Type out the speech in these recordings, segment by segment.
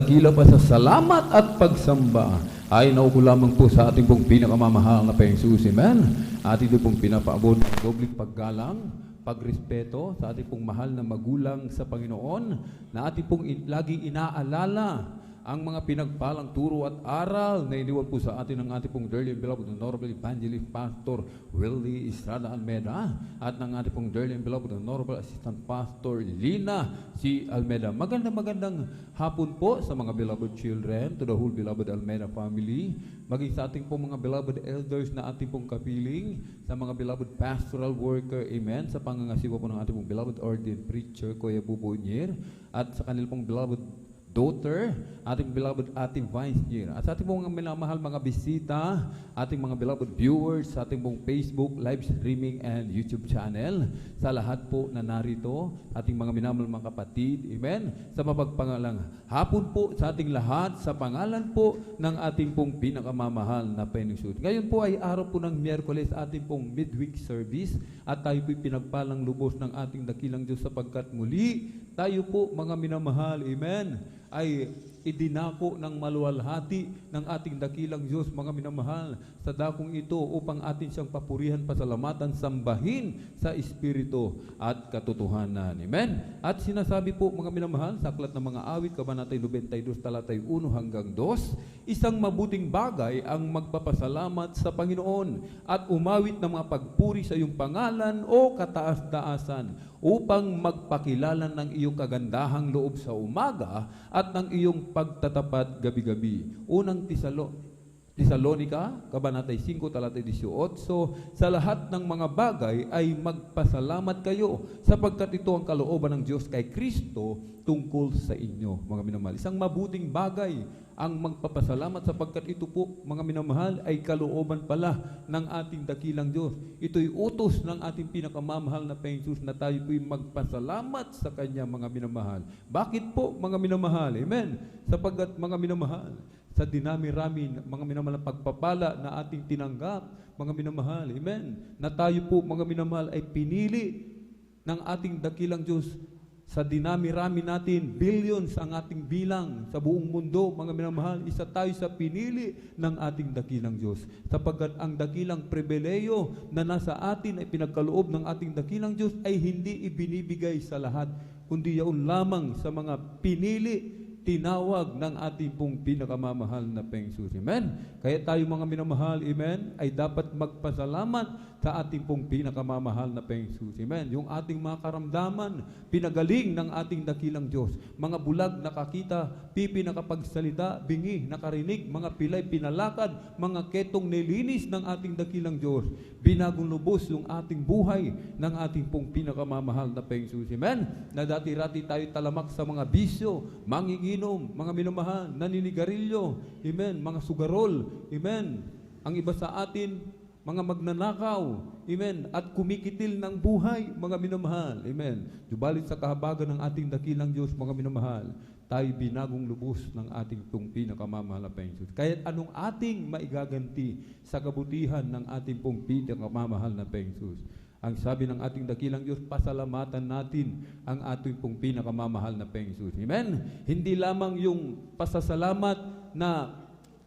dakila pasasalamat at pagsamba ay nauko lamang po sa ating pong pinakamamahal na Panginoon. Amen. Ating pong pinapaabot ng dobling paggalang, pagrespeto sa ating pong mahal na magulang sa Panginoon, na ating pong laging inaalala ang mga pinagpalang turo at aral na iniwan po sa atin ng ating pong dearly and beloved Honorable Evangelist Pastor Willie Estrada Almeda at ng ating pong dearly and beloved Honorable Assistant Pastor Lina C. Almeda. Magandang hapon po sa mga beloved children, to the whole beloved Almeda family, maging sa ating pong mga beloved elders na ating pong kapiling, sa mga beloved pastoral worker, amen, sa pangangasiwa po ng ating pong beloved ordained preacher, Kuya Bubo Nier, at sa kanil pong beloved daughter, ating beloved Ate Vice Year, at sa ating mga minamahal mga bisita, ating mga beloved viewers sa ating pong Facebook live streaming and YouTube channel, sa lahat po na narito, ating mga minamahal mga kapatid, amen, sa mapagpangalang hapon po sa ating lahat, sa pangalan po ng ating pong pinakamamahal na Panginoon. Ngayon po ay araw po ng Miyerkules, ating pong midweek service, at tayo po'y pinagpalang lubos ng ating dakilang Diyos sapagkat muli tayo po mga minamahal, amen, ay idinako ng maluwalhati ng ating dakilang Diyos, mga minamahal, sa dakong ito upang atin siyang papurihan, pasalamatan, sambahin sa Espiritu at katotohanan. Amen? At sinasabi po, mga minamahal, sa aklat ng mga awit, kabanatay 92, talatay 1 hanggang 2, isang mabuting bagay ang magpapasalamat sa Panginoon at umawit ng mga pagpuri sa iyong pangalan o kataas-taasan, upang magpakilala ng iyong kagandahang loob sa umaga at ng iyong pagtatapat gabi-gabi. Unang Tesalonica, kabanatay 5, talatay 18, sa lahat ng mga bagay ay magpasalamat kayo, sapagkat ito ang kalooban ng Diyos kay Kristo tungkol sa inyo, mga minamahal. Isang mabuting bagay ang magpapasalamat, sapagkat ito po, mga minamahal, ay kalooban pala ng ating dakilang Diyos. Ito'y utos ng ating pinakamamahal na Panginoon na tayo po'y magpasalamat sa Kanya, mga minamahal. Bakit po, mga minamahal? Amen? Sapagkat, mga minamahal, sa dinami-rami, mga minamahal, pagpapala na ating tinanggap, mga minamahal, amen, na tayo po, mga minamahal, ay pinili ng ating dakilang Diyos. Sa dinami-rami natin, billions ang ating bilang sa buong mundo, mga minamahal, isa tayo sa pinili ng ating dakilang Diyos. Sapagkat ang dakilang pribileyo na nasa atin ay pinagkaloob ng ating dakilang Diyos ay hindi ibinibigay sa lahat, kundi yaon lamang sa mga pinili, tinawag ng ating pong pinakamamahal na Panginoon. Amen? Kaya tayo, mga minamahal, amen, ay dapat magpasalamat sa ating pong pinakamamahal na Panginoon. Amen? Yung ating mga karamdaman, pinagaling ng ating dakilang Diyos. Mga bulag nakakita, pipi nakapagsalita, bingi nakarinig, mga pilay pinalakad, mga ketong nilinis ng ating dakilang Diyos. Binagong lubos yung ating buhay ng ating pong pinakamamahal na Panginoon. Amen? Na dati-rati tayo talamak sa mga bisyo, manginginom, mga minamahal, naninigarilyo, amen, mga sugarol, amen. Ang iba sa atin, mga magnanakaw, amen, at kumikitil ng buhay, mga minamahal, amen. Subalit sa kahabagan ng ating dakilang Diyos, mga minamahal, tayo binagong lubos ng ating pong pinakamamahal na Panginoon. Kaya't anong ating maigaganti sa kabutihan ng ating pong pinakamamahal na Panginoon? Ang sabi ng ating dakilang Diyos, pasalamatan natin ang ating pong pinakamamahal na Panginoon. Amen? Hindi lamang yung pasasalamat na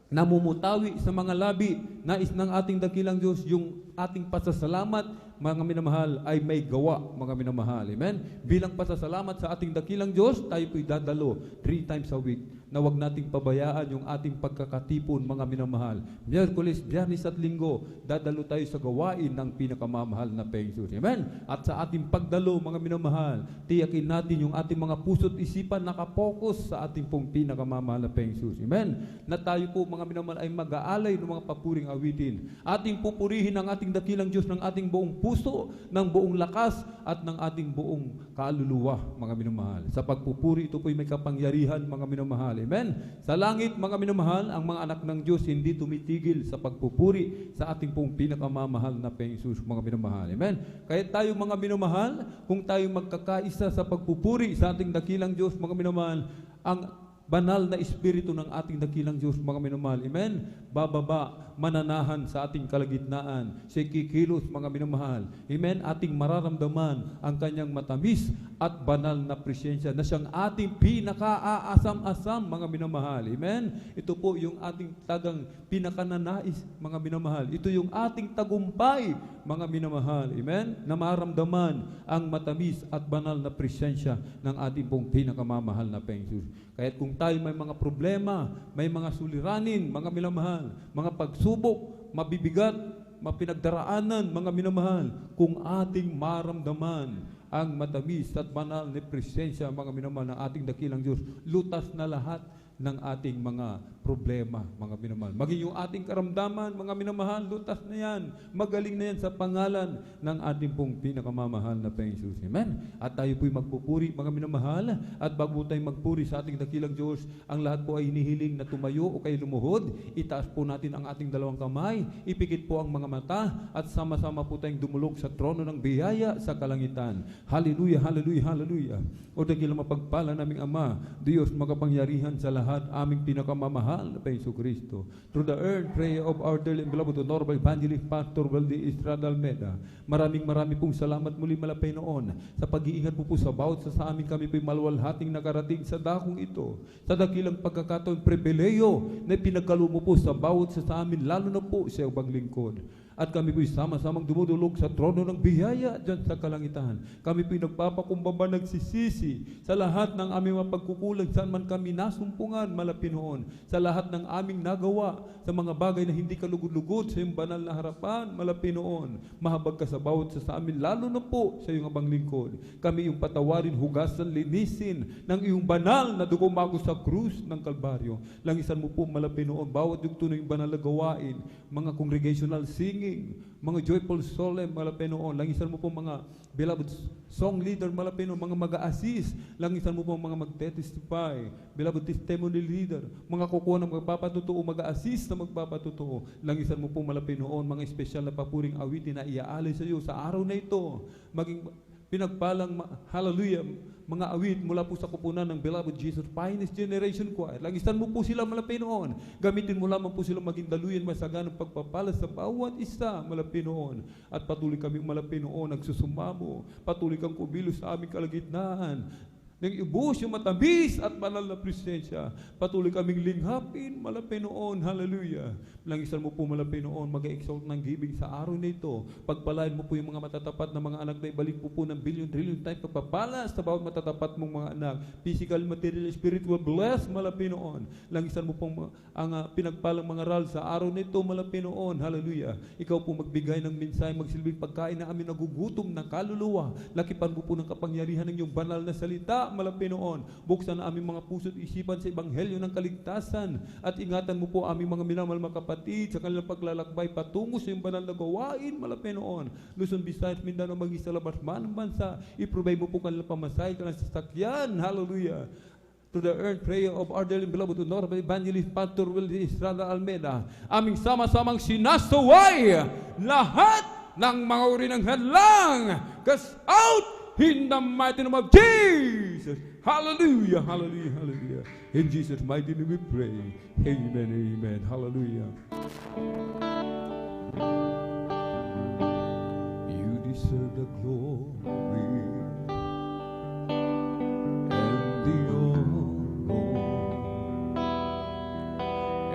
namumutawi sa mga labi, nais ng ating dakilang Diyos, yung ating pasasalamat, mga minamahal, ay may gawa, mga minamahal. Amen? Bilang pasasalamat sa ating dakilang Diyos, tayo po'y dadalo 3 times a week, na wag nating pabayaan yung ating pagkakatipon, mga minamahal. Miyerkules, Biyernes at Linggo, dadalo tayo sa gawain ng pinakamamahal na Panginoon. Amen? At sa ating pagdalo, mga minamahal, tiyakin natin yung ating mga puso't isipan nakapokus sa ating pong pinakamamahal na Panginoon. Amen? Na tayo po, mga minamahal, ay mag-aalay ng mga papuring awitin. Ating pupurihin ang ating dakilang Diyos ng ating buong puso, ng buong lakas, at ng ating buong kaluluwa, mga minamahal. Sa pagpupuri, ito po'y may kapangyarihan, mga minamahal. Amen? Sa langit, mga minamahal, ang mga anak ng Diyos hindi tumitigil sa pagpupuri sa ating pong pinakamamahal na Panginoon, mga minamahal. Amen? Kaya tayo, mga minamahal, kung tayo magkakaisa sa pagpupuri sa ating dakilang Diyos, mga minamahal, ang banal na espiritu ng ating dakilang Diyos, mga minamahal. Amen? Bababa, mananahan sa ating kalagitnaan. Siya kikilos, mga minamahal. Amen? Ating mararamdaman ang kanyang matamis at banal na presensya na siyang ating pinaka-aasam-asam, mga minamahal. Amen? Ito po yung ating tagang pinakananais, mga minamahal. Ito yung ating tagumpay, mga minamahal. Amen? Na maramdaman ang matamis at banal na presensya ng ating pong pinakamamahal na Panginoon. Kahit kung tayo may mga problema, may mga suliranin, mga minamahal, mga pagsubok, mabibigat, mapinagdaraanan, mga minamahal, kung ating maramdaman ang matamis at banal na presensya, mga minamahal, ng ating dakilang Diyos, lutas na lahat ng ating mga problema, mga minamahal. Maging yung ating karamdaman, mga minamahal, lutas na yan. Magaling na yan sa pangalan ng ating pong pinakamamahal na Panginoon. Amen? At tayo po'y magpupuri, mga minamahal, at bago tayo magpuri sa ating dakilang Diyos, ang lahat po ay hinihiling na tumayo o kayo lumuhod. Itaas po natin ang ating dalawang kamay, ipikit po ang mga mata, at sama-sama po tayong dumulog sa trono ng biyaya sa kalangitan. Hallelujah, hallelujah, hallelujah. O dakilang mapagpala naming Ama, Diyos makapangyarihan sa lahat, aming pinakamamahal na Panginoon Kristo. Through the earth, prayer of our dearly beloved Honorable Evangelist Pastor Valdi Estrada Almeida. Maraming pong salamat muli, malapay noon, sa pag-iingat po sa bawat sa amin. Kami po'y maluwalhating nakarating sa dakong ito, sa dakilang pagkakataon, pribileyo na pinagkalumo po sa bawat sa amin, lalo na po sa ibang lingkod. At kami po'y sama-samang dumudulog sa trono ng biyaya dyan sa kalangitan. Kami po'y nagpapakumbaba, nagsisisi sa lahat ng aming mapagkukulang, saan man kami nasumpungan, malapinoon, sa lahat ng aming nagawa, sa mga bagay na hindi kalugod-lugod sa iyong banal na harapan, malapinoon. Mahabag ka sa bawat sa amin, lalo na po sa iyong abang lingkod. Kami iyong patawarin, hugasan, linisin ng iyong banal na dugo bago sa krus ng Kalbaryo. Langisan mo po, malapinoon, bawat yung tunay banal na gawain, mga congregational singing, mga joyful solemn, malapinoon. Langisan mo po mga beloved song leader, malapinoon, mga mag-a-assist. Langisan mo po mga magte-testify, beloved testimony leader, mga kukuha ng magpapatutuo, mag-a-assist na magpapatutuo. Langisan mo po, malapinoon, mga espesyal na papuring awitin na iaalay sa iyo sa araw na ito. Maging pinagpalang, hallelujah, mga awit mula po sa kupunan ng Beloved Jesus Finest Generation Choir. Langisan mo po sila, malapinoon. Gamitin mo lamang po sila maging daluyan masaganang pagpapala sa bawat isa, malapinoon. At patuloy kami, malapinoon, nagsusumamo. Patuloy kang kumilos sa aming kalagitnaan. Nang ibuhos yung matamis at banal na presensya. Patuloy kaming linghapin, malapinoon, hallelujah. Langisan mo po, malapinoon, mag-exalt ng giving sa araw na ito. Pagpalain mo po yung mga matatapat na mga anak na ibalik po ng billion-trillion time pagpapala sa bawat matatapat mong mga anak. Physical, material, spiritual, bless, malapinoon. Langisan mo po ang pinagpalang mga ral sa araw na ito, malapinoon, hallelujah. Ikaw po magbigay ng mensahe, magsilbing pagkain na aming nagugutom ng kaluluwa. Lakipan mo po ng kapangyarihan ng iyong banal na salita, malapinoon. Buksan na aming mga puso't isipan sa ebanghelyo ng kaligtasan at ingatan mo po aming mga minamahal mga kapatid sa kanilang paglalakbay patungo sa iyong banal na gawain, malapinoon. Luzon, Visayas, Mindanao, maging sa labas man ng bansa, i-provide mo po kanilang pamasahe, kanilang sasakyan, hallelujah. To the earth, prayer of our dearly beloved Honorable Evangelist Pastor Valdi Estrada Almeida, aming sama-samang sinasaway lahat ng mga uri ng hadlang, cast out in the mighty name of Jesus. Hallelujah, hallelujah, hallelujah. In Jesus' mighty name we pray. Amen, amen. Hallelujah. You deserve the glory and the honor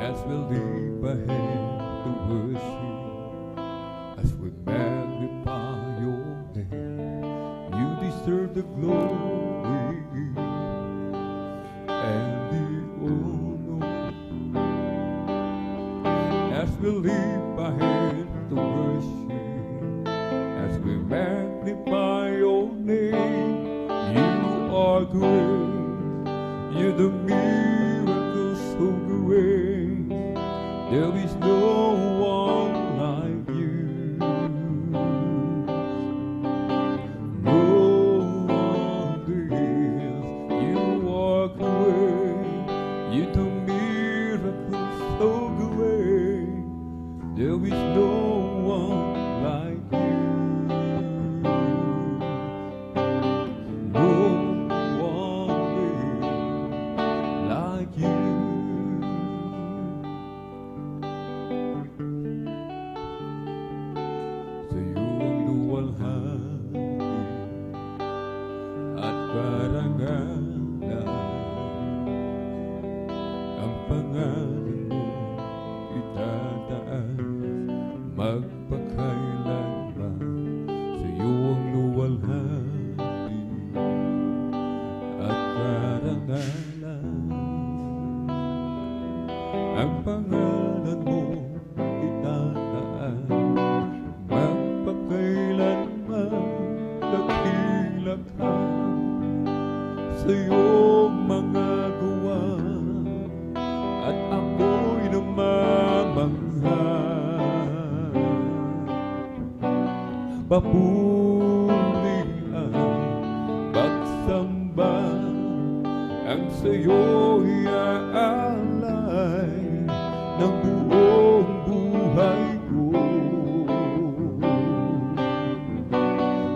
as we leap ahead to worship, as we magnify your name. You deserve the glory and the honor as we leap ahead to worship, as we magnify your name. You are great, you do miracles so great. There is no one like you. You do miracles so great. There is no one like you. No one like papurihan, pagsamba ang sa'yo'y aalay ng buong buhay ko.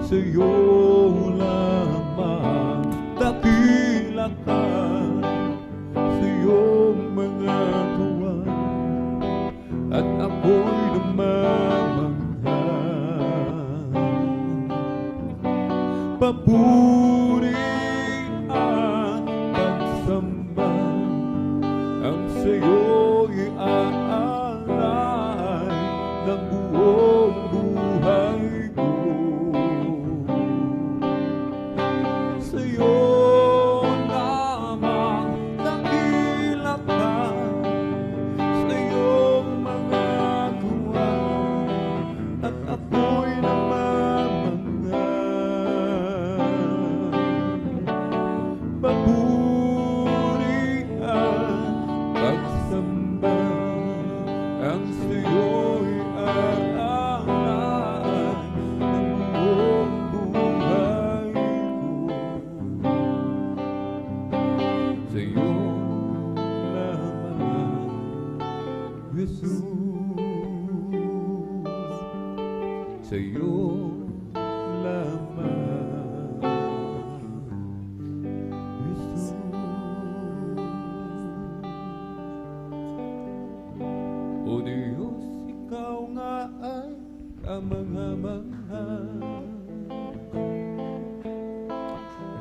Sa'yo lamang dakila ka sa iyong mga gawa, at ako'y namamangha. Papuri at pagsamba ang sa'yo'y aalay ng buong buhay ko. Sa'yo lamang dakila ka sa iyong mga gawa, at ako'y namamangha. Papuri at pagsamba ang sa'yo'y aalay ng buong buhay ko. Sa'yo lamang, Jesus. Sa'yo lamang, Jesus. O Diyos, ikaw nga ay kamangha-mangha,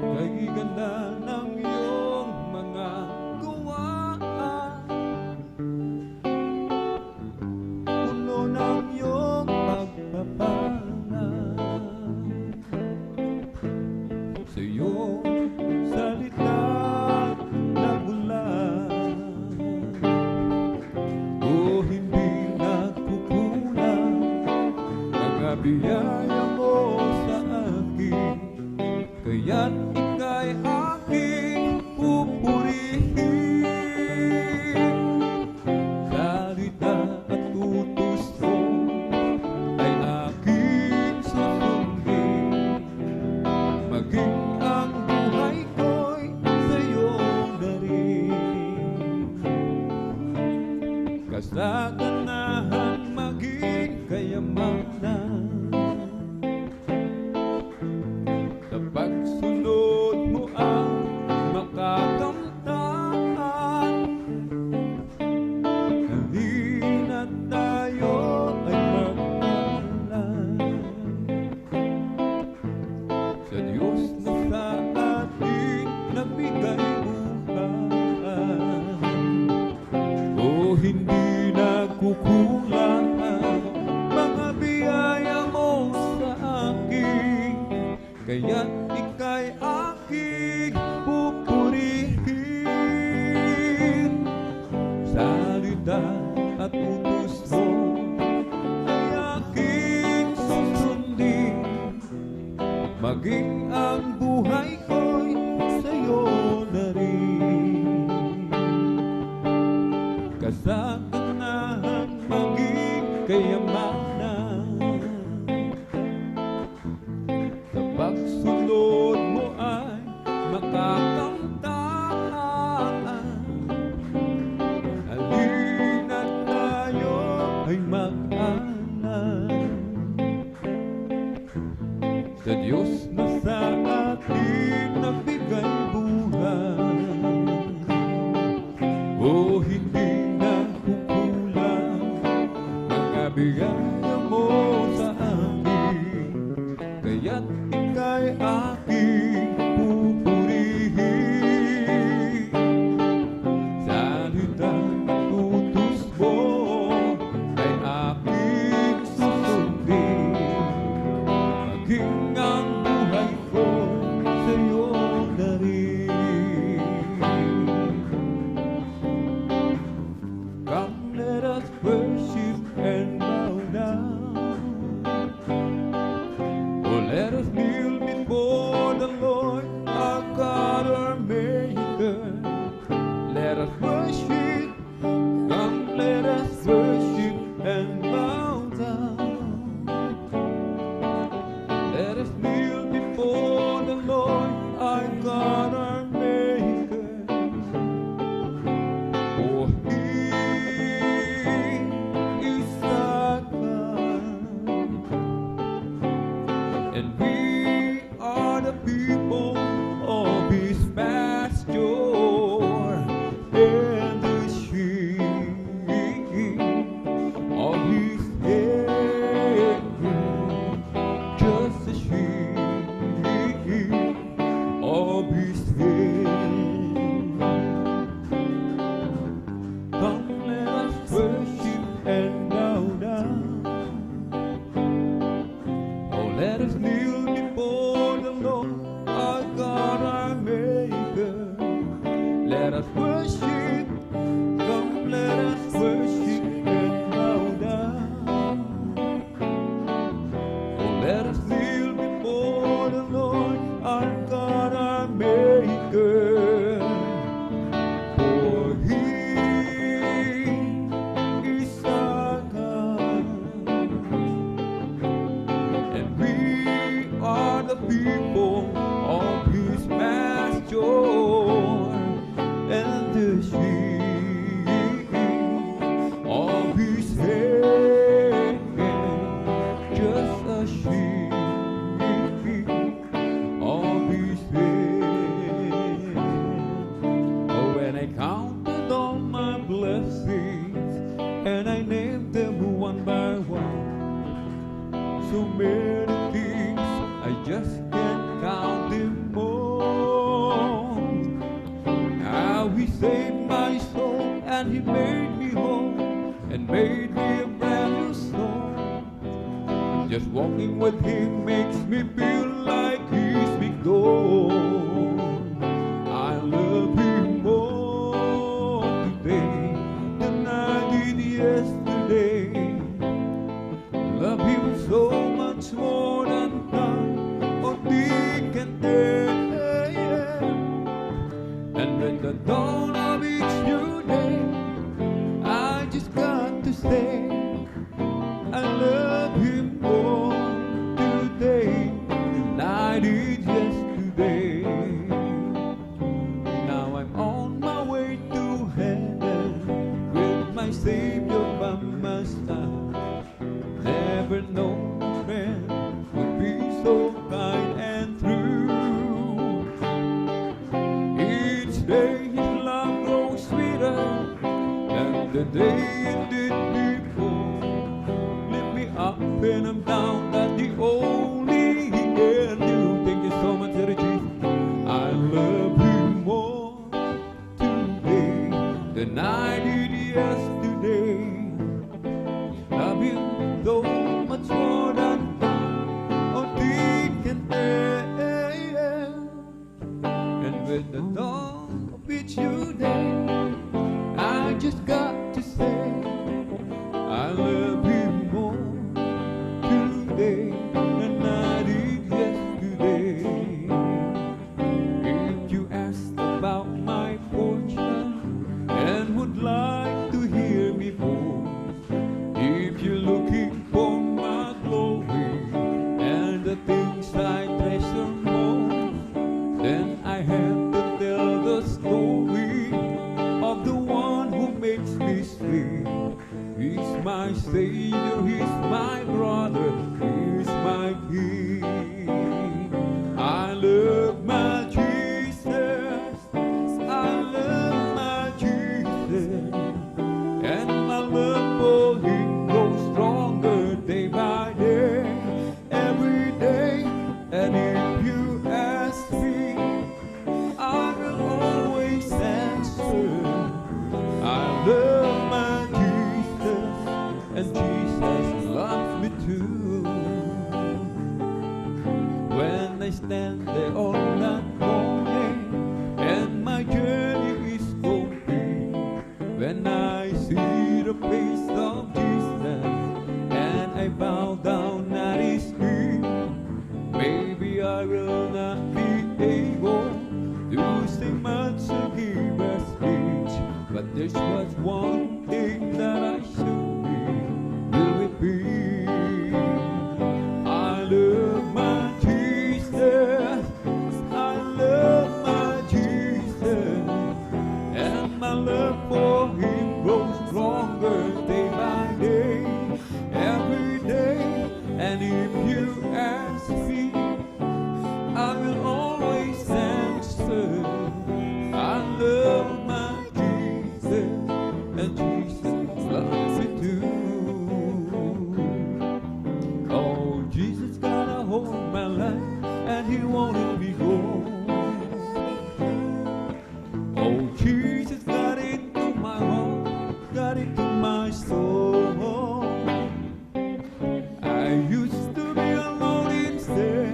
kay ganda ng iyong mga gawa, puno ng iyong pagpapala. Sa iyong salita nagulat, o hindi nagkukulang mga biyaya mo sa akin, kaya't ika'y aking pupurihin. Salita at utos mo ay aking susundin, maging ang buhay ko'y sa'yo na rin. Kasaganahan maging kayamanan, sa pagsunod mo ang makakamtan. Halina't tayo ay mag-alala sa Diyos na sa ating nabigay buhay. O hindi nagkukulang mga biyaya mo sa akin, kaya't ika'y aking pupurihin. Salita at utos mo ay aking susundin, maging ang buhay ko'y sa'yo na rin. Kasaganahan maging kayamanan, sa pagsunod mo ay makakamtaan. Halina't tayo ay mag-alala sa Diyos na sa atin nagbigay buhay. O hindi nagkukulang mga biyaya mo sa akin, kaya't ika'y aking pupurihin. Salita at utos mo ay aking susundin, maging ang buhay ko sa'yo na rin. Come, let us worship and bow down. Oh, let us kneel before the Lord, our God, our Maker. Let us worship. Come, let us worship and bow down. let us kneel before the Lord, our God, our Maker. For He is our God, and we are the people of His pasture, and the sheep of His hand, just the sheep of His hand. Come, let us worship and bow down. Oh, let us kneel before the Lord, our God, our Maker. Let us worship, come, let us worship and bow down. Oh, let us kneel before the Lord, our God, our Maker. For He is our God, and we are the people of His pasture, and the sheep of His hand, just a sheep of His hand. Oh, when I counted all my blessings and I named them one by one, so many things I just can't count them all. How He saved my soul, and He made me whole, and made me a brand new soul. Just walking with Him makes me feel like He's big gold. I love Him more today than I did yesterday. Love Him so much more than time or we can bear. And with the dawn of each new day, I just got to say, I love Him more today than I did yesterday. Now I'm on my way to heaven with my Savior by my side. Never known a friend would be so kind and true. Each day His love grows sweeter than the day it did before. Lift me up when I'm down, that the only He can do. Thank you so much, Sir Jesus. I love Him more today than I did yesterday. Love Him so much more than or we can bear. And with the dawn of each new day, I just got to say, I love Him more today than I did yesterday. If you asked about my fortune and would like to hear me pour, if you're looking for my glory and the things I treasure most, then I have to tell the story of the one who makes me sing. He's my Savior, He's my brother, He's my King. I love my Jesus, I love my Jesus, and my love for Him grows stronger day by day, every day. And if you ask me, I will always answer, I love my Jesus, and Jesus loves me too. When I stand there on that morning and my journey is complete, when I see the face of Jesus and I bow down at His feet, maybe I will not be able to say much to give a speech, but there's was one thing that I should be, will repeat. I love my and He won't let me go. Oh, Jesus got into my heart, got into my soul. I used to be alone in sin,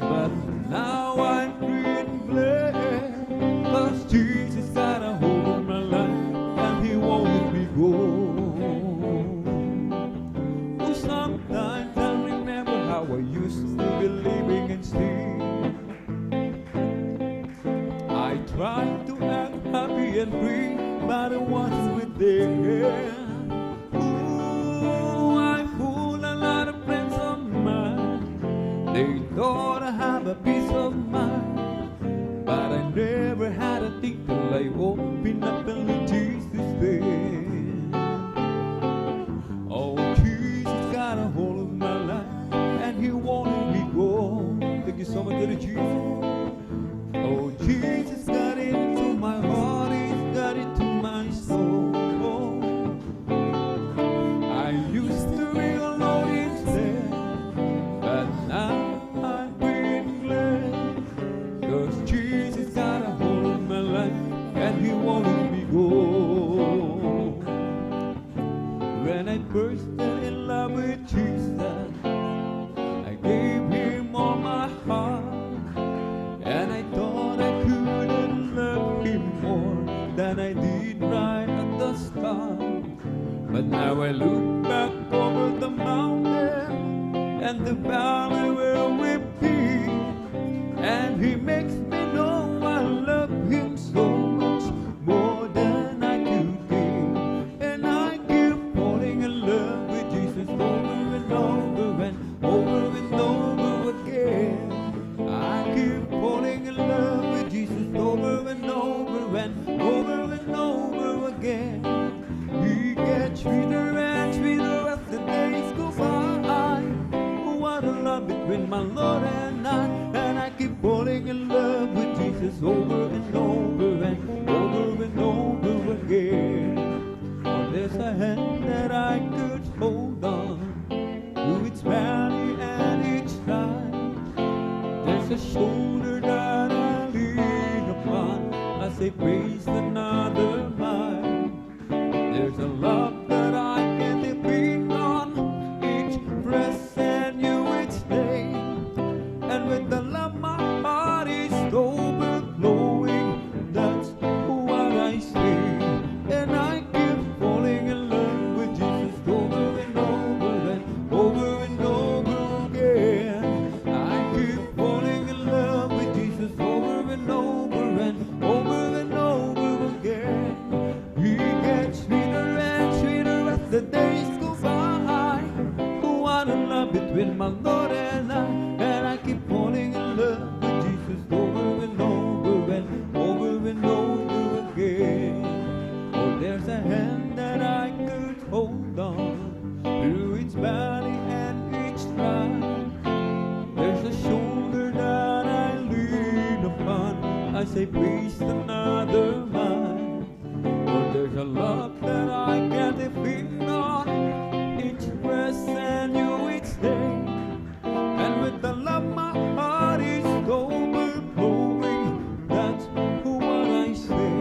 but now I'm free and blessed, 'cause Jesus got a hold of my life, and He won't let me go. Oh, sometimes I remember how I used to be living in sin. I tried to act happy and free, but I wasn't with them. Ooh, I fooled a lot of friends of mine. They thought I have a peace of mind, but I never had a thing till I opened up and let Jesus in. Oh, Jesus got a hold of my life, and He won't let me go. Thank you so much, dear Jesus. Oh, Jesus got into my heart, He's got into my soul. I used to be alone instead, but now I'm being glad, 'cause Jesus got a hold of my life, and He won't let me go. When I first fell in love with Jesus, I gave Him all my heart, and I thought I couldn't love Him more than I did right at the start. But now I look back over the mountain and the valley where we've been, and He makes me know I love Him so much more than I could think. And I keep falling in love with Jesus over and over and over and over again. I keep falling in love with Jesus over and over and over and over again. He gets sweeter and sweeter as the days go by. What a love between my Lord and I keep falling in love with Jesus over and over and over and over again. Oh, there's a hand that I could hold on to its valley and its side. There's a shoulder that I lean upon as I praise another mind. There's a love that I can depend on each breath and you each day. And with the love my heart is overflowing, that's what I say. And I keep falling in love with Jesus over and over and over and over again. I keep falling in love with Jesus over and over and over and over again. He gets sweeter and sweeter as the days go by. What a love between my Lord and I keep falling in love with Jesus over and over and over and over again. Oh, there's a hand that I could hold on through its valley and its stride. There's a shoulder that I lean upon as I praise another mind. Oh, there's a love that I can depend on each breath and you each day. And with the love my heart is overflowing, that's what I say.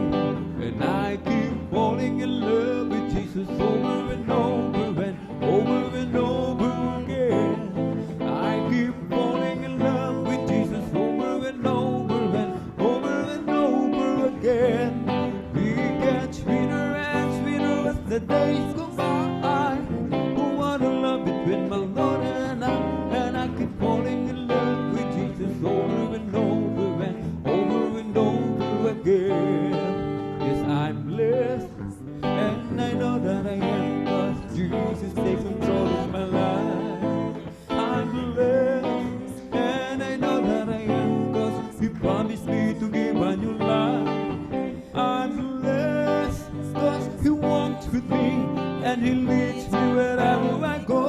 And I keep falling in love with Jesus over and over and over and over again. I keep falling in love with Jesus over and over and over and over again. He gets sweeter and sweeter as the days go by. What a love between my Lord and I keep falling in love with Jesus over and over and over and over again. Yes, I'm blessed, and I know that I am, 'cause Jesus takes control of my life. I'm blessed, and I know that I am, 'cause He promised me to give a new life. I'm blessed, 'cause He walks with me, and He leads me wherever I go.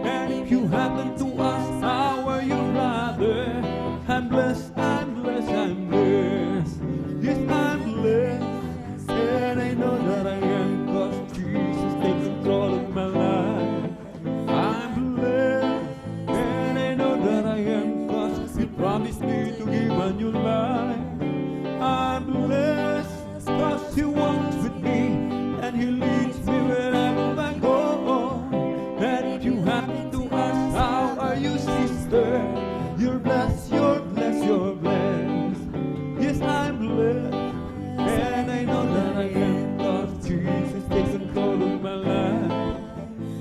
And if you happen to ask how are you, brother, I'm blessed, I'm blessed, I'm blessed. Yes, I'm blessed, and I know that I am, 'cause Jesus takes control of my life. I'm blessed, and I know that I am, 'cause promised me to give a new life. I'm blessed cause He walks with me and He leads me wherever I go. And if you happen to ask, how are you, sister? You're blessed, you're blessed, you're blessed. Yes, I'm blessed, and I know that I am, cause Jesus takes control of my life.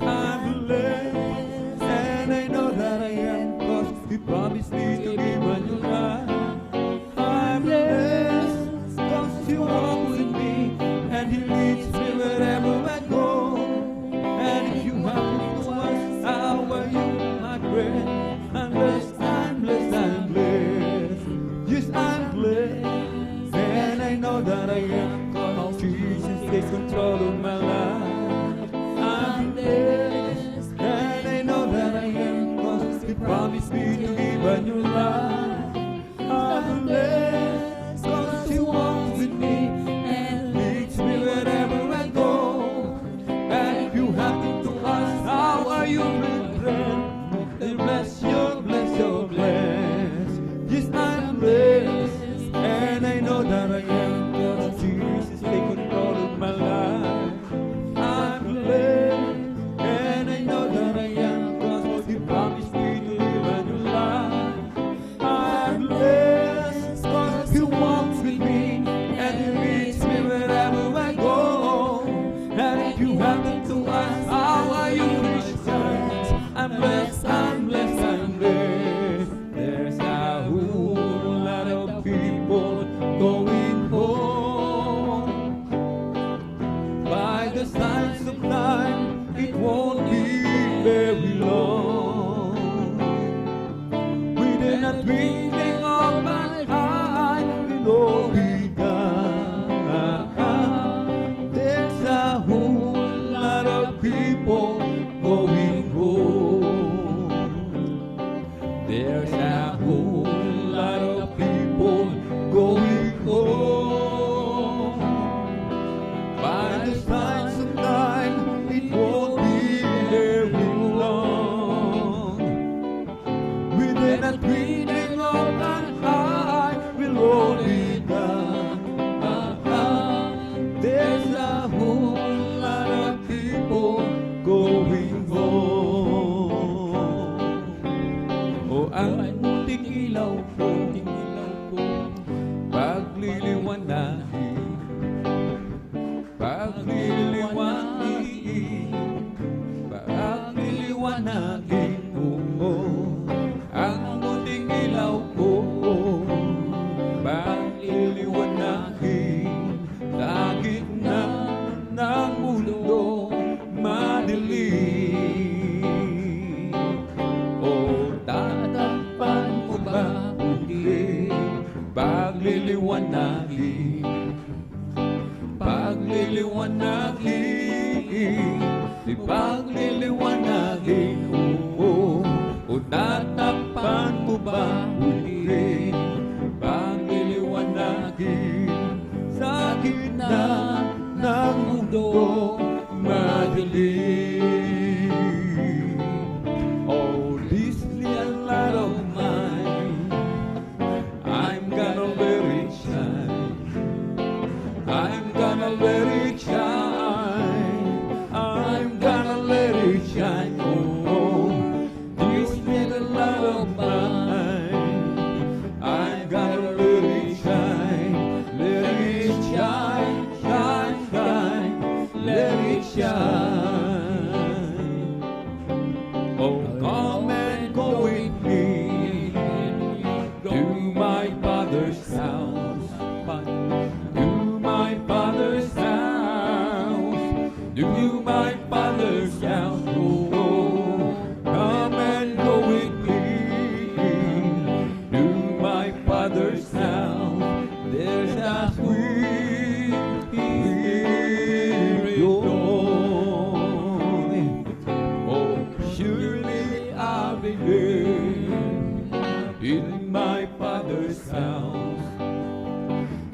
I'm blessed, and I know that I am, cause He promised me to give a new life. I'm blessed, cause He walks with me and He leads me wherever I go. And if you happen to ask, how are you, my friend? I'm blessed, I'm blessed, I'm blessed. Yes, I'm blessed, and I know that I am, cause Jesus takes control of my life. I'm blessed, and I know that I am, cause He promised me to give a new life. I'm blessed, cause He walks with me and leads me wherever I go. And if you happen to ask, how are you, my friend? You're blessed, you're blessed, you're blessed. Yes, I'm blessed, and I know that I am, cause Jesus takes control of my life. I'm blessed, and I know that I am, cause He promised me to live a new life. I'm blessed, cause He walks with me and He leads me wherever I go. And if you happen to ask, how are you, Christians? I'm blessed, I'm blessed, I'm blessed. There's a whole lot of people going home. By the signs of time, it won't be very long. Within a twinkling of an eye, we'll all be gone. There's a whole lot of people going home. There's a whole lot of people going home. By the signs of time, it won't be very long. Within a twinkling of an eye, we'll all be gone. There's a whole lot of people going home. O ang munting ilaw ko, pagliliwanagin, pagliliwanagin, pagliliwanagin mo. Ang munting ilaw ko, pagliliwanagin, sa gitna ng mundo madilim. O tatakpan mo ba uli, pagliliwanagin, pagliliwanagin, di pagliliwanagin mo. O tatakpan mo ba uli, pagliliwanagin, sa gitna ng mundo madilim. Oh, this little light of mine, I'm gonna let it shine. I'm gonna let it shine. I'm gonna let it shine. Oh, this little light of mine, I'm gonna let it shine. Let it shine, shine, shine. Let it shine. Oh, come and go with me to my Father's house. To my Father's house. To my Father's house. Oh, come and go with me to my Father's house. There's a sweet spirit. Oh, surely I'll be there in my Father's house.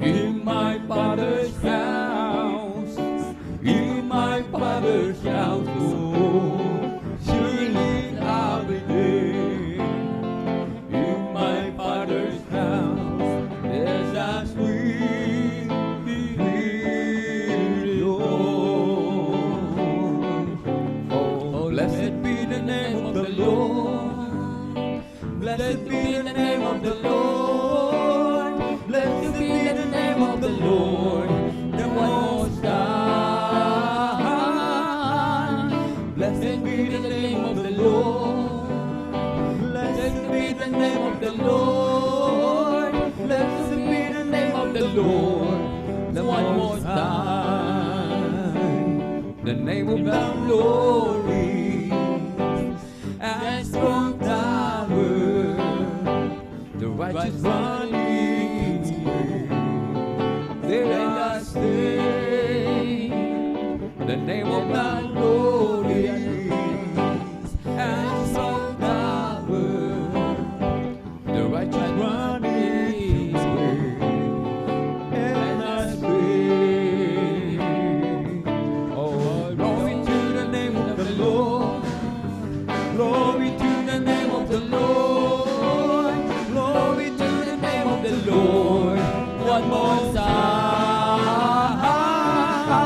In my Father's house. In my Father's house. Oh, surely I'll be there in my Father's Blessed be the name of the Lord. Blessed be the name of the Lord, the Most High. Blessed be the name of the Lord. Blessed be the name of the Lord. Blessed be the name of the Lord, the Most High. The name of the Glory and strong tower, the righteous run into they are stay. the name of of the the glory and strong tower, the righteous run into and are stay. Oh, glory to the name of the Lord. Glory to the name of the Lord. Glory to the name of the Lord. One more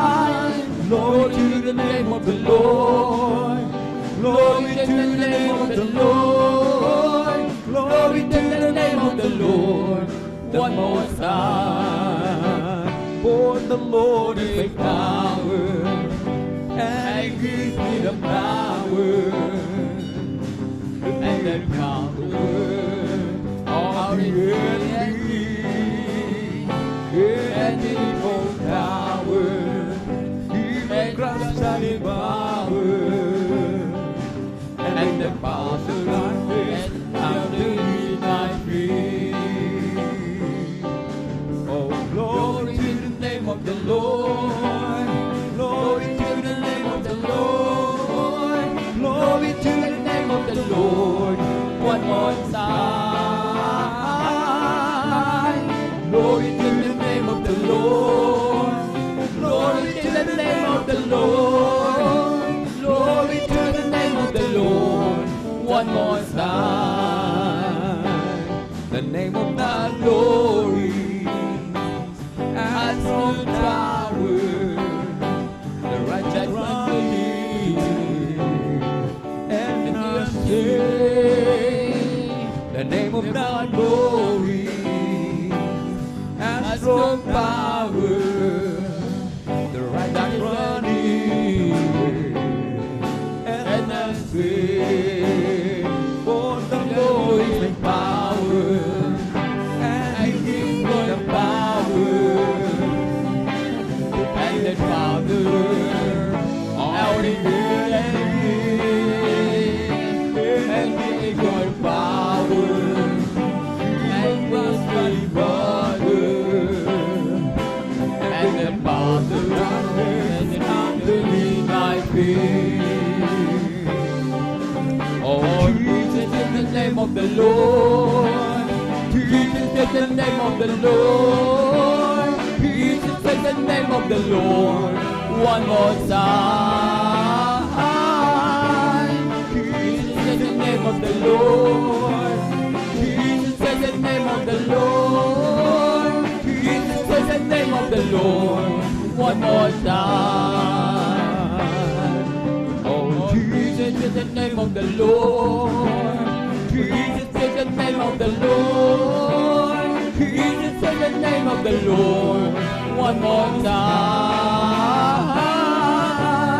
time. Glory to the name of the Lord. Glory to the name of the Lord. Glory to the name of the Lord. One more time. For the Lord is my power, and He gives me the power and the power of the enemy and evil power. He may crush any power and the power of darkness underneath my feet. Oh, glory to the name of the Lord. Glory to the name of the Lord. Glory to the name of the Lord. One more time. Glory to the name of the Lord. Glory to the name of the Lord. Glory to the name of the Lord. One more time. the name of The glory and strong tower, the righteous run and not stay. the name of The glory and strong power, the righteous that run and not stay. For the glory and power, and He gives me the power and the Father out in the and give your power and trust my Father and the Father and underneath my feet. Oh, Jesus is the name of the Lord. Jesus is the name of the Lord. Jesus is the name of the Lord. One more time. Jesus is the name of the Lord. Jesus is the name of the Lord. Jesus is the name of the Lord. One more time. Oh, Jesus is the name of the Lord. Jesus is the name of the Lord. Jesus is the name of the Lord. One more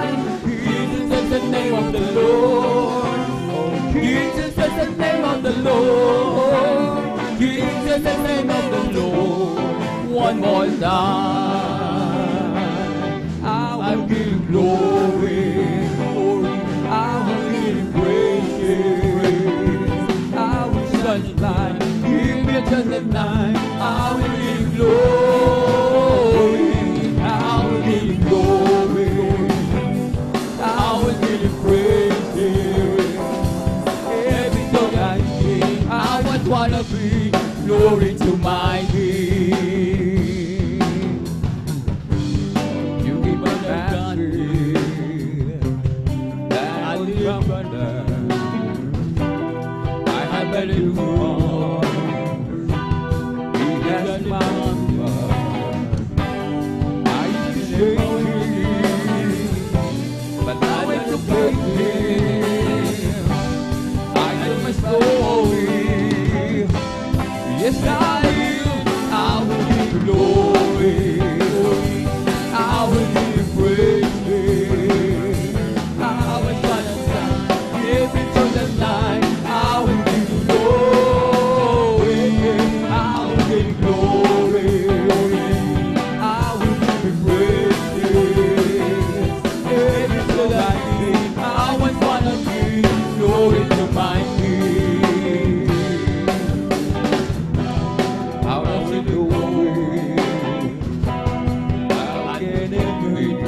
time. Jesus is the name of the Lord. Jesus is the name of the Lord. Jesus is the name of the Lord. One more time. I will give glory. I will give praise. I will shine the light. Give me just the night. I will give glory. I will give glory. I will give praise. Every song I sing, I just wanna be glory to my King. You give me that that I live under. I have better you more. He has my number. I used to hate but now it's a break him. I know my story. Yes, I will give you glory. I will give you praise. I will give it to the night. I will give you glory. I will give you glory. I will give you praise. Give it to the night. I always wanna give glory to my King. Out of the way, I'll get it with you.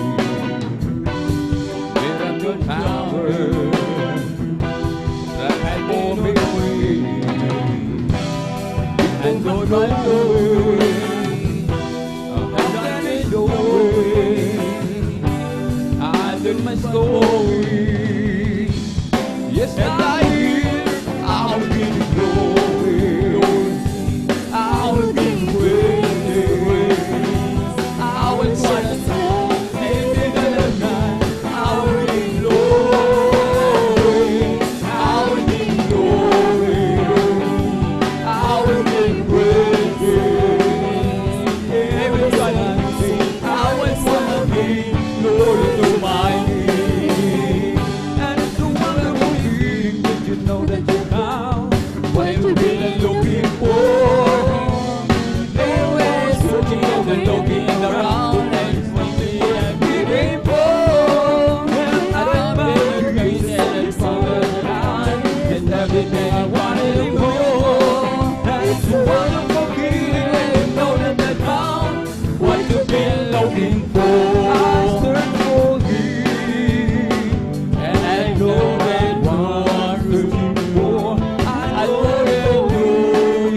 With a good power that had more victory. And go right away. I've done it your way. I did my story. Yes, I will. I'll give you glory. I will give you praise. I will try to give it to the night. I will give you glory. I will give you glory. I will give you praise. Every time I sing, I always wanna give glory to my King. And it's a wonderful thing that you know that you found what you've been looking for. They were searching and looking around, and it's what they are giving for. I don't beg grace and it's all around, and everything I wanted more. And it's a wonderful feeling when you know that they found what you've been looking for. I search for Him, and I know that what I'm looking for, I already know.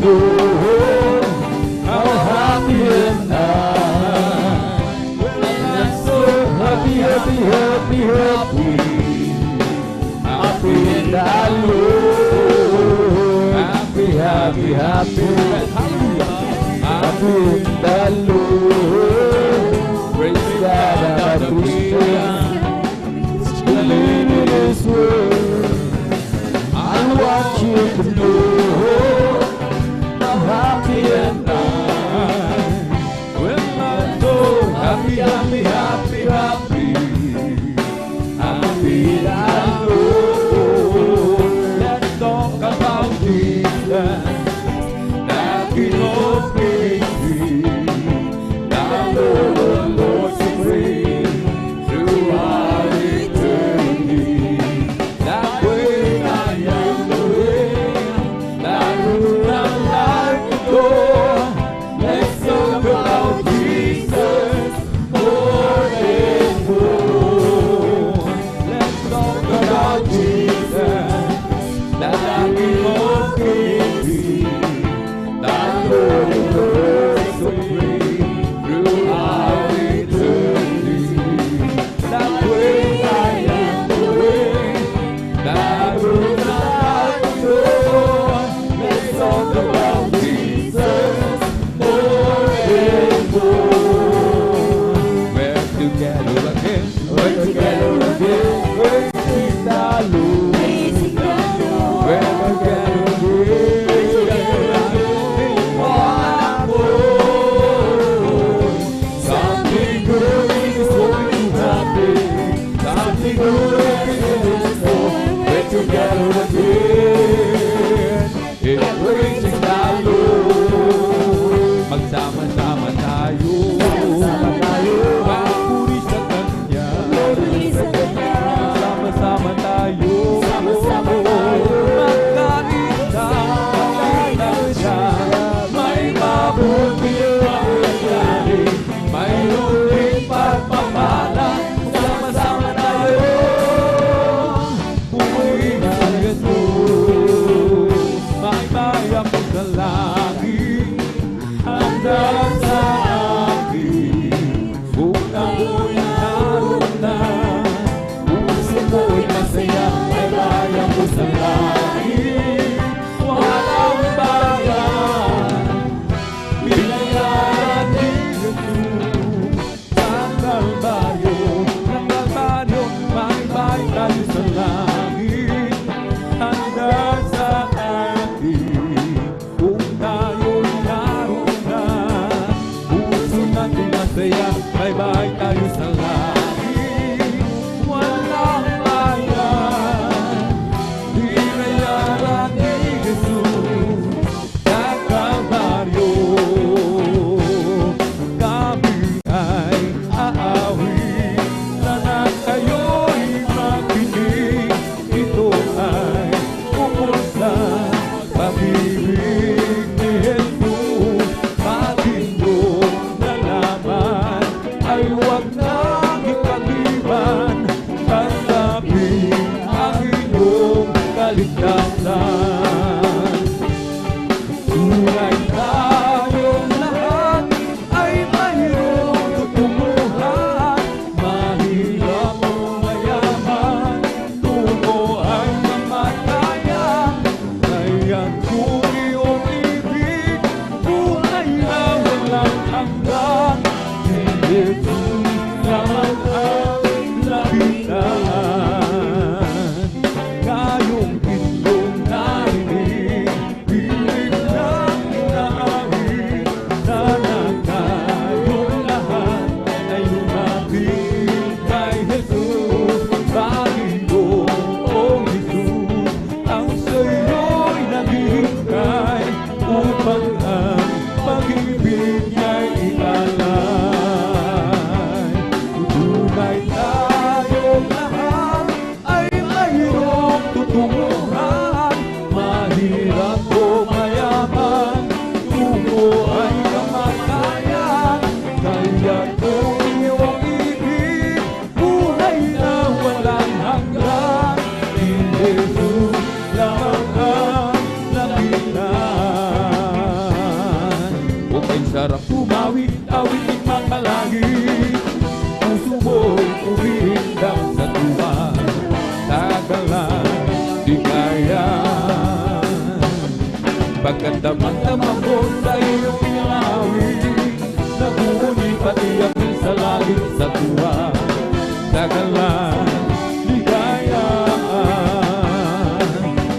know how happy am I. When I'm so happy, happy, happy, happy. Happy in the Lord. Happy, happy, happy. Hallelujah. Happy in the Lord. Praise God, I'm a Christian. Believe in His word. I want you to know how happy am I. When I'm so happy, happy, happy, happy. Happy that Lord. Let's talk about Jesus. That He knows me.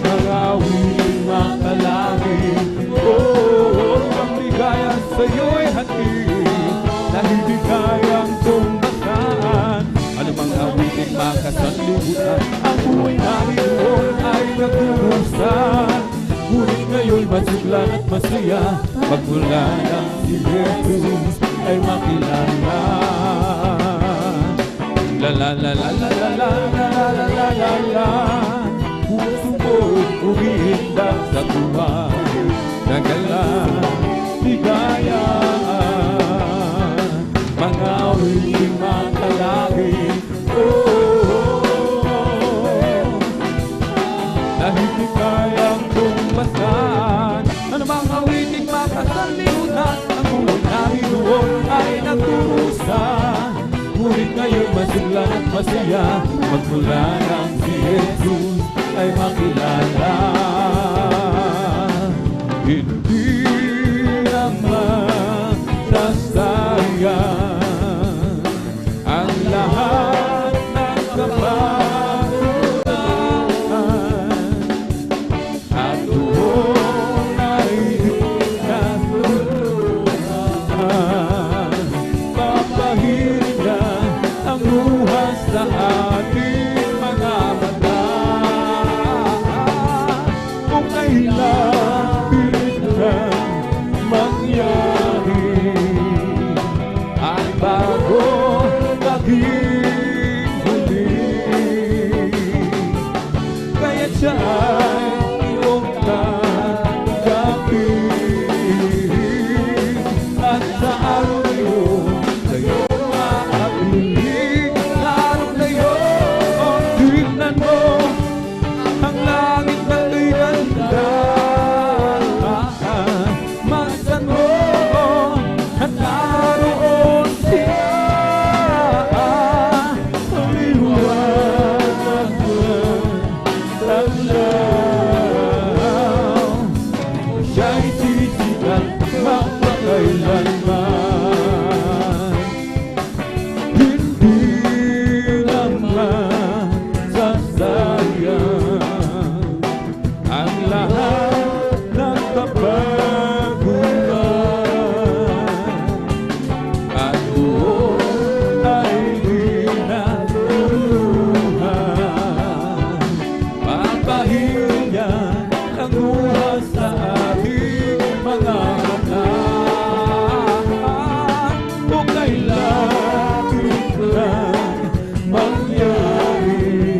mga awiting makalangit. Ang ligaya sa'yo'y hatid na hindi kayang tumbasan. Anumang awiting makasanlibutan, ang buhay namin noon ay nagkurusan. Ngunit ngayon'y masiglan at masaya, magmula nang si Jesus ay makilala. La la la la la la la la la la la la. Puso ko umiindak sa buhay, nagalan, ligaya. Mga awiting makalangit, na hindi kayang tumbasan. Ano mga awiting makasanlibutan, ang buhay namin noon ay nagkurusan. Ngunit ngayon masiglan at masaya, magmula nang si Jesus ay makilala. Hindi naman sasayang ang lahat ng kapatulan at doon ay natulungan. Papahiringan ang luha sa ating mga mata. Kung kailan biglang mangyari ay bago maging huli. Kaya siya ay iyong tanggapin, at sa araw na yun sa'yo makapiling. Sa araw na yun tignan mo ang langit na ganda. Masan mo at naroon siya. Liwanag ng laraw, siya'y titigan magpakailanman. Hindi naman sasayang ang lahat ng kabagulan, at doon ay dinatulungan. Papahiyan ang luha sa ating mga mata. Kung kailan biglang mangyari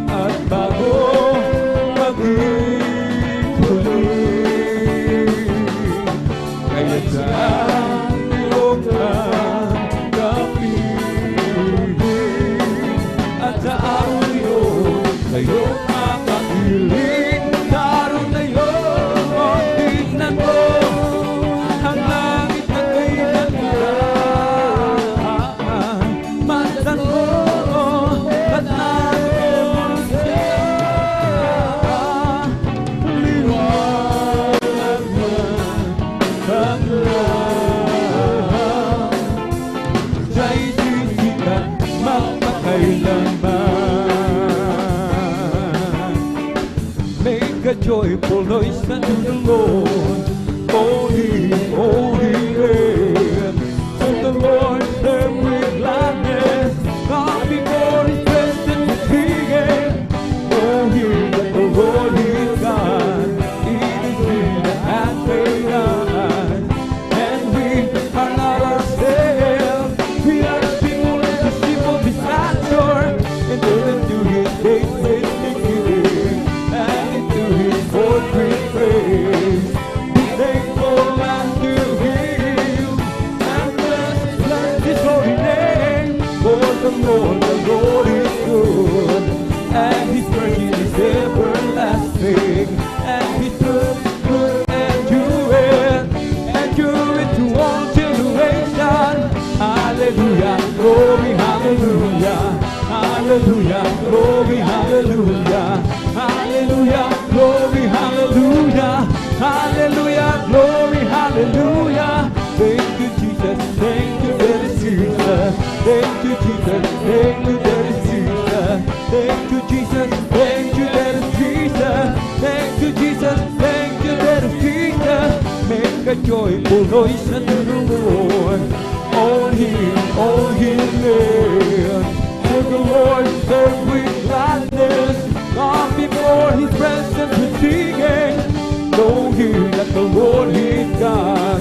at bago maging huli. Kaya saan iyong tanggapin, at sa araw na yun sa'yo makapiling. Sa araw na yun tignan mo ang langit na ganda. Masan mo at naroon siya. Liwanag ng laraw, siya'y titigan magpakailanman. Make a joyful noise unto the Lord. Oh, yeah. To the Lord serve with gladness. Come before His presence with singing. Oh, hear that the Lord is God. It is He that hath made us, and we are not ourselves. We are the people and the sheep of His pasture, and into His gates with thanksgiving, and into His courts with praise. Be thankful unto Him, and bless His holy name. For the Lord is good, and His mercy is everlasting, and His truth endureth to all generations. Hallelujah, glory, hallelujah, hallelujah, glory, hallelujah, hallelujah, glory, hallelujah, hallelujah, glory, hallelujah. Thank you, Jesus, thank you, Jesus, thank you, Jesus, thank you, joyful noise unto the Lord. All His land. For the Lord serve with gladness. Come before His presence with singing. Know ye that the Lord is God.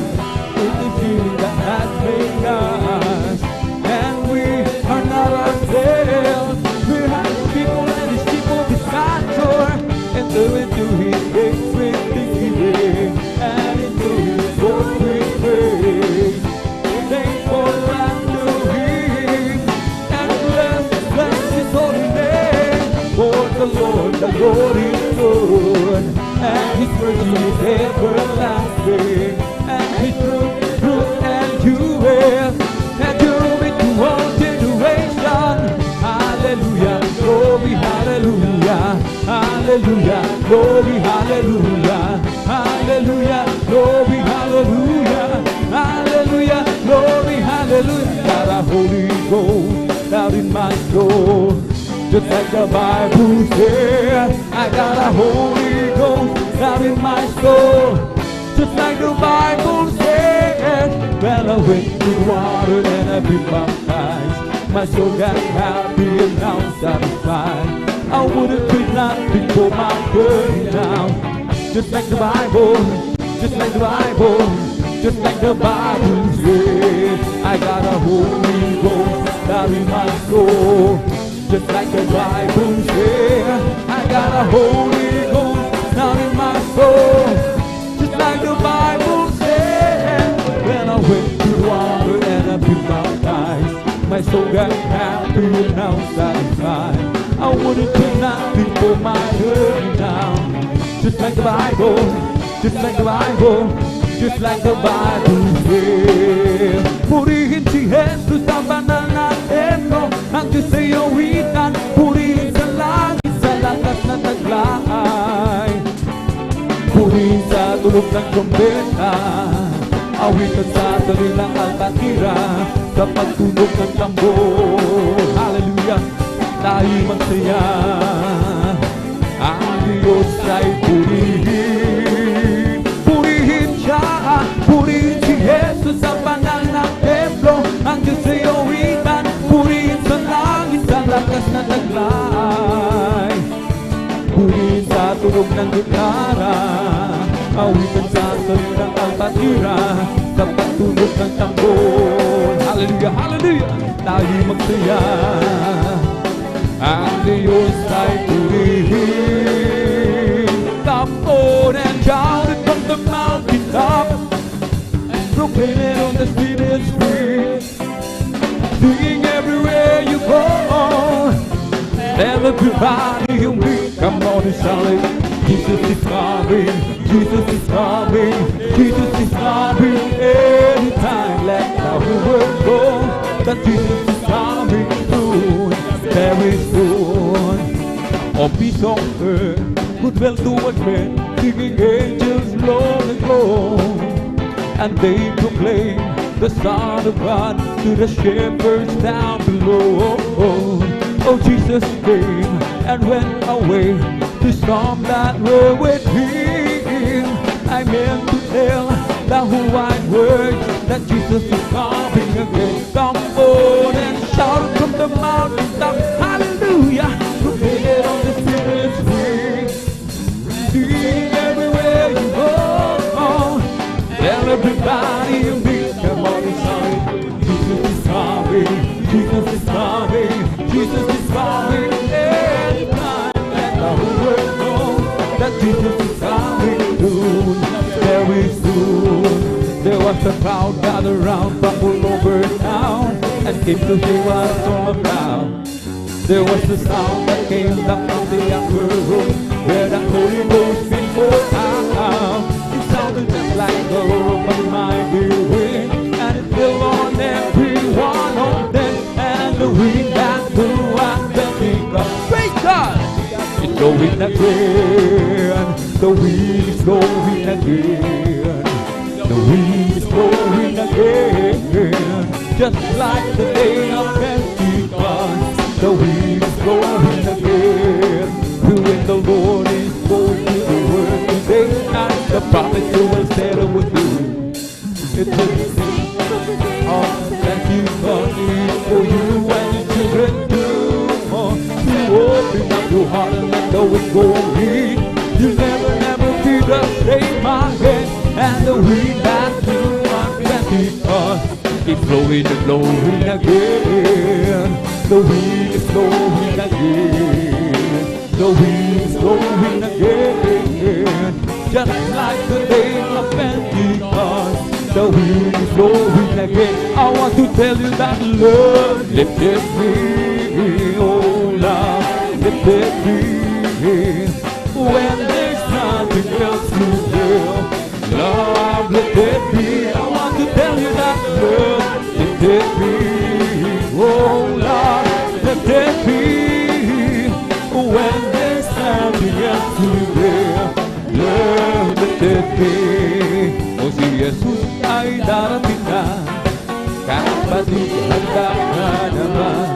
It is He that has made us, and we are not ourselves. We are His people, and His people beside shore. Enter into His gates with thanksgiving, and into His courts with praise. Thankful unto Him, and bless His holy name. For the Lord is good, and His mercy is everlasting, and His truth endureth to all generations. Hallelujah, glory, hallelujah, hallelujah, glory, hallelujah, hallelujah, glory, hallelujah, hallelujah, glory, hallelujah. Got a Holy Ghost out in my soul, just like the Bible said. I got a Holy Ghost out in my soul, just like the Bible said. Well, I went through the water and I've been baptized. My soul got happy and now satisfied. I wouldn't trade nothing for my burden now. Just like the Bible, just like the Bible, just like the Bible said. I got a Holy Ghost out in my soul, just like the Bible said. I got a Holy Ghost down in my soul, just like the Bible said. When I went through the water and I've been baptized, my soul got happy and now satisfied. I wouldn't do nothing for my hurting now. Just like the Bible, just like the Bible, just like the Bible said. Purihin si Jesus sa banal na templo, ang Diyos sa iyong witan. Purihin sa langit, sa lakas na taglay. Purihin sa tulog ng trompeta, awitan sa dalilang albatira, sa pagtunog ng tambor. Hallelujah, tayo magsaya. Ang Diyos ay purihin. Purihin siya, purihin si Jesus sa banal na templo. Ang Diyos ay awitan, purihin sa langit, sa lakas na taglay. Purihin sa tunog ng gitara, awitan sa salitang albatira, sa pagtunog ng tambor. Hallelujah, hallelujah, tayo magsaya. Ang Diyos ay purihin. Come on and shout it from the mountaintop, proclaim it on the streets free. Sing everywhere you go, tell everybody you meet. Come on and shout it. Jesus is coming, Jesus is coming, Jesus is coming. Anytime, let the whole world know that Jesus is coming soon, very soon. On peace on earth, goodwill towards men, singing angels long ago. And they proclaim the Son of God to the shepherds down below. Oh, Jesus came and went away to some that were with him. I meant to tell the whole wide world that Jesus is coming again. Come on and shout from the mountaintop, hallelujah, proclaim it on the city's street. Sing everywhere you go, tell everybody you meet. Come on and shout it. Jesus is coming, Jesus is coming, Jesus is coming. Anytime, let the whole world know that Jesus is coming soon, very soon. There was a crowd gathered round from all over town and came to hear what it's all about. There was a sound that came down from the upper room where the Holy Ghost been poured out. It sounded just like the roar of a mighty wind, and it fell on every one of them. And the wind that blew out the kingdom, praise God! It's going again, the wind is blowing again, the wind is blowing again, just like the day of Pentecost. The wind is blowing again, when the Lord is going to the work today, and the promise will settle with you. you to the sea. Oh, thank you for me, for you and your children do more. You open up your heart and let the wind go in. You'll never, never be the same again. And the wind that you want because it's blowing and blowing again. The wind is blowing again. The wind is blowing again. Just like the day of Pentecost. The wind is blowing again. I want to tell you that love lifted me. Oh, love lifted me. When there's nothing else to do, love lifted me. I want to tell you that love lifted me. Oh, love lifted me. When there's nothing else to do, love lifted me. O si Jesus ay darating na, kapatid handa na naman,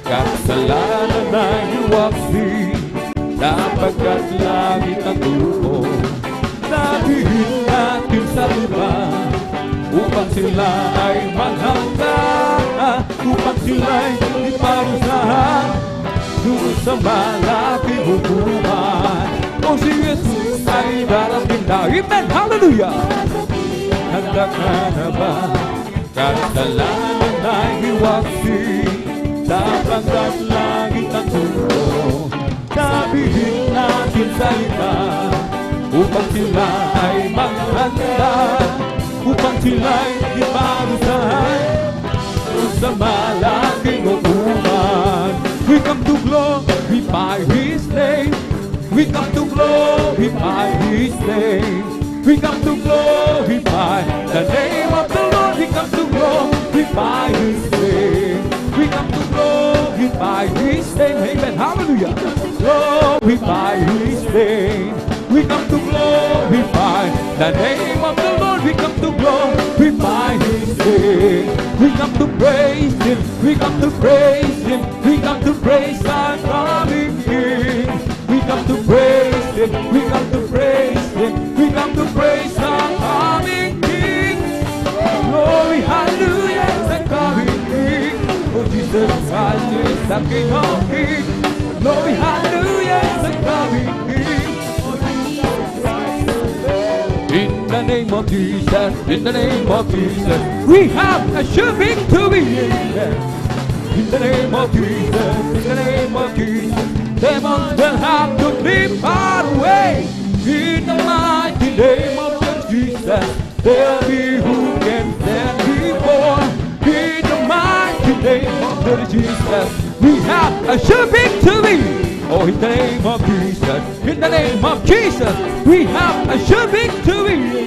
kasalanan ay iwaksi, sapagkat langit ang tuko. Sabihin natin sa iba, upang sila ay maghanda, upang sila ay iparusahan, doon sa malaking hukuman. O si Jesus ay darating na. Amen! Hallelujah! Handa ka na ba? Kasalanan ay iwaksi, sapagkat langit ang tuko. Sabihin natin sa iba, upang sila ay maghanda, upang sila ay iparusahan, doon sa malaking hukuman. We come to glorify His name. We come to glorify His name. We come to glorify the name of the Lord. We come to glorify His name. We come to glorify His name. Amen. Hallelujah. Glorify His name. We come to glorify the name of the Lord. We come to glorify His name. We come to praise Him. We come to praise Him. We come to praise our coming King. We come to praise Him. We come to praise Him. We come to praise our coming King. Glory, hallelujah, the coming King. Oh, Jesus Christ is the King of Kings. Glory, hallelujah, the coming King. In the name of Jesus, in the name of Jesus, we have a sure victory. In the name of Jesus, in the name of Jesus, demons will have to leave far away. In the mighty name of Jesus, there'll be who can stand before. In the mighty name of Jesus, we have a sure victory. Oh, in the name of Jesus, in the name of Jesus, we have a sure victory.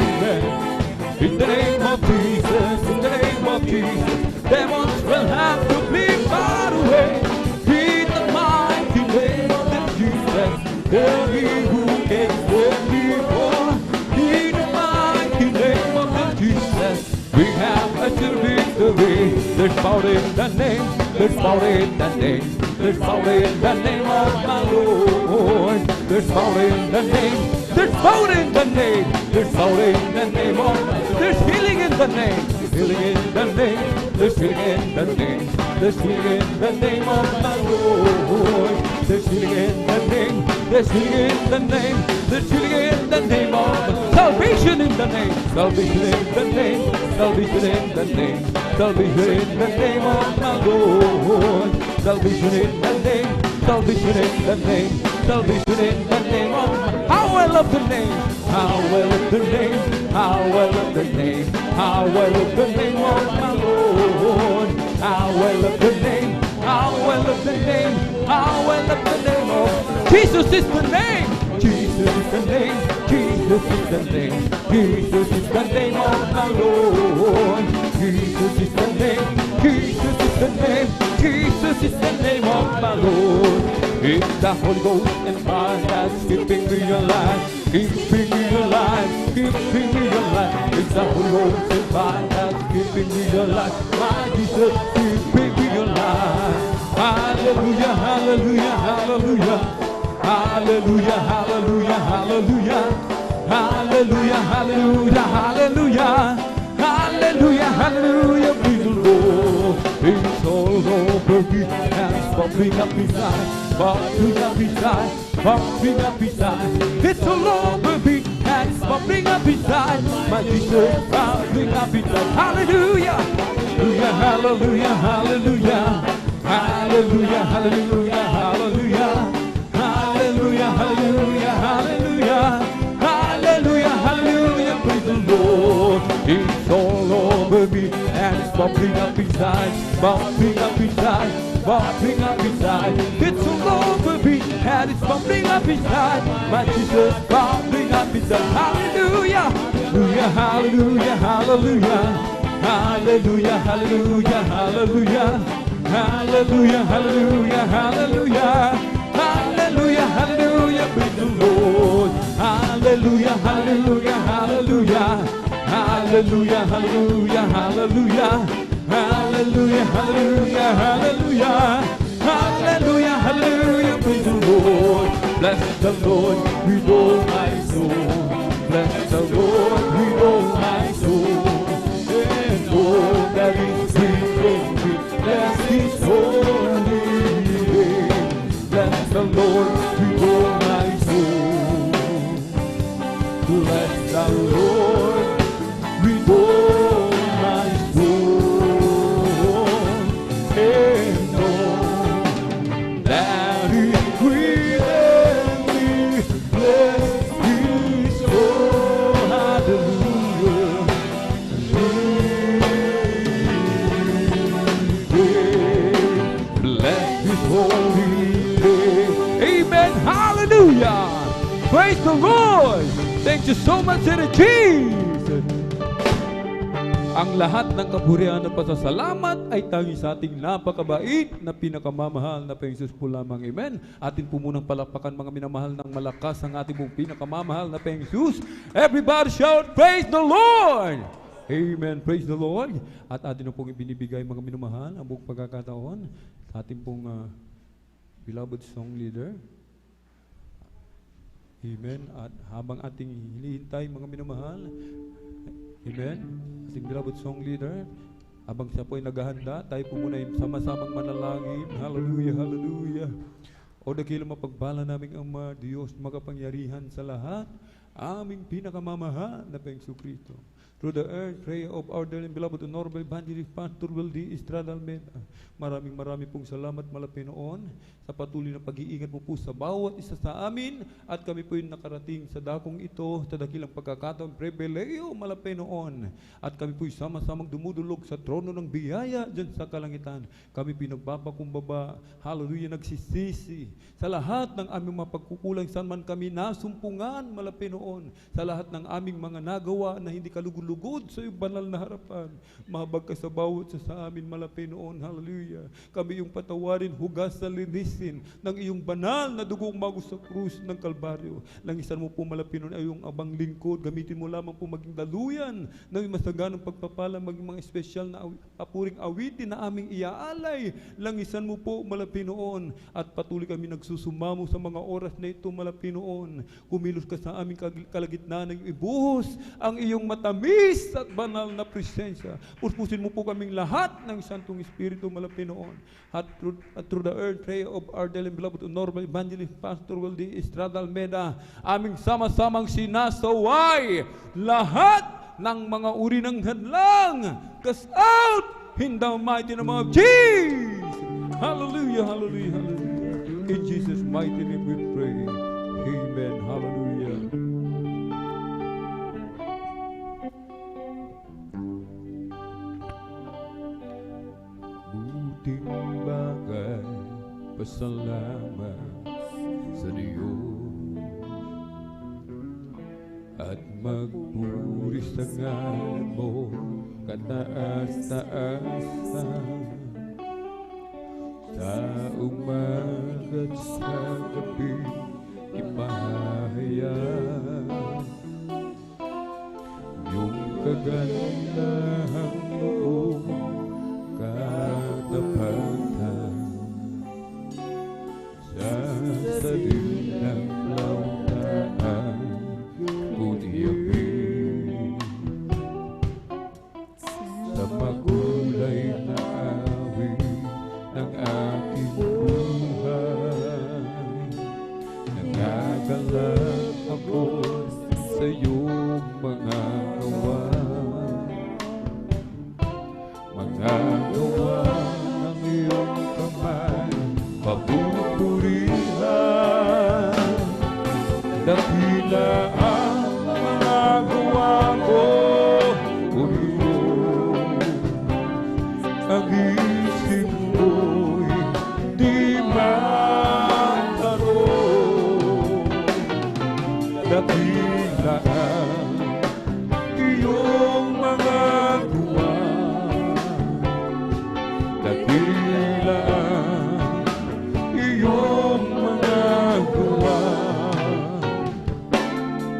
In the name of Jesus, in the name of Jesus, demons will have to be far away. In the mighty name of Jesus, there'll be who can stand before. In the mighty name of Jesus, we have a sure victory. There's power in the name, there's power in the name. There's power in the name of my Lord. There's power in the name. There's power in the name. There's power in the name of. There's healing in the name. Healing in the name. There's healing in the name. There's healing in the name of my Lord. There's healing in the name. There's healing in the name. There's healing in the name of salvation in the name. Salvation in the name. Salvation in the name. Salvation in the name of my Lord. Salvation in the name, salvation in the name, salvation in the name of my. How I love the name, how I love the name, how I love the name, how I love the name of my Lord. How I love the name, how I love the name, how I love the name of Jesus is the name. Jesus is the name, Jesus is the name, Jesus is the name of my Lord. Jesus is the name, Jesus is the name, Jesus is the name of my Lord. It's the Holy Ghost and fire that's keeping me alive, keeping me alive, keeping me alive. It's the Holy Ghost and fire that's keeping me alive. My Jesus keeping me alive. Hallelujah, hallelujah, hallelujah. Hallelujah, hallelujah, hallelujah. Hallelujah, hallelujah, hallelujah. Hallelujah. Hallelujah, hallelujah, praise the Lord. It's all over me, and it's bubbling up inside, bubbling up inside, bubbling up inside. It's all over me, and it's bubbling up inside. My Jesus, bubbling up inside. Hallelujah, hallelujah, hallelujah, hallelujah, hallelujah, hallelujah, hallelujah, hallelujah, hallelujah, hallelujah, hallelujah, praise the Lord. It's all over me, and it's bubbling up inside, bubbling up inside, bubbling up inside. It's all over me, and it's bubbling up inside. My Jesus, bubbling up inside. Hallelujah, hallelujah, hallelujah, hallelujah, hallelujah, hallelujah, hallelujah, hallelujah, hallelujah, hallelujah, hallelujah, praise the Lord. Hallelujah, hallelujah, hallelujah, hallelujah, hallelujah, hallelujah, hallelujah, hallelujah, hallelujah, hallelujah, hallelujah, praise the Lord. Bless the Lord with all my soul. Bless the Lord with all my soul. And all that is within me, bless His holy name. Bless the Lord with all my soul. Bless the Lord with all my soul. And all that is within me, bless His holy. Hallelujah. Bless His holy name. Amen. Hallelujah. Praise the Lord. Thank you so much, Sir Jesus. Ang lahat ng kapurihan at pasasalamat ay tangi sa ating napakabait na pinakamamahal na Panginoon po lamang. Amen. Atin po munang palakpakan mga minamahal ng malakas ang ating pong pinakamamahal na Panginoon. Everybody shout, praise the Lord! Amen. Praise the Lord. At atin na pong ibinibigay mga minamahal ang buong pagkakataon sa ating pong beloved song leader. Amen. At habang ating hinihintay mga minamahal, amen, ating beloved song leader, habang siya po ay naghahanda, tayo po muna ay sama-samang manalangin. Hallelujah, hallelujah. O dakilang mapagpala naming Ama, Diyos makapangyarihan sa lahat, aming pinakamamahal na Panginoong Kristo. Through the earth, prayer of our dearly beloved Honorable Evangelist Pastor Wildy Estrada Almeida. Maraming pong salamat Malapinoon sa patuloy na pag-iingat mo po sa bawat isa sa amin at kami po yung nakarating sa dakong ito sa dakilang pagkakataon pribileyo Malapinoon at kami po yung sama-samang dumudulog sa trono ng biyaya dyan sa kalangitan. Kami pinagpapakumbaba, hallelujah, nagsisisi sa lahat ng aming mapagkukulang saan man kami nasumpungan Malapinoon, sa lahat ng aming mga nagawa na hindi kalugod-lugod sa iyong banal na harapan. Mahabag ka sa bawat sa amin Malapinoon, hallelujah. Kami yung patawarin, hugas sa linisin ng iyong banal na dugong bago sa krus ng Kalbaryo. Langisan mo po Malapinoon ay iyong abang lingkod. Gamitin mo lamang po maging daluyan ng masaganang pagpapala, maging mga espesyal na papuring awitin na aming iaalay. Langisan mo po Malapinoon at patuloy kami nagsusumamo sa mga oras na ito Malapinoon. Kumilos ka sa aming kalagitnaan ng ibuhos ang iyong matamis at banal na presensya. Puspusin mo po kaming lahat ng Santong Espiritu Malapinoon. At through the earth, prayer of our dearly beloved Honorable Evangelist Pastor Wildy Estrada Almeida, aming sama-samang sinasaway lahat ng mga uri ng hadlang. Cast out in the mighty name of Jesus. Hallelujah, hallelujah, hallelujah. In Jesus' mighty name we pray. Amen. Hallelujah. Buting bagay, pasalamat sa Diyos at magpuri sa ngalan mo, kataas-taasan. Sa umaga't sa gabi, ipahayag yung kagandahang noong katapatan sa saling ng lautaan, kutiyakin dakila iyong mga gawa, dakila iyong mga gawa,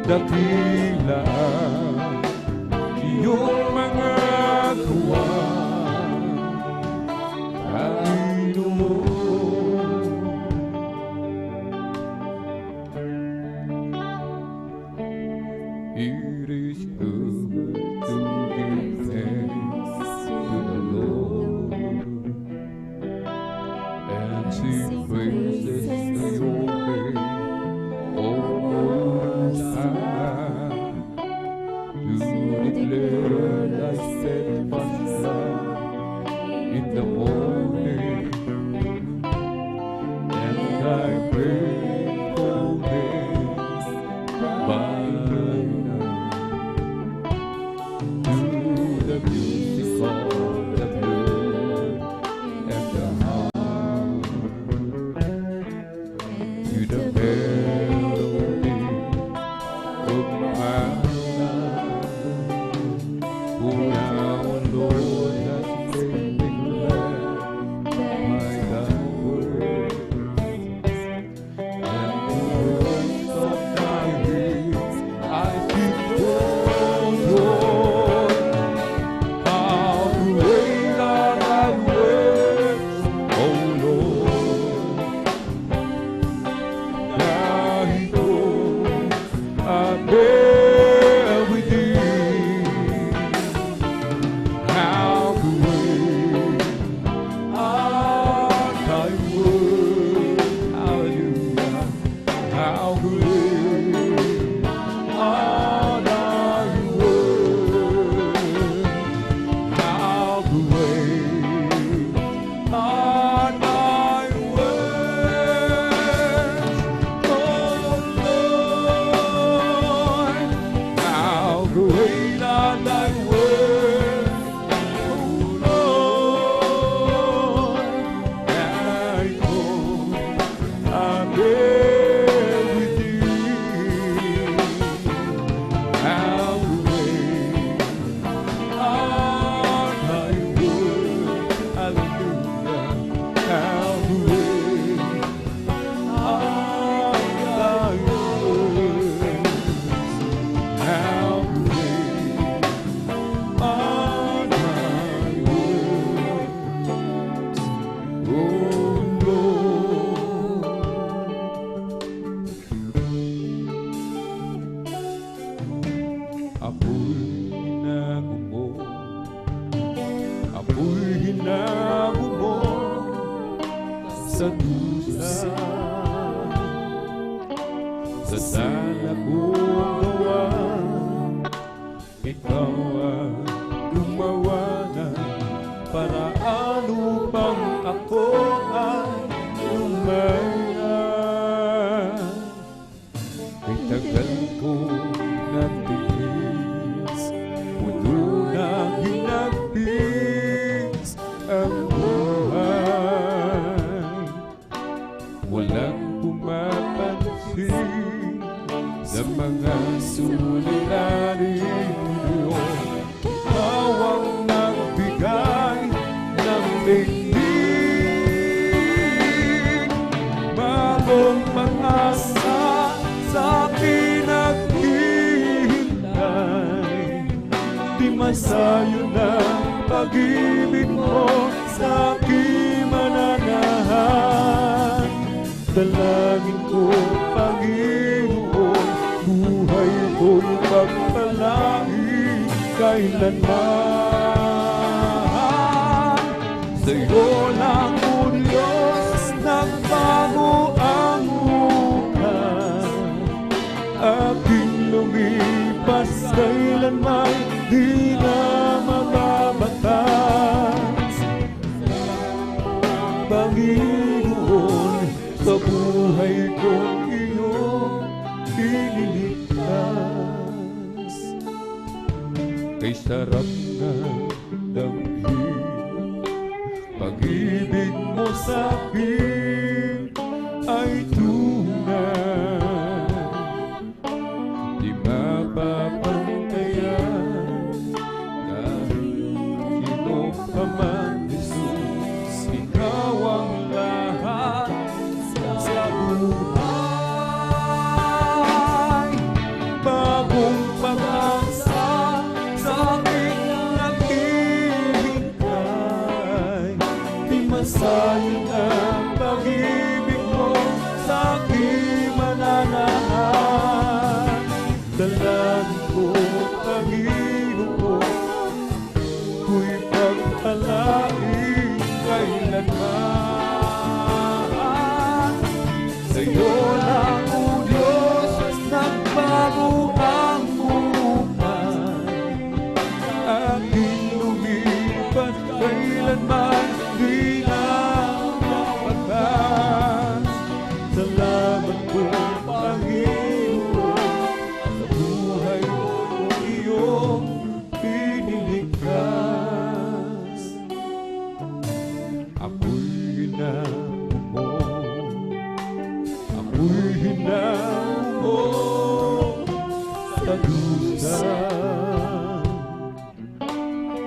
dakila iyong mga gawa, Panginoon. It is good to give thanks to the Lord and sing praises to your name, O Most High, to declare thy steadfast love in the morning and thy faithfulness by the music of the blood and the heart, to the melody of my life. For now, Lord, has made me glad by thy word, and the words of thy lips I keep going, Lord. How great are thy works, O Lord. Thy thoughts are there within. How great are thy works, hallelujah. How great are thy works. How great are thy works, O Lord. How great are thy works, O Lord. Thy thoughts are there within. How great are thy works, hallelujah. How great are thy works. How great are thy works, O Lord. Ako'y hinago mo sa dusa, sa sala kong gawa. Ikaw ang gumawa na paraano bang ako ay lumaya. May tagal ko natiis, puno na hinagpis ang buhay. Walang pumapansin sa mga suliranin mo. Ikaw ang nagbigay ng liglig, bagong pag-asa sa akin naghihintay. Di masayo na pag-ibig mo sa aking mananahan. Dalangin ko, Panginoon, buhay ko'y pagpalain kailanman. Sa'yo lang, O Diyos, nagbago ang buhay. Aking lumipas kailanman, di na mababatas. Panginoon, sa buhay kong iyong iniligtas. Kay sarap na damhin pag-ibig mo sa akin ay tunay. Sa'yo lang, O Diyos, nagbago ang buhay. Aking lumipas, kailanman di na mapagpan. Salamat po, Panginoon, sa buhay kong iyong piniligtas. Ako'y hinahon mo, ako'y hinahon mo sa dusa.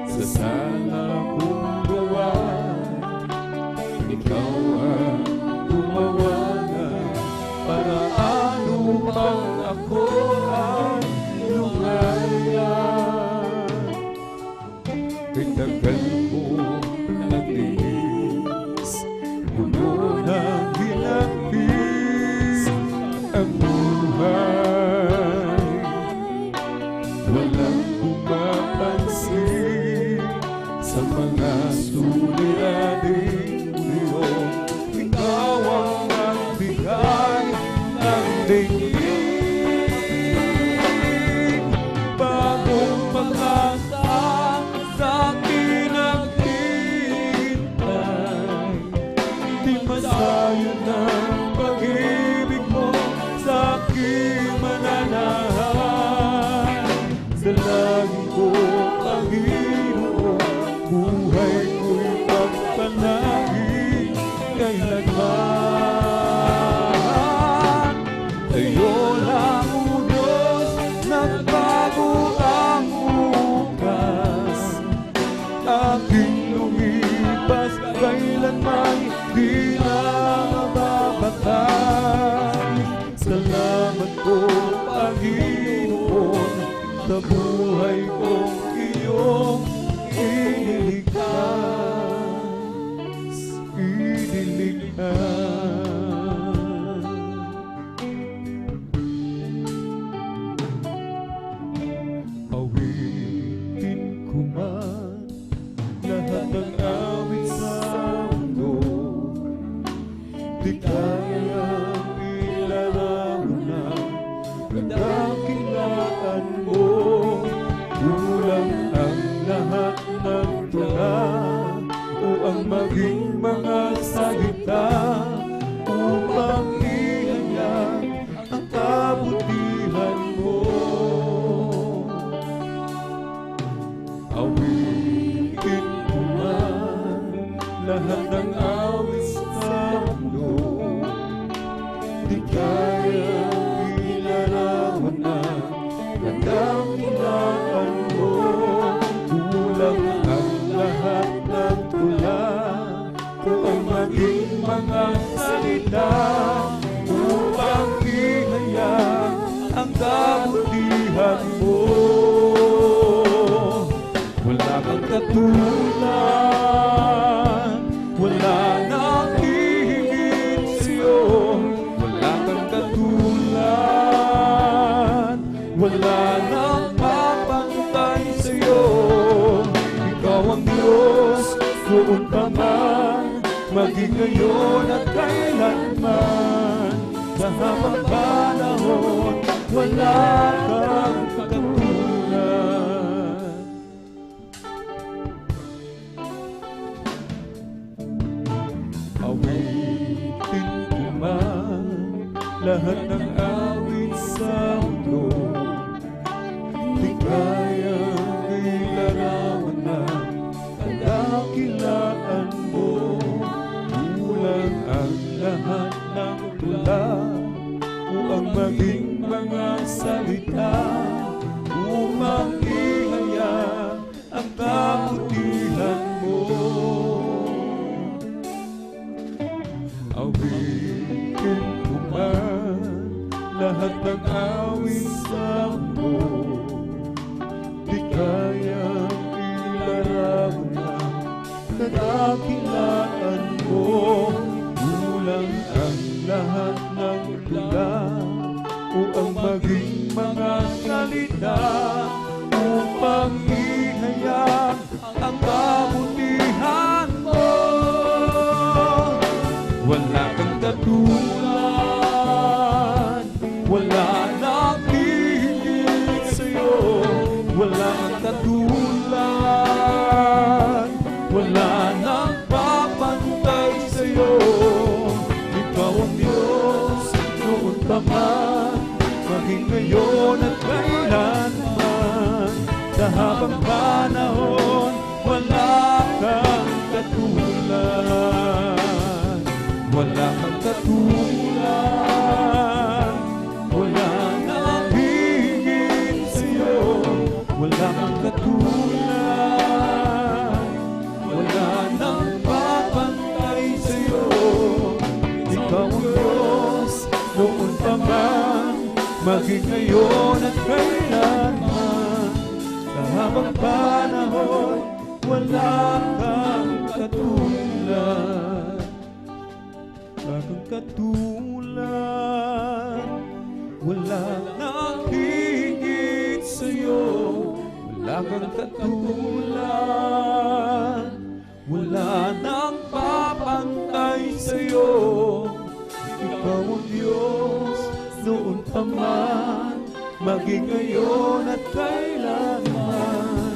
Sa sana kong gawa, ikaw ang gumawa na para ano pang ako ang lumaya. Kay tagal mo nagtiis, puno ng hinapis ang buhay. Walang pumapansin sa mga suliraning iyong ikaw ang nagbigay ng daigdig. Bagong pag-asa sa akin naghihintay. Di masayo ng pag-ibig mo sa aking mananahan. Dalangin ko, Panginoon, buhay ko'y pagpanagin kailanman. Sa'yo lang, O Diyos, nagbago ang bukas. Aking lumipas, kailanman di na mababakas. Salamat po, Panginoon, sa buhay kong iyong iniligtas, iniligtas. Awitin ko man lahat ng awit sa mundo, di kayang ilarawan ng kadakilaan mo. Kulang ang lahat ng tula o ang maging mga salita upang ihayag ang kabutihan mo. Awitin ko man lahat ng awit sa mundo, di kayang ilarawan ng kadakilaan mo. Kulang ang lahat ng tula o ang maging mga salita upang ihayag ang kabutihan mo. Wala kang katulad, wala nang hihigit sa'yo. Wala kang katulad, wala nang mapangutay sa'yo. Ikaw ang Diyos, noon pa man, maging ngayon at kailanman. Sa habang panahon, wala kang katulad. Awitin ko man lahat ng awit sa mundo, di kayang ilarawan ng kadakilaan mo. Kulang ang lahat ng tula o ang maging mga salita upang ihayag ang kabutihan mo. Awitin ko man lahat ng awit sa mundo, di kayang ilarawan ng kadakilaan mo. Kulang ang lahat ng tula o ang maging mga salita upang ihayag ang kabutihan mo. Wala kang katulad, ang Diyos noon pa man, maging ngayon at kailanman. Sa habang panahon, wala kang katulad. Wala kang katulad. Wala nang higit sa'yo. Wala kang katulad. Wala nang papantay sa'yo. Ikaw ang Diyos noon pa man, maging ngayon at kailanman. Sa habang panahon, wala kang katulad. Wala kang katulad. Wala nang higit sa'yo. Wala kang katulad. Wala nang papantay sa'yo. Ikaw ang Diyos noon pa man, maging ngayon at kailanman.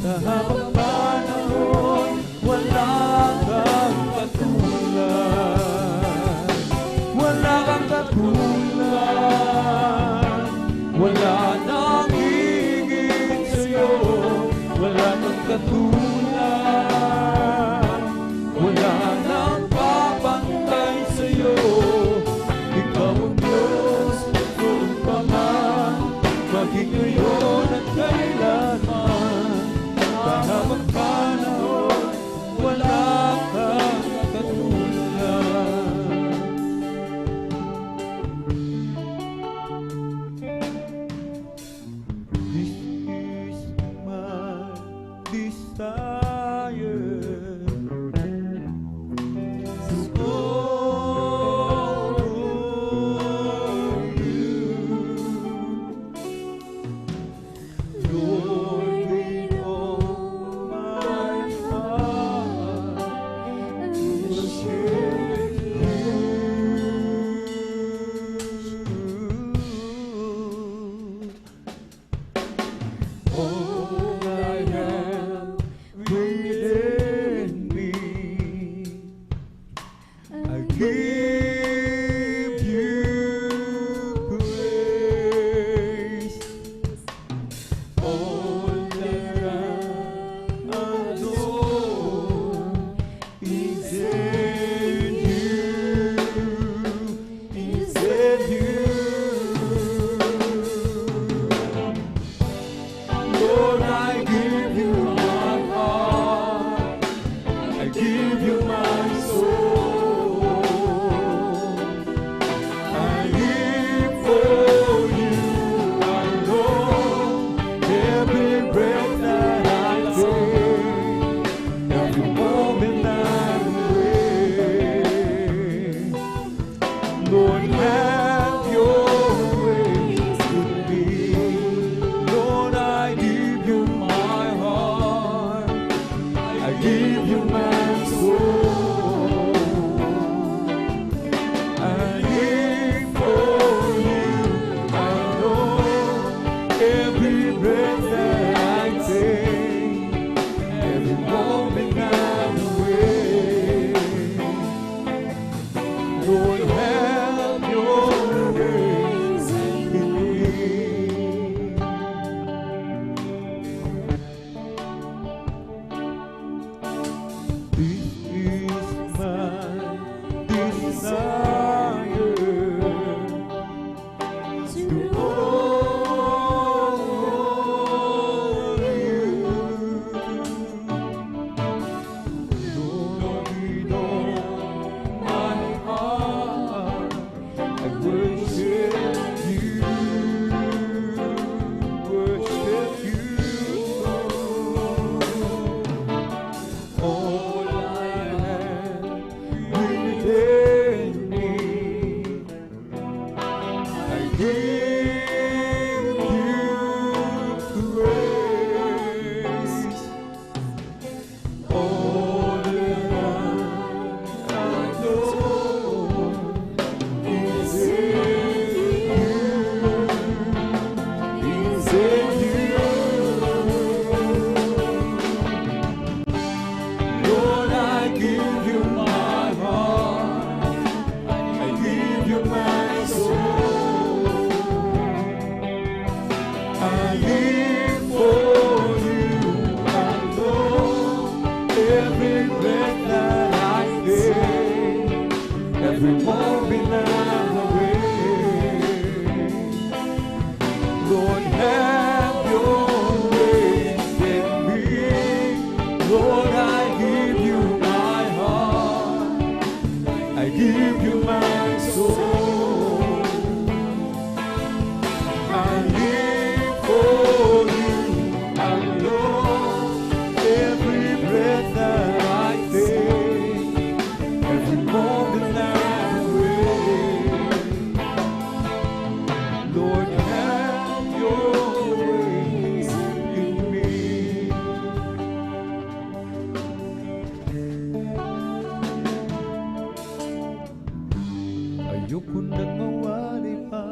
Sa habang panahon, wala kang katulad. Wala kang katulad. Wala nang higit sa'yo. Wala kang katulad. Wala nang papantay sa'yo. Ikaw ang Diyos noon pa man, maging ngayon at kailanman. Sa habang panahon, wala kang katulad. This is my desire, to know you, Lord, with all my heart, to worship you. All I have within me, I give you praise. All that I adore is in you, is in you. Lord, I give you my heart, I give you my soul. I live for you alone. Every breath that I take, every moment I'm awake. Lord, have your way with me. Lord, I give you my heart, I give you my soul. I live for you, I know. Every breath that I take, every moment I'm awake. Lord, have your ways in me. This is my desire, to know you. Lord, with all my heart, I worship you, worship you. All I have within me, I give you praise. All that I adore is in you, is in you. Lord, I give you my heart, I you my soul. I live for you alone. Every breath that I take, every moment I'm awake. Lord, have your way in me. Lord, I give you my heart. I give you my soul. I live for you alone. Every breath that I take, every moment I'm awake. Lord, have your way in me. Ayoko nang mawali pa,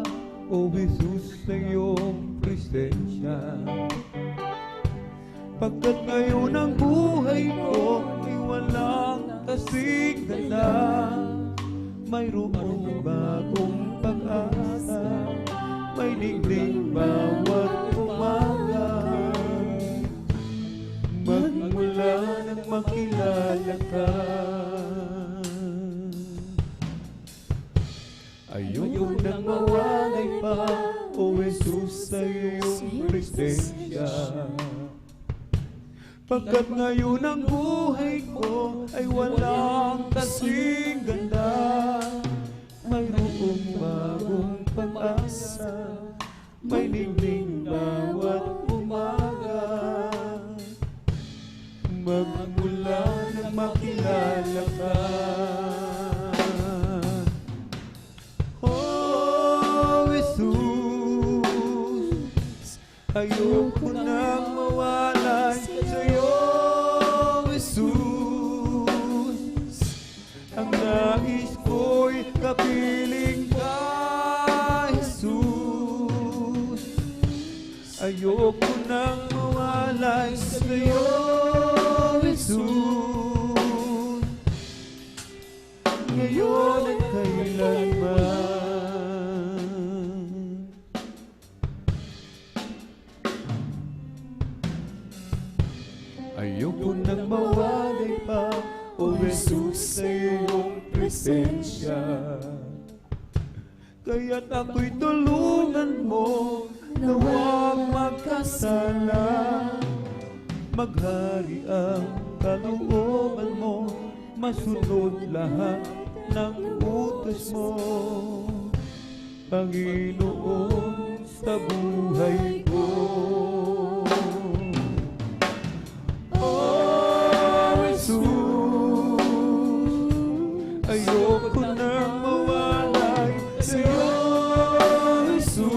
O Jesus, sa iyong presensya. Pagkat ngayon ang buhay ko ay walang kasing ganda. Mayroong bagong pag-asa, may ningning bawat umaga. Magmula nang makilala ka, ayoko nang mawalay pa, O Jesus, sa iyong presensya. Pagkat ngayon ang buhay ko ay walang kasing ganda. Mayroong bagong pag-asa, may ningning bawat umaga. Magmula nang makilala ka, ayoko nang mawalay sa'yo, Jesus. Ang nais ko'y kapiling ka, Jesus. Ayoko nang mawalay sa'yo, Jesus. Ngayon at kailanman. Ayoko nang mawalay pa, O Jesus, sa iyong presensya. Kaya't ako'y tulungan mo na huwag magkasala. Maghari ang kalooban mo, masunod lahat ng utos mo, Panginoon, sa buhay ko. Ayoko nang mawalay sa'yo, Jesus.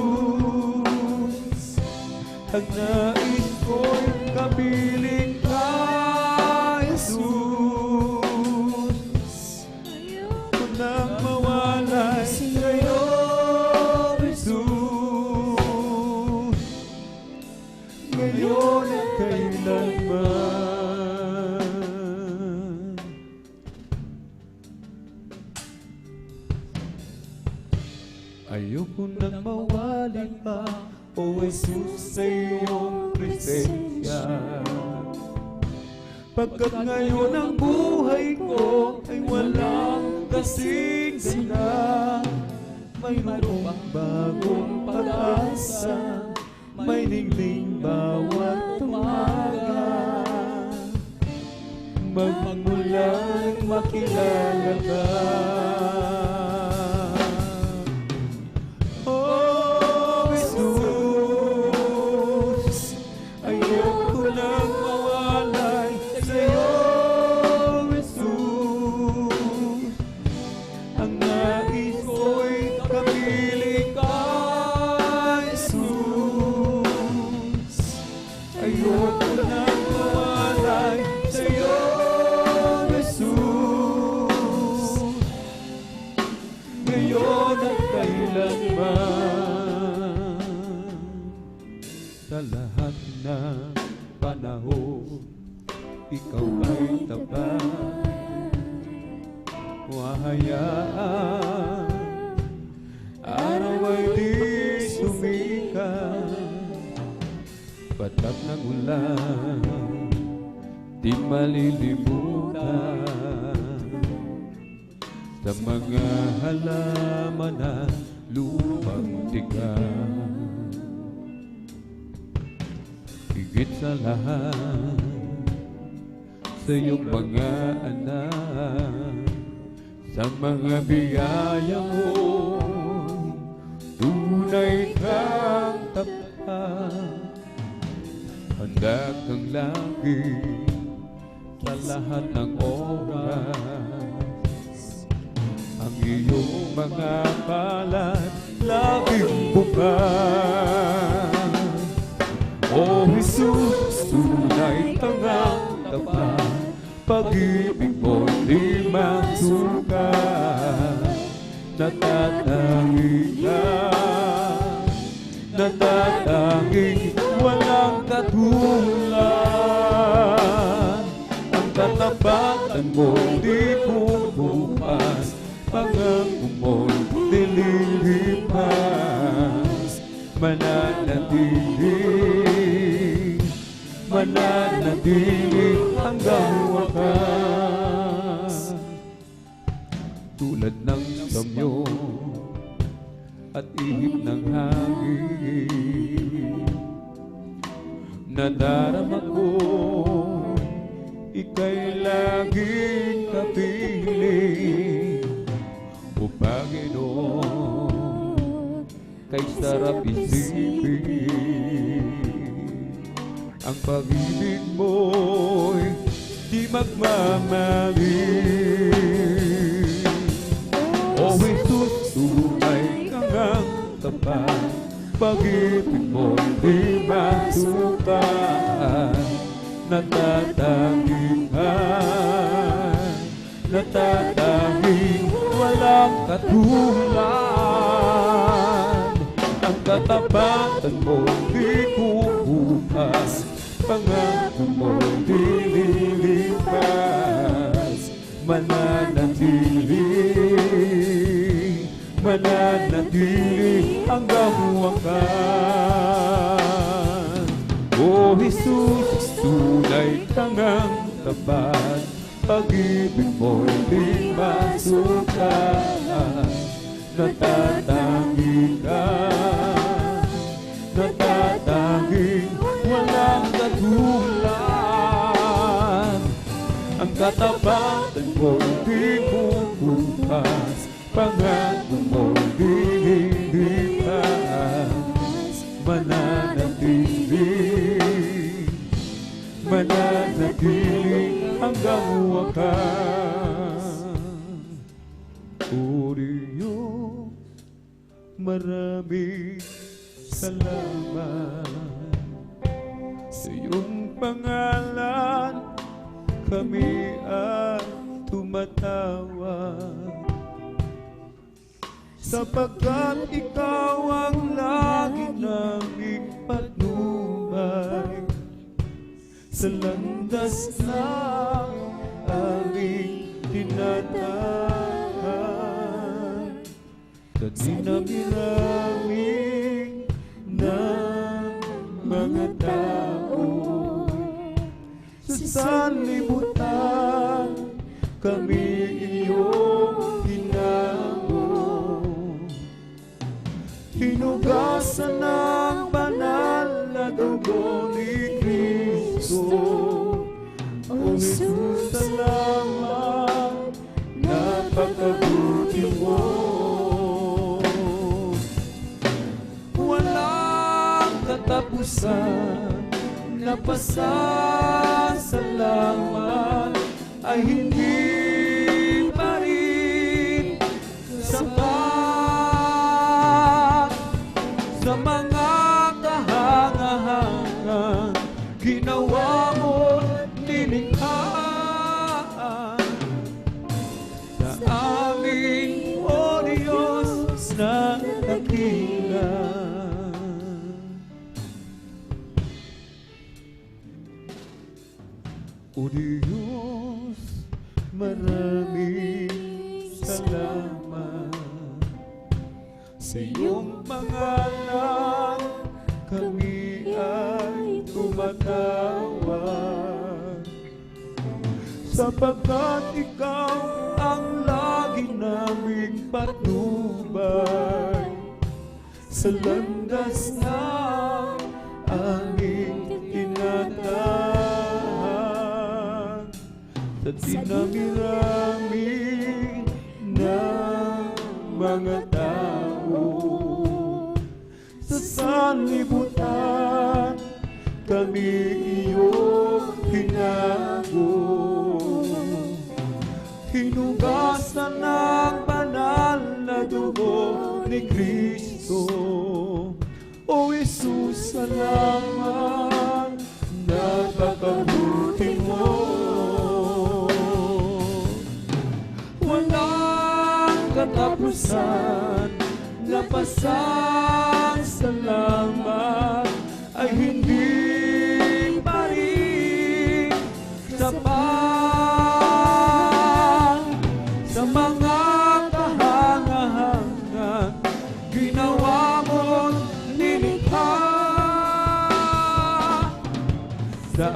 Ang nais ko'y kapiling ka, Jesus. Ayoko nang mawalay sa'yo, Jesus. Ngayon at kailanman. Ayoko nang mawalay pa, O Jesus, sa iyong presensya. Pagkat ngayon ang buhay ko ay walang kasing ganda. Mayroong bagong pag-asa, may ningning bawat umaga. Magmula nang makilala ka, sa lahat ng panahon, ikaw ay tapat. Wahayaan tatak ng ulan, di malilimutan sa mga halaman na lupang tigas. Higit sa lahat, sa iyong mga anak, sa mga biyaya mo, tunay kang tapat. Handa kang lagi sa lahat ng oras, ang iyong mga palad laging bukas. O Jesus, tunay kang ang tapat, pag-ibig mo di masukat. Natatanging ka, natatanging walang katulad. Ang katapatan mo di bubukas, pangako mo di lilipas. Mananatili hanggang wakas. Tulad ng samyo at ihip ng hangin, nadarama ko ika'y laging kapiling. O Panginoon, kay sarap isipin, ang pag-ibig mo'y di magmamali. O Jesus, tunay kang ang tapat, pag-ibig mo'y di masukat. Natatanging ka, natatanging walang katulad. Ang katapatan mo di bubukas, pangako mo di lilipas. Mananatili hanggang wakas. O Jesus, tunay kang ang tapat, pag-ibig mo di masukat. Natatanging ka, natatanging walang katulad. Ang katapatan mo di bubukas, pangako mo di lilipas. Mananatili hanggang wakas. O Diyos, maraming salamat. Sa iyong pangalan kami ay tumatawag, sapagkat ikaw ang lagi naming patnubay sa landas ng aming tinatahak. Sa dinami-rami ng mga tao sa sanlibutan, kami iyong hinabol. Hinugasan ng banal na dugo ni Kristo. O Jesus, salamat, napakabuti mo. Walang katapusan na pasasalamat ay hindi pa rin sapat sa mga kahangahangan ginawa mo nilikha sa amin, O Diyos na dakila. O Diyos, maraming salamat. Sa iyong pangalan kami ay tumatawag, sapagkat ikaw ang lagi naming patnubay sa landas ng aming tinatahak. Sa dinami-rami ng mga tao sa sanlibutan, kami iyong hinago. Hinugasan ng banal na dugo ni Kristo. O Jesus, salamat, napakabuti mo. Walang katapusan na pasasalamat ay hindi pa rin sapat sa mga kahangahangan ginawa mo't nilikha sa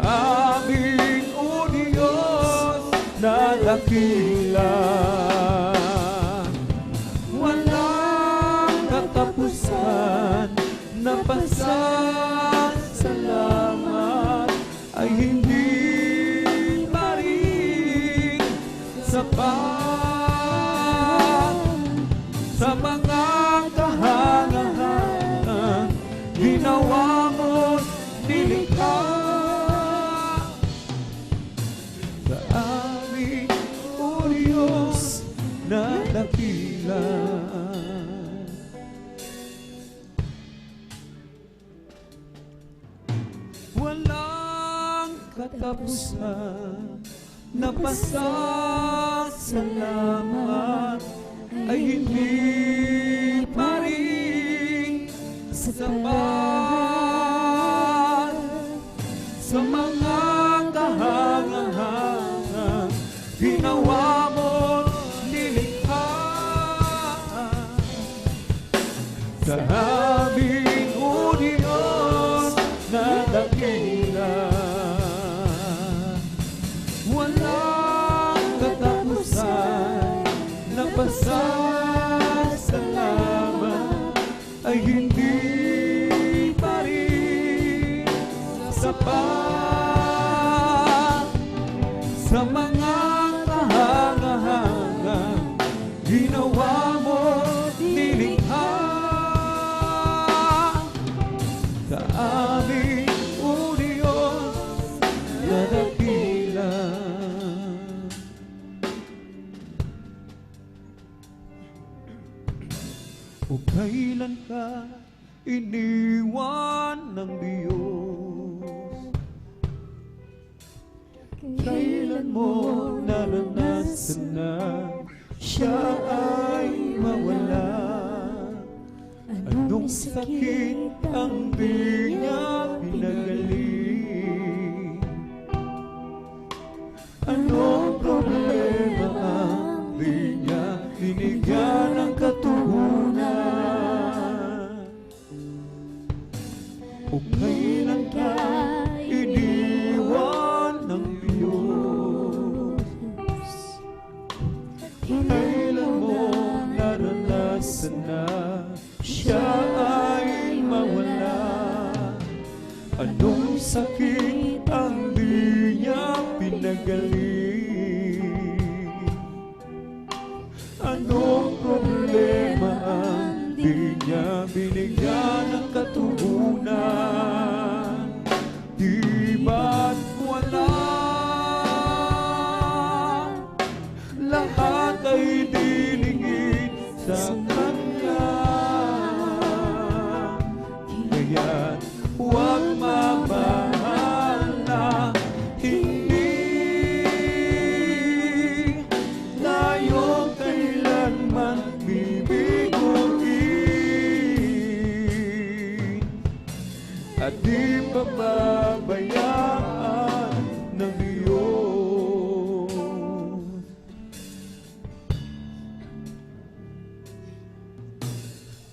aming o Diyos na dakila. Walang katapusan na pasasalamat ay hindi pa rin sapat sa mga kahangahangan ginawa mo't nilikha sa aming o Diyos na dakila. Walang katapusan na pasasalamat ay hindi pa rin sapat sa mga kahangahangan ginawa mo't nilikha sa aming o Diyos na dakila. Walang katapusan na pasasalamat ay hindi pa rin sapat sa mga kahangahangan ginawa mo't nilikha sa aming o Diyos na dakila. O kailan ka iniwan ng Diyos? Kailan mo naranasan na siya ay mawala? Anong sakit ang di niya pinagaling? Anong problema ang di niya binigyan ng katugunan? O kailan ka iniwan ng Diyos? Kailan mo naranasan na siya ay mawala? Anong sakit ang di niya pinagaling? Anong problema ang di niya binigyan ng katugunan? Di ba't wala? Lahat ay dinigit sa Kanya. Kaya't huwag mamahal na hindi tayo kailanman bibiguin at di pababayaan ng Diyos.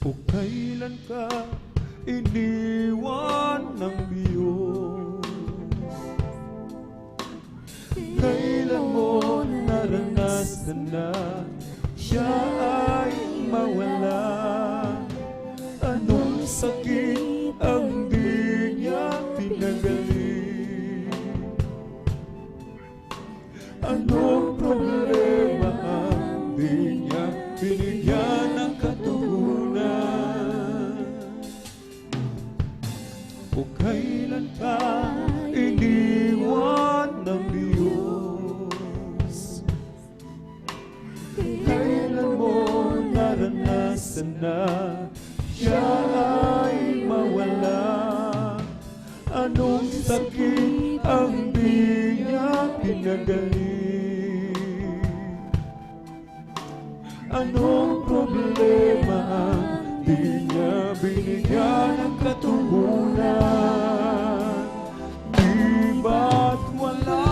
O kailan ka iniwan ng Diyos? sana siya ay mawala. Anong sakit ang di niya pinagaling? Anong problema ang di niya binigyan ng katugunan? O kailan ka iniwan ng Diyos? Kailan mo naranasan na siya ay mawala? Anong sakit ang di niya pinagaling? Anong problema ang di niya binigyan ng katugunan? Di ba't wala?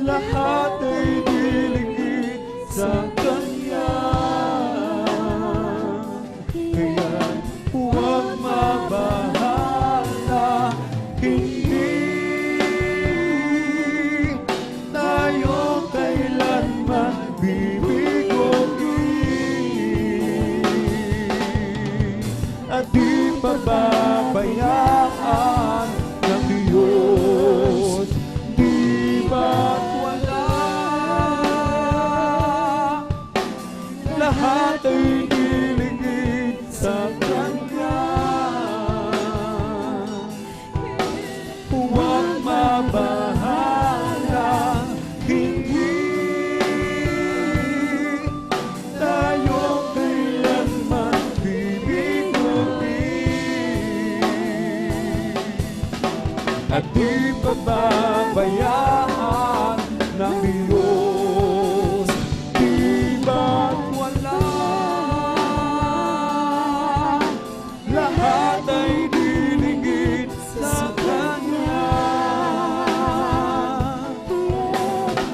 Lahat ay dilingid sa Kanya. Kaya't huwag mabahala, hindi tayo kailanman bibiguin at di pababayaan ng Diyos. Di ba't wala? Lahat ay dilingid sa Kanya. Huwag mabahala, hindi tayo kailanman bibiguin at di pababayaan ng Diyos. Di ba't wala? Lahat ay dilingid sa Kanya.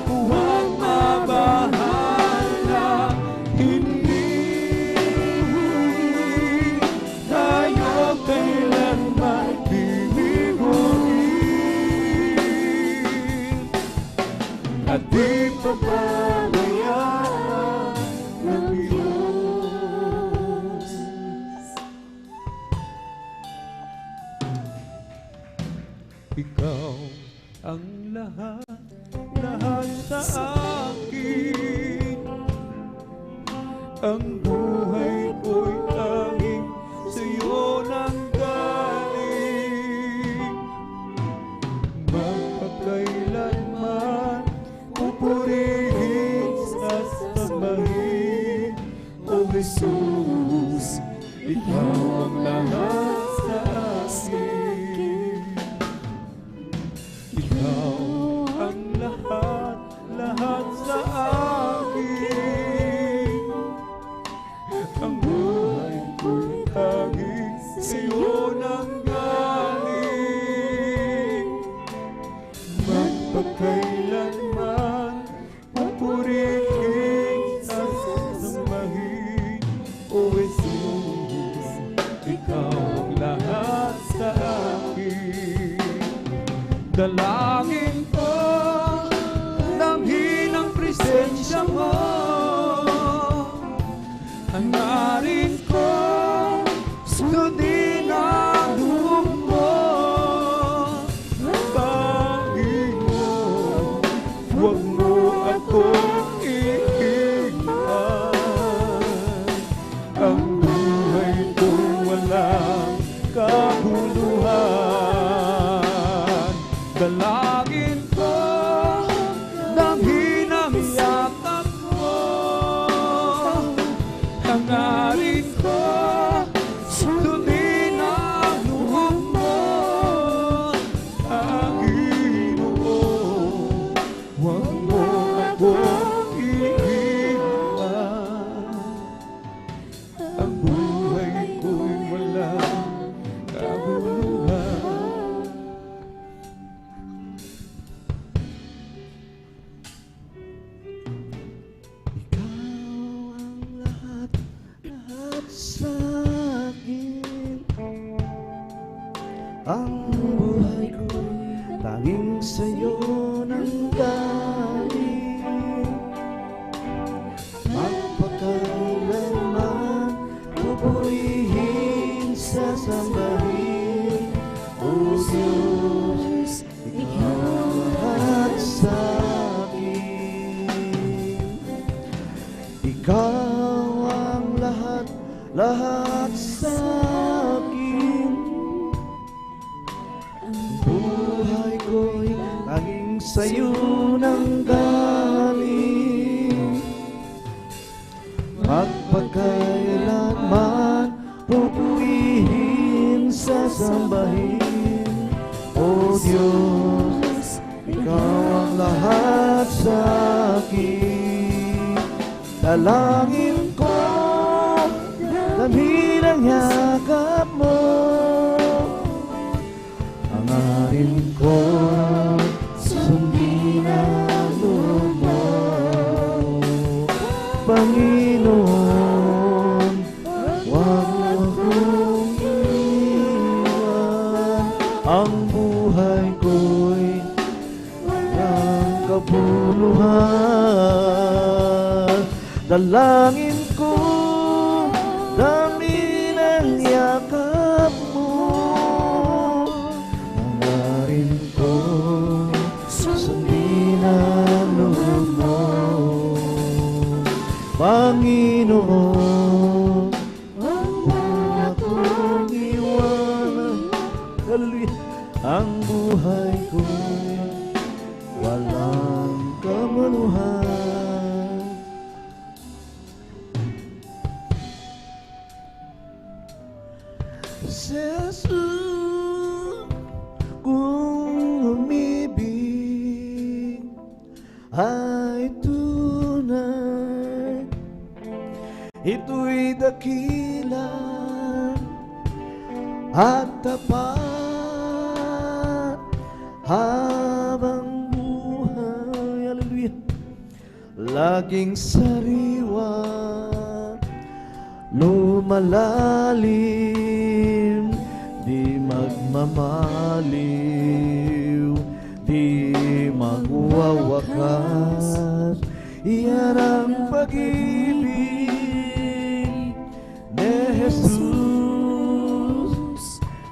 Huwag mabahala, hindi tayo kailanman bibiguin at di pababayaan ng Diyos. Ikaw ang lahat, lahat sa akin. Ang buhay ko'y tanging sa'yo nang galing. Magpakailanman pupurihin sa sambahin. O Jesus, ikaw ang lahat sa akin. Ikaw ang lahat, lahat sa akin. Ang buhay ko'y tanging sa'yo nang galing. Magpakailanman pupurihin sa sambahin. O Jesus, ikaw ang lahat sa akin. Dalangin ko, damhin ang presensya mo. Hangarin ko, sundin ang loob mo. Panginoon, huwag mo akong iiwan. Ang buhay ko walang kabuluhan. Dalangin ko, damhin ang yakap mo. Hangarin ko, sundin ang loob mo. Panginoon, huwag mo akong iiwan. Ang buhay ko'y walang kabuluhan. Ang buhay ko tanging sa'yo nang galing. lahat sa akin. Buhay ko'y tanging sa'yo nang galing. Magpakailanman pupurihin, sasambahin, O Diyos, Ikaw ang lahat sa akin. Dalangin ko, damhin ang yakap mo. Hangarin ko, sundin ang loob mo. Panginoon, huwag mo akong iwan. Ang buhay ko'y walang kabuluhan. Dalangin ko, damhin ang yakap mo. Hangarin ko, sundin ang loob mo. Panginoon, huwag mo akong iwanan. Hallelujah. Ang buhay ko'y walang kabuluhan. Jesus, kung umibig ay tunay, ito'y dakila at tapat habang buhay. Hallelujah. Laging sariwa, lumalalim, di magmamaliw, di magwawakas. Iyan ang pag-ibig ni Jesus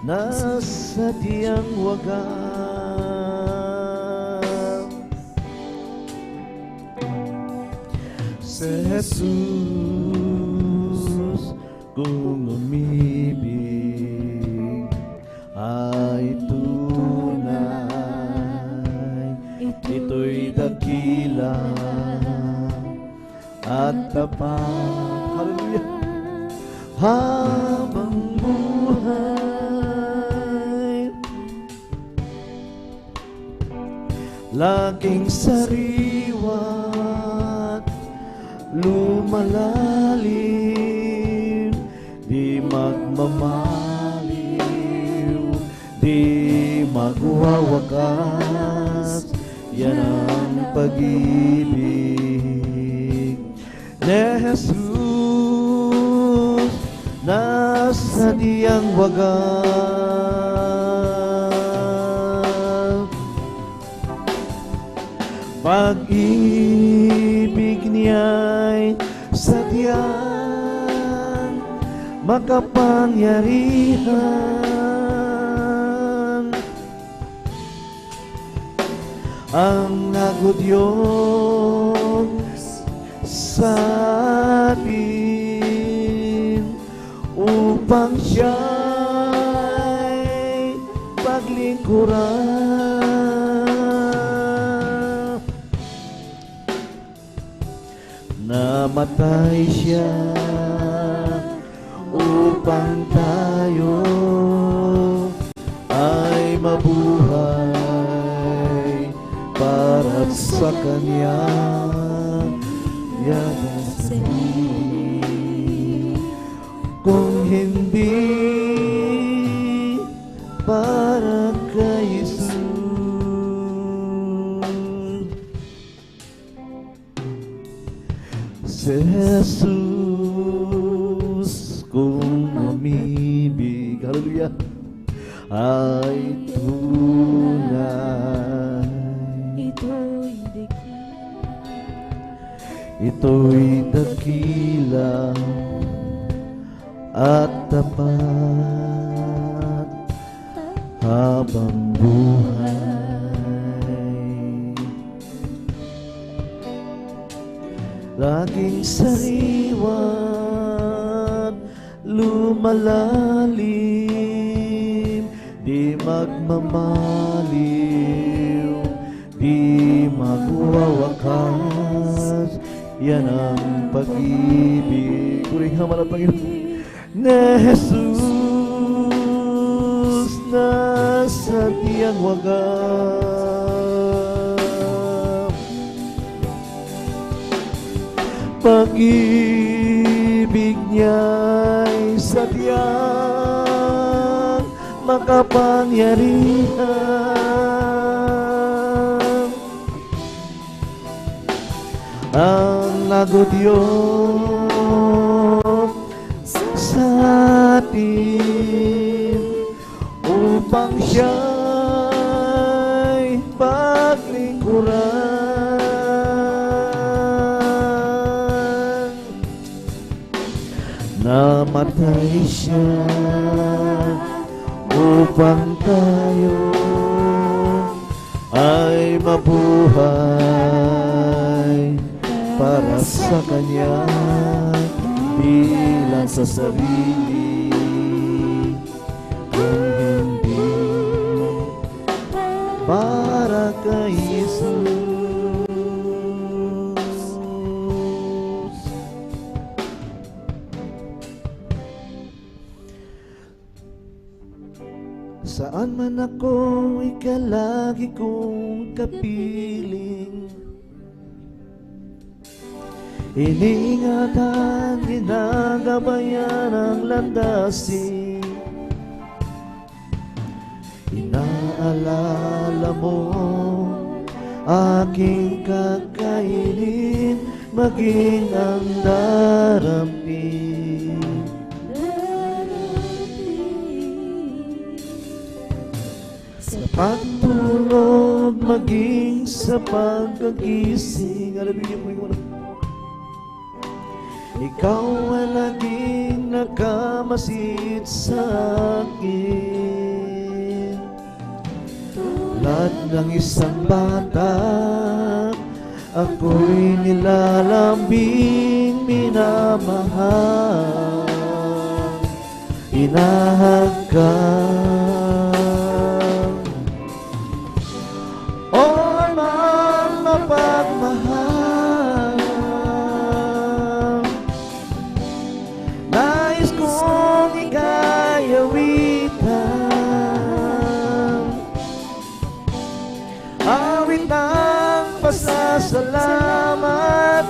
na sadyang wagas. Si Jesus, kung umibig ay tunay, ito'y dakila at tapat. Hallelujah. Habang buhay, laging sariwat, lumalalim, di magmamaliw, di magwawakas. Yan ang pag-ibig ni Jesus na sadyang wagas. Pag-ibig niya'y sadyang makapangyarihan. Ang nagudiyos sa atin upang siya'y paglingkuran. Namatay siya upang tayo ay mabuhay para sa Kanya. Kung hindi para kay Jesus, si Jesus kung umibig, hallelujah, ay tunay, ito'y dakila at tapat habang buhay. Laging sariwat, malalim, di magmamaliw, di magwawakas. Yan ang pag-ibig. Puring hamal ang Panginoon na Jesus na sa tiyang wagas. Pag-ibig niya'y sadyang makapangyarihan. Ang lago Diyos sa atin upang siya'y paglingkuran. Namatay siya upang tayo ay mabuhay para sa Kanya, di lang sa sarili, kung hindi para kay Jesus. Saan man ako, ikaw lagi kong kapiling. Iningatan, ginagabayan ang landasin. Inaalala mo aking kakainin, maging ang darampin. Sa pagtulog, maging sa pagkagising. Alabigyan mo yung ikaw ang laging nakamasid sa akin. Tulad ng isang bata, ako'y nilalambing, minamahal, inahagkan. O man mapagmahal, pasasalamat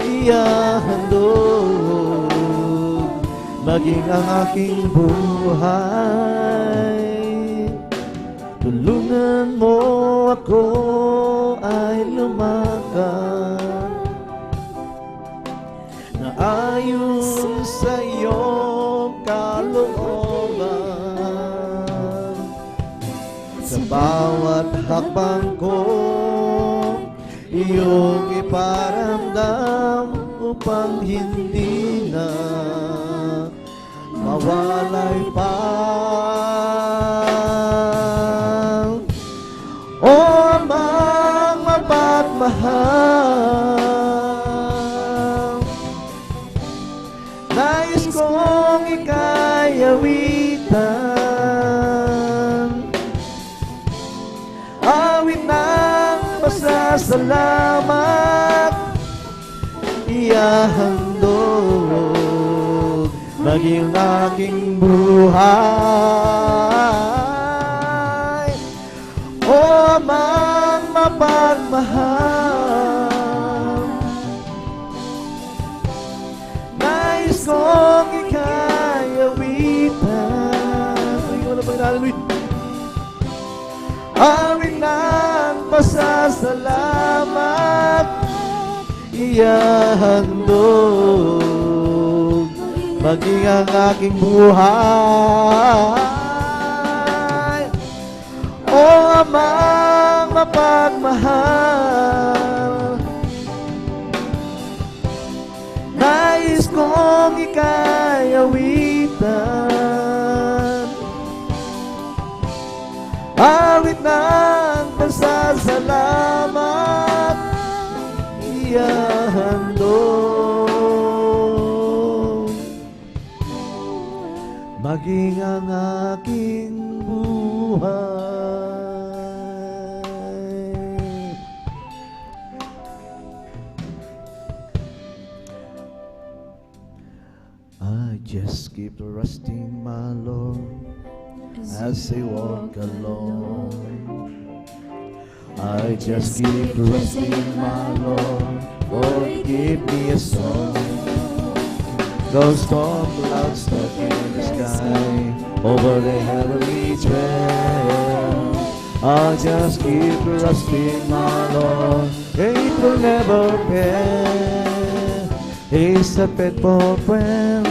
iyahandog, maging ang aking buhay. Tulungan mo ako ay lumakad na ayon sa iyong kalooban. Sa bawat hakbang ko, iyong iparamdam upang hindi na mawalay pa. O Amang mapagmahal, nais kong ika'y awitan, awit ng pasasalamat, iyahandog, maging aking buhay. O Amang mapagmahal, nais kong ika'y awitan, awit ng pasasalamat, iyahandog, maging ang aking buhay. O Amang mapagmahal, nais kong ika'y awitan, awit ng pasasalamat, iyahandog. maging ang aking buhay. I just keep trusting my Lord as I walk along. I just keep trusting my Lord, for He gave me a song. Those storm clouds stuck in the sky over the heavenly trail. I just keep trusting my Lord, it will never fail. He's a faithful friend,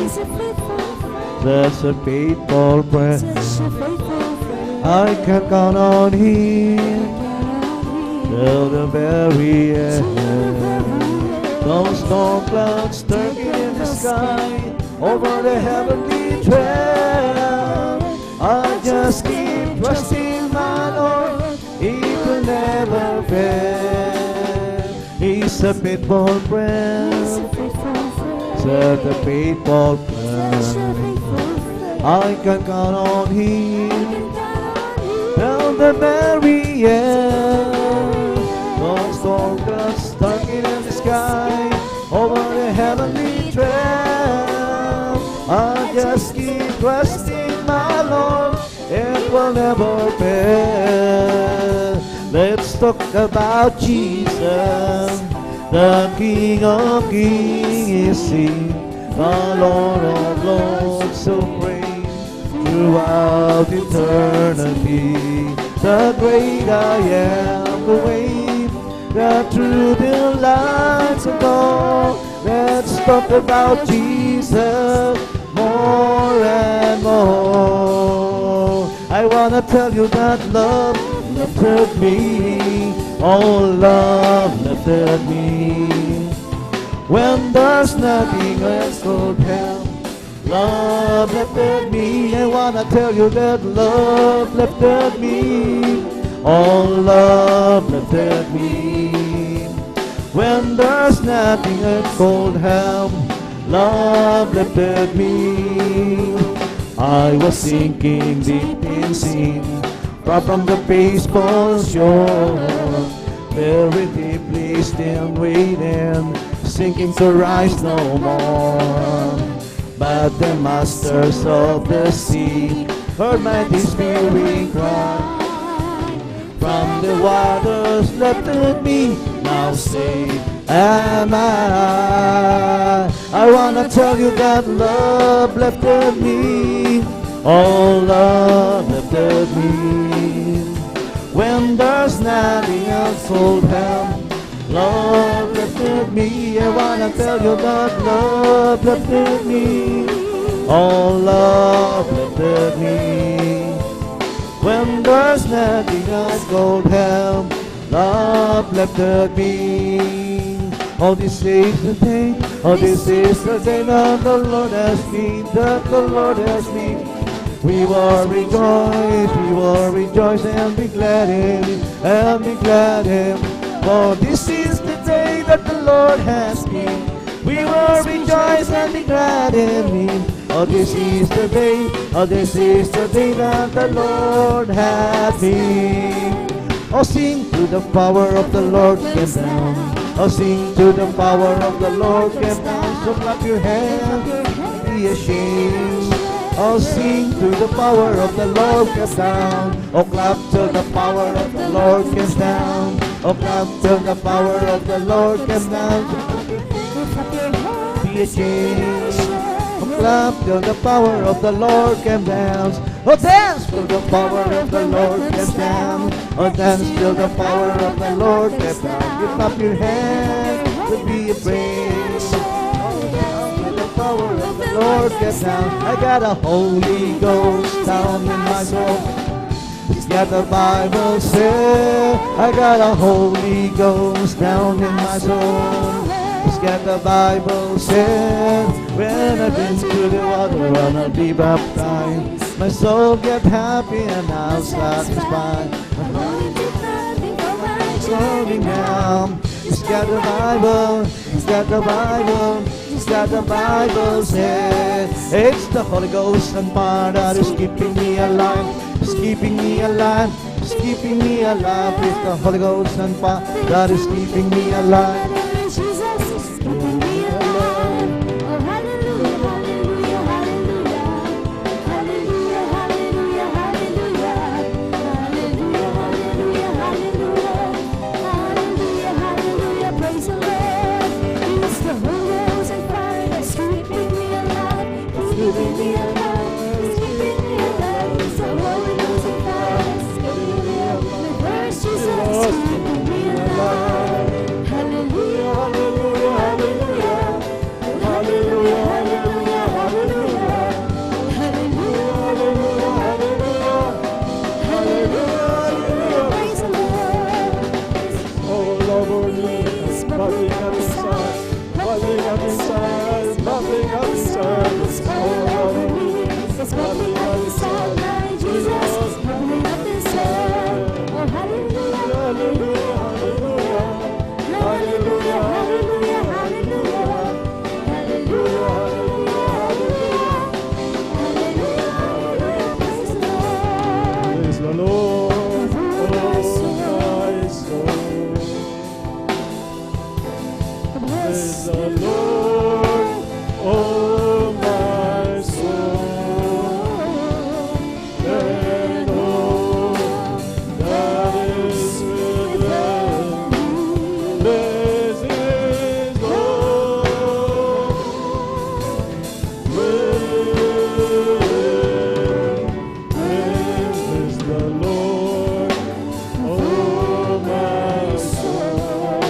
that's a faithful friend. I can count on Him till the very end. Those storm clouds stuck in the sky over the heavenly trail. I just keep trusting my Lord, He will never fail. He's a faithful friend, such a faithful friend. I can count on Him till the very end. Those storm clouds stuck in the sky over the heavenly trail. I just keep trusting my Lord, it will never fail. Let's talk about Jesus, the King of Kings is He, the Lord of Lords, so great throughout eternity. The great I am, the way, the truth, the light of God. Let's talk about Jesus more and more. I wanna tell you that love lifted me, oh love lifted me. When there's nothing else could help, love lifted me. I wanna tell you that love lifted me, oh love lifted me. When there's nothing else could help, love lifted me. I was sinking deep in sin, far from the peaceful shore, very deeply still waiting, sinking to rise no more. But the masters of the sea heard my despairing cry. From the waters lifted me, now saved am I. I wanna tell you that love lifted me, oh love lifted me. When there's nothing else could help, love lifted me. I wanna tell you that love lifted me, oh love lifted me. When there's nothing else could help, love lifted me. Oh, this is the day, oh, this is the day that the Lord has made, that the Lord has made. We will rejoice and be glad in it, and be glad in it. For this is the day that the Lord has made. We will rejoice and be glad in it. Oh, this is the day, oh, this is the day that the Lord has made. Oh, sing to the power of the Lord came down. Oh, sing to the power of the Lord came down. So clap your hands, be ashamed. Oh, sing to the power of the Lord came down. Oh, clap till the power of the Lord came down. Oh, clap till the power of the Lord came down. Be ashamed. Oh, clap till the power of the Lord came down. Oh, dance till the power of the Lord came down. Oh, dance till the power of the Lord came down. Lift up your hands to be afraid. Oh, dance till the power of the Lord came down. I got a Holy Ghost down in my soul. It's got the Bible say. I got a Holy Ghost down in my soul. It's got the Bible say. When I've been to the water, I'll be baptized. My soul get happy and I'm satisfied. Slowing down. It's got the Bible. It's got the Bible. that the Bible says. It's the Holy Ghost and fire that is keeping me alive. It's keeping me alive. It's keeping me alive. It's the Holy Ghost and fire that is keeping me alive. Jesus is keeping me alive. Oh, hallelujah, hallelujah, hallelujah. Hallelujah, hallelujah, hallelujah. Hallelujah, hallelujah, hallelujah. Hallelujah, hallelujah, praise the Lord. It's the Holy Ghost and fire that's keeping me alive. It's keeping me alive. It's keeping me alive. It's the Holy Ghost and fire that's keeping me alive. The first Jesus is keeping me alive. Hallelujah, hallelujah, hallelujah. Hallelujah, hallelujah, hallelujah. Hallelujah, hallelujah, hallelujah. Hallelujah, hallelujah, praise the Lord. Oh, Lord, it's bubbling up inside, bubbling up inside, bubbling up inside. It's bubbling up in me. It's bubbling up inside my Jesus. It's bubbling up inside. Oh, hallelujah, hallelujah, hallelujah. Hallelujah, hallelujah, hallelujah. Hallelujah, hallelujah, hallelujah. Hallelujah, hallelujah, praise the Lord. Praise the Lord, oh my soul. Praise the Lord, oh my soul. And all that is within, bless His Lord. Praise the Lord, oh my soul.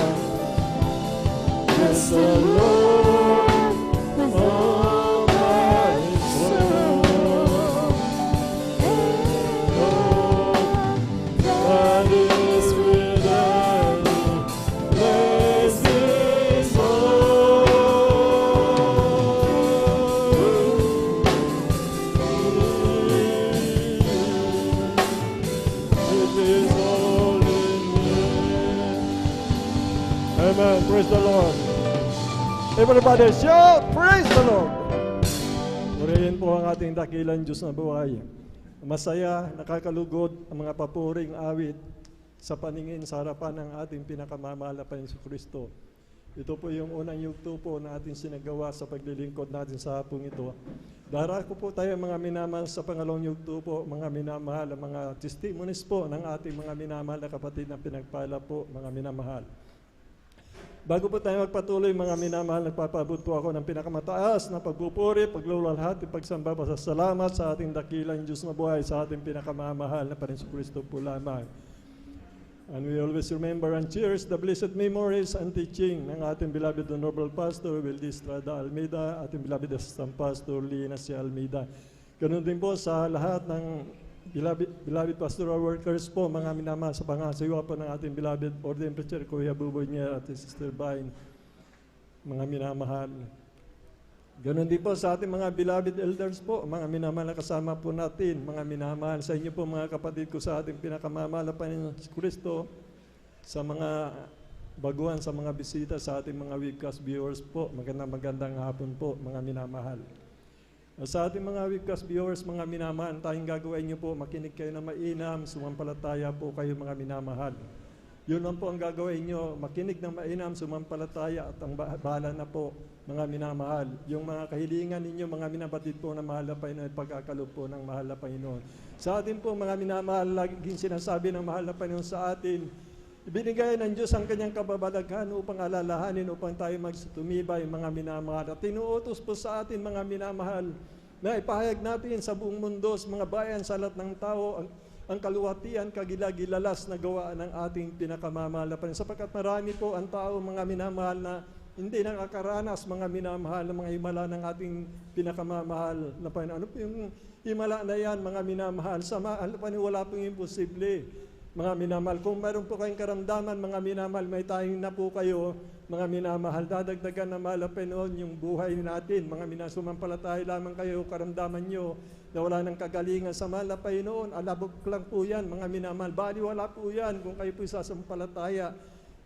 Bless the Lord, oh my soul. Oh, that is within, bless His Lord. It is all in me. Amen. Praise the Lord. Everybody shout, praise the Lord. Purihin po ang ating dakilang Diyos na buhay. Masaya, nakakalugod ang mga papuring awit sa paningin sa harapan ng ating pinakamamahal na Panginoon Kristo. Ito po yung unang yugto po na ating sinagawa sa paglilingkod natin sa hapong ito. Darako po tayo mga minamahal sa pangalawang yugto po, mga minamahal, mga testimonies po ng ating mga minamahal na kapatid na pinagpala po, mga minamahal. Bago po tayo magpatuloy, mga minamahal, nagpapabot po ako ng pinakamataas na pagpupuri, paglulwalhati, pagsamba, pasasalamat sa ating dakilang Diyos na buhay, sa ating pinakamamahal na Panginoon Kristo po lamang. And we always remember and cherish the blessed memories and teaching ng ating beloved Honorable Pastor Wildy Estrada Almeida, ating beloved Assistant Pastor Lina C. Almeida. Ganun din po sa lahat ng beloved pastoral workers po, mga minamahal sa pangasiwa po ng ating beloved Ordained Preacher, Kuya Buboy niya at Sister Vine, mga minamahal. Ganon din po sa ating mga beloved elders po, mga minamahal na kasama po natin, mga minamahal sa inyo po mga kapatid ko sa ating pinakamamahal na Panginoon Kristo, sa mga baguhan, sa mga bisita, sa ating mga webcast viewers po, magandang hapon po, mga minamahal. Sa ating mga webcast viewers, mga minamahal, tayong gagawin niyo po, makinig kayo na mainam, sumampalataya po kayo mga minamahal. Yun lang po ang gagawin niyo, makinig ng mainam, sumampalataya, at ang bahala na po, mga minamahal. Yung mga kahilingan ninyo, mga minabatid po na mahal na Panginoon, pagkakalob po ng mahal na Panginoon. Sa atin po, mga minamahal, laging sinasabi ng mahal na Panginoon sa atin, ibinigay ng Diyos ang kanyang kababalaghan upang alalahanin, upang tayo magtumibay, mga minamahal. At tinuutos po sa atin, mga minamahal, na ipahayag natin sa buong mundo, sa mga bayan, sa lahat ng tao, ang kaluwatian, kagilagilalas na gawa ng ating pinakamamahal na Panginoon. Sapagkat marami po ang tao, mga minamahal, na hindi nakakaranas, mga minamahal, na mga himala ng ating pinakamamahal na Panginoon. Ano po yung himala na yan, mga minamahal? Sa mahal na Panginoon, wala pong imposible. Mga minamahal, kung mayroon po kayong karamdaman, mga minamahal, may tayong na po kayo, mga minamahal, dadagdagan na mahal na Panginoon yung buhay natin. Mga minamahal, sumampalataya lamang kayo, karamdaman nyo, na wala ng kagalingan sa mahal na Panginoon. Alabog lang po yan, mga minamahal. Bali, wala po yan kung kayo po sasampalataya.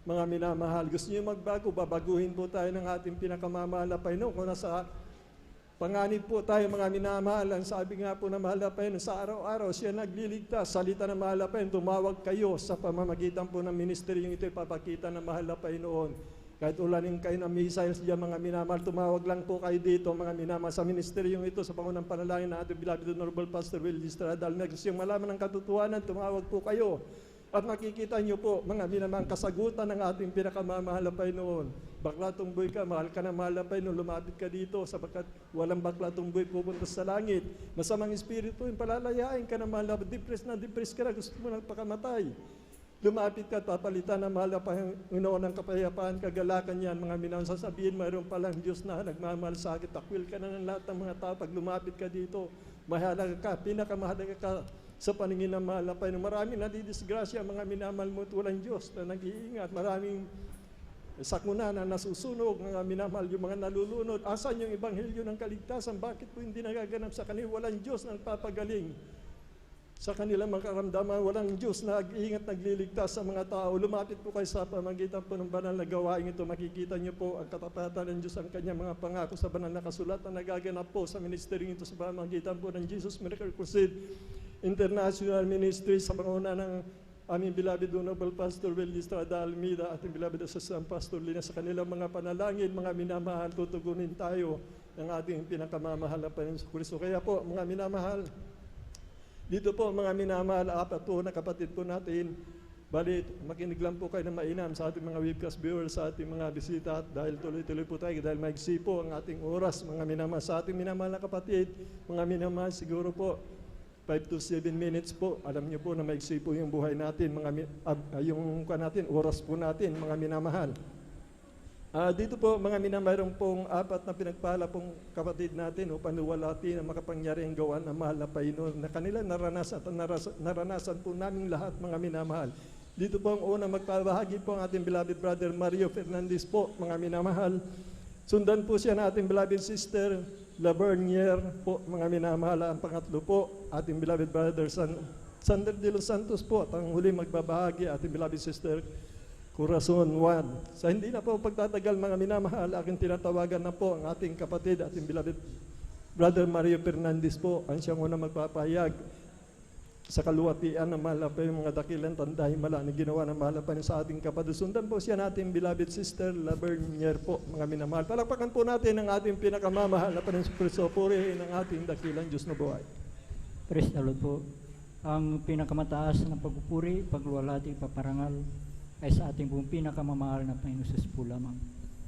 mga minamahal. Gusto niyo magbago, babaguhin po tayo ng ating pinakamamahal na Panginoon. Kung nasa panganib po tayo mga minamahal, ang sabi nga po na mahal na Panginoon, sa araw-araw siya nagliligtas. Salita ng mahal na Panginoon, tumawag kayo sa pamamagitan po ng ministeryong ito, ipapakita ng mahal na Panginoon. Kahit ulanin kayo ng missiles diyan mga minamahal, tumawag lang po kayo dito mga minamahal sa ministeryong ito sa pangunang panalangin na ating beloved Honorable Pastor Will Estrada. Gusto yung malaman ng katotohanan, tumawag po kayo. At makikita nyo po, mga minamahal, kasagutan ng ating pinakamamahal na Panginoon. Bakla tumboy ka, mahal ka na mahal na Panginoon, lumapit ka dito sapagkat walang bakla tumboy pupunta sa langit. Masamang espiritu, yung palalayain ka na mahal na, depressed ka na, gusto mo nang pakamatay. Lumapit ka at papalitan ng mahal na Panginoon ng kapayapaan, kagalakan yan. Mga minamahal, sasabihin, mayroon palang Diyos na nagmamahal sa akin. Takwil ka na ng lahat ng mga tao. Pag lumapit ka dito, mahalaga ka, pinakamahalaga ka sa paningin ng mahal na Panginoon. Maraming nadidisgrasya, mga minamahal mo, walang Diyos na nag-iingat. Maraming sakuna na nasusunog, mga minamahal, yung mga nalulunod. Asan yung ebanghelyo ng kaligtasan? Bakit po hindi nagaganap sa kanila? Walang Diyos na nagpapagaling sa kanilang mga karamdaman. Walang Diyos na nag-iingat, nagliligtas sa mga tao. Lumapit po kayo sa pamagitan po ng banal na gawain ito. Makikita niyo po ang katapatan ng Diyos, ang kanyang mga pangako sa banal na kasulatan na nagaganap po sa ministeryong ito sa pamagitan po ng Jesus Miracle Crusade International Ministry sa panguna ng aming beloved Honorable Pastor Will Estrada Almeida, ating beloved Assistant Pastor Lina, sa kanilang mga panalangin, mga minamahal, tutugunin tayo ng ating pinakamamahal na Panginoon Kristo. Kaya po, mga minamahal, dito po mga minamahal, apat po na kapatid po natin, bali makinig lang po kayo na mainam sa ating mga webcast viewers, sa ating mga bisita, at dahil tuloy-tuloy po tayo, dahil maigsi po ang ating oras, mga minamahal, sa ating minamahal na kapatid, mga minamahal, siguro po 5 to 7 minutes po. Alam niyo po na maigsi po yung buhay natin, yung natin, oras po natin, mga minamahal. Dito po, mga minamahal, pong apat na pinagpala pong kapatid natin upang luwalhati na makapangyariang gawan ng mahal na Panginoon na kanila naranasan at naranasan po naming lahat, mga minamahal. Dito po ang una magpabahagi po ang ating beloved brother Mario Fernandez po, mga minamahal. Sundan po siya na ating beloved sister Lavernier po, mga minamahal. Ang pangatlo po, ating beloved brother Sander de los Santos po. At ang huli magbabahagi, ating beloved sister Corazon Juan. Sa hindi na po pagtatagal, mga minamahal, aking tinatawagan na po ang ating kapatid, ating beloved brother Mario Fernandez po. Ang siyang una magpapahayag sa kaluwatian ng mahal na pa yung mga dakilang tandahimala na ginawa ng mahal na pa sa ating kapatid. Sundan po siya natin, beloved sister Lavernier po, mga minamahal. Palakpakan po natin ang ating pinakamamahal na Panginoon Kristo. Purihin ang ating dakilang Diyos na buhay. Praise the Lord po. Ang pinakamataas na pagpupuri, pagluwalhati, paparangal ay sa ating pong pinakamamahal na Panginoon Jesus po lamang.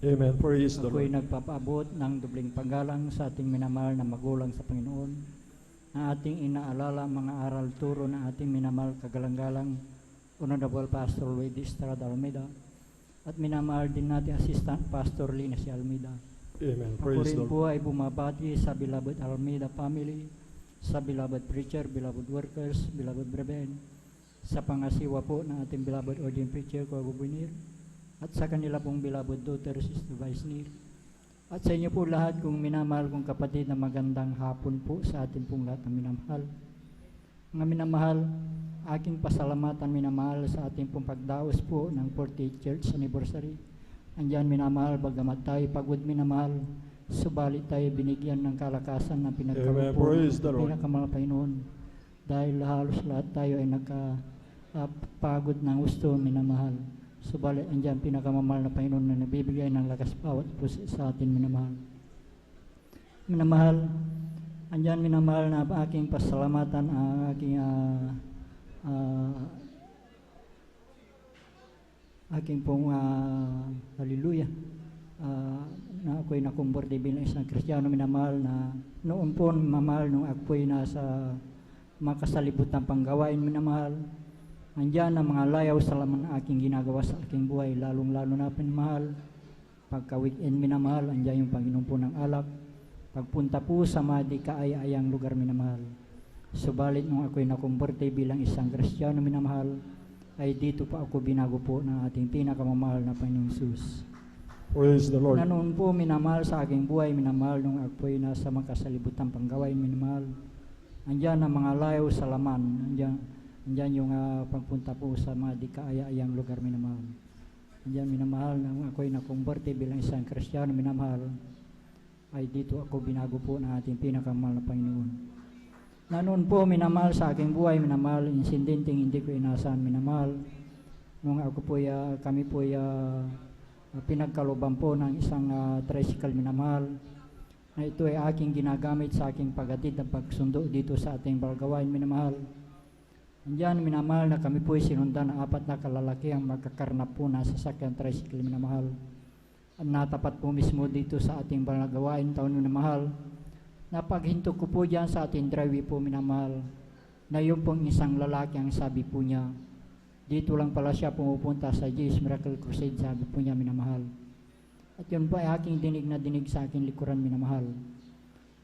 Amen. Praise the Ako'y Lord. nagpapaabot ng dobling paggalang sa ating minamahal na magulang sa Panginoon, na ating inaalala mga aral turo na ating minamahal kagalang-galang Honorable Pastor Will Estrada Almeida, at minamahal din natin Assistant Pastor Lina si Almeida. Amen. Ako Praise rin the Lord. po ay bumabati sa beloved Almeida family, sa beloved preacher, beloved workers, beloved brethren, sa pangasiwa po ng ating beloved ordained preacher, Kuya Bubinir, at sa kanila pong beloved daughter, Sister Vaisnir, at sa inyo po lahat kong minamahal kong kapatid na magandang hapon po sa ating pong lahat ng minamahal. Mga minamahal, aking pasalamatan minamahal sa ating pong pagdaos po ng 48th Church Anniversary. Andiyan minamahal, bagamat tayo pagod minamahal, subalit tayo binigyan ng kalakasan na pinagkaroon Amen. po Praise the Lord. pinakamahal Panginoon. Dahil halos lahat tayo ay pagod ng gusto minamahal. Subalit andyan pinakamamahal na Panginoon na nabibigay ng lakas bawat po sa atin minamahal. Minamahal, andyan minamahal na aking pasalamatan, aking pong hallelujah, na ako'y nakumborde bilang isang Kristiyano minamahal, na noon po mamahal nung ako'y nasa makasalibutan panggawain minamahal. Andiyan ang mga layaw sa laman na aking ginagawa sa aking buhay, lalong-lalo na minamahal. Pagka-weekend minamahal, andiyan yung Panginoon po ng alak. Pagpunta po sa mga di kaaya-ayang lugar minamahal. Subalit nung ako'y nakumberte bilang isang Kristiyano minamahal, ay dito pa ako binago po ng ating pinakamamahal na Panginoong Jesus. Praise the Lord. Na noon po minamahal sa aking buhay minamahal nung ako'y nasa makasalibutan panggawain minamahal. Andiyan ang mga layaw sa laman, andiyan yung pagpunta po sa mga di kaaya-ayang lugar minamahal. Diyan minamahal, nang ako'y nakumberte bilang isang Kristiyano, minamahal, ay dito ako binago po ng ating pinakamahal na Panginoon. Na noon po, minamahal sa aking buhay, minamahal, insidenteng hindi ko inasahan, minamahal. Nung ako po, kami po pinagkaluban po ng isang tricycle, minamahal, na ito ay aking ginagamit sa aking paghatid at pagsundo dito sa ating balgawain, minamahal. Diyan, minamahal, na kami po ay sinundan ng 4 na kalalaki ang magkakarnap po na sasakyan tricycle, minamahal. At natapat po mismo dito sa ating balgawain, taon, minamahal. Napaghinto ko po dyan sa ating driveway po, minamahal, na yung pong isang lalaki ang sabi po niya, dito lang pala siya pumupunta sa Jesus Miracle Crusade, sabi po niya, minamahal. At yun po ay aking dinig na dinig sa aking likuran, minamahal.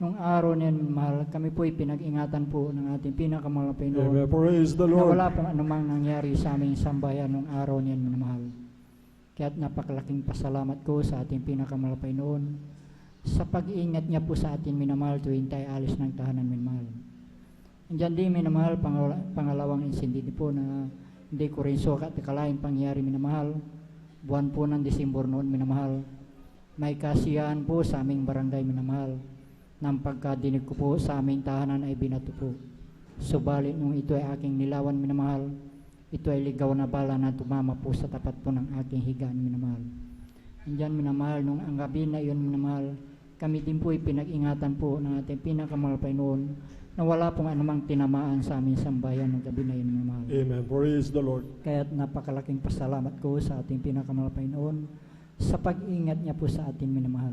Nung araw na yan, minamahal, kami po ay pinag-ingatan po ng ating pinakamahal na Panginoon. Amen. Praise the Na Lord. wala pong anumang nangyari sa aming sambayan nung araw na yan, minamahal. Kaya't napakalaking pasalamat ko sa ating pinakamahal na Panginoon sa pag-iingat niya po sa atin, minamahal, tuwing tayo alis ng tahanan, minamahal. Andiyan din, minamahal, pangalawang insindi po na hindi ko rin sukat akalain pangyari, minamahal. Buwan po ng Disyembre noon, minamahal. May kasiyahan po sa aming barangay, minamahal. Nang pagkadinig ko po sa aming tahanan ay binato po. Subalit nung ito ay aking nilawan, minamahal, ito ay ligaw na bala na tumama po sa tapat po ng aking higaan, minamahal. Andiyan, minamahal, nung ang gabi na iyon, minamahal, kami din po ay pinag-ingatan po ng ating pinakamahal na Panginoon na wala pong anumang tinamaan sa aming sambayan ng gabi na iyon, minamahal. Amen. Praise the Lord. Kaya't napakalaking pasalamat ko sa ating pinakamahal na Panginoon sa pag-ingat niya po sa atin, minamahal.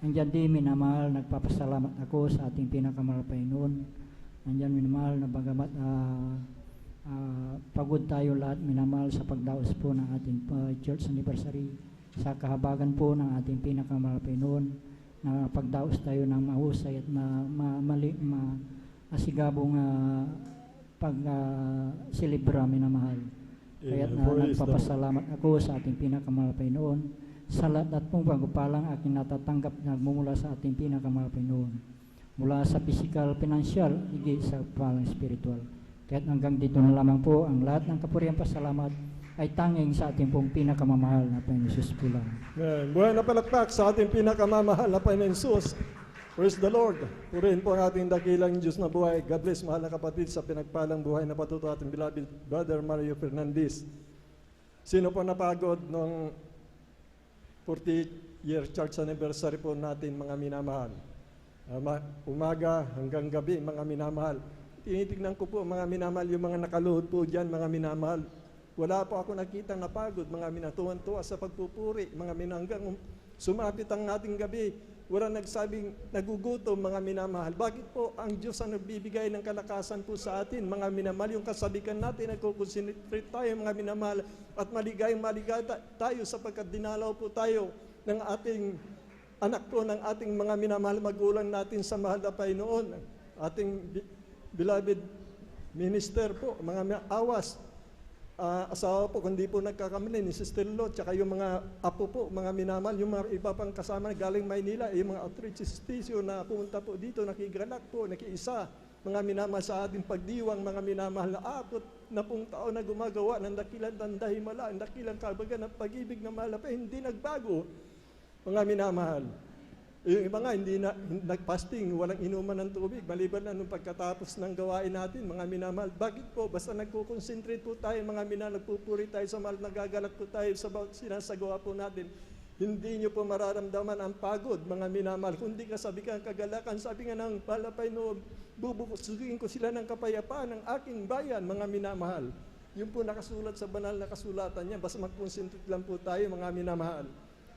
Andiyan din, minamahal, nagpapasalamat ako sa ating pinakamahal na Panginoon. Andiyan, minamahal, na bagamat pagod tayo lahat, minamahal, sa pagdaos po ng ating church anniversary, sa kahabagan po ng ating pinakamahal na Panginoon, na pagdaos tayo ng mahusay at masigabong pag-celebra, minamahal. Kaya't nagpapasalamat ako sa ating pinakamahal na Panginoon sa lahat at pong pagpapalang aking natatanggap na nagmumula sa ating pinakamahal na Panginoon. Mula sa physical, financial, higit sa palang spiritual. Kaya't hanggang dito na lamang po ang lahat ng kapuriang pasalamat ay tanging sa ating pong pinakamamahal na Panginoon Jesus po lang. Amen. Buhay na palakpak sa ating pinakamamahal na Panginoon Jesus. Praise the Lord. Purihin po ang ating dakilang Diyos na buhay. God bless, mahal na kapatid, sa pinagpalang buhay na patuto ating beloved Brother Mario Fernandez. Sino po napagod nung 40-year church anniversary po natin, mga minamahal? Umaga hanggang gabi, mga minamahal. Tinitignan ko po, mga minamahal, yung mga nakaluhod po dyan, mga minamahal. Wala po ako nakitang napagod, mga minatuwan-tuwa sa pagpupuri, mga minanggang sumapit ang ating gabi. Wala nagsabing nagugutom, mga minamahal. Bakit po ang Diyos ang nagbibigay ng kalakasan po sa atin, mga minamahal? Yung kasabikan natin, nagkukonsentrate tayo, mga minamahal, at maligayang tayo sapagkat dinalaw po tayo ng ating anak po, ng ating mga minamahal magulang natin sa mahal na Panginoon. Ating beloved minister po, mga awas, asawa po, kundi po nagkakamali ni Sister Lot, tsaka yung mga apo po, mga minamahal, yung mga iba pang kasama galing Maynila, yung mga outreach station na pumunta po dito, nakigalak po, nakiisa, mga minamahal sa ating pagdiwang, mga minamahal na 4 na pong taon na gumagawa ng dakilang tandahimala, ng dakilang kabagan ng pag-ibig na mahal pa, hindi nagbago, mga minamahal. Yung iba nga, hindi nag-fasting, walang inuman ng tubig, maliban na nung pagkatapos ng gawain natin, mga minamahal. Bakit po? Basta nagko-concentrate po tayo, mga minamahal, nagpupuri tayo sa mahal, nagagalak po tayo sa sinasagawa po natin. Hindi nyo po mararamdaman ang pagod, mga minamahal. Kundi kasabikan, kagalakan, sabi nga ng mahal na Panginoon, bubukusukin ko sila ng kapayapaan ng aking bayan, mga minamahal. Yun po nakasulat sa banal na kasulatan niya, basta mag-concentrate lang po tayo, mga minamahal.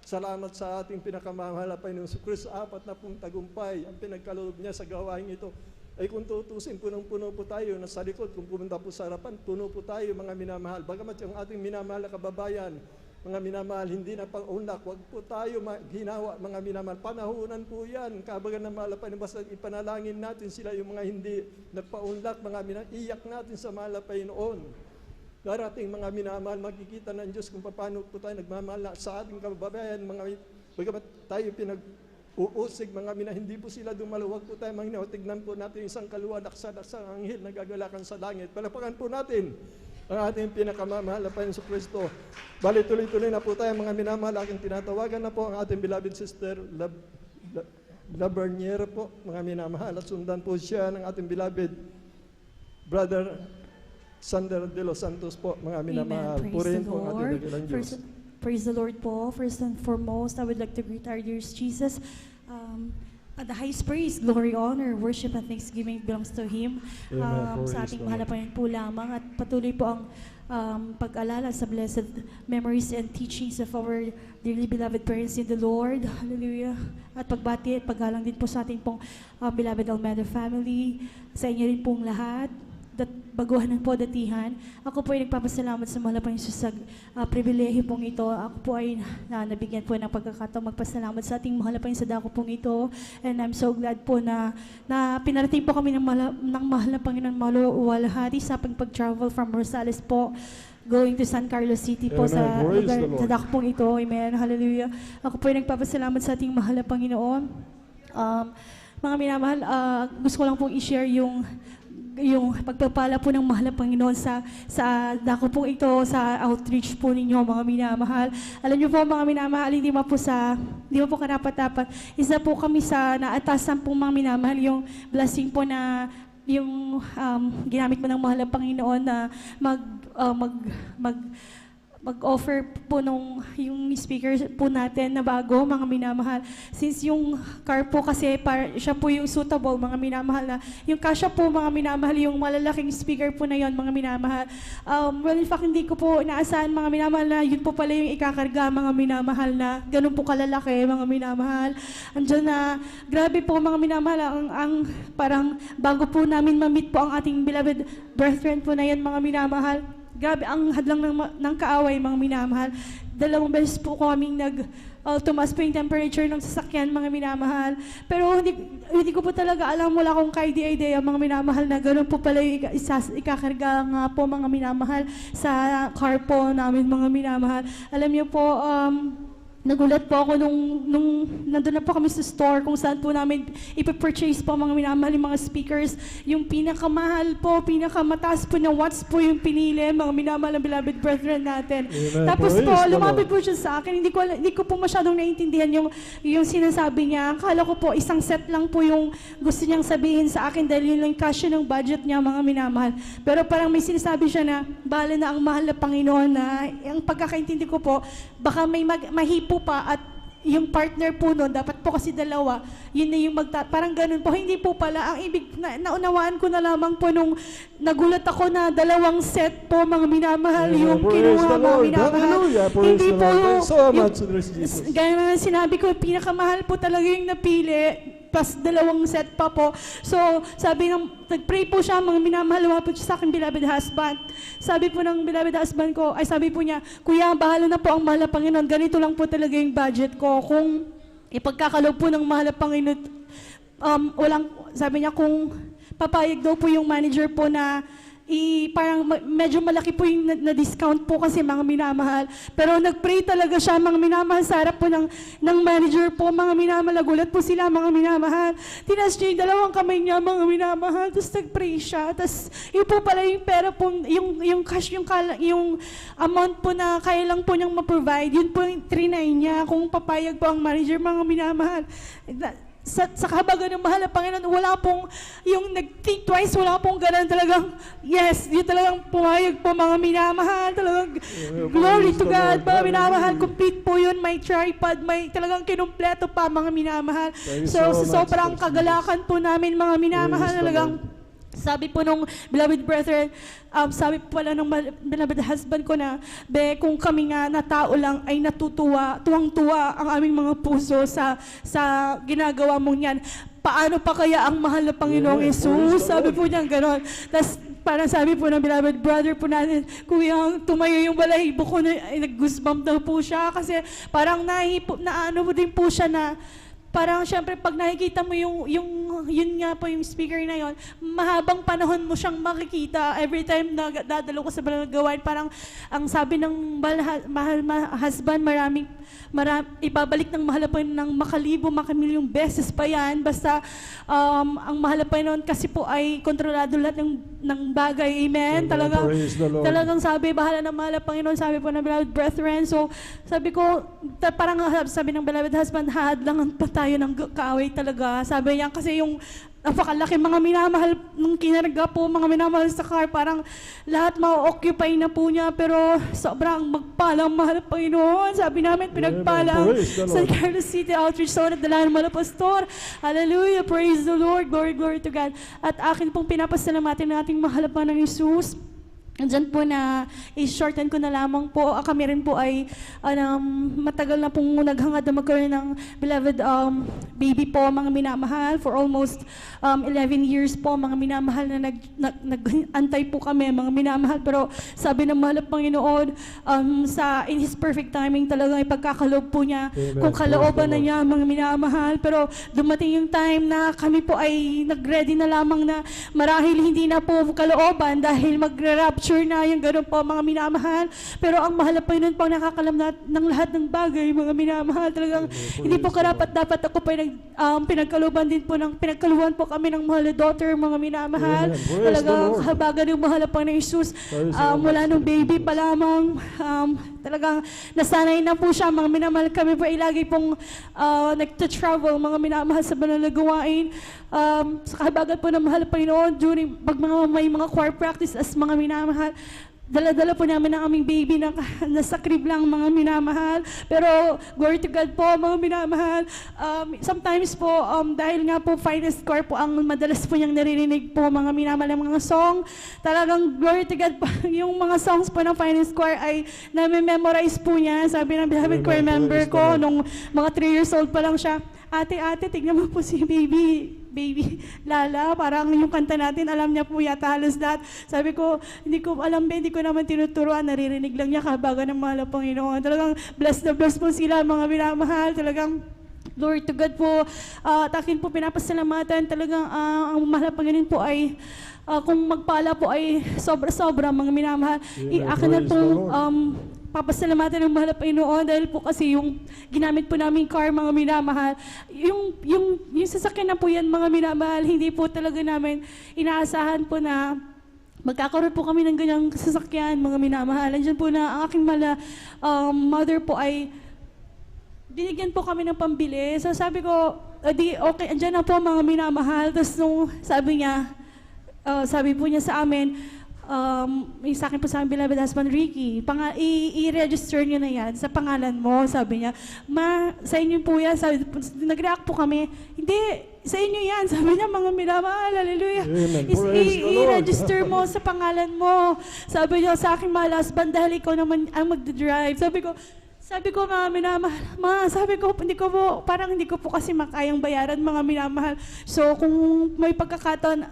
Salamat sa ating pinakamamahal na Panginoon Kristo, 4 na pong tagumpay ang pinagkaloob niya sa gawain ito. Ay kung tutusin, punong-puno po tayo, nasa likod, kung pumunta po sa harapan, puno po tayo, mga minamahal. Bagamat yung ating minamahal na kababayan, mga minamahal, hindi na pang-unlak, wag po tayo ginawa, mga minamahal. Panahunan po yan, kabagan na mahal na Panginoon, basta ipanalangin natin sila, yung mga hindi nagpa-unlak, mga minamahal, iyak natin sa mahal na Panginoon. Darating, mga minamahal, makikita ng Diyos kung paano po tayo nagmamahal sa ating kababayan, mga bagamat tayo pinag-uusig, mga hindi po sila dumalo, wag po tayo manginaw. Tignan po natin isang kaluwa, daksa-daksa ang anghel na gagalakan sa langit. Palapakan po natin ang ating pinakamamahal na Panginoon Kristo. Bali, tuloy-tuloy na po tayo mga minamahal. Aking tinatawagan na po ang ating beloved sister, Labernier po, mga minamahal. At sundan po siya ng ating beloved brother Sander de los Santos po, mga minamahal. Amen. Purihin Praise the po ang ating Lord. dakilang Diyos. Praise the Lord po. First and foremost, I would like to greet our dear Jesus. The highest praise, glory, honor, worship, and thanksgiving belongs to Him. Amen. Sa Praise ating the mahal na Panginoon po lamang at patuloy po ang pag-alala sa blessed memories and teachings of our dearly beloved parents in the Lord. Hallelujah. At pagbati at paggalang din po sa ating pong beloved Almeida family, sa inyo rin pong lahat. Baguhan ng po datihan. Ako po ay nagpapasalamat sa mahal na Panginoon sa pribilehiyo pong ito. Ako po ay nabigyan po ng pagkakataong magpasalamat sa ating mahal na Panginoon sa dako pong ito. And I'm so glad po na pinarating po kami ng mahal na Panginoon maluwalhati sa pag-travel from Rosales po going to San Carlos City po Amen. sa Praise lugar the Lord. sa dako pong ito. Amen. Hallelujah. Ako po ay nagpapasalamat sa ating mahal na Panginoon. Mga minamahal, gusto ko lang pong i-share yung pagpapala po ng mahal na Panginoon sa dako po ito, sa outreach po ninyo, mga minamahal. Alam niyo po, mga minamahal, hindi mo po karapat-dapat. Isa po kami sa naatasan po, mga minamahal, yung blessing po na yung ginamit mo ng mahal na Panginoon na mag-offer po yung speaker po natin na bago, mga minamahal. Since yung car po kasi, siya po yung suitable, mga minamahal na. Yung kasya po, mga minamahal, yung malalaking speaker po na yon, mga minamahal. Well, in fact, hindi ko po inaasahan, mga minamahal, na yun po pala yung ikakarga, mga minamahal, na ganun po kalalaki, mga minamahal. Andiyan na, grabe po, mga minamahal, ang parang bago po namin ma-meet po ang ating beloved brethren po na yan, mga minamahal. Grabe, ang hadlang ng kaaway, mga minamahal. 2 beses po kaming tumaas po yung temperature ng sasakyan, mga minamahal. Pero hindi ko po talaga alam, wala akong ka-idea, mga minamahal, na gano'n po pala yung ikakarga nga po, mga minamahal, sa car po namin, mga minamahal. Alam niyo po, nagulat po ako nung nandun na po kami sa store kung saan po namin ipapurchase po, mga minamahal, yung mga speakers. Yung pinakamahal po, pinakamataas po na watts po yung pinili, mga minamahal ng beloved brethren natin. Amen. Tapos Praise po, the lumapit Lord. po siya sa akin. Hindi ko po masyadong naintindihan yung sinasabi niya. Akala ko po isang set lang po yung gusto niyang sabihin sa akin dahil yun lang kasya ng budget niya, mga minamahal. Pero parang may sinasabi siya na bahala na ang mahal na Panginoon, na ang pagkakaintindi ko po, baka may mahipo pa at yung partner po nun, dapat po kasi dalawa, yun na yung parang ganun po. Hindi po pala. Ang ibig, naunawaan ko na lamang po nung nagulat ako na 2 set po, mga minamahal, yung Praise kinuha, the mga Lord. minamahal. Hallelujah. Praise Hindi the po, Lord. Thanks so yung- much, Lord Jesus. Gaya na sinabi ko, pinakamahal po talaga yung napili, plus 2 set pa po. So, nag-pray po siya, mga minamahal, lumapit siya sa akin, beloved husband. Sabi po ng beloved husband ko, sabi po niya, Kuya, bahala na po ang mahal na Panginoon, ganito lang po talaga yung budget ko. Kung ipagkakaloob po ng mahal na Panginoon, sabi niya, kung papayag daw po yung manager po na parang medyo malaki po yung na-discount po kasi, mga minamahal. Pero nag-pray talaga siya, mga minamahal, sa harap po ng manager po, mga minamahal. Nagulat po sila, mga minamahal. Tinas niya yung 2 kamay niya, mga minamahal. Tapos nag-pray siya. Tapos yun po pala yung pera po, yung cash, yung amount po na kaya lang po niyang ma-provide. Yun po yung 3-9 niya kung papayag po ang manager, mga minamahal. Sa kahabagan ng mahal na Panginoon, wala pong, yung nag-think twice, wala pong ganun, talagang, yes, yun talagang pumayag po, mga minamahal, talagang, glory to God, mga minamahal, complete po yun, may tripod, may talagang kinumpleto pa, mga minamahal. Thank you So, so sa much, sobrang Lord kagalakan po namin, mga minamahal, Praise the talagang, Lord. sabi po nung beloved brethren, sabi po pala nung beloved husband ko na, kung kami nga na tao lang ay tuwang-tuwa ang aming mga puso sa ginagawa mong yan. Paano pa kaya ang mahal na Panginoong Yeah, Yesus? praise the Sabi Lord. po niya gano'n. Tapos parang sabi po ng beloved brother po natin, Kuya, tumayo yung balahibo ko, nag-goosebump daw po siya kasi parang naano mo din po siya na parang syempre pag nakikita mo yun nga po yung speaker na yon, mahabang panahon mo siyang makikita every time na dadalo ko sa gawain. Parang ang sabi ng mahal husband, ibabalik ng mahal pa ng makamilyong beses pa yan. Basta ang mahal pa noon kasi po ay kontrolado lahat ng ng bagay. Amen. Talagang, Praise the Lord. talagang sabi, bahala na mahal ang Panginoon, sabi po ng beloved brethren. So, sabi ko, parang sabi ng beloved husband, hadlangan pa tayo ng kaaway talaga. Sabi niya, kasi yung napakalaki mga minamahal nung kinarga po, mga minamahal sa car, parang lahat ma-occupy na po niya, pero sobrang magpalang mahal ang Panginoon. Sabi namin, pinagpalang Praise the Lord. San Carlos City Outreach Zone at Dalaan Malo Pastor. Hallelujah, praise the Lord, glory, glory to God. At akin pong pinapasalamatin ng ating mahal pa ng Jesus. Andyan po na, i-shorten ko na lamang po, kami rin po ay matagal na pong naghangad na magkaroon ng beloved baby po, mga minamahal, for almost 11 years po, mga minamahal na nag-antay po kami, mga minamahal, pero sabi ng mahal ng Panginoon, in His perfect timing talagang ipagkakaloob po niya, Amen. kung kalooban na Praise the niya, mga minamahal, pero dumating yung time na kami po ay nag-ready na lamang na marahil hindi na po kalooban dahil mag-rapture na yung gano'n po, mga minamahal. Pero ang mahal na Panginoon po nakakalam ng lahat ng bagay, mga minamahal. Talagang hindi po karapat-dapat ako pa pinagkaluban din po pinagkaluban po kami ng mahal na daughter, mga minamahal. Amen. Praise Talagang the Lord. kahabagan ng mahal na Panginoon Jesus. Praise the Lord. Mula nung baby pa lamang, talagang nasanay na po siya, mga minamahal. Kami po ay lagi pong nagta-travel, mga minamahal, sa banal na gawain. Sa kahabagan po ng mahal na Panginoon, during pag may mga choir practice as mga minamahal, dala-dala po namin ang aming baby na nasa crib lang, mga minamahal. Pero glory to God po, mga minamahal. Sometimes po, dahil nga po finest choir po ang madalas po niyang naririnig po, mga minamahal, ang mga song. Talagang glory to God po, yung mga songs po ng finest choir ay nami-memorize po niya. Sabi ng beloved Amen. choir member Praise ko, the Lord. nung mga 3 years old pa lang siya, ate, tignan mo po si baby Lala, parang yung kanta natin, alam niya po yata halos lahat. Sabi ko, hindi ko alam ba, hindi ko naman tinuturuan, naririnig lang niya kahabagan ng mahal na Panginoon. Talagang blessed na blessed po sila, mga minamahal. Talagang glory to God po. Takin po pinapasalamatan. Talagang ang mahal na Panginoon po ay kung magpala po ay sobra-sobra, mga minamahal. Akin na Praise the pong Lord. papasalamatan ng mahal na Panginoon dahil po kasi yung ginamit po namin car, mga minamahal, yung sasakyan na po yan, mga minamahal, hindi po talaga namin inaasahan po na magkakaroon po kami ng ganyang sasakyan, mga minamahal. Andiyan po na ang aking mother po ay binigyan po kami ng pambili. So sabi ko, di okay, andyan na po, mga minamahal. Tapos nung sabi po niya sa amin, yung sa akin po sa akin, beloved husband Ricky, i-register niyo na yan sa pangalan mo, sabi niya. Ma, sa inyo po yan. Sabi, nag-react po kami, hindi, sa inyo yan. Sabi niya, mga minamahal, hallelujah. Amen. Praise the Lord. I-register mo sa pangalan mo. Sabi niya sa akin, mahal husband, dahil ikaw naman ang magdadrive. Sabi ko, mga minamahal, sabi ko, parang hindi ko po kasi makayang bayaran, mga minamahal. So, kung may pagkakataon,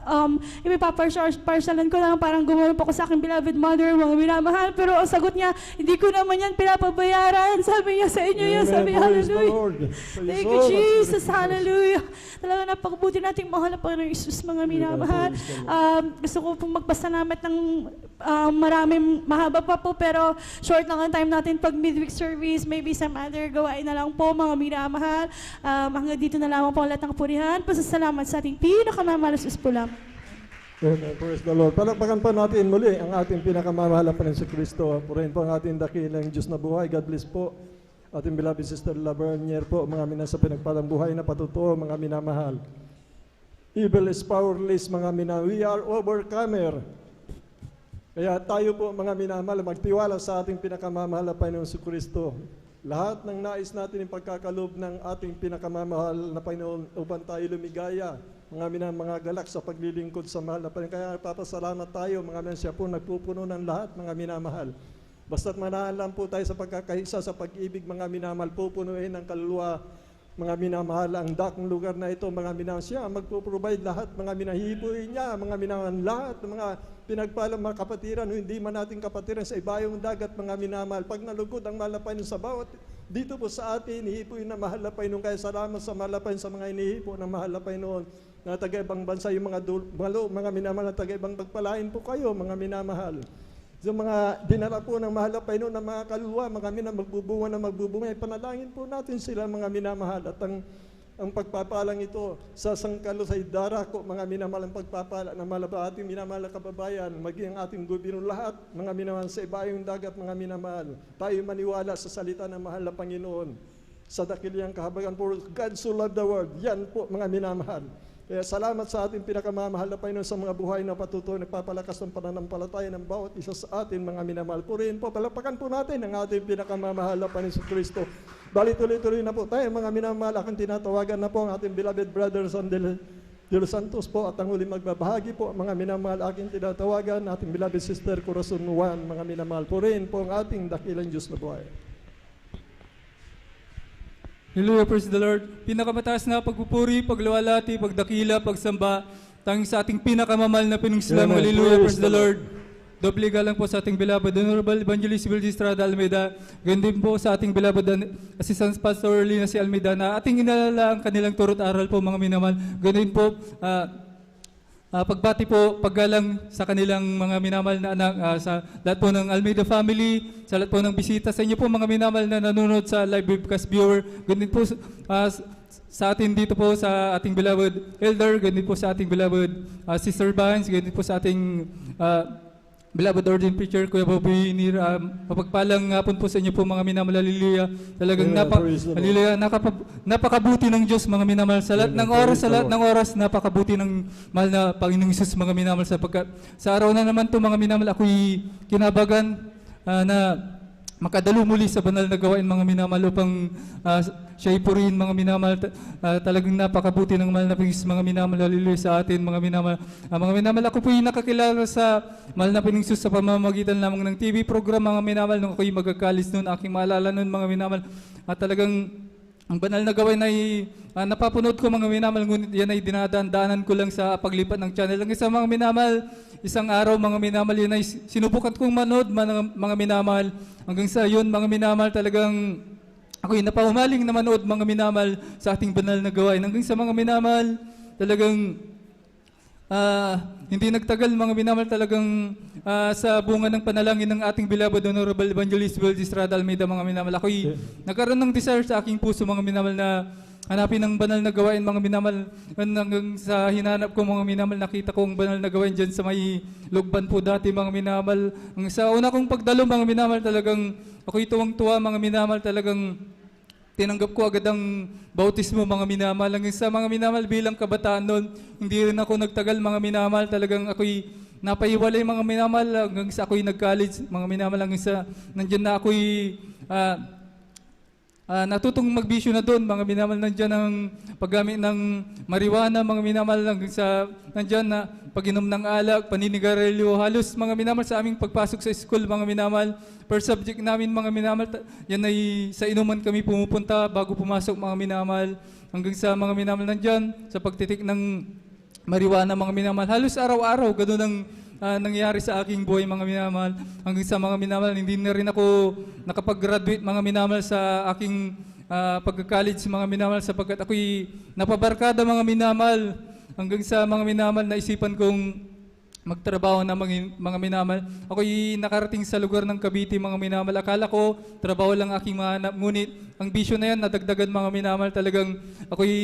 ipaparsalan ko lang, parang gumawa po ko sa aking beloved mother, mga minamahal. Pero ang sagot niya, hindi ko naman yan pinapabayaran. Sabi niya, sa inyo yan. Amen. Sabi, Praise the hallelujah. Lord. Thank Praise you, the Lord. Jesus. Hallelujah. Talaga napakabuti nating mahal na Panginoon Jesus, mga minamahal. Gusto ko pong magpasalamat ng maraming mahaba pa po, pero short lang ang time natin pag midweek service. Maybe some other gawain na lang po, mga minamahal. Hanggang dito na lamang po ang lahat ng kapurihan. Pasasalamat sa ating pinakamamalas po lang. Amen. Praise the Lord. Palakpakan pa natin muli ang ating pinakamamahal pa rin si Kristo. Purihin po ang ating dakilang Diyos na buhay. God bless po. Ating beloved sister Lavernier po, mga minasa pinagpalang buhay na patutuo, mga minamahal. Evil is powerless, mga minamahal. We are overcomer. Kaya tayo po, mga minamahal, magtiwala sa ating pinakamamahal na Panginoon si Kristo. Lahat ng nais natin yung pagkakalob ng ating pinakamamahal na Panginoon upang tayo lumigaya, mga galak sa paglilingkod sa mahal na Panginoon. Kaya papasalamat tayo, mga minamahal, siya po nagpupuno ng lahat, mga minamahal. Basta't manahan lang po tayo sa pagkakaisa sa pag-ibig, mga minamahal, pupunuin ng kaluluwa, mga minamahal, ang dakong lugar na ito, mga minamahal, siya magpo-provide lahat, mga minahipuin niya, mga minamahal, lahat, mga pinagpalang mga kapatiran, hindi man natin kapatiran sa ibayong dagat, mga minamahal. Pag nalugod ang mahal na Panginoon sa bawat, dito po sa atin, inihipuin na mahal na Panginoon, kaya salamat sa mahal na Panginoon, sa mga inihipo ng mahal na Panginoon, na taga-ibang bansa, yung mga minamahal na taga-ibang pagpalain po kayo, mga minamahal. Yung mga dinala po ng mahal na Panginoon ng mga kaluluwa, mga magbubunga na magbubunga, panalangin po natin sila, mga minamahal. At ang ang pagpapalang ito sa sangkalo sa darako, mga minamahal ang pagpapala na malaba ating minamahal na kababayan, maging ang ating gobyerno lahat, mga minamahal sa ibayong dagat, mga minamahal. Tayo maniwala sa salita ng mahal na Panginoon, sa dakilyang kahabagan po, God so loved the world. Yan po, mga minamahal. Kaya salamat sa ating pinakamamahal na Panginoon sa mga buhay na patutuloy nagpapalakas ng pananampalataya ng bawat isa sa atin, mga minamahal. Purihin po, palapakan po natin ang ating pinakamamahal na Panginoon sa Kristo. Bali tuloy-tuloy na po tayo, mga minamahal. Aking tinatawagan na po ang ating beloved brothers and De Los Santos po at ang huling magbabahagi po, mga minamahal. Aking tinatawagan ating beloved sister Corazon Juan, mga minamahal. Purihin po ang ating dakilang Diyos na buhay. Hallelujah, praise the Lord. Pinakamataas na pagpupuri, pagluwalhati, pagdakila, pagsamba, tanging sa ating pinakamamahal na pinungslam. Amen. Hallelujah, praise Praise the the Lord. Doble galang po sa ating beloved Honorable Evangelist Will Estrada Almeida. Ganun din po sa ating beloved Assistant Pastor Lina C. Almeida na ating inalala ang kanilang turot aral po, mga minamahal. Ganun din po, pagbati po, paggalang sa kanilang mga minamahal na anak, sa lahat po ng Almeida family, sa lahat po ng bisita, sa inyo po mga minamahal na nanonood sa live webcast viewer, ganun po sa atin dito po sa ating beloved Elder, ganun po sa ating beloved Sister Vance, ganun po sa ating beloved ordained preacher, Kuya Bobby Nir, mapagpalang hapon po sa inyo po mga minamahal. Hallelujah. Talagang Praise the Lord. hallelujah, napakabuti ng Diyos, mga minamahal. Sa lahat ng oras, sa lahat ng oras, napakabuti ng mahal na Panginoong Isus, mga minamahal. Sapagkat sa araw na naman to, mga minamahal, ako'y kinabagan na makadalo muli sa banal na gawain, mga minamahal, upang siya'y purihin, mga minamahal. Talagang napakabuti ng mahal na Panginoon, mga minamahal. Hallelujah sa atin, mga minamahal. Mga minamahal, ako po'y nakakilala sa mahal na Panginoon sa pamamagitan lamang ng TV program, mga minamahal. Nung ako'y magkakalis noon, aking maalala noon, mga minamahal. Talagang ang banal na gawain ay napapanood ko, mga minamahal, ngunit yan ay dinadaan-daanan ko lang sa paglipat ng channel. Ang isang mga minamahal, isang araw, mga minamahal, yan ay sinubukan kong manood, mga minamahal. Hanggang sa yun, mga minamahal, talagang ako'y napahumaling na manood, mga minamahal, sa ating banal na gawain. Hanggang sa mga minamahal, talagang hindi nagtagal, mga minamahal, talagang sa bunga ng panalangin ng ating beloved Honorable Evangelist Will Estrada Almeida, mga minamahal, ako'y nagkaroon ng desire sa aking puso, mga minamahal, na hanapin ang banal na gawain, mga minamahal. Hanggang sa hinanap ko, mga minamahal, nakita ko ang banal na gawain dyan sa may Lugban po dati, mga minamahal. Sa una kong pagdalo, mga minamahal, talagang ako'y tuwang-tuwa, mga minamahal, talagang tinanggap ko agad ang bautismo, mga minamahal. Hanggang sa mga minamahal, bilang kabataan noon, hindi rin ako nagtagal, mga minamahal, talagang ako'y napahiwalay, mga minamahal. Hanggang sa ako'y nag-college, mga minamahal, hanggang sa nandyan na ako'y natutong magbisyo na doon, mga minamahal. Nandyan ang paggamit ng marijuana, mga minamahal, hanggang sa nandyan na pag-inom ng alak, paninigarilyo, halos, mga minamahal, sa aming pagpasok sa school, mga minamahal, per subject namin, mga minamahal, yan ay sa inuman kami pumupunta bago pumasok, mga minamahal. Hanggang sa mga minamahal, nandyan sa pagtitik ng marijuana, mga minamahal, halos araw-araw, gano'n ang nangyari sa aking buhay, mga minamahal. Hanggang sa mga minamahal, hindi na rin ako nakapag-graduate, mga minamahal, sa aking pagka-college, mga minamahal, sapagkat ako'y napabarkada, mga minamahal. Hanggang sa mga minamahal, naisipan kong magtrabaho na, mga minamahal. Ako'y nakarating sa lugar ng Cavite, mga minamahal. Akala ko trabaho lang aking mahanap, ngunit ang bisyo na yan nadagdagan, mga minamahal. Talagang ako'y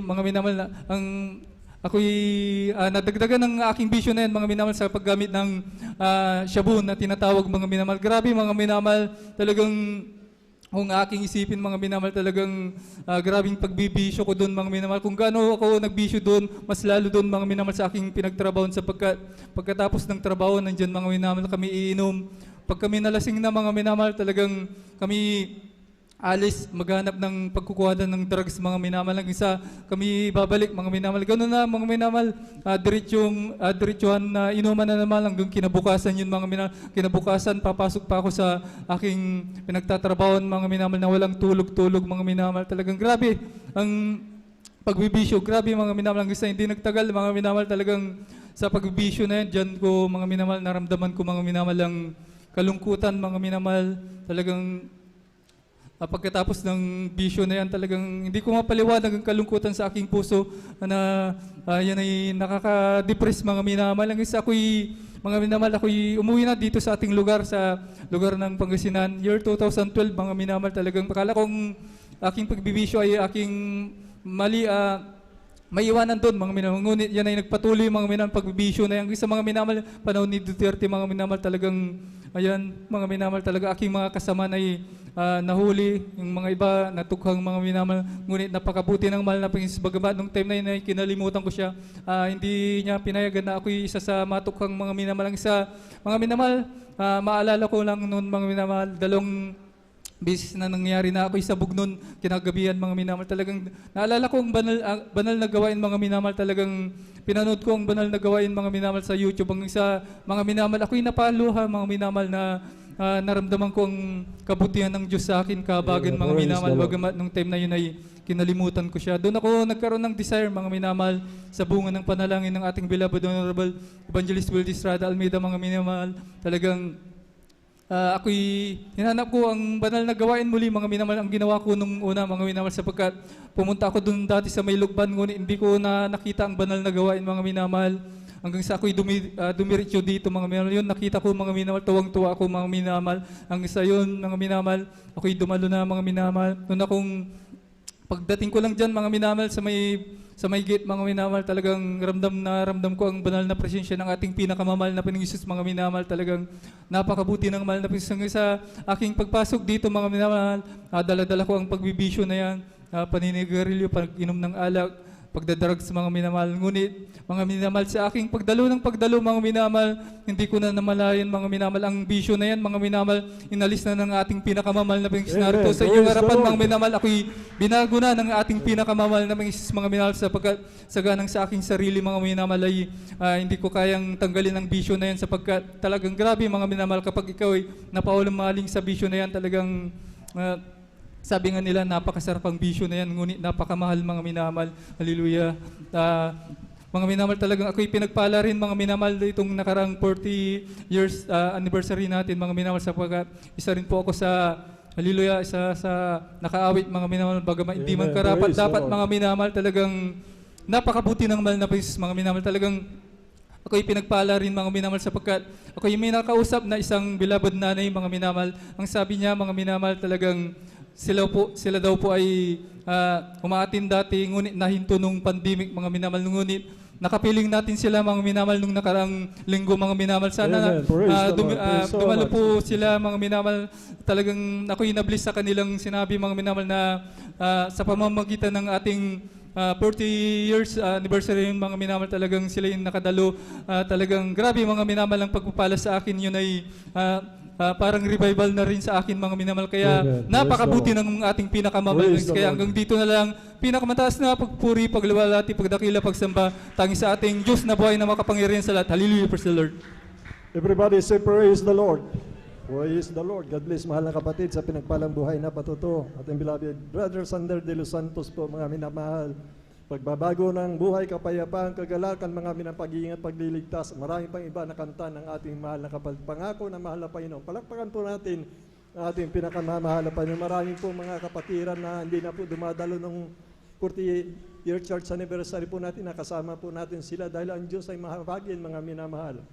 mga minamahal, ako'y nadagdagan ng aking bisyo na yan, mga minamahal, sa paggamit ng shabu na tinatawag, mga minamahal. Grabe, mga minamahal, talagang kung aking isipin, mga minamahal, talagang grabing pagbibisyo ko doon, mga minamahal. Kung gaano ako nagbisyo doon, mas lalo doon, mga minamahal, sa aking pinagtrabaho, sapagkat pagkatapos ng trabaho, nandyan, mga minamahal, kami iinom. Pag kami nalasing na, mga minamahal, talagang kami alis, maghanap ng pagkukuha ng drugs, mga minamahal. Hanggang sa kami babalik, mga minamahal. Ganun na, mga minamahal, diretsuhan na inuman na naman hanggang kinabukasan yun, mga minamahal. Kinabukasan, papasok pa ako sa aking pinagtatrabahoan, mga minamahal, na walang tulog-tulog, mga minamahal. Talagang grabe ang pagbibisyo, grabe, mga minamahal. Hanggang sa hindi nagtagal, mga minamahal, talagang sa pagbibisyo na yan, dyan ko, mga minamahal, naramdaman ko, mga minamahal, ang kalungkutan, mga minamahal. Talagang pagkatapos ng bisyo na yan, talagang hindi ko mapaliwanag ang kalungkutan sa aking puso na yan ay nakaka-depress, mga minamahal. Hanggang sa ako'y, mga minamahal, ako'y umuwi na dito sa ating lugar, sa lugar ng Pangasinan. Year 2012, mga minamahal, talagang akala kong aking pagbibisyo ay aking mali, maiwanan doon, mga minamahal. Ngunit yan ay nagpatuloy, mga minamahal, pagbibisyo na yan. Sa mga minamahal, panahon ni Duterte, mga minamahal, talagang, ayan, mga minamahal, talaga aking mga kasama na nahuli, yung mga iba natukhang mga minamahal, ngunit napakabuti ng mahal na Panginoon. Bagamat nung time na yun ay kinalimutan ko siya, hindi niya pinayagan na ako'y isa sa matukhang mga minamahal. Ang isa, mga minamahal, maalala ko lang noon, mga minamahal, 2 beses na nangyari na ako'y sabog noon, kinagabihan, mga minamahal. Talagang naalala ko ang banal na gawain, mga minamahal. Talagang pinanood ko ang banal na gawain, mga minamahal, sa YouTube. Ang isa, mga minamahal, ako'y napaluha, mga minamahal, na naramdaman ko ang kabutihan ng Diyos sa akin, kabagan, mga minamahal. Bagamat nung time na yun ay kinalimutan ko siya. Doon ako nagkaroon ng desire, mga minamahal, sa bunga ng panalangin ng ating beloved Honorable Evangelist Will Estrada Almeida, mga minamahal. Talagang ako'y hinanap ko ang banal na gawain muli, mga minamahal. Ang ginawa ko nung una, mga minamahal, sapagkat pumunta ako doon dati sa may lugban, ngunit hindi ko na nakita ang banal na gawain, mga minamahal. Hanggang sa ako'y dumiretso dito, mga minamahal. Yun, nakita ko, mga minamahal, tuwang-tuwa ako, mga minamahal. Hanggang sa yun, mga minamahal, ako'y dumalo na, mga minamahal. Noon akong, pagdating ko lang dyan, mga minamahal, sa may gate, mga minamahal, talagang ramdam ko ang banal na presensya ng ating pinakamamahal na Panginoong Hesus, mga minamahal. Talagang napakabuti ng mahal na Panginoon. Sa aking pagpasok dito, mga minamahal, dala-dala ko ang pagbibisyo na yan, paninigarilyo, pag-inom ng alak, pagdadarag sa mga minamahal. Ngunit, mga minamahal, sa aking pagdalo, mga minamahal, hindi ko na namalayan, mga minamahal, ang bisyo na yan, mga minamahal, inalis na ng ating pinakamamahal na Panginoon. Narito sa inyong harapan, mga minamahal, ako'y binago na ng ating pinakamamahal na Panginoon, mga minamahal, sapagkat saganang sa aking sarili, mga minamahal, ay hindi ko kayang tanggalin ang bisyo na yan, sapagkat talagang grabe, mga minamahal, kapag ikaw ay napaulang-maling sa bisyo na yan, talagang sabi nga nila, napakasarap ang bisyo na yan, ngunit napakamahal, mga minamahal. Hallelujah. Mga minamahal, talagang ako'y pinagpala rin, mga minamahal, itong nakarang 40 years anniversary natin, mga minamahal, sapagkat isa rin po ako sa, hallelujah, isa sa nakaawit, mga minamahal. Bagaman hindi man karapat dapat, mga minamahal, talagang napakabuti ng mahal na Panginoon, mga minamahal. Talagang ako'y pinagpala rin, mga minamahal, sapagkat ako'y may nakausap na isang beloved nanay, mga minamahal. Ang sabi niya, mga minamahal, talagang sila daw po ay umaatin dati, ngunit nahinto nung pandemic, mga minamahal. Ngunit nakapiling natin sila, mga minamahal, nung nakarang linggo, mga minamahal. Sana dumalo po sila, mga minamahal. Talagang ako'y nablis sa kanilang sinabi, mga minamahal, na sa pamamagitan ng ating 40 years anniversary, mga minamahal, talagang sila yung nakadalo. Talagang grabe, mga minamahal, ang pagpapala sa akin. Yun ay parang revival na rin sa akin, mga minamahal. Kaya napakabuti ng ating pinakamamahal. Kaya hanggang dito na lang, pinakamataas na pagpuri, pagluwalhati, pagdakila, pagsamba, tangi sa ating Diyos na buhay na makapangyarihan sa lahat. Hallelujah, praise the Lord. Everybody say praise the Lord. Praise the Lord. God bless, mahal na kapatid, sa pinagpalang buhay na patuto. Ating beloved Brother Sander de los Santos po, mga minamahal. Pagbabago ng buhay, kapayapaan, kagalakan, mga minapag-iingat, pagliligtas. Marami pang iba na kanta ng ating mahal na pangako na mahal na Panginoon. Palakpakan po natin ang ating pinakamamahal na Panginoon. Marami po mga kapatiran na hindi na po dumadalo ng 40-year church anniversary po natin. Nakasama po natin sila dahil ang Diyos ay mahabagin, mga minamahal.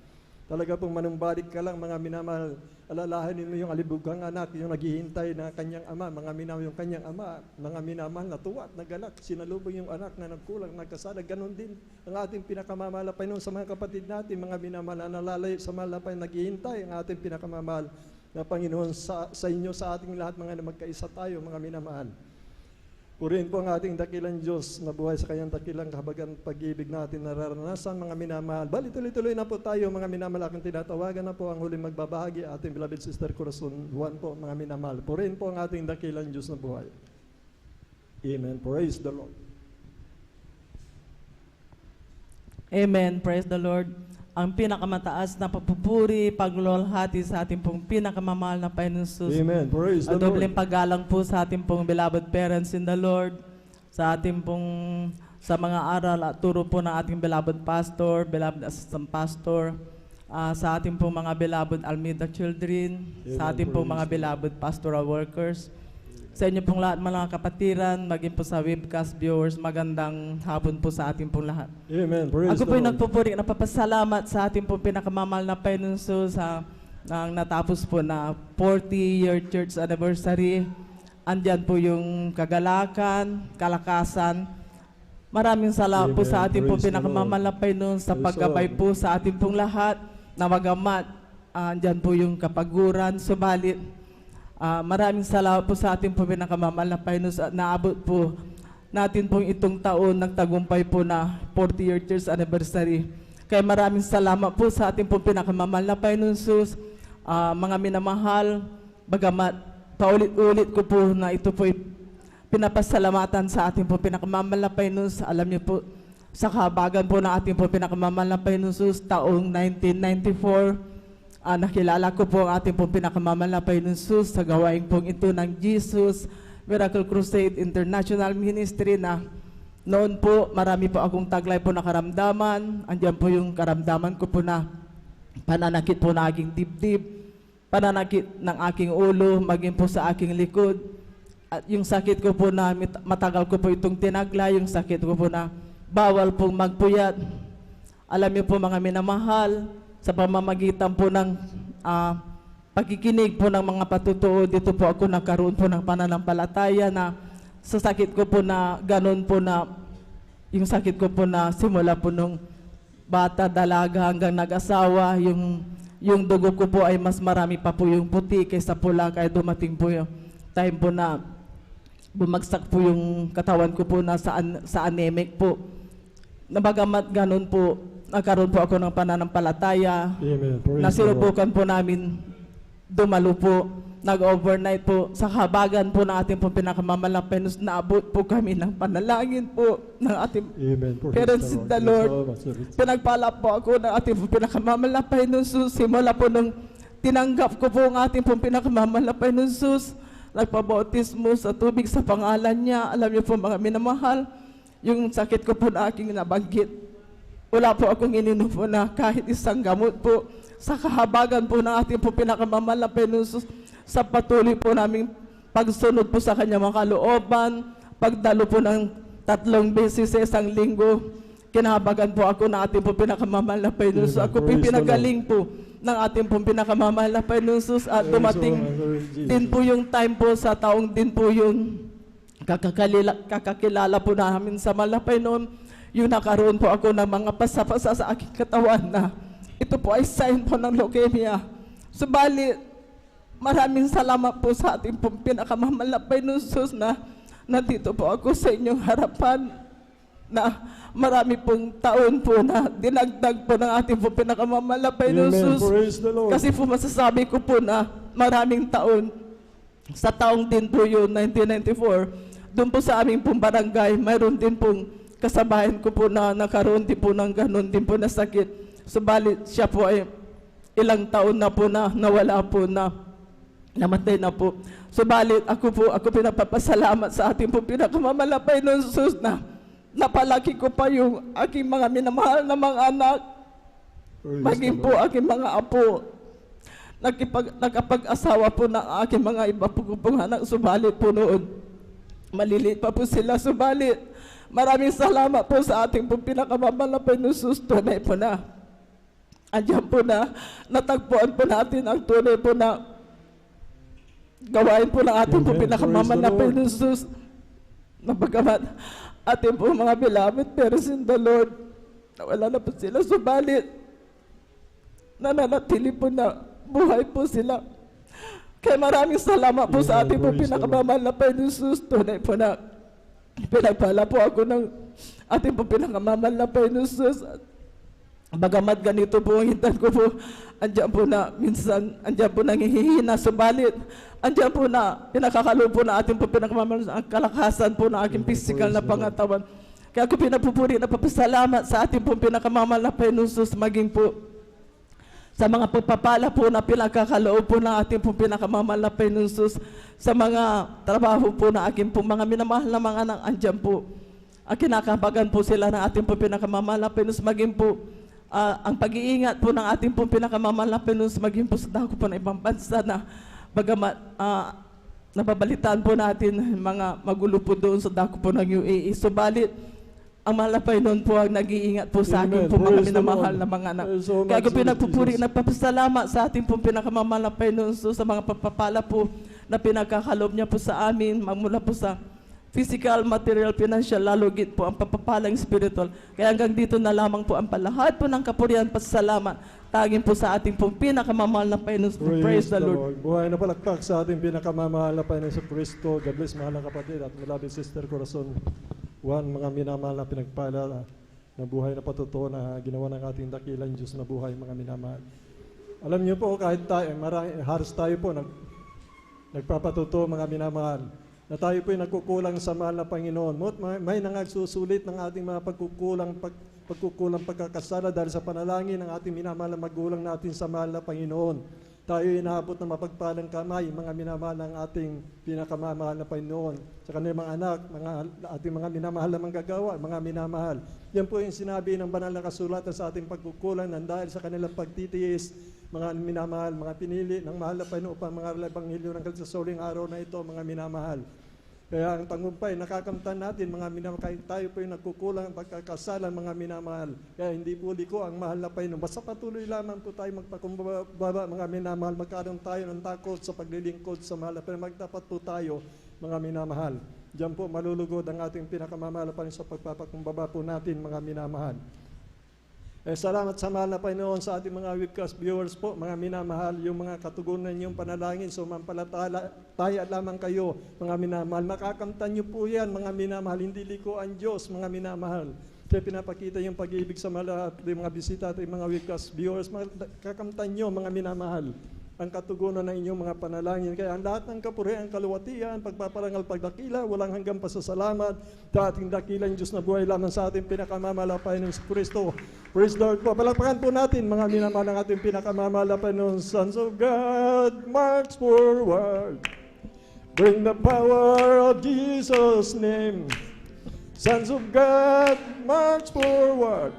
Talaga pong manumbalik ka lang, mga minamahal. Alalahanin mo yung alibugang anak, yung naghihintay na kanyang ama, mga minamahal, yung kanyang ama, mga minamahal, natuwa at nagalak, sinalubong yung anak na nagkulang, nagkasala. Ganon din ang ating pinakamamahal na Panginoon sa mga kapatid natin, mga minamahal na nalalayo sa mahal na Panginoon, naghihintay ang ating pinakamamahal na Panginoon sa inyo, sa ating lahat, mga na magkaisa tayo, mga minamahal. Purihin po ang ating dakilang Diyos na buhay sa kanyang dakilang kahabagan pag-ibig natin nararanasan, mga minamahal. Bali, tuloy-tuloy na po tayo, mga minamahal. Aking tinatawagan na po ang huling magbabahagi, ating beloved Sister Corazon Juan po, mga minamahal. Purihin po ang ating dakilang Diyos na buhay. Amen. Praise the Lord. Amen. Praise the Lord. Ang pinakamataas na papupuri, paglulhati sa ating pong pinakamamahal na Panginoon Jesus. Amen. Praise the Lord. Dobleng paggalang po sa ating pong beloved parents in the Lord, sa ating pong sa mga aral at turo po ng ating beloved pastor, beloved assistant pastor, sa ating pong mga beloved Almeida children, sa ating pong mga beloved pastoral workers, sa inyo pong lahat mga kapatiran, maging po sa webcast viewers, magandang hapon po sa ating pong lahat. Amen. Praise Ako the po'y Lord. nagpupuri, napapasalamat sa ating pong pinakamamahal na Panginoon sa natapos po na 40-year church anniversary. andyan po yung kagalakan, kalakasan. Maraming salamat po sa ating po Praise the pinakamamalapay noon sa Praise paggabay the po sa ating pong lahat na magamat. Andyan po yung kapaguran, subalit maraming salamat po sa ating po pinakamamalapay noon sa naabot po natin pong itong taon nagtagumpay po na 40 years anniversary. Kaya maraming salamat po sa ating pong pinakamamalapay noon sus. Mga minamahal, bagamat paulit-ulit ko po na ito po pinapasalamatan sa ating po pinakamamalapay nus. Alam niyo po, sa kahabagan po ng ating po pinakamamalapay nus taong 1994, nakilala ko po ang ating po pinakamamalapay nus sa gawain pong ito ng Jesus Miracle Crusade International Ministry na noon po marami po akong taglay po na karamdaman. Andiyan po yung karamdaman ko po na pananakit po na aking dibdib, pananakit ng aking ulo, maging po sa aking likod. At yung sakit ko po na matagal ko po itong tinagla, yung sakit ko po na bawal pong magpuyat. Alam niyo po mga minamahal, sa pamamagitan po ng pagkikinig po ng mga patutuo, dito po ako nagkaroon po ng pananampalataya na sa sakit ko po na ganun po na, yung sakit ko po na simula po nung bata, dalaga hanggang nag-asawa, yung dugo ko po ay mas marami pa po yung puti kaysa pula, kaya dumating po yung time po na bumagsak po yung katawan ko po na sa anemic po. Nabagamat ganun po, nagkaroon po ako ng pananampalataya. Amen. Praise Nasinubukan po namin dumalo po, nag-overnight po sa habagan po ng ating pong pinakamamalapay. Naabot po kami ng panalangin po ng ating Amen. Praise parents the in the Lord. Pinagpala po ako ng ating pong pinakamamalapay ng sus. Simula po nung tinanggap ko po ang ating pong pinakamamalapay ng sus. Nagpabautismo sa tubig sa pangalan niya. Alam niyo po mga minamahal, yung sakit ko po na aking nabanggit, wala po akong ininom po na kahit isang gamot po. Sa kahabagan po ng ating po pinakamamalapay ng sus, sa patuloy po naming pagsunod po sa kanya mga kalooban, pagdalo po ng 3 beses sa isang linggo, kinahabagan po ako ng ating po pinakamamalapay ng sus. Ako po pinagaling po ng ating pong pinakamamalapay ng sus at dumating din po yung time po sa taong din po yung kakakilala po namin sa malapay noon, yung nakaroon po ako ng mga pasapasa sa aking katawan na ito po ay sign po ng leukemia. Subalit, maraming salamat po sa ating pong pinakamamalapay ng sus na nandito po ako sa inyong harapan na marami pong taon po na dinagdag po ng ating po pinakamamalapay ng sus. Kasi po masasabi ko po na maraming taon, sa taong din po yun, 1994, doon po sa aming pong barangay, mayroon din pong kasabayan ko po na nakaroon din po ng ganun din po na sakit. Subalit siya po ay ilang taon na po na nawala po na namatay na po. Subalit ako pinapapasalamat sa ating po pinakamamalapay ng sus na napalaki ko pa yung aking mga minamahal na mga anak, maging po aking mga apo. Nakapag-asawa po ng aking mga iba po pong anak, subalit po noon, maliliit pa po sila, subalit maraming salamat po sa ating po pinakamamalapay ng sus. Tunay po na andiyan po na natagpuan po natin ang tunay po na gawain po ng ating po pinakamamalapay ng sus. Napagamat ating po mga beloved parents in the Lord, nawala na po sila, subalit nananatili po na buhay po sila. Kaya maraming salamat po sa ating po pinakamamalapay ng sus. Tunay po na pinagpala po ako ng ating po pinakamamalapay ng sus. Bagamat ganito po ang hintan ko po, andyan po na minsan, andyan po nangihihina, subalit andyan po na pinakakalo po na ating po pinakamamalapay ang kalakasan po na aking physical na pangatawan. Kaya ako pinapupuri na papasalamat sa ating po pinakamamalapay ng sus, maging po sa mga pagpapala po na pinakakaloob po ng ating pong pinakamamalapay ng sus, sa mga trabaho po na aking po mga minamahal na mga anak, andyan po. Kinakabagan po sila ng ating pong pinakamamalapay ng sus, maging po ang pag-iingat po ng ating pong pinakamamalapay ng sus, maging po sa dako po ng ibang bansa na bagamat nababalitaan po natin mga magulo po doon sa dako po ng UAE. Subalit, ang malapay noon po ang nag-iingat po sa akin po mga minamahal na mga anak. Kaya ako pinagpupuri, nagpapasalamat sa ating pong pinakamamalapay noon sa mga pagpapala po na pinagkakalob niya po sa amin, magmula po sa physical, material, financial, lalugit po ang papapalang spiritual. Kaya hanggang dito na lamang po ang palahat po ng kapurihan, pasasalamat, tagin po sa ating pong pinakamamahal na Panginoon. Praise the Lord. Buhay na palakpak sa ating pinakamamahal na Panginoon sa Kristo. God bless, mahal na kapatid at beloved sister Corazon Juan, mga minamahal na pinagpala na buhay na patutuo na ginawa ng ating dakilang Diyos na buhay, mga minamahal. Alam niyo po, kahit tayo, halos tayo po nagpapatutuo, mga minamahal, na tayo po ay nagkukulang sa mahal na Panginoon. May nangagsusulit ng ating mga pagkukulang pagkakasala dahil sa panalangin ng ating minamahal na magulang natin sa mahal na Panginoon. Tayo ay inaabot ng mapagpalang kamay, mga minamahal ng ating pinakamamahal na Panginoon. Sa kanilang mga anak, ating mga minamahal na manggagawa, mga minamahal. Yan po yung sinabi ng banal na kasulatan sa ating pagkukulang ng dahil sa kanilang pagtitiis, mga minamahal, mga pinili ng mahal na Panginoon upang mga ebanghelyo ng kalsasoling araw na ito, mga minamahal. Kaya ang tagumpay, nakakamtan natin, mga minamahal, kahit tayo po yung nagkukulang ang pagkakasalan, mga minamahal. Kaya hindi po liko ang mahal na Panginoon. Basta patuloy lamang po tayo magpakumbaba, mga minamahal, magkaroon tayo ng takot sa paglilingkod sa mahal na Panginoon. Magtapat po tayo, mga minamahal. Diyan po malulugod ang ating pinakamamahal na Panginoon sa pagpapakumbaba po natin, mga minamahal. Salamat sa mahal na Panginoon sa ating mga webcast viewers po, mga minamahal, yung mga katugunan niyong panalangin, sumampalataya lamang kayo, mga minamahal. Makakamtan niyo po yan, mga minamahal, hindi liko ang Diyos, mga minamahal. Kaya pinapakita yung pag-ibig sa mga bisita at mga webcast viewers, makakamtan niyo, mga minamahal, ang katugunan ng inyong mga panalangin. Kaya ang lahat ng kapurihan, kaluwatian, pagpaparangal, pagdakila, walang hanggang pasasalamat sa ating dakilang Diyos na buhay lamang sa ating pinakamamahal na Panginoon sa Kristo. Praise the Lord po. Palakpakan po natin, mga minamahal ng ating pinakamamahal na Panginoon. Sons of God, march forward. Bring the power of Jesus' name. Sons of God, march forward.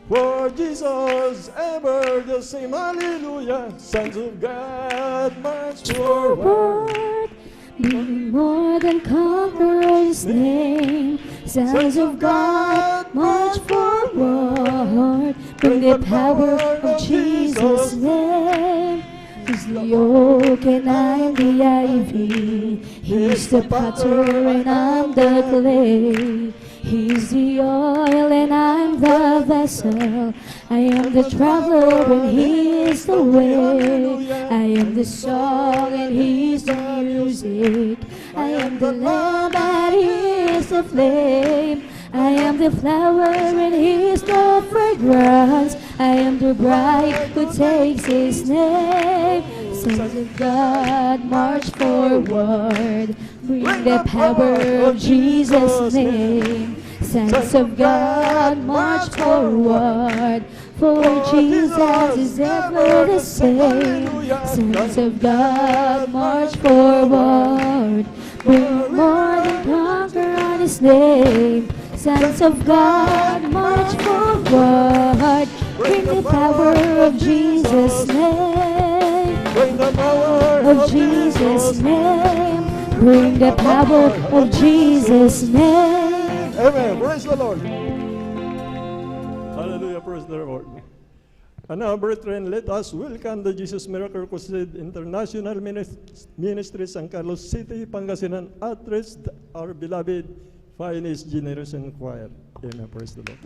For Jesus ever the same, hallelujah. Sons of God, march forward. Be more than conquerors' name. Sons of God, march forward. Bring the power of Jesus' name. He's the oak and I'm the ivy. He's the potter and I'm the clay. He's the oil and I'm the vessel. I am the traveler and He is the way. I am the song and He's the music. I am the lamb and He is the flame. I am the flower and He is the fragrance. I am the bride who takes His name. Sons of God, march forward. Bring the power of Jesus' name. Sons of God, march forward. For Jesus is ever the same. Sons of God, march forward. Bring more than conquer on His name. Sons of God, march forward. Bring the power of Jesus' name. Bring the power Of Jesus' name. Bring the power of Jesus' name. Amen. Praise the Lord. Hallelujah. Praise the Lord. And now, brethren, let us welcome the Jesus Miracle Crusade International Ministry, San Carlos City, Pangasinan, address our beloved finest generation choir. Amen. Praise the Lord.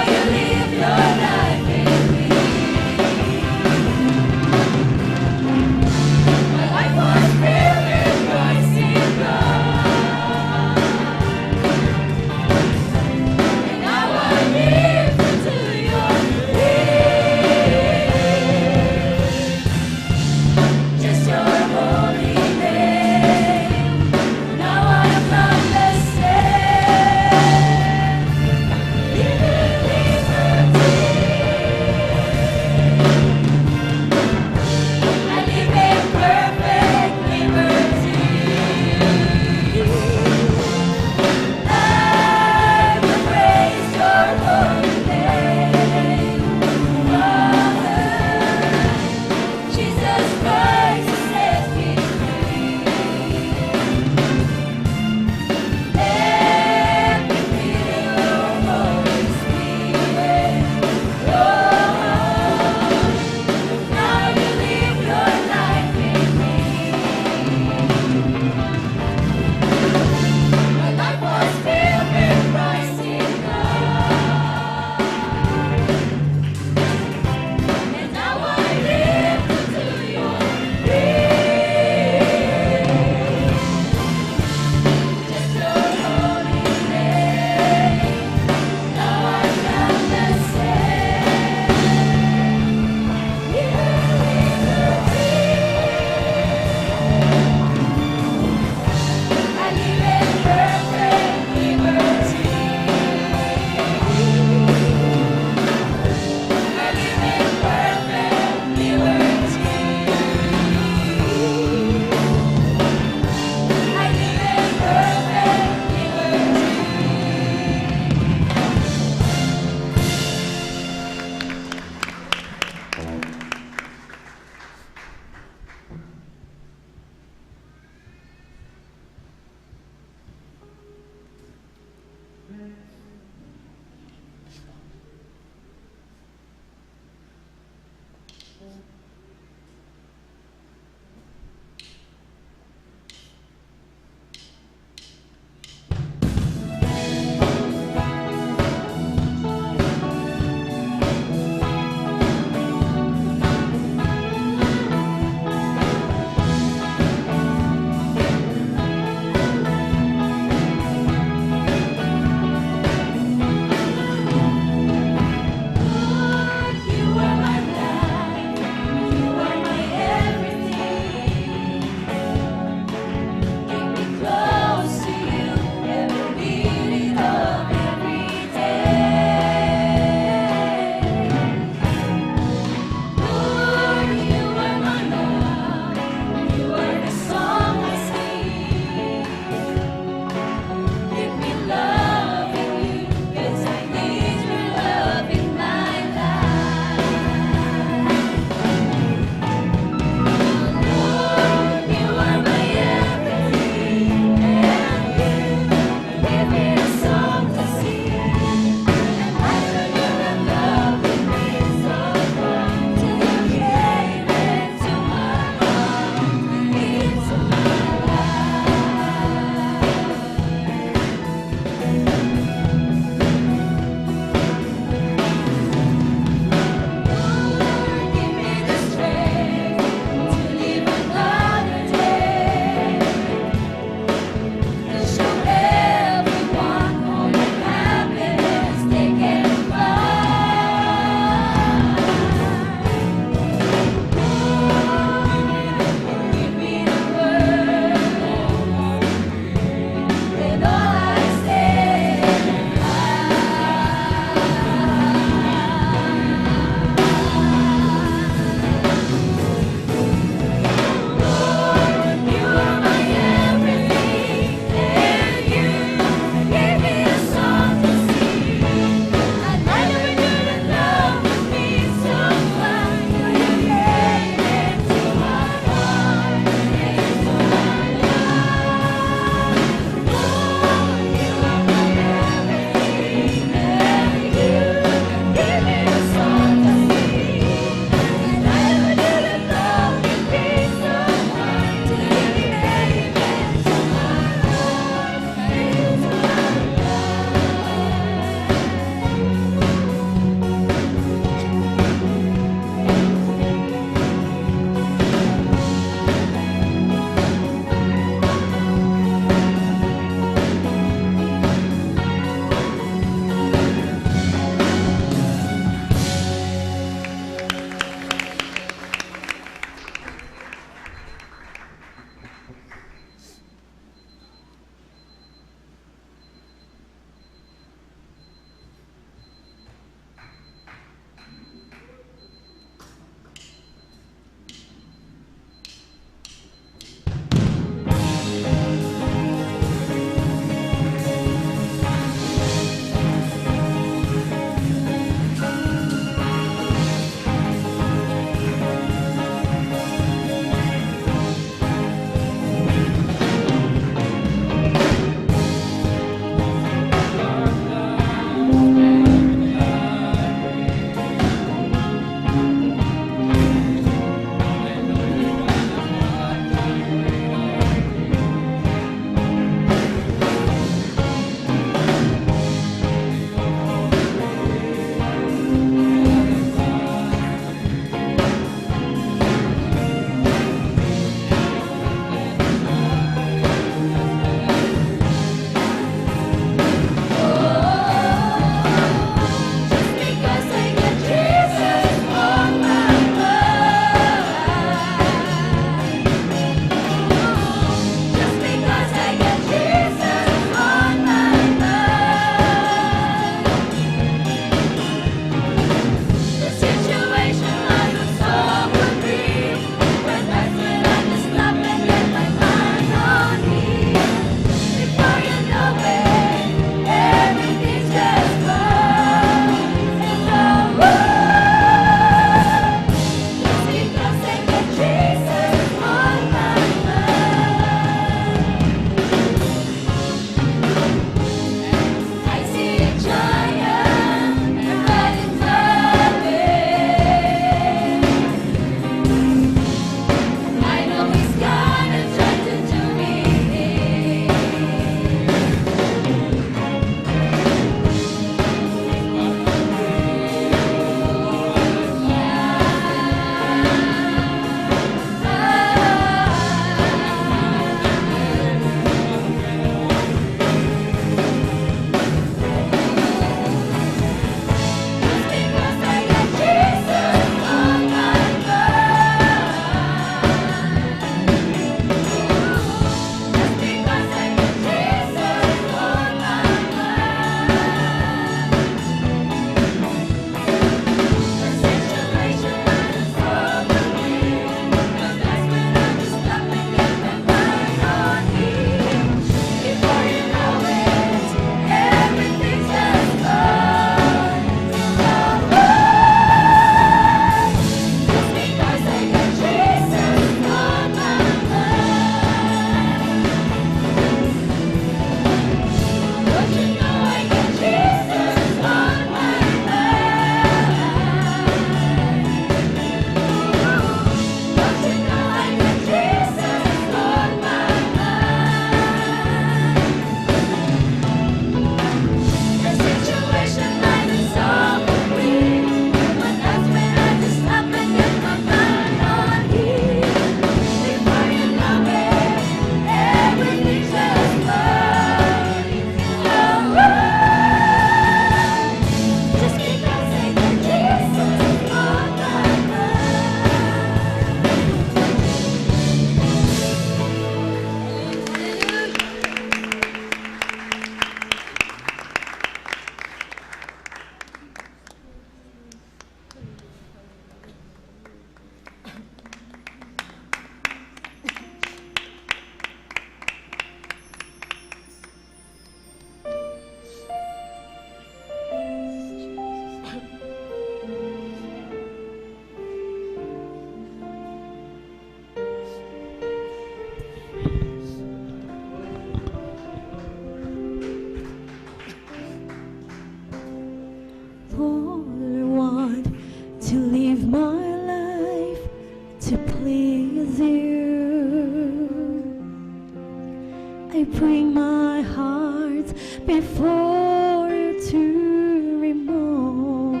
I bring my heart before you to remove.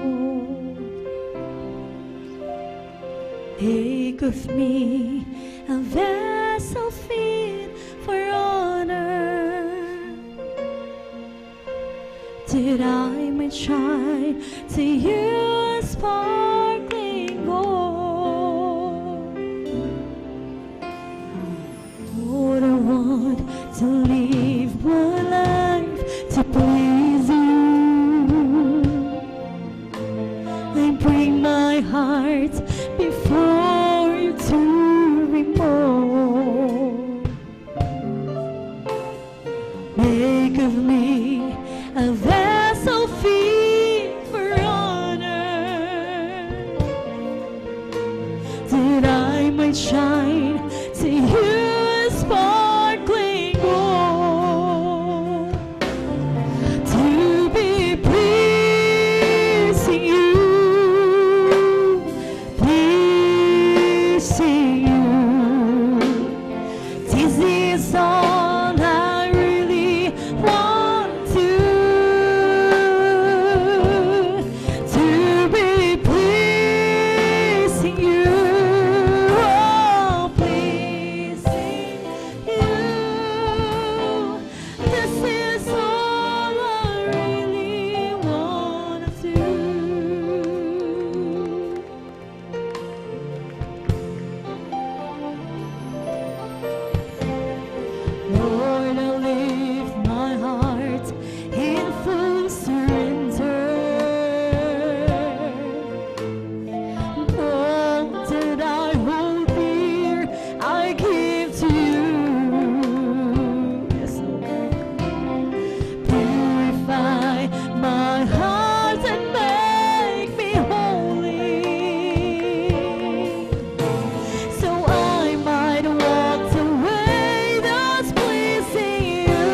Make of me a vessel fit for honor, that I might shine to you a sparkling gold. Lord, I want to live my life to please you. I bring my heart before you to remove. Make of me a vessel fit for honor, that I might shine to you a sparkling gold. To be pleasing you, pleasing you. This is all I really want to be pleasing you, oh, pleasing you. This is all I really want to do. Lord, I lift my heart in full surrender. All that I hold dear, I give to you. Yes, Lord. Purify my heart and make me holy, so I might walk the way that's pleasing you.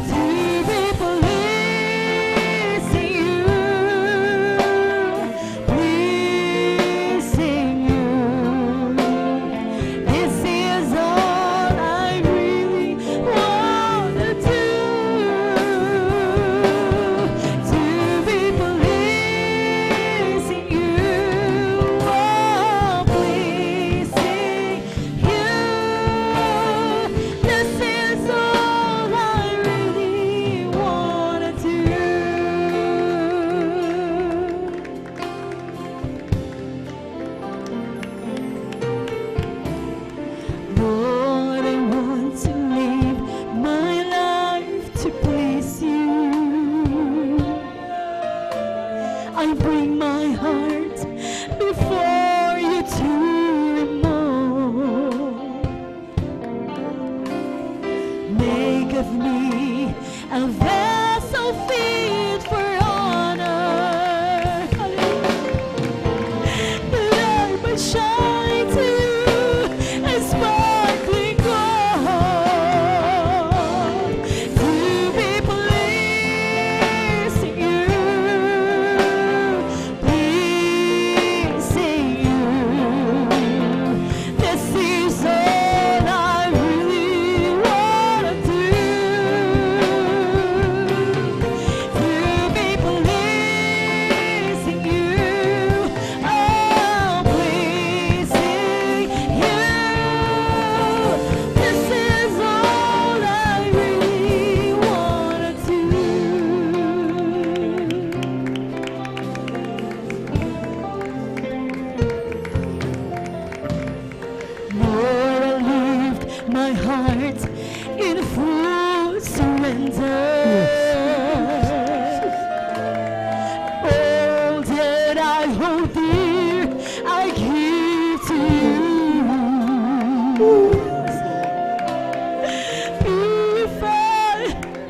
To be pleasing you, pleasing you. This is all I really want to do. To be pleasing you, oh, pleasing you. This is all I really want to do. Lord, I want to live my life to please you. I bring my heart before you to remove. Make of me a vessel fit for honor, that I might shine to you a sparkling gold. To be pleasing you, pleasing you. This is all I really want to do. To be pleasing you, oh, pleasing you. This is all I really want to do. Lord, I lift my heart in full surrender. All that I hold dear, I give to you. Purify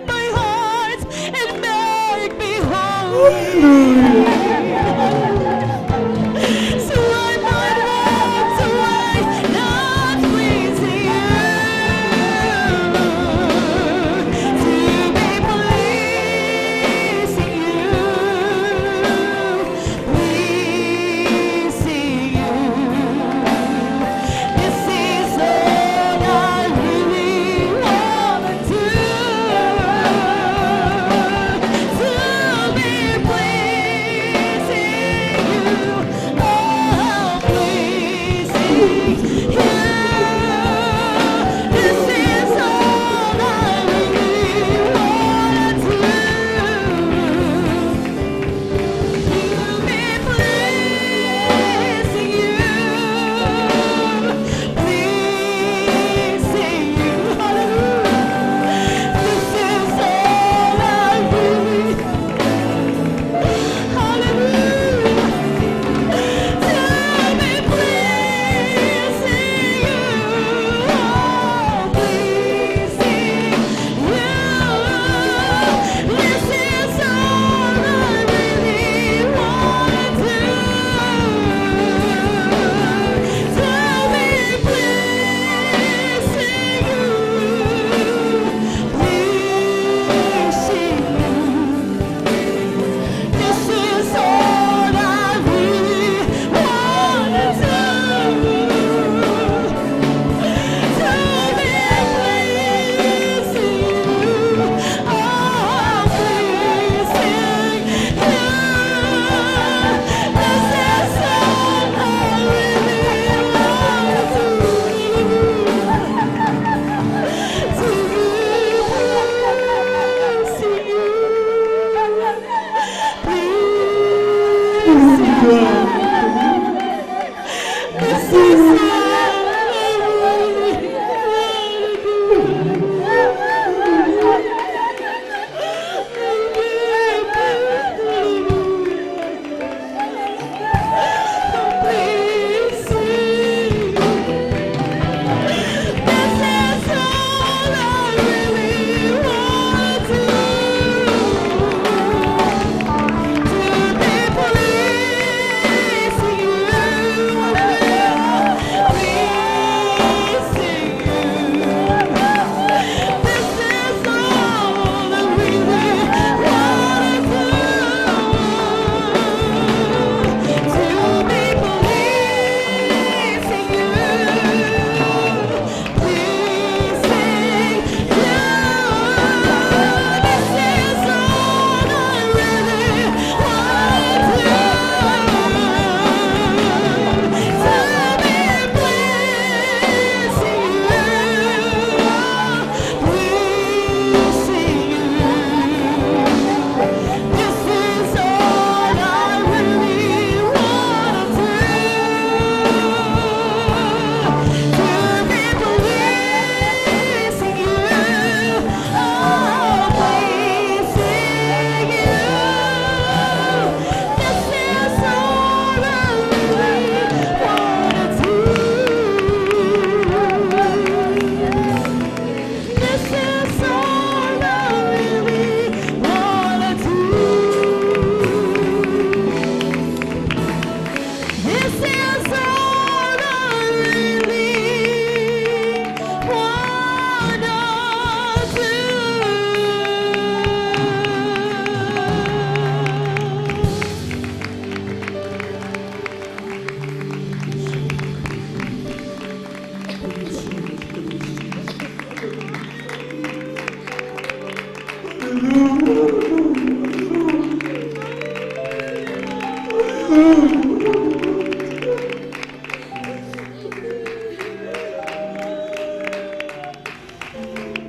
my heart and make me holy, so I might walk the way that's pleasing you. To be pleasing you, pleasing you. This is all I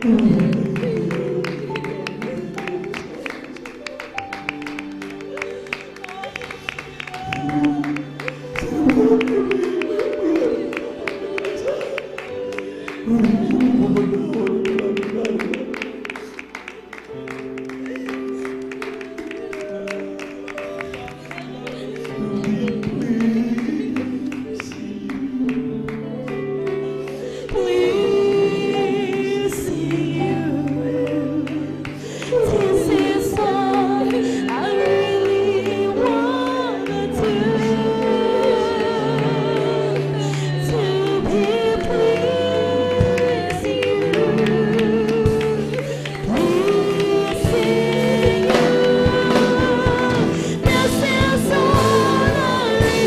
Please see you. This is all I really wanna do. To be pleasing you. Pleasing you. This is all I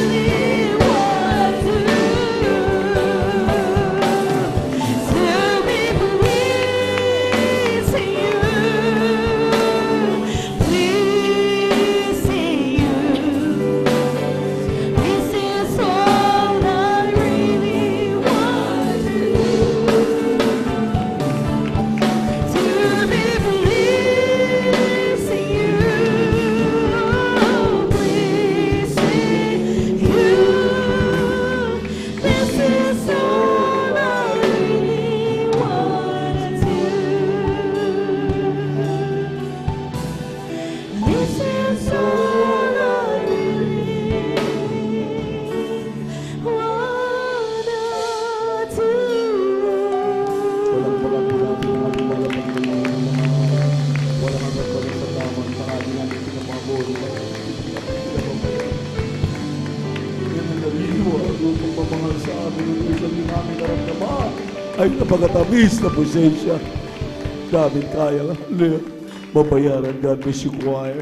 really wanna do. To be pleasing you, pleasing you. This is all I really want to do. To be pleasing you, pleasing you. This is all I really want to do. This is all I really wanna do. Walang pagkakulabi ng ating mga pagkakulabi. Walang magpapalik sa tamang parami natin pinapabori. Yan ang naliwa, yung pagmamahal sa amin, yung isang din namin naramdaman ay napagatamis na presensya. Namin kaya, mabayaran. God bless you, choir.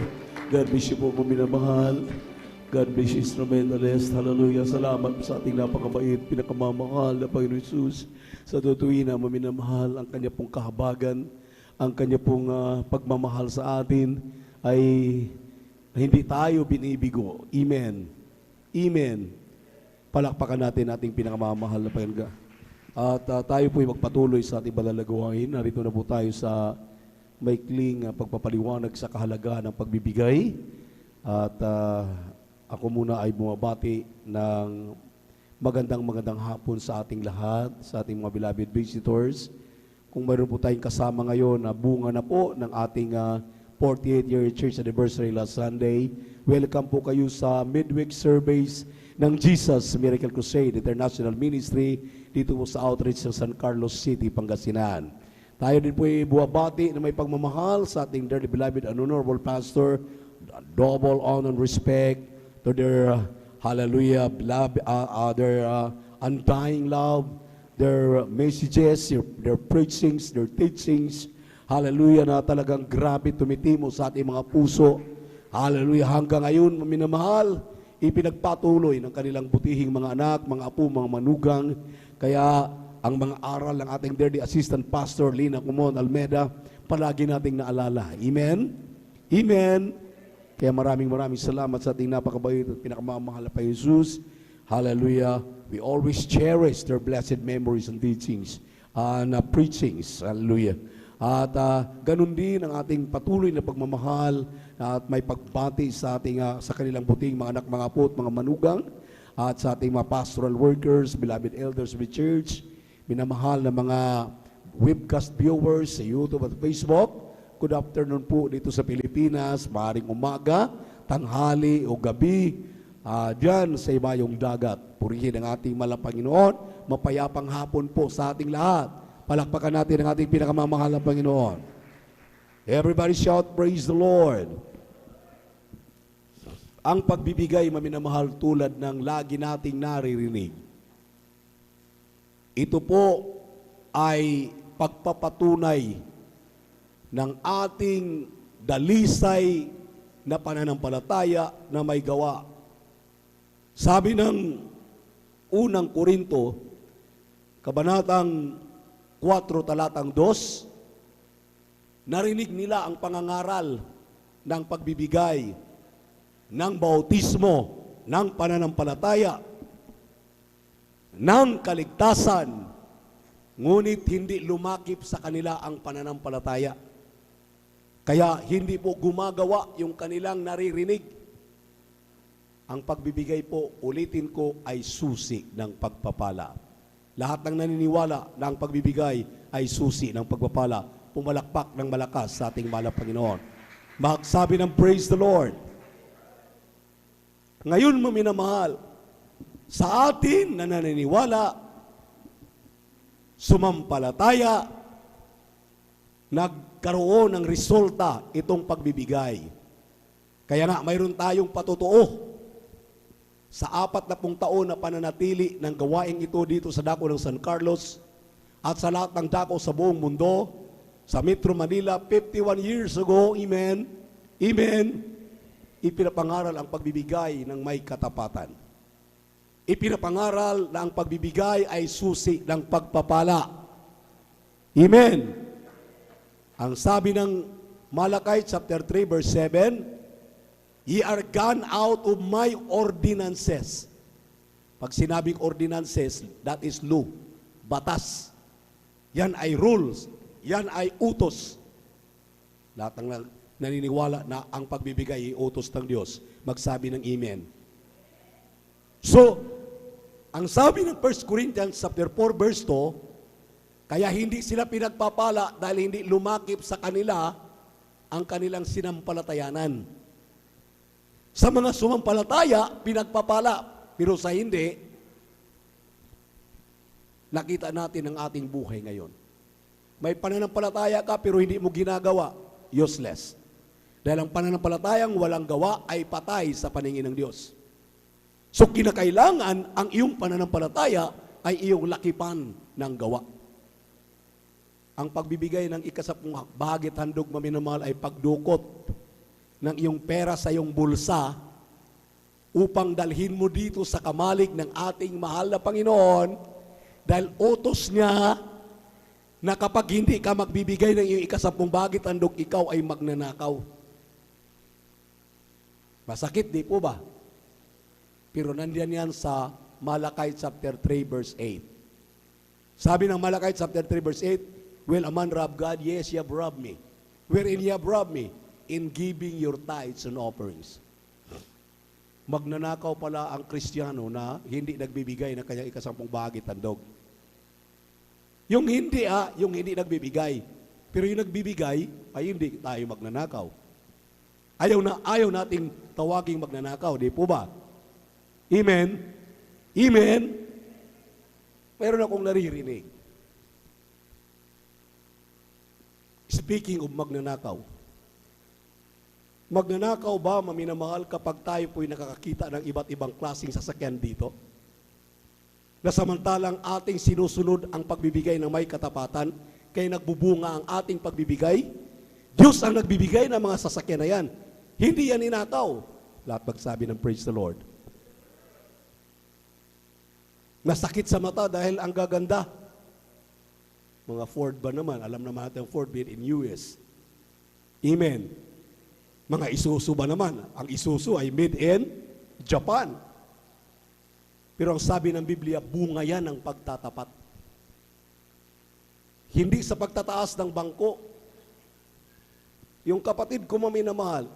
God bless you po, minamahal. God bless you, instrumentalist. Hallelujah. Salamat sa ating napakabait, pinakamamahal na Panginoon Jesus. Sa tutuwin na maminamahal ang kanya pong kahabagan, ang kanya pong pagmamahal sa atin ay hindi tayo binibigo. Amen. Amen. Palakpakan natin ating pinakamamahal na Panginoon. At tayo po'y magpatuloy sa ating balalagawain. Narito na po tayo sa maikling pagpapaliwanag sa kahalagahan ng pagbibigay. At ako muna ay bumabati ng magandang hapon sa ating lahat, sa ating mga beloved visitors. Kung mayroon po tayong kasama ngayon na bunga na po ng ating 48-year church anniversary last Sunday, welcome po kayo sa midweek service ng Jesus Miracle Crusade International Ministry dito po sa outreach ng San Carlos City, Pangasinan. Tayo din po ay buwabati na may pagmamahal sa ating dearly beloved and honorable pastor, double honor and respect to their hallelujah, love, their undying love, their messages, their preachings, their teachings, hallelujah, na talagang grabe tumitimo sa ating mga puso. Hallelujah, hanggang ngayon, minamahal, ipinagpatuloy ng kanilang butihing mga anak, mga apo, mga manugang. Kaya ang mga aral ng ating dearly assistant pastor, Lina Kumon Almeda, palagi nating naalala. Amen? Amen? Kaya maraming salamat sa ating napakabait at pinakamamahal na pa Jesus. Hallelujah. We always cherish their blessed memories and teachings and preachings. Hallelujah. At ganun din ang ating patuloy na pagmamahal at may pagbati sa ating sa kanilang buting mga anak, mga apo at mga manugang at sa ating mga pastoral workers, beloved elders of the church, minamahal na mga webcast viewers sa YouTube at Facebook. Good afternoon po dito sa Pilipinas, maaaring umaga, tanghali o gabi, diyan sa ibayong dagat. Purihin ang ating mahal na Panginoon, mapayapang hapon po sa ating lahat. Palakpakan natin ang ating pinakamamahal na Panginoon. Everybody shout, praise the Lord. Ang pagbibigay, maminamahal, tulad ng lagi nating naririnig. Ito po ay pagpapatunay ng ating dalisay na pananampalataya na may gawa. Sabi ng unang Korinto, kabanatang 4, talatang 2, narinig nila ang pangangaral ng pagbibigay, ng bautismo, ng pananampalataya, ng kaligtasan, ngunit hindi lumakip sa kanila ang pananampalataya. Kaya hindi po gumagawa yung kanilang naririnig. Ang pagbibigay po, ulitin ko, ay susi ng pagpapala. Lahat ng naniniwala na ang pagbibigay ay susi ng pagpapala. Pumalakpak ng malakas sa ating mahal na Panginoon. Magsabi ng praise the Lord. Ngayon mo minamahal, sa atin na naniniwala, sumampalataya, nagkaroon ng resulta itong pagbibigay. Kaya nga, mayroon tayong patotoo sa 40 taon na pananatili ng gawaing ito dito sa dako ng San Carlos at sa lahat ng dako sa buong mundo, sa Metro Manila, 51 years ago, amen, amen, ipinapangaral ang pagbibigay ng may katapatan. Ipinapangaral na ang pagbibigay ay susi ng pagpapala. Amen. Ang sabi ng Malakay chapter 3 verse 7, "Ye are gone out of my ordinances." Pag sinabing ordinances, that is law, batas. Yan ay rules, yan ay utos. Lahat ng naniniwala na ang pagbibigay ay utos ng Diyos, magsabi ng amen. So, ang sabi ng 1 Corinthians chapter 4 verse 2, kaya hindi sila pinagpapala dahil hindi lumakip sa kanila ang kanilang sinampalatayanan. Sa mga sumampalataya, pinagpapala. Pero sa hindi, nakita natin ang ating buhay ngayon. May pananampalataya ka pero hindi mo ginagawa, useless. Dahil ang pananampalatayang walang gawa ay patay sa paningin ng Diyos. So kinakailangan ang iyong pananampalataya ay iyong lakipan ng gawa. Ang pagbibigay ng ikasapung bahagit handog maminamahal ay pagdukot ng iyong pera sa iyong bulsa upang dalhin mo dito sa kamalig ng ating mahal na Panginoon dahil utos niya na kapag hindi ka magbibigay ng iyong ikasapung bahagit handog, ikaw ay magnanakaw. Masakit, di po ba? Pero nandiyan yan sa Malakay chapter 3 verse 8. Sabi ng Malakay chapter 3 verse 8, "Will a man rob God? Yes, ye have robbed me. Wherein ye have robbed me? In giving your tithes and offerings." Magnanakaw pala ang Kristiyano na hindi nagbibigay ng kanyang ikasampung bahagi tandog. Yung hindi nagbibigay. Pero yung nagbibigay, ay hindi tayo magnanakaw. Ayaw nating tawaging magnanakaw, di po ba? Amen? Amen? Meron akong naririnig. Speaking of magnanakaw. Magnanakaw ba, maminamahal, kapag tayo po'y nakakakita ng iba't ibang klaseng sasakyan dito? Na samantalang ating sinusunod ang pagbibigay ng may katapatan, kaya nagbubunga ang ating pagbibigay, Diyos ang nagbibigay ng mga sasakyan na yan. Hindi yan ninakaw. Lahat magsabi ng praise the Lord. Nasakit sa mata dahil ang gaganda. Mga Ford ba naman? Alam naman natin ang Ford made in US. Amen. Mga Isuzu ba naman? Ang Isuzu ay made in Japan. Pero ang sabi ng Biblia, bunga yan ng pagtatapat. Hindi sa pagtataas ng bangko. Yung kapatid ko maminamahal,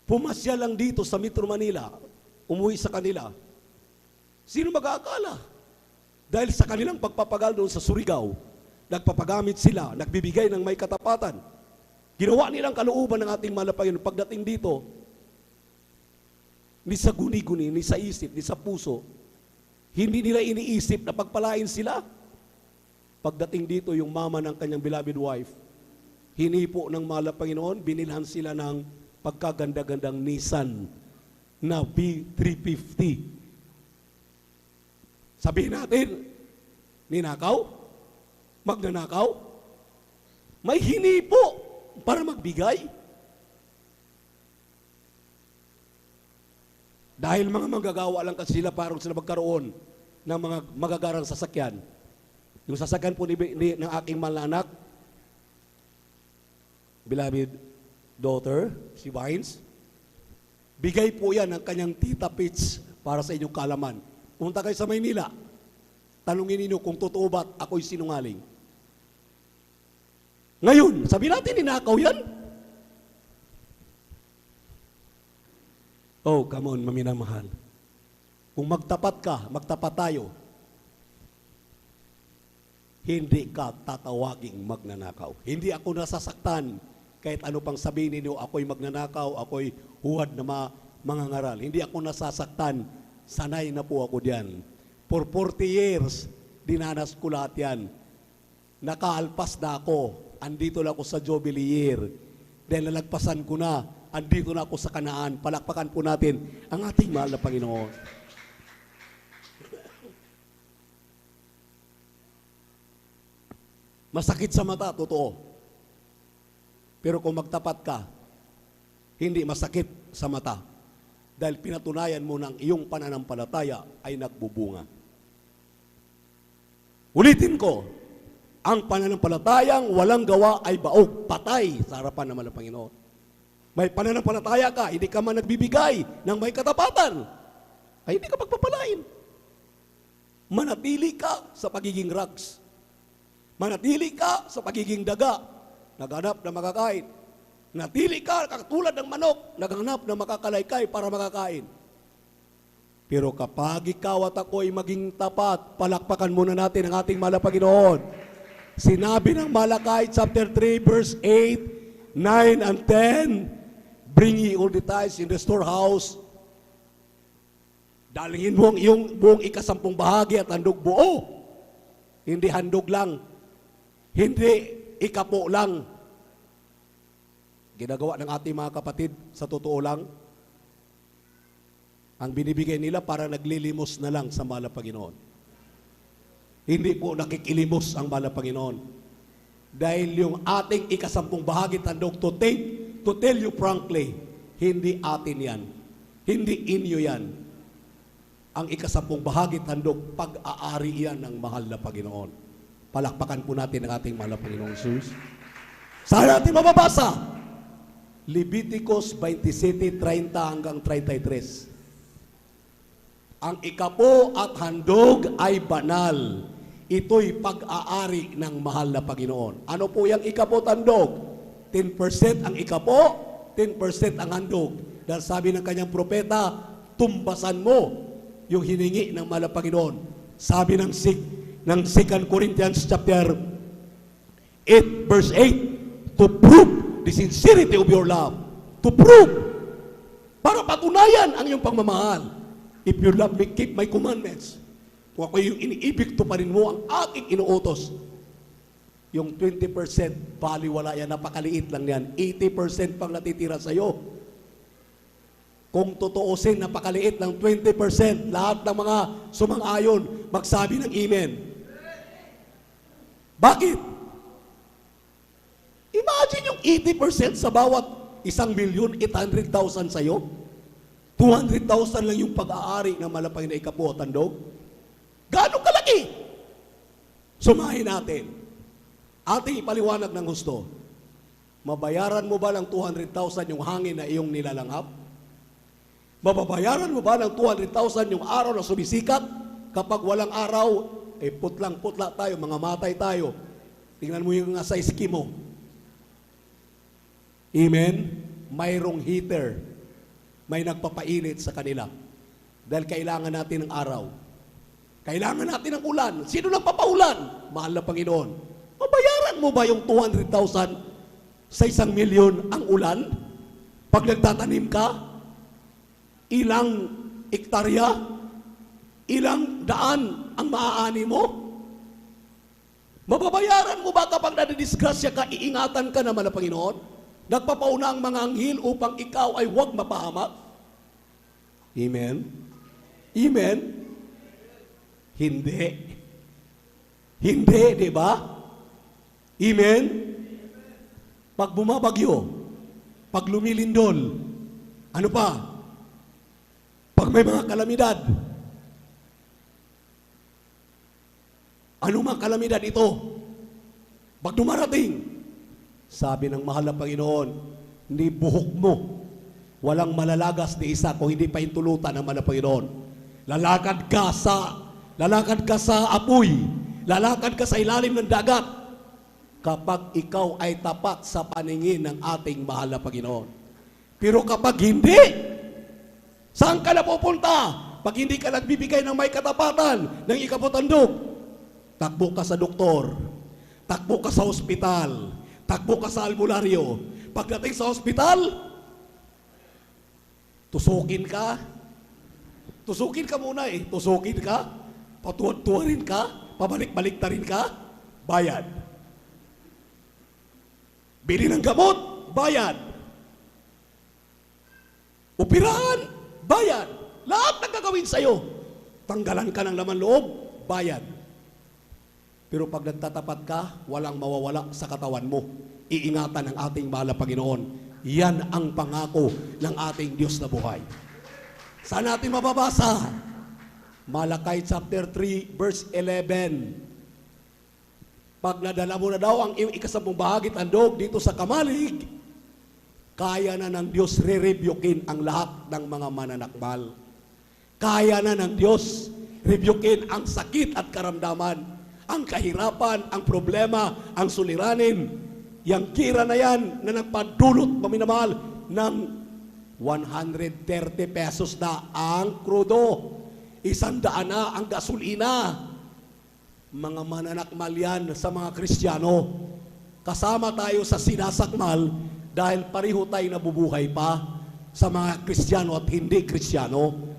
pumasya lang dito sa Metro Manila, umuwi sa kanila. Sino mag-aakala? Dahil sa kanilang pagpapagal doon sa Surigao, nagpapagamit sila, nagbibigay ng may katapatan. Ginawa nilang kalooban ng ating malapagin. Pagdating dito, ni sa guni-guni, ni sa isip, ni sa puso, hindi nila iniisip na pagpalain sila. Pagdating dito, yung mama ng kanyang beloved wife, hinipo ng mahal na Panginoon, binilhan sila ng pagkaganda-gandang Nissan na B350. Sabihin natin, ninakaw? Magnanakaw? May hinipo para magbigay. Dahil mga manggagawa lang kasi sila, parang sila magkaroon ng mga magagarang sasakyan. Yung sasakyan po ng aking malanak, beloved daughter, si Vines, bigay po yan ng kanyang tita Pitch para sa inyong kalaman. Pumunta kayo sa Maynila. Tanungin ninyo kung totoo ba't ako'y sinungaling. Ngayon, sabi natin, ninakaw yan. Oh, come on, maminamahal. Kung magtapat ka, magtapat tayo, hindi ka tatawaging magnanakaw. Hindi ako nasasaktan kahit ano pang sabihin ninyo, ako'y magnanakaw, ako'y huwad na mangangaral. Hindi ako nasasaktan, sanay na po ako diyan. For 40 years, dinanas ko lahat yan. Nakaalpas na ako, andito na ako sa Jubilee year. Dahil nalagpasan ko na, andito na ako sa Kanaan. Palakpakan po natin ang ating mahal na Panginoon. Masakit sa mata, totoo. Pero kung magtapat ka, hindi masakit sa mata. Dahil pinatunayan mo ng iyong pananampalataya ay nagbubunga. Ulitin ko, ang pananampalatayang walang gawa ay baog, patay sa harapan naman ng Panginoon. May pananampalataya ka, hindi ka man nagbibigay ng may katapatan, ay hindi ka pagpapalain. Manatili ka sa pagiging rags. Manatili ka sa pagiging daga, naghanap na makakain. Natili ka katulad ng manok, naghanap na makakalaykay para makakain. Pero kapag ikaw at ako ay maging tapat, palakpakan muna natin ang ating mahal na Panginoon. Sinabi ng Malakay chapter 3 verse 8, 9 and 10, bring ye all the tithes in the storehouse. Dalhin mo ang iyong buong ikasampung bahagi at handog buo. Hindi handog lang. Hindi ikapo lang. Ginagawa ng ating mga kapatid, sa totoo lang, ang binibigay nila para naglilimos na lang sa mahal na Panginoon. Hindi po nakikilimos ang mahal na Panginoon. Dahil yung ating ikasampung bahagi tandog to tell you frankly, hindi atin yan. Hindi inyo yan. Ang ikasampung bahagi tandog, pag-aari yan ng mahal na Panginoon. Palakpakan po natin ang ating mahal na Panginoong Jesus. Saan natin mababasa? Leviticus 27:30 hanggang 33. Ang ikapo at handog ay banal. Ito'y pag-aari ng mahal na Panginoon. Ano po yung ikapo at handog? 10% ang ikapo, 10% ang handog. Dahil sabi ng kanyang propeta, tumbasan mo yung hiningi ng mahal na Panginoon. Sabi ng 2 Corinthians chapter 8 verse 8, to prove the sincerity of your love. To prove. Para patunayan ang iyong pagmamahal. If you love me, keep my commandments. Kung ako yung iniibig, tuparin mo ang aking inuutos. Yung 20%, baliwala yan, napakaliit lang yan. 80% pang natitira sa'yo. Kung totoosin, napakaliit ng 20%, lahat ng mga sumang-ayon, magsabi ng amen. Bakit? Imagine yung 80% sa bawat 1,800,000 sa'yo. 200,000 lang yung pag-aari ng malapang na ikapo at handog. Gaano kalaki? Sumahin natin. Ating ipaliwanag ng gusto. Mabayaran mo ba ng 200,000 yung hangin na iyong nilalanghap? Mababayaran mo ba ng 200,000 yung araw na sumisikat? Kapag walang araw, putlang-putla tayo, mga matay tayo. Tingnan mo yung nasa iski mo. Amen? Mayroong heater. May nagpapainit sa kanila. Dahil kailangan natin ng araw. Kailangan natin ng ulan. Sino nagpapaulan? Mahal na Panginoon. Mabayaran mo ba yung 200,000 sa 1,000,000 ang ulan? Pag nagtatanim ka, ilang ektarya, ilang daan ang maaani mo? Mababayaran mo ba kapag nadidisgrasya ka, iingatan ka naman ng Panginoon? Nagpapauna ang mga anghel upang ikaw ay huwag mapahamak? Amen? Amen? Hindi. Hindi, di ba? Amen? Pag bumabagyo, pag lumilindol, ano pa? Pag may mga kalamidad, ano mga kalamidad ito? Pag dumarating, sabi ng mahal na Panginoon, ni buhok mo, walang malalagas ni isa kung hindi pa intulutan ng mahal na Panginoon. lalakad ka sa apoy, lalakad ka sa ilalim ng dagat, kapag ikaw ay tapat sa paningin ng ating mahal na Panginoon. Pero kapag hindi, saan ka na pupunta? Pag hindi ka nagbibigay ng may katapatan, ng ikaputandog, takbo ka sa doktor, takbo ka sa ospital, takbo ka sa albularyo. Pagdating sa ospital, tusukin ka muna tusukin ka, patuwad-tuwarin ka, pabalik-balik rin ka, bayad. Bili ng gamot, bayad. Operahan, bayad. Lahat ng gagawin sa'yo, tanggalan ka ng laman loob, bayad. Pero pag nagtatapat ka, walang mawawala sa katawan mo. Iingatan ng ating mahal na Panginoon. Yan ang pangako ng ating Diyos na buhay. Saan natin mababasa? Malakay chapter 3, verse 11. Pag nadala mo na daw ang iyong ikasampung bahagi tandog dito sa kamalig, kaya na ng Diyos re-rebukin ang lahat ng mga mananakmal. Kaya na ng Diyos rebukin ang sakit at karamdaman, ang kahirapan, ang problema, ang suliranin. Yang kira na yan na nagpadulot, paminamahal, ng 130 pesos na ang krudo. 100 na ang gasolina. Mga mananakmal yan sa mga Kristiyano. Kasama tayo sa sinasakmal dahil pareho tayo nabubuhay pa sa mga Kristiyano at hindi Kristiyano.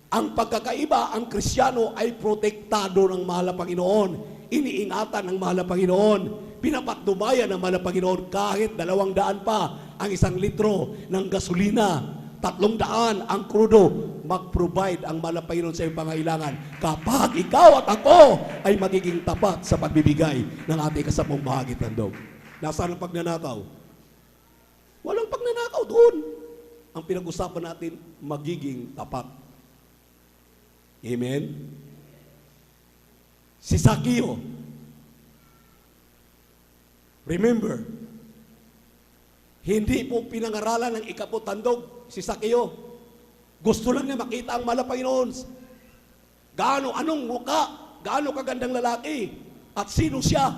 Ang pagkakaiba, ang Kristiyano ay protektado ng mahal na Panginoon. Iniingatan ng mahal na Panginoon. Pinapatnubayan ng mahal na Panginoon kahit 200 pa ang 1 litro ng gasolina. 300 ang krudo. Mag-provide ang mahal na Panginoon sa iyong pangailangan kapag ikaw at ako ay magiging tapat sa pagbibigay ng ating kasampung bahagi tandog. Nasaan ang pagnanakaw? Walang pagnanakaw doon. Ang pinag-usapan natin, magiging tapat. Amen? Si Sakeo, remember, hindi po pinangaralan ng ikaputandog si Sakeo. Gusto lang niya makita ang mahal na Panginoon. Anong muka, gaano kagandang lalaki, at sino siya.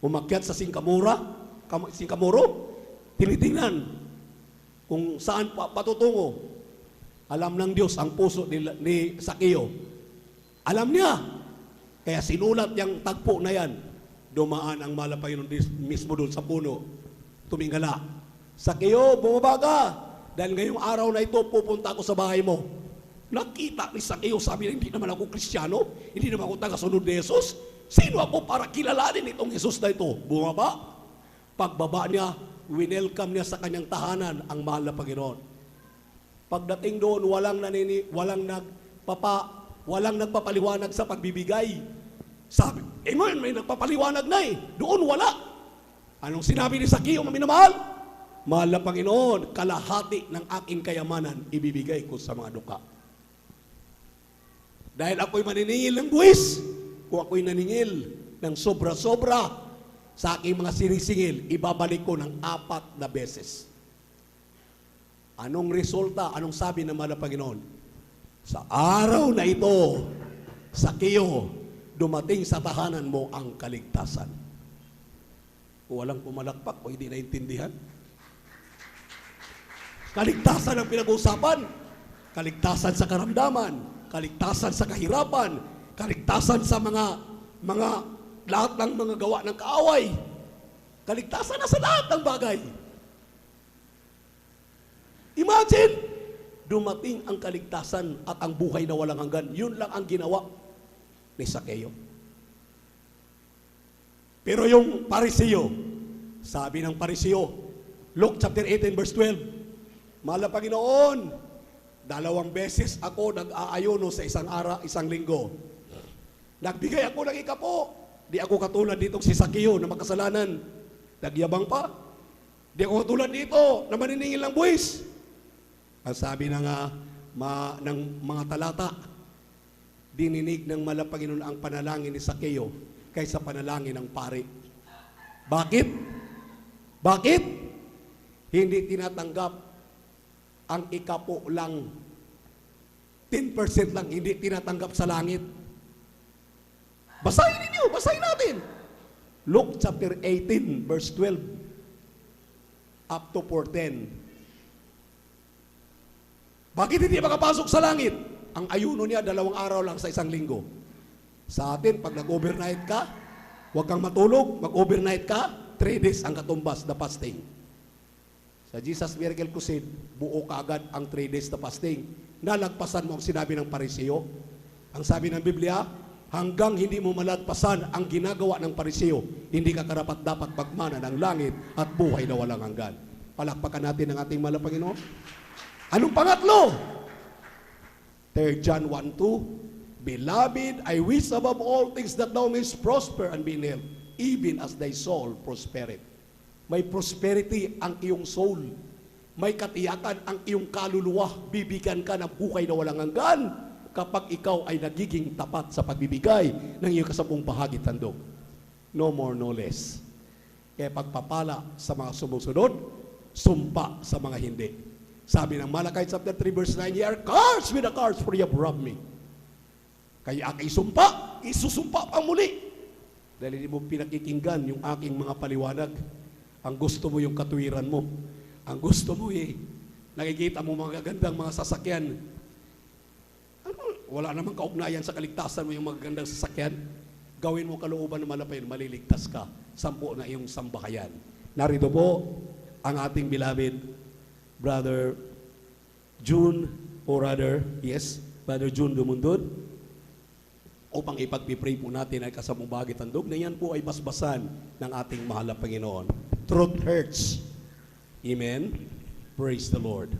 Umakyat sa Singkamoro, tinitingnan kung saan patutungo. Alam ng Diyos ang puso ni Sakeo. Alam niya. Kaya sinulat yung tagpo na yan. Dumaan ang mahal na Panginoon mismo doon sa puno. Tumingala. Sakeo, bumaba ka. Dahil ngayong araw na ito, pupunta ako sa bahay mo. Nakita ni Sakeo, sabi na, hindi naman ako Kristiyano. Hindi naman ako tagasunod ni Jesus. Sino ako para kilalanin itong Jesus na ito? Bumaba. Pagbaba niya, winelcome niya sa kanyang tahanan ang mahal na Panginoon. Pagdating doon, walang nagpapaliwanag sa pagbibigay. Sabi, ngayon may nagpapaliwanag na Doon wala. Anong sinabi ni Sakeo, minamahal? Mahal na Panginoon, kalahati ng aking kayamanan ibibigay ko sa mga duka. Dahil ako'y maniningil ng buwis, kung ako'y naningil ng sobra-sobra sa aking mga sinisingil, ibabalik ko ng 4 na beses. Anong resulta? Anong sabi ng mahal na Panginoon? Sa araw na ito, Sakeo, dumating sa tahanan mo ang kaligtasan. Walang pumalakpak o hindi naintindihan. Kaligtasan ang pinag-uusapan. Kaligtasan sa karamdaman, kaligtasan sa kahirapan, kaligtasan sa mga lahat ng mga gawa ng kaaway. Kaligtasan na sa lahat ng bagay. Imagine, dumating ang kaligtasan at ang buhay na walang hanggan. Yun lang ang ginawa ni Sakeo. Pero yung Pariseo, sabi ng Pariseo, Luke chapter 18 verse 12, mahal na Panginoon, 2 beses ako nag-aayuno sa isang linggo. Nagbigay ako ng ikapo. Di ako katulad ditong si Sakeo na makasalanan. Nagyabang pa. Di ako katulad dito na maniningil ng buwis. Ang sabi ng mga talata, dininig ng mahal na Panginoon ang panalangin ni Sakeo kaysa panalangin ng pari. Bakit? Bakit? Hindi tinatanggap ang ikapo lang 10% lang hindi tinatanggap sa langit. Basahin ninyo, basahin natin. Luke chapter 18, verse 12 up to 4:10. Bakit hindi makapasok sa langit? Ang ayuno niya 2 araw lang sa 1 linggo. Sa atin, pag nag-overnight ka, huwag kang matulog, mag-overnight ka, 3 days ang katumbas na fasting. Sa Jesus Miracle Crusade, buo ka agad ang 3 days na fasting. Nalagpasan mo ang sinabi ng Pariseo. Ang sabi ng Biblia, hanggang hindi mo malagpasan ang ginagawa ng Pariseo, hindi ka karapat dapat magmana ng langit at buhay na walang hanggan. Palakpakan natin ang ating mahal na Panginoon. Anong pangatlo? 3 John 1:2, Beloved, I wish above all things that thou mayest prosper and be in health, even as thy soul prospereth. May prosperity ang iyong soul. May katiyakan ang iyong kaluluwa. Bibigyan ka ng buhay na walang hanggan kapag ikaw ay nagiging tapat sa pagbibigay ng iyong kasabong bahagi tandog. No more, no less. Kaya pagpapala sa mga sumusunod, sumpa sa mga hindi. Sabi ng Malakay chapter 3 verse 9, Ye are cursed with a curse for ye have robbed me. Kaya aking sumpa, isusumpa pa muli. Dahil hindi mo pinakikinggan yung aking mga paliwanag. Ang gusto mo yung katuwiran mo. Ang gusto mo nakikita mo mga gagandang mga sasakyan. Wala namang kaugnayan sa kaligtasan mo yung mga gagandang sasakyan. Gawin mo kalooban na malapayin, maliligtas ka. 10 na iyong sambahayan. Narito po ang ating beloved Brother June, Brother June Dumundod, upang ipagpipray po natin ay kasamang bahagi tandog na yan po ay basbasan ng ating mahal na Panginoon. Truth hurts. Amen. Praise the Lord.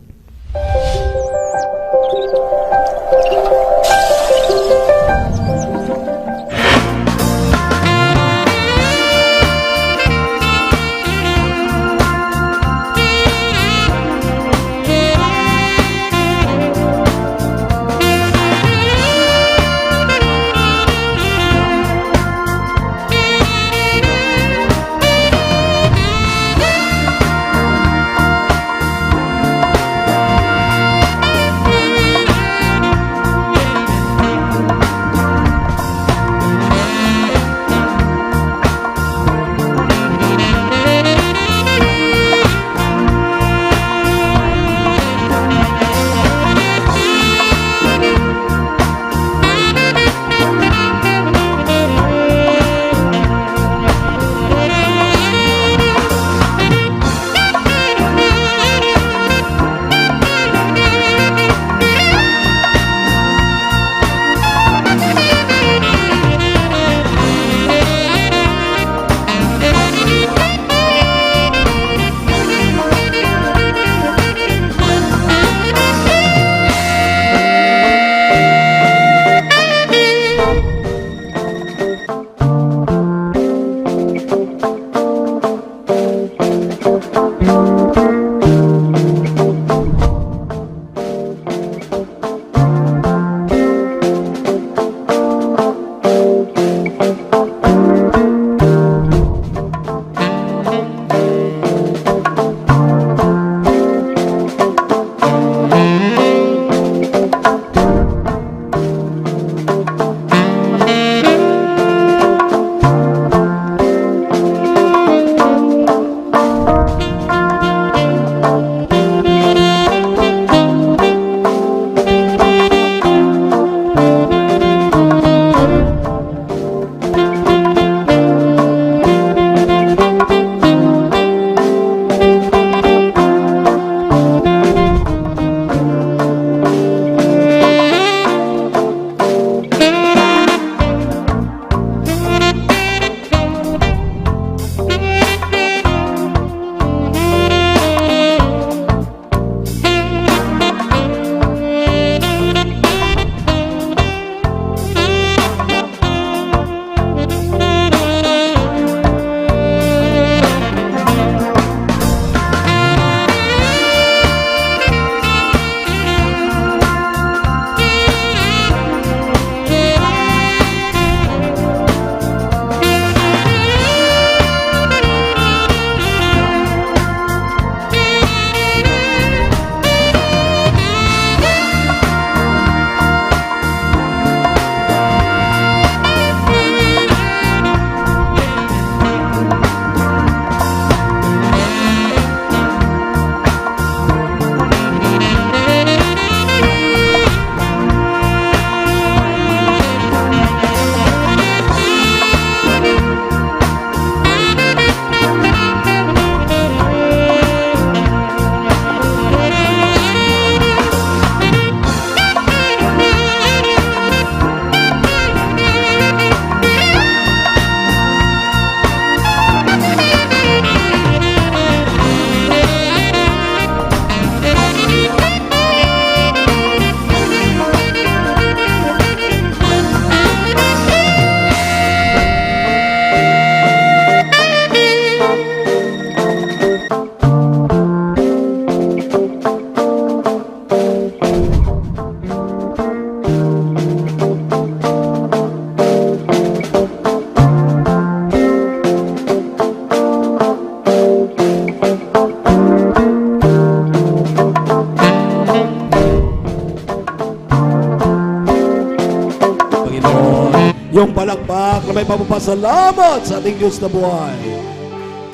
Yung palakpak na may pagpapasalamat sa ating Diyos na buhay.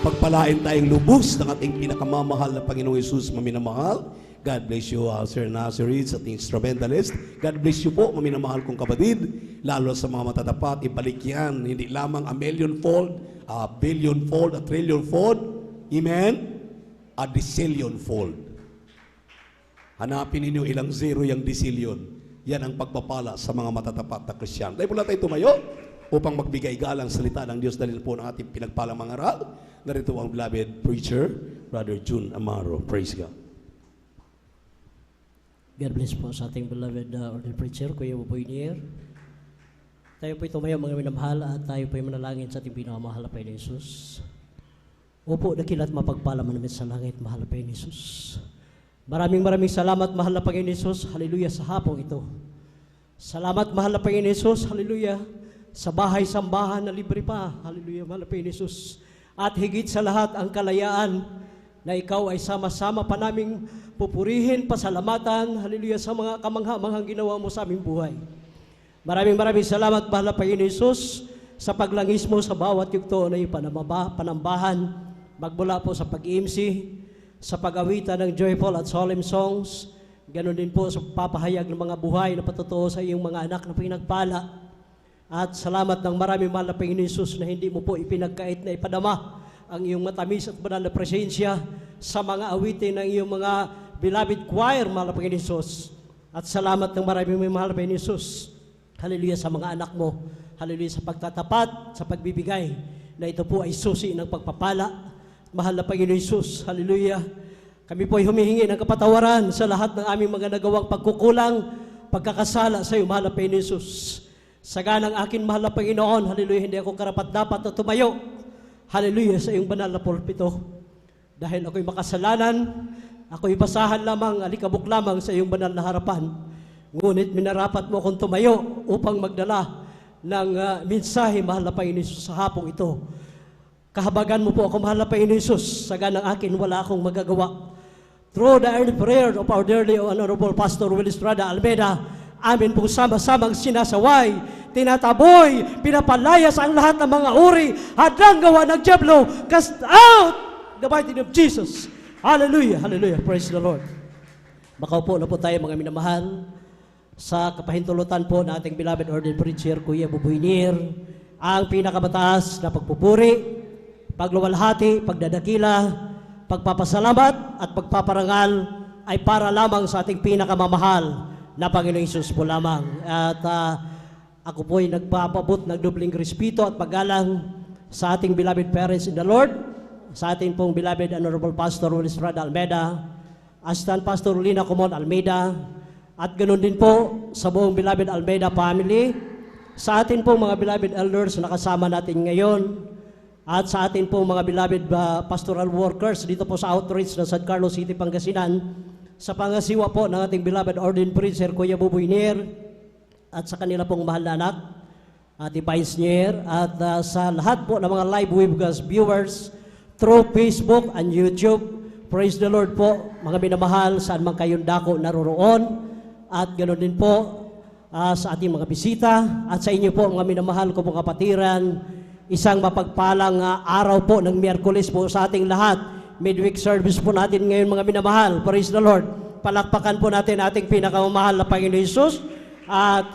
Pagpalain tayong lubos ng ating pinakamamahal na Panginoong Yesus, maminamahal. God bless you, Sir Nazareth, sa ating instrumentalist. God bless you po, maminamahal kong kapatid. Lalo sa mga matatapat, ibalik yan. Hindi lamang a millionfold, a billionfold, a trillionfold. Amen? A decillionfold. Hanapin ninyo ilang zero yung decillion. Yan ang pagpapala sa mga matatapat na Kristiyan. Dahil mula tayo tumayo upang magbigay galang salita ng Diyos dahil po ng ating pinagpalang mga aral. Narito ang beloved preacher, Brother June Amaro. Praise God. God bless po sa ating beloved ordained preacher, Kuya Buboynier. Tayo po'y tumayo mga minamahal at tayo po'y manalangin sa ating pinakamahal na Panginoon Jesus. Opo, dakilat mapagpala man namin sa langit, mahal na Panginoon Jesus. Maraming salamat, mahal na Panginoon Jesus. Hallelujah sa hapong ito. Salamat, mahal na Panginoon Jesus. Hallelujah sa bahay-sambahan na libre pa. Hallelujah, mahal na Panginoon Jesus. At higit sa lahat ang kalayaan na ikaw ay sama-sama pa naming pupurihin, pasalamatan, hallelujah, sa mga kamangha-manghang ginawa mo sa aming buhay. Maraming salamat, mahal na Panginoon Jesus, sa paglangis mo sa bawat yugto na panambahan, magmula po sa pag-iimsi, sa pag-awitan ng joyful at solemn songs, ganoon din po sa papahayag ng mga buhay na patotoo sa iyong mga anak na pinagpala. At salamat ng maraming mahal na Panginoon Jesus na hindi mo po ipinagkait na ipadama ang iyong matamis at banal na presensya sa mga awitin ng iyong mga beloved choir, mahal na Panginoon Jesus. At salamat ng maraming mahal na Panginoon Jesus. Hallelujah sa mga anak mo. Hallelujah sa pagtatapat, sa pagbibigay, na ito po ay susi ng pagpapala. Mahal na Panginoon Jesus. Hallelujah. Kami po ay humihingi ng kapatawaran sa lahat ng aming mga nagawang pagkukulang, pagkakasala sa iyo, mahal na Panginoon Jesus. Saganang akin, mahal na Panginoon, hallelujah, hindi ako karapat-dapat na tumayo. Hallelujah sa iyong banal na pulpito. Dahil ako'y makasalanan, ako'y basahan lamang, alikabok lamang sa iyong banal na harapan. Ngunit minarapat mo akong tumayo upang magdala ng mensahe, mahal na Panginoon Jesus, sa hapong ito. Kahabagan mo po ako, mahal na Panginoon Jesus. Saganang akin, wala akong magagawa. Through the early prayer of our dearly honorable Pastor Will Estrada Almeida, amin pong sama-samang sinasaway, tinataboy, pinapalayas ang lahat ng mga uri, hadlang gawa ng Diablo, cast out the mighty name of Jesus. Hallelujah, hallelujah, praise the Lord. Makaupo na po tayo mga minamahal sa kapahintulutan po na ating beloved ordained preacher, Kuya Buboynier, ang pinakamataas na pagpupuri, pagluwalhati, pagdadakila, pagpapasalamat at pagpaparangal ay para lamang sa ating pinakamamahal na Panginoong Hesus po lamang. At ako po ay nagpapabot ng dubling respeto at paggalang sa ating beloved parents in the Lord, sa ating pong beloved Honorable Pastor Will Estrada Almeida, Assistant Pastor Lina Comon Almeida, at ganoon din po sa buong beloved Almeida family, sa atin pong mga beloved elders na kasama natin ngayon, at sa atin pong mga beloved pastoral workers dito po sa outreach ng San Carlos City, Pangasinan, sa pangasiwa po ng ating beloved ordained preacher, Kuya Buboynier, at sa kanila pong mahal na anak, Ate Paisnier, at sa lahat po ng mga live webcast viewers through Facebook and YouTube. Praise the Lord po, mga minamahal, saan man kayong dako naroroon, at ganoon din po sa ating mga bisita, at sa inyo po, mga minamahal ko pong kapatiran, isang mapagpalang araw po ng Miyerkules po sa ating lahat. Midweek service po natin ngayon, mga minamahal. Praise the Lord. Palakpakan po natin ating pinakamamahal na Panginoon Hesus. At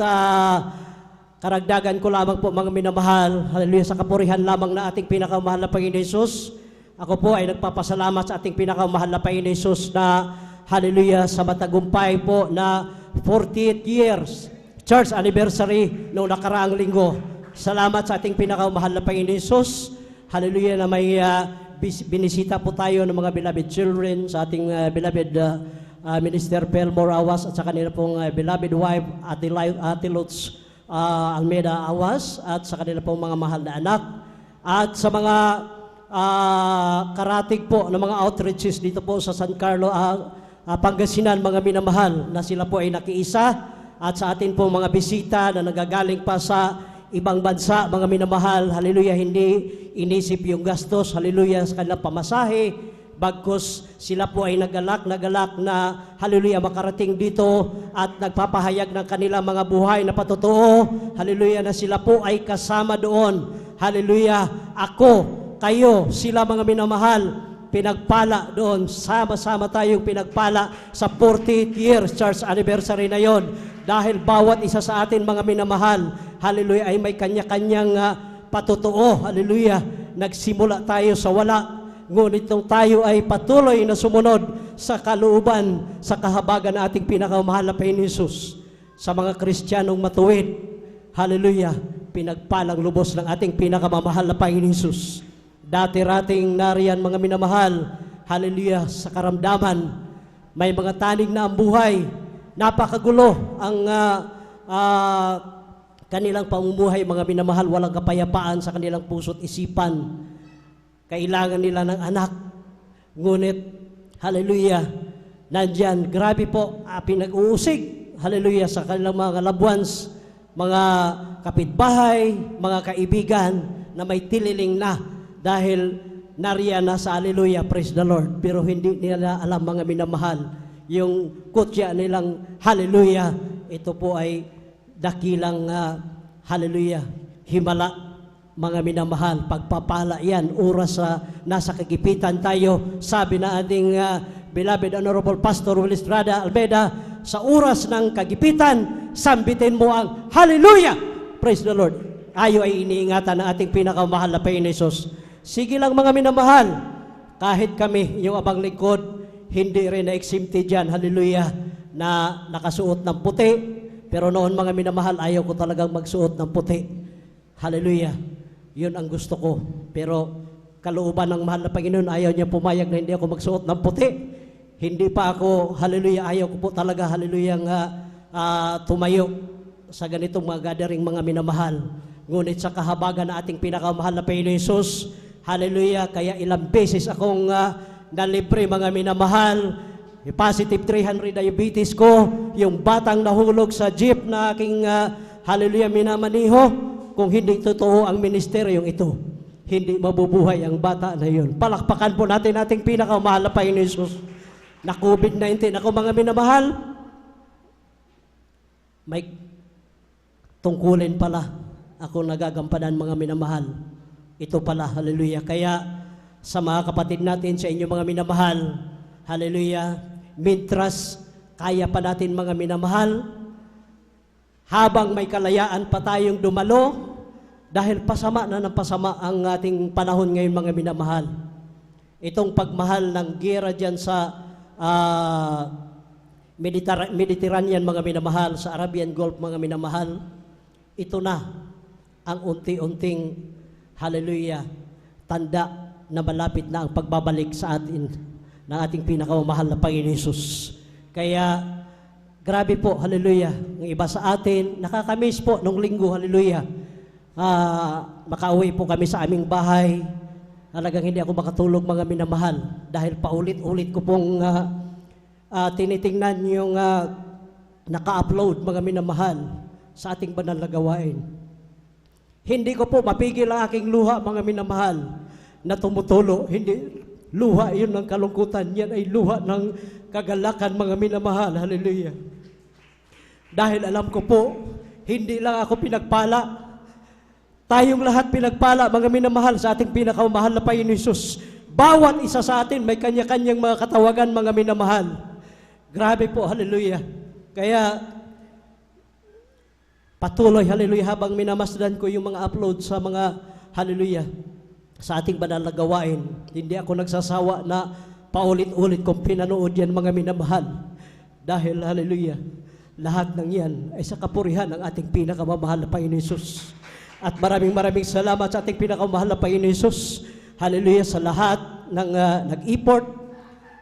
karagdagan ko lamang po, mga minamahal, hallelujah, sa kapurihan lamang na ating pinakamamahal na Panginoon Hesus. Ako po ay nagpapasalamat sa ating pinakamamahal na Panginoon Hesus na, hallelujah, sa matagumpay po na 48 years church anniversary noong nakaraang linggo. Salamat sa ating pinakamamahal na Panginoon Hesus. Hallelujah, na may binisita po tayo ng mga beloved children sa ating beloved Minister Pelmore Awas at sa kanila pong beloved wife, Ate Lutz Almeida Awas, at sa kanila pong mga mahal na anak, at sa mga karatig po ng mga outreaches dito po sa San Carlos, Pangasinan, mga minamahal, na sila po ay nakiisa, at sa atin pong mga bisita na nagagaling pa sa ibang bansa, mga minamahal, hallelujah, hindi inisip yung gastos, hallelujah, sa kanilang pamasahe, bagkus sila po ay nagalak na hallelujah makarating dito at nagpapahayag ng kanilang mga buhay na patotoo, hallelujah, na sila po ay kasama doon. Hallelujah, ako, kayo, sila mga minamahal, pinagpala doon, sama-sama tayong pinagpala sa 40th year church anniversary na yon. Dahil bawat isa sa atin mga minamahal, hallelujah, ay may kanya-kanyang patotoo, hallelujah. Nagsimula tayo sa wala, ngunit nung tayo ay patuloy na sumunod sa kalooban, sa kahabagan na ating pinakamahal na Panginoon Hesus, sa mga Kristiyanong matuwid, hallelujah, pinagpalang lubos ng ating pinakamamahal na Panginoon Hesus. Dati-rating nariyan mga minamahal, hallelujah, sa karamdaman, may mga tanig na ang buhay, napakagulo ang kanilang pamumuhay, mga minamahal, walang kapayapaan sa kanilang puso't isipan. Kailangan nila ng anak. Ngunit, hallelujah, nandyan, grabe po, pinag-uusig, hallelujah, sa kanilang mga loved ones, mga kapitbahay, mga kaibigan, na may tililing na, dahil nariyan na sa hallelujah, praise the Lord. Pero hindi nila alam mga minamahal, yung kutya nilang hallelujah, ito po ay dakilang hallelujah, himala, mga minamahal, pagpapala yan, oras nasa kagipitan tayo. Sabi na ating beloved Honorable Pastor Will Estrada Albeda, sa oras ng kagipitan, sambitin mo ang hallelujah, praise the Lord. Ayo ay iniingatan ng ating pinakamahal na Panginoon Hesus. Sige lang mga minamahal, kahit kami, yung abang lingkod, hindi rin na-exempted dyan, hallelujah, na nakasuot ng puti. Pero noon mga minamahal, ayaw ko talagang magsuot ng puti. Hallelujah. Yun ang gusto ko. Pero kalooban ng mahal na Panginoon, ayaw niya pumayag na hindi ako magsuot ng puti. Hindi pa ako, hallelujah, ayaw ko po talaga, hallelujah, tumayo sa ganitong mga gathering mga minamahal. Ngunit sa kahabagan na ating pinakamahal na Panginoon Hesus, hallelujah, kaya ilang beses akong nalibre mga minamahal. Positive 300 diabetes ko, yung batang nahulog sa jeep na aking hallelujah minamaniho. Kung hindi totoo ang ministeryong ito, hindi mabubuhay ang bata na yun. Palakpakan po natin ating pinakamahal na Panginoon Hesus. Na COVID-19 ako mga minamahal, may tungkulin pala ako nagagampanan mga minamahal. Ito pala, hallelujah. Kaya sa mga kapatid natin, sa inyo mga minamahal, hallelujah, mintras kaya pa natin mga minamahal, habang may kalayaan pa tayong dumalo, dahil pasama na ng pasama ang ating panahon ngayon mga minamahal. Itong pagmahal ng gera dyan sa Mediterranean mga minamahal, sa Arabian Gulf mga minamahal, ito na ang unti-unting, hallelujah, tanda na malapit na ang pagbabalik sa atin ng ating pinakamamahal na Panginoon Hesus. Kaya, grabe po, hallelujah, ang iba sa atin, nakakamiss po nung linggo, hallelujah, makauwi po kami sa aming bahay, talagang hindi ako makatulog mga minamahal, dahil paulit-ulit ko pong tinitingnan yung naka-upload mga minamahal sa ating banal na gawain. Hindi ko po mapigil ang aking luha mga minamahal na tumutulo. Hindi luha yun ng kalungkutan, yan ay luha ng kagalakan mga minamahal, hallelujah. Dahil alam ko po, hindi lang ako pinagpala, tayong lahat pinagpala mga minamahal sa ating pinakamahal na Panginoon Hesus. Bawat isa sa atin may kanya-kanyang mga katawagan mga minamahal. Grabe po, hallelujah. Kaya patuloy, hallelujah, habang minamasdan ko yung mga upload sa mga, hallelujah, sa ating banal na gawain, hindi ako nagsasawa na paulit-ulit kong pinanood yan mga minamahal. Dahil, hallelujah, lahat ng yan ay sa kapurihan ng ating pinakamamahal na Panginoon Hesus. At maraming salamat sa ating pinakamamahal na Panginoon Hesus. Hallelujah, sa lahat ng nag-import.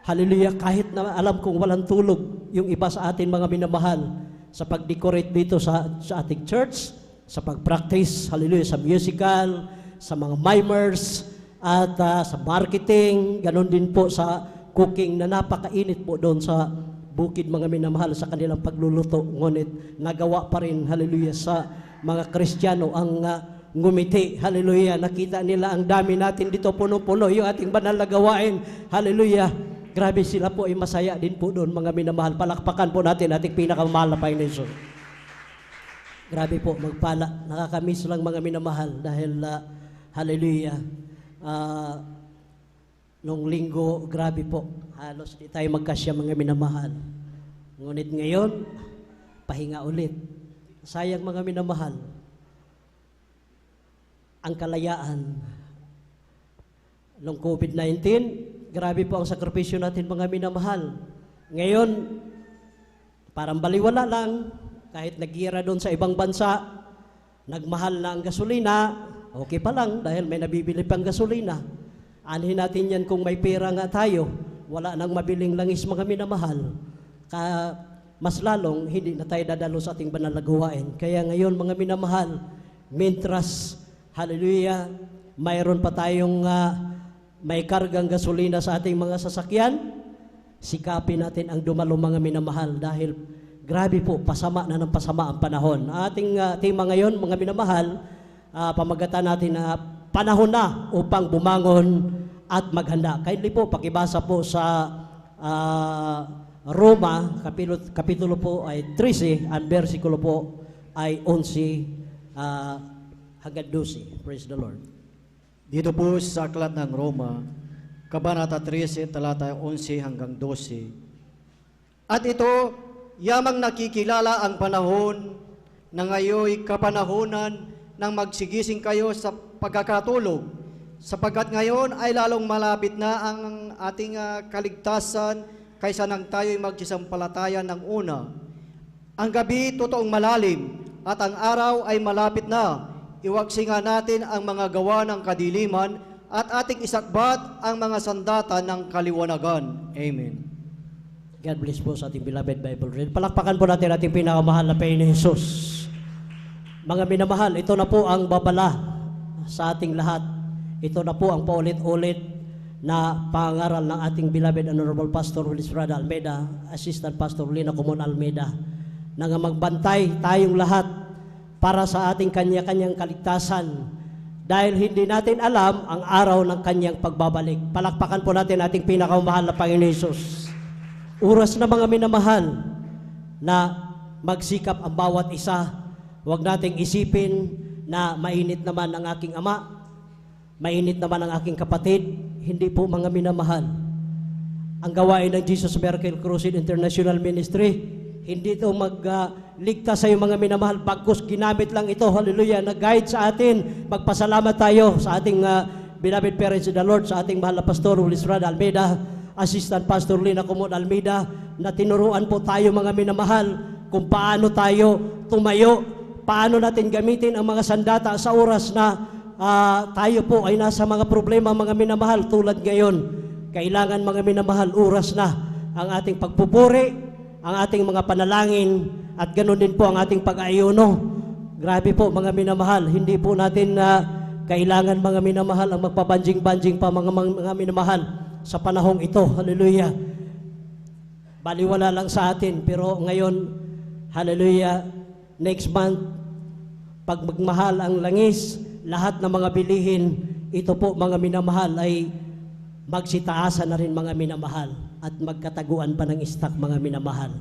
Hallelujah, kahit na alam kong walang tulog yung iba sa atin mga minamahal sa pag-decorate dito sa ating church, sa pag-practice, hallelujah, sa musical, sa mga mimers, at sa marketing, ganon din po sa cooking na napakainit po doon sa bukid mga minamahal sa kanilang pagluluto. Ngunit nagawa pa rin, hallelujah, sa mga Kristiyano ang ngumiti. Hallelujah. Nakita nila ang dami natin dito, puno-puno yung ating banal na gawain. Hallelujah. Grabe, sila po ay masaya din po doon, mga minamahal. Palakpakan po natin ating pinakamahal na Panginoon Hesus. Grabe po, magpala. Nakakamiss lang, mga minamahal, dahil hallelujah. Nung linggo, grabe po. Halos di tayo magkasya, mga minamahal. Ngunit ngayon, pahinga ulit. Sayang, mga minamahal. Ang kalayaan nung COVID-19, grabe po ang sakripisyo natin, mga minamahal. Ngayon, parang baliwala lang, kahit nag-gira doon sa ibang bansa, nagmahal na ang gasolina, okay pa lang dahil may nabibili pang gasolina. Anhin natin yan kung may pera nga tayo, wala nang mabiling langis, mga minamahal. Mas lalong, hindi na tayo dadalo sa ating banal na gawain. Kaya ngayon, mga minamahal, mintras, hallelujah, mayroon pa tayong may kargang gasolina sa ating mga sasakyan, sikapin natin ang dumalo, mga minamahal, dahil grabe po, pasama na ng pasama ang panahon. Ating tema ngayon, mga minamahal, pamagatan natin na panahon na upang bumangon at maghanda. Kindly po, pakibasa po sa Roma, kapitulo po ay 13, ang versikulo po ay 11 hanggang 12. Praise the Lord. Dito po sa aklat ng Roma, Kabanata 13, talata 11 hanggang 12. At ito, yamang nakikilala ang panahon na ngayoy kapanahonan nang magsigising kayo sa pagkakatulog, sapagkat ngayon ay lalong malapit na ang ating kaligtasan kaysa nang tayo'y magsisampalataya ng una. Ang gabi totoong malalim at ang araw ay malapit na. Iwagsingan natin ang mga gawa ng kadiliman at ating isakbat ang mga sandata ng kaliwanagan. Amen. God bless po sa ating beloved Bible read. Palakpakan po natin ating pinakamahal na Panginoon Hesus. Mga minamahal, ito na po ang babala sa ating lahat. Ito na po ang paulit-ulit na pangaral ng ating beloved Honorable Pastor Willis Rada Almeida, Assistant Pastor Lina Comon Almeida, na nga magbantay tayong lahat para sa ating kanya-kanyang kaligtasan dahil hindi natin alam ang araw ng kanyang pagbabalik. Palakpakan po natin ating pinakamahal na Panginoon Hesus. Oras na, mga minamahal, na magsikap ang bawat isa. Huwag nating isipin na mainit naman ang aking ama, mainit naman ang aking kapatid. Hindi po, mga minamahal. Ang gawain ng Jesus Miracle Crusade International Ministry, hindi ito magligtas sa iyo, mga minamahal, bagkus ginamit lang ito, hallelujah, nag-guide sa atin. Magpasalamat tayo sa ating beloved parents in the Lord, sa ating mahal na Pastor Willis Rada Almeida, Assistant Pastor Lina Comon Almeida, na tinuruan po tayo, mga minamahal, kung paano tayo tumayo, paano natin gamitin ang mga sandata sa oras na tayo po ay nasa mga problema, mga minamahal, tulad ngayon. Kailangan, mga minamahal, oras na ang ating pagpupuri, ang ating mga panalangin, at ganoon din po ang ating pag-ayuno. Grabe po, mga minamahal, hindi po natin kailangan, mga minamahal, ang magpabanjing-banjing pa, mga minamahal, sa panahong ito. Hallelujah. Baliwala lang sa atin, pero ngayon, hallelujah, next month, pag magmahal ang langis, lahat ng mga bilihin, ito po, mga minamahal, ay magsitaasan na rin, mga minamahal, at magkataguan pa ng stock, mga minamahal.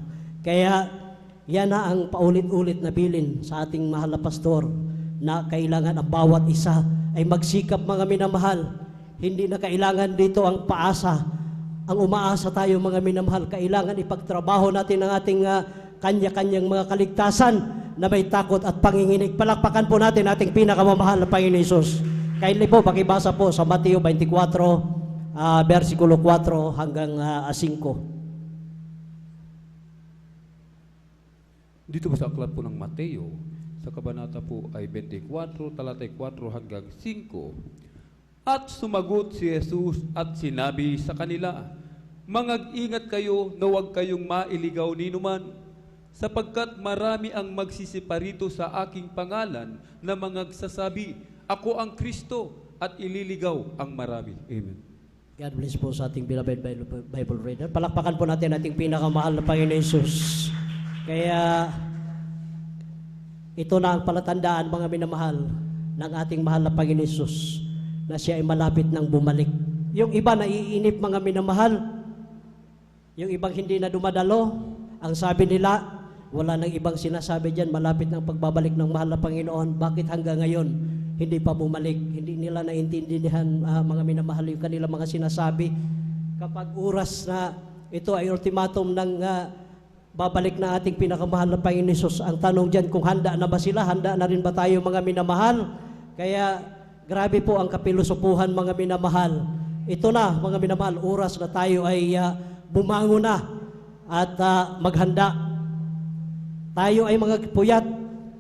Kaya yan na ang paulit-ulit na bilin sa ating mahal na pastor, na kailangan ang bawat isa ay magsikap, mga minamahal. Hindi na kailangan dito ang paasa, ang umaasa tayo, mga minamahal. Kailangan ipagtrabaho natin ang ating kanya-kanyang mga kaligtasan na may takot at panginginig. Palakpakan po natin ating pinakamamahal na Panginoon Hesus. Kindly po, pakibasa po sa Mateo 24, versikulo 4 hanggang 5. Dito po sa aklat po ng Mateo, sa kabanata po ay 24, talatay 4 hanggang 5. At sumagot si Jesus at sinabi sa kanila, "Mangag-ingat kayo na huwag kayong mailigaw ninuman, sapagkat marami ang magsisiparito sa aking pangalan na mangagsasabi, ako ang Kristo, at ililigaw ang marami." Amen. God bless po sa ating beloved Bible reader. Palakpakan po natin ating pinakamahal na Panginoon Hesus. Kaya ito na ang palatandaan, mga minamahal, ng ating mahal na Panginoon Hesus na siya ay malapit nang bumalik. Yung iba naiinip, mga minamahal. Yung ibang hindi na dumadalo. Ang sabi nila, wala nang ibang sinasabi dyan, malapit ng pagbabalik ng mahal na Panginoon. Bakit hanggang ngayon hindi pa bumalik? Hindi nila naintindihan, mga minamahal, yung kanilang mga sinasabi. Kapag oras na ito ay ultimatum ng babalik na ating pinakamahal na Panginoon Hesus, ang tanong dyan kung handa na ba sila, handa na rin ba tayo, mga minamahal? Kaya grabe po ang kapilosopuhan, mga minamahal. Ito na, mga minamahal, oras na tayo ay bumangon na at maghanda. Tayo ay mga puyat,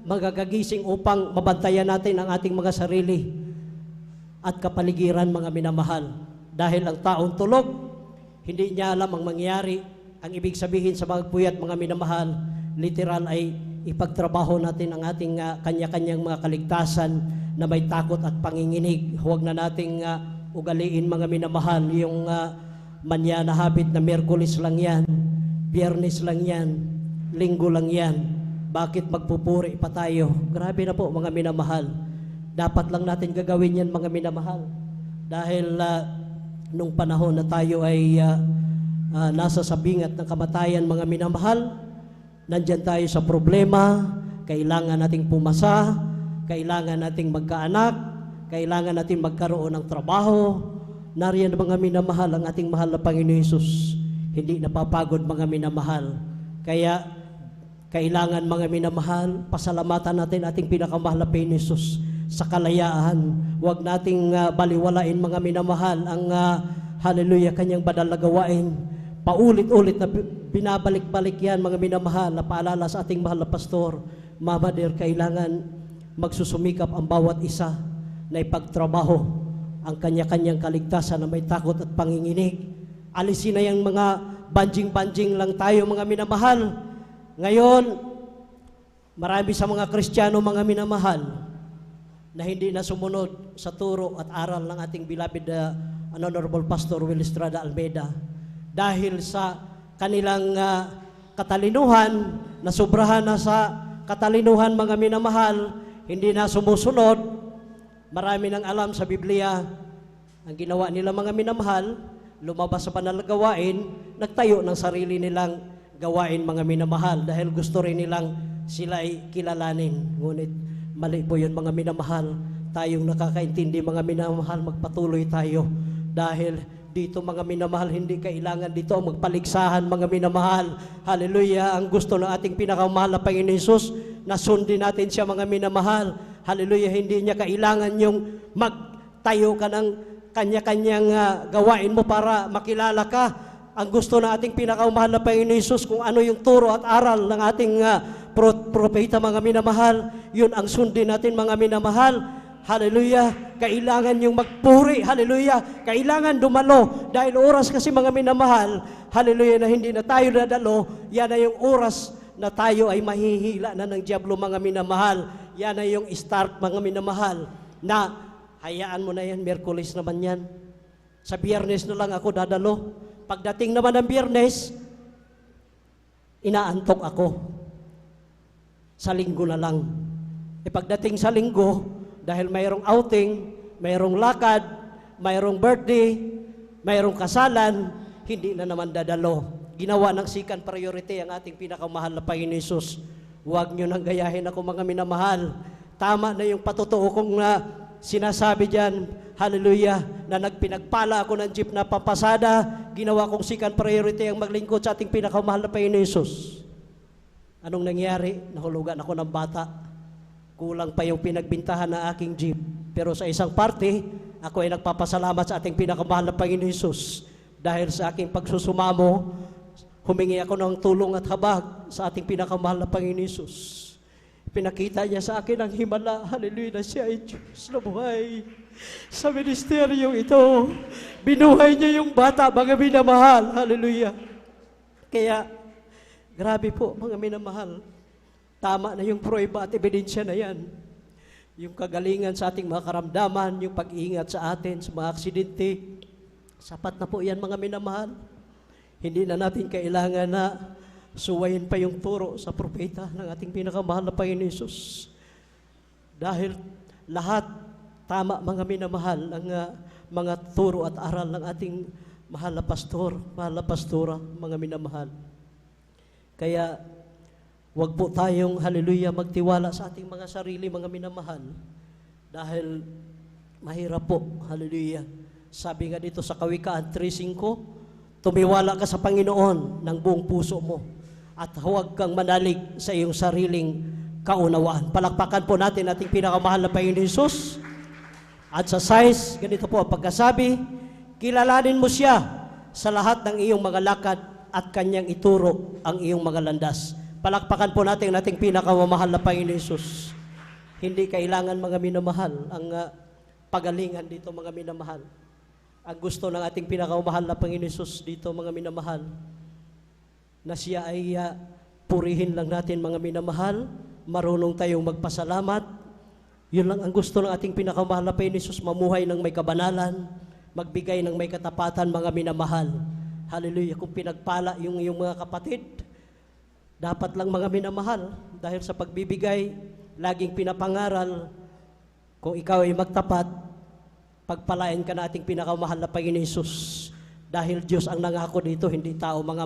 magagagising upang mabantayan natin ang ating mga sarili at kapaligiran, mga minamahal. Dahil ang taong tulog, hindi niya alam ang mangyari. Ang ibig sabihin sa mga puyat, mga minamahal, literal ay ipagtrabaho natin ang ating kanya-kanyang mga kaligtasan na may takot at panginginig. Huwag na nating ugaliin, mga minamahal, yung manyana habit na Miyerkules lang yan, Biyernes lang yan, Linggo lang yan. Bakit magpupuri pa tayo? Grabe na po, mga minamahal. Dapat lang natin gagawin yan, mga minamahal. Dahil nung panahon na tayo ay nasa sabingat ng kamatayan, mga minamahal, nandyan tayo sa problema, kailangan nating pumasa, kailangan nating magkaanak, kailangan nating magkaroon ng trabaho. Nariyan, mga minamahal, ang ating mahal na Panginoon Hesus. Hindi napapagod, mga minamahal. Kaya kailangan, mga minamahal, pasalamatan natin ating pinakamahal na Panginoon Hesus sa kalayaan. Huwag nating baliwalain, mga minamahal, ang hallelujah, kanyang banal na gawain. Paulit-ulit na binabalik-balik yan, mga minamahal, na paalala sa ating mahal na pastor. Mama dear, kailangan magsusumikap ang bawat isa na ipagtrabaho ang kanya-kanyang kaligtasan na may takot at panginginig. Alisin na yung mga banjing-banjing lang tayo, mga minamahal. Ngayon, marami sa mga Kristiyano, mga minamahal, na hindi na sumunod sa turo at aral ng ating beloved Honorable Pastor Will Estrada Almeida. Dahil sa kanilang katalinuhan, na sobrahan na sa katalinuhan, mga minamahal, hindi na sumusunod. Marami nang alam sa Biblia. Ang ginawa nila, mga minamahal, lumabas sa banal na gawain, nagtayo ng sarili nilang gawain, mga minamahal, dahil gusto rin nilang sila ay kilalanin. Ngunit mali po yun, mga minamahal. Tayong nakakaintindi, mga minamahal, magpatuloy tayo. Dahil dito, mga minamahal, hindi kailangan dito ang magpaligsahan, mga minamahal. Hallelujah. Ang gusto ng ating pinakamahal na Panginoon Hesus, na sundin natin siya, mga minamahal. Hallelujah. Hindi niya kailangan yung magtayo ka ng kanya-kanyang gawain mo para makilala ka. Ang gusto ng ating pinakamahal na Panginoon Hesus, kung ano yung turo at aral ng ating propeta, mga minamahal, yun ang sundin natin, mga minamahal. Hallelujah. Kailangan yung magpuri. Hallelujah. Kailangan dumalo. Dahil oras kasi, mga minamahal, hallelujah, na hindi na tayo nadalo, yan na yung oras na tayo ay mahihila na ng diablo, mga minamahal. Yan na yung start, mga minamahal, na hayaan mo na yan, Miyerkules naman yan. Sa Biyernes na lang ako dadalo. Pagdating naman ng Biyernes, inaantok ako. Sa Linggo na lang. Pagdating sa Linggo, dahil mayroong outing, mayroong lakad, mayroong birthday, mayroong kasalan, hindi na naman dadalo. Ginawa ng second priority ang ating pinakamahal na Panginoon Hesus. Huwag nyo nang gayahin ako, mga minamahal. Tama na yung patutuo kong sinasabi dyan, hallelujah, na nagpinagpala ako ng jeep na papasada, ginawa kong second priority ang maglingkod sa ating pinakamahal na Panginoon Hesus. Anong nangyari? Nahulugan ako ng bata. Kulang pa yung pinagbintahan ng aking jeep. Pero sa isang parte, ako ay nagpapasalamat sa ating pinakamahal na Panginoon Hesus. Dahil sa aking pagsusumamo, humingi ako ng tulong at habag sa ating pinakamahal na Panginoon Hesus. Pinakita niya sa akin ang himala, hallelujah, na siya ay Diyos na buhay. Sa ministeryong ito, binuhay niya yung bata, mga minamahal, hallelujah. Kaya, grabe po, mga minamahal, tama na yung prueba at ebidensya na yan. Yung kagalingan sa ating mga karamdaman, yung pag-iingat sa atin sa mga aksidente, sapat na po yan, mga minamahal. Hindi na natin kailangan na suwayin pa yung turo sa propeta ng ating pinakamahal na Panginoon Hesus. Dahil lahat tama mga minamahal ang mga turo at aral ng ating mahal na pastor, mahal na pastora, mga minamahal. Kaya wag po tayong, hallelujah, magtiwala sa ating mga sarili, mga minamahal, dahil mahirap po, hallelujah. Sabi nga dito sa Kawikaan 3:5, tumiwala ka sa Panginoon ng buong puso mo at huwag kang manalig sa iyong sariling kaunawaan. Palakpakan po natin ating pinakamahal na Panginoon Hesus. At sa size, ganito po ang pagkasabi, kilalanin mo siya sa lahat ng iyong mga lakad at kanyang ituro ang iyong mga landas. Palakpakan po natin ating pinakamamahal na Panginoon Hesus. Hindi kailangan mga minamahal ang pagalingan dito, mga minamahal. Ang gusto ng ating pinakamamahal na Panginoon Hesus dito, mga minamahal, na siya ay purihin lang natin, mga minamahal, marunong tayong magpasalamat. Yun lang ang gusto ng ating pinakamahal na Panginoon Hesus, mamuhay ng may kabanalan, magbigay ng may katapatan, mga minamahal. Hallelujah. Kung pinagpala yung mga kapatid, dapat lang mga minamahal, dahil sa pagbibigay, laging pinapangaral, kung ikaw ay magtapat, pagpalain ka na ating pinakamahal na Panginoon Hesus. Dahil Diyos ang nangako dito, hindi tao, mga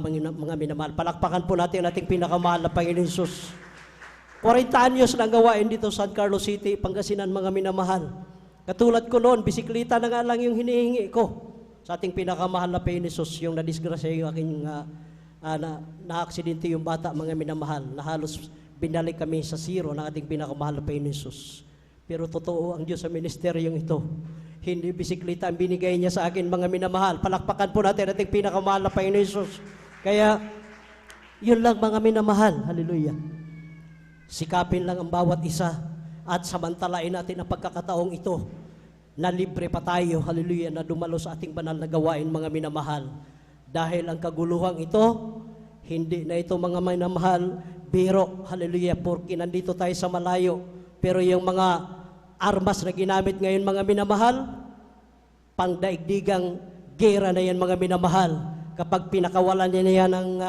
minamahal. Palakpakan po natin ang ating pinakamahal na Panginoon Hesus. 40 anyos na gawain dito sa San Carlos City, Pangasinan, mga minamahal. Katulad ko noon, bisikleta na nga lang yung hinihingi ko sa ating pinakamahal na Panginoon Hesus, yung nadisgrasya yung aking na-aksidente yung bata, mga minamahal, na halos binalik kami sa zero ng ating pinakamahal na Panginoon Hesus. Pero totoo ang Diyos sa ministeryong ito. Hindi bisikleta ang binigay niya sa akin, mga minamahal. Palakpakan po natin ating pinakamahal na Panginoon Hesus. Kaya, yun lang, mga minamahal. Hallelujah. Sikapin lang ang bawat isa at samantalain natin ang pagkakataong ito na libre pa tayo, hallelujah, na dumalo sa ating banal na gawain, mga minamahal. Dahil ang kaguluhang ito, hindi na ito, mga minamahal, biro, hallelujah, porque nandito tayo sa malayo. Pero yung mga armas na ginamit ngayon, mga minamahal, pangdaigdigang gera na yan, mga minamahal. Kapag pinakawalan niya ng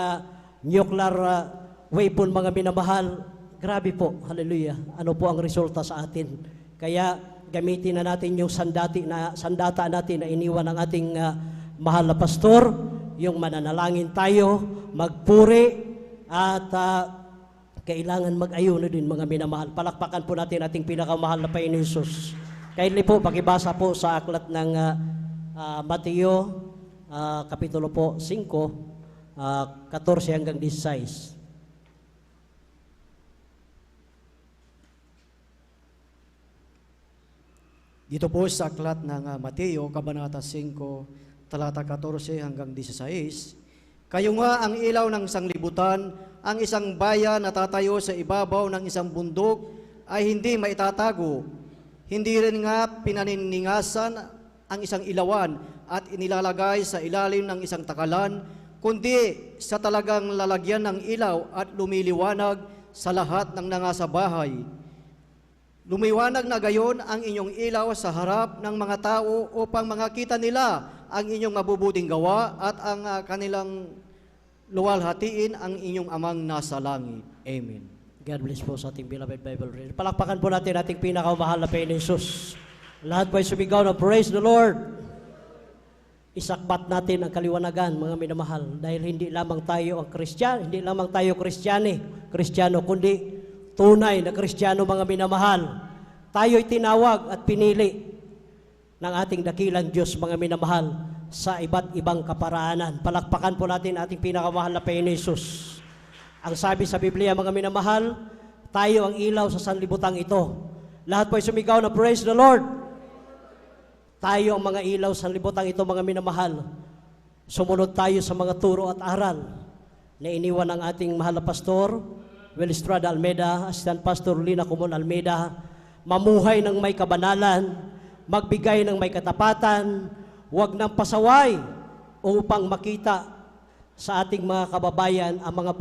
nuclear weapon, mga minamahal, grabe po, hallelujah. Ano po ang resulta sa atin? Kaya gamitin na natin yung sandata natin na iniwan ng ating mahal na pastor, yung mananalangin tayo, magpuri, at kailangan mag-ayuno din, mga minamahal. Palakpakan po natin ating pinakamahal na Panginoon Hesus. Kindly po, pakibasa po sa aklat ng Mateo, kapitulo po 5, 14 hanggang 16. Dito po sa aklat ng Mateo, Kabanata 5, talata 14 hanggang 16, kayo nga ang ilaw ng sanglibutan, ang isang bayan na tatayo sa ibabaw ng isang bundok ay hindi maitatago. Hindi rin nga pinaniningasan ang isang ilawan at inilalagay sa ilalim ng isang takalan, kundi sa talagang lalagyan ng ilaw at lumiliwanag sa lahat ng nangasa bahay. Lumiwanag na gayon ang inyong ilaw sa harap ng mga tao upang makita nila ang inyong mabubuting gawa at ang kanilang luwalhatiin ang inyong amang nasa langit. Amen. God bless po sa ating beloved Bible reader. Palakpakan po natin ating pinakamahal na Panginoon Hesus. Lahat po ay sumigaw na praise the Lord. Isakbat natin ang kaliwanagan, mga minamahal, dahil hindi lamang tayo ang Kristiyano, hindi lamang tayo Kristiyano, kundi tunay na Kristiyano, mga minamahal. Tayo'y tinawag at pinili ng ating dakilang Diyos, mga minamahal, sa iba't ibang kaparaanan. Palakpakan po natin ating pinakamahal na Panginoon Hesus. Ang sabi sa Biblia, mga minamahal, tayo ang ilaw sa sanlibutan ito. Lahat po ay sumigaw na praise the Lord. Tayo ang mga ilaw sa sanlibutan ito, mga minamahal. Sumunod tayo sa mga turo at aral na iniwan ng ating mahal na pastor, Will Estrada Almeida, Assistant Pastor Lina Kumon Almeida. Mamuhay ng may kabanalan, magbigay ng may katapatan, huwag ng pasaway upang makita sa ating mga kababayan ang mga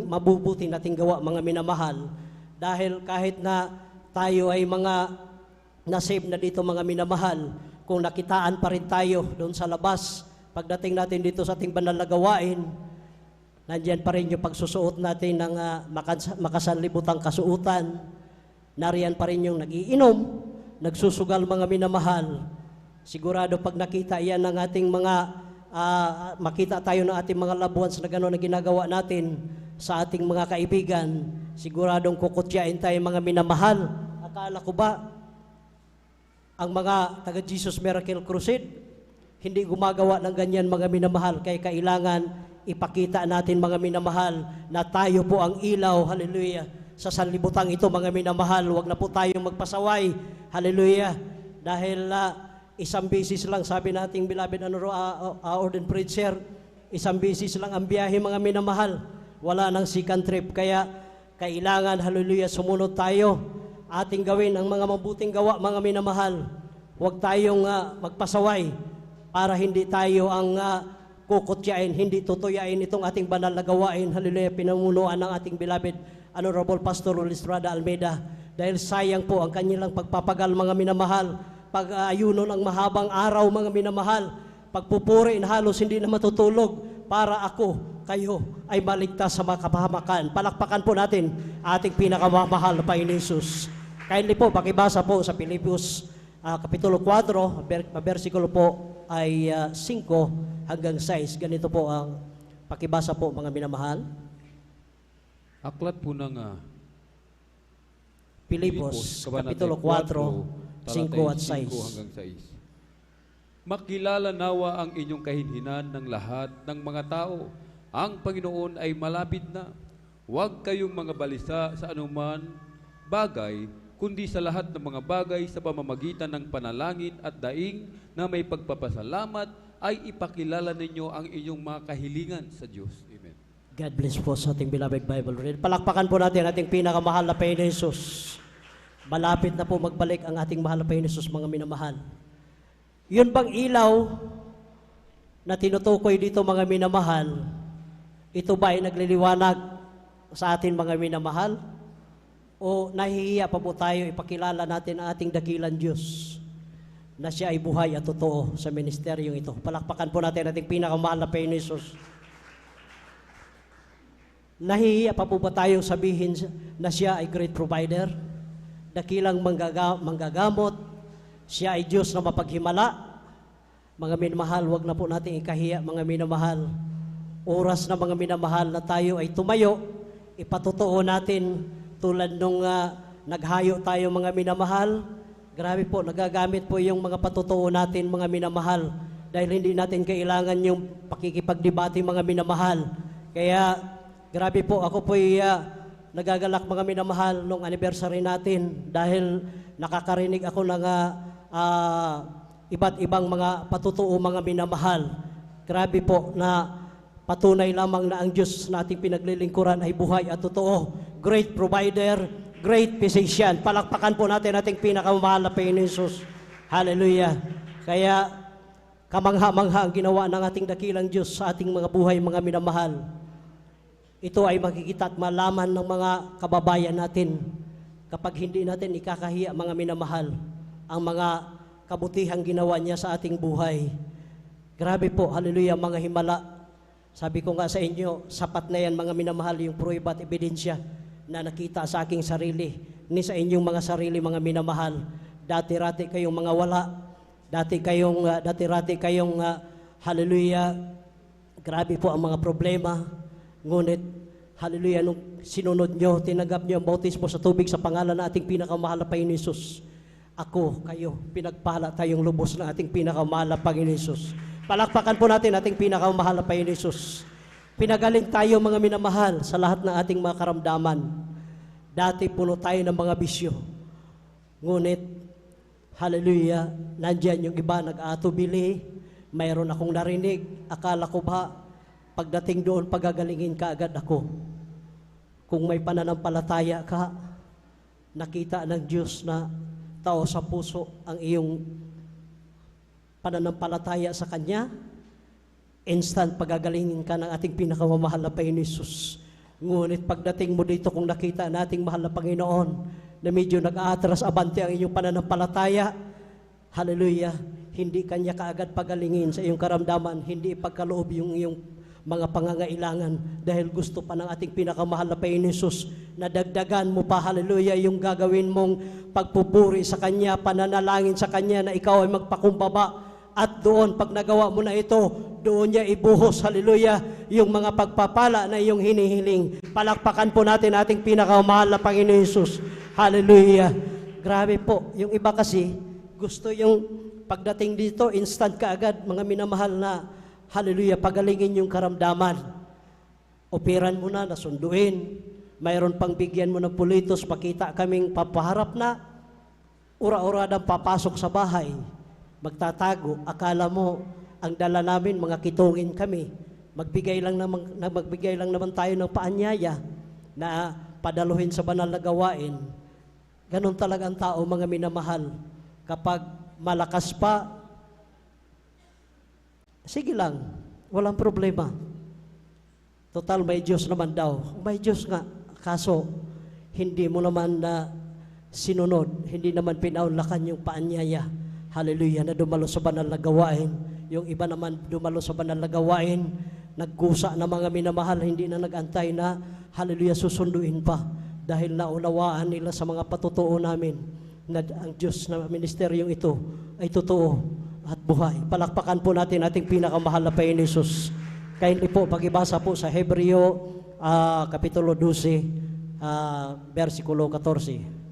mabubuti nating gawa, mga minamahal. Dahil kahit na tayo ay mga nasave na dito, mga minamahal, kung nakitaan pa rin tayo doon sa labas, pagdating natin dito sa ating banal na gawain, nandiyan pa rin yung pagsusuot natin ng makasanlibutang kasuutan. Nariyan pa rin yung nagiinom. nagsusugal mga minamahal. Sigurado pag nakita yan ng ating mga, makita tayo ng ating mga loved ones na gano'n na ginagawa natin sa ating mga kaibigan, siguradong kukutyain tayo mga minamahal. Akala ko ba, ang mga taga Jesus Miracle Crusade, hindi gumagawa ng ganyan mga minamahal, kaya kailangan ipakita natin mga minamahal na tayo po ang ilaw, hallelujah, sa sanlibutan ito mga minamahal. Huwag na po tayong magpasaway, hallelujah, dahil isang bisis lang, sabi nating beloved ordained preacher, isang bisis lang ang biyahe mga minamahal, wala nang second trip, kaya kailangan, hallelujah, sumunod tayo, ating gawin ang mga mabuting gawa mga minamahal. Huwag tayong magpasaway para hindi tayo ang kukutyain, hindi tutuyain itong ating banal na gawain, hallelujah, pinamunuan ng ating beloved Honorable Pastor Estrada Almeida, dahil sayang po ang kanilang pagpapagal mga minamahal, pag-ayuno ng mahabang araw mga minamahal, pagpupuri na halos hindi na matutulog para ako, kayo ay maligtas sa mga kapahamakan. Palakpakan po natin ating pinakamamahal na Panginoon Jesus. Kindly po, pakibasa po sa Pilipos Kapitulo 4, versikulo po ay 5 hanggang 6. Ganito po ang pakibasa po mga minamahal. Aklat po ng Pilipos, Kapitulo 4, 5 at 6. hanggang 6. Makilala nawa ang inyong kahinhinan ng lahat ng mga tao. Ang Panginoon ay malapit na. Huwag kayong mga balisa sa anuman bagay, kundi sa lahat ng mga bagay sa pamamagitan ng panalangin at daing na may pagpapasalamat ay ipakilala ninyo ang inyong mga kahilingan sa Diyos. Amen. God bless po sa ating beloved Bible read. Palakpakan po natin ating pinakamahal na Panginoon Jesus. Malapit na po magbalik ang ating mahal na Panginoon Jesus, mga minamahal. Yun bang ilaw na tinutukoy dito mga minamahal, ito ba ay nagliliwanag sa atin mga minamahal? O nahihiya pa po tayo ipakilala natin ang ating dakilang Diyos na siya ay buhay at totoo sa ministeryong ito? Palakpakan po natin ating pinakamahal na Panginoon Jesus. Nahihiya pa po ba tayong sabihin na siya ay great provider, dakilang manggagamot, siya ay Diyos na mapaghimala? Mga minamahal, wag na po natin ikahiya mga minamahal. Oras na mga minamahal na tayo ay tumayo, ipatotoo natin tulad nung naghayo tayo mga minamahal. Grabe po, nagagamit po yung mga patotoo natin mga minamahal dahil hindi natin kailangan yung pakikipagdebate mga minamahal. Kaya grabe po, ako po nagagalak mga minamahal nung anniversary natin dahil nakakarinig ako ng iba't ibang mga patotoo mga minamahal. Grabe po na patunay lamang na ang Diyos na ating pinaglilingkuran ay buhay at totoo. Great provider, great physician. Palakpakan po natin ating pinakamahal na Panginoon Jesus. Hallelujah. Kaya kamangha-mangha ang ginawa ng ating dakilang Diyos sa ating mga buhay mga minamahal. Ito ay makikita at malaman ng mga kababayan natin kapag hindi natin ikakahiya mga minamahal ang mga kabutihang ginawa niya sa ating buhay. Grabe po, hallelujah, mga himala. Sabi ko nga sa inyo, sapat na yan mga minamahal yung prueba at ebidensya na nakita sa aking sarili, ni sa inyong mga sarili mga minamahal. Dati-rati kayong mga wala, dati-rati kayong hallelujah, grabe po ang mga problema. Ngunit, hallelujah, nung sinunod nyo, tinanggap nyo ang bautismo sa tubig sa pangalan na ating pinakamahal na Panginoon Jesus. Ako, kayo, pinagpala tayong lubos na ating pinakamahal na Panginoon Jesus. Palakpakan po natin ating pinakamahal na Panginoon Jesus. Pinagaling tayo mga minamahal sa lahat ng ating mga karamdaman. Dati puno tayo ng mga bisyo. Ngunit, hallelujah, nandyan yung iba nag-atubili. Mayroon akong narinig. Akala ko ba, pagdating doon, pagagalingin ka agad ako. Kung may pananampalataya ka, nakita ng Diyos na tao sa puso ang iyong pananampalataya sa Kanya, instant pagagalingin ka ng ating pinakamamahal na Panginoon Jesus. Ngunit pagdating mo dito, kung nakita nating mahal na Panginoon na medyo nag-aatras abante ang inyong pananampalataya, hallelujah, hindi Kanya kaagad pagalingin sa iyong karamdaman, hindi ipagkaloob yung iyong mga pangangailangan dahil gusto pa ng ating pinakamahal na Panginoon Jesus na dagdagan mo pa, hallelujah, yung gagawin mong pagpupuri sa Kanya, pananalangin sa Kanya na ikaw ay magpakumbaba. At doon, pag nagawa mo na ito, doon niya ibuhos, hallelujah, yung mga pagpapala na iyong hinihiling. Palakpakan po natin ating pinakamahal na Panginoon Jesus. Hallelujah. Grabe po. Yung iba kasi, gusto yung pagdating dito, instant ka agad, mga minamahal na, hallelujah, pagalingin yung karamdaman. Operan mo na, nasunduin. Mayroon pang bigyan mo ng pulitos, pakita kaming papaharap na, ura-uradang papasok sa bahay. Magtatago, akala mo ang dala namin, mga kitungin kami. Magbigay lang naman tayo ng paanyaya na padaluhin sa banal na gawain. Ganon talaga ang tao, mga minamahal. Kapag malakas pa, sige lang, walang problema. Total, may Diyos naman daw. May Diyos nga, kaso hindi mo naman na sinunod, hindi naman pinaunlakan yung paanyaya. Hallelujah, na dumalo sa banal na gawain. Yung iba naman dumalo sa banal na gawain, nagkusa na mga minamahal, hindi na nag-antay na, hallelujah, susunduin pa. Dahil naunawaan nila sa mga patutuo namin na ang Diyos na ministeryong ito ay totoo at buhay. Palakpakan po natin ating pinakamahal na Panginoon Jesus. Kindly po, pag-ibasa po sa Hebreo, Kapitulo 12, versikulo 14.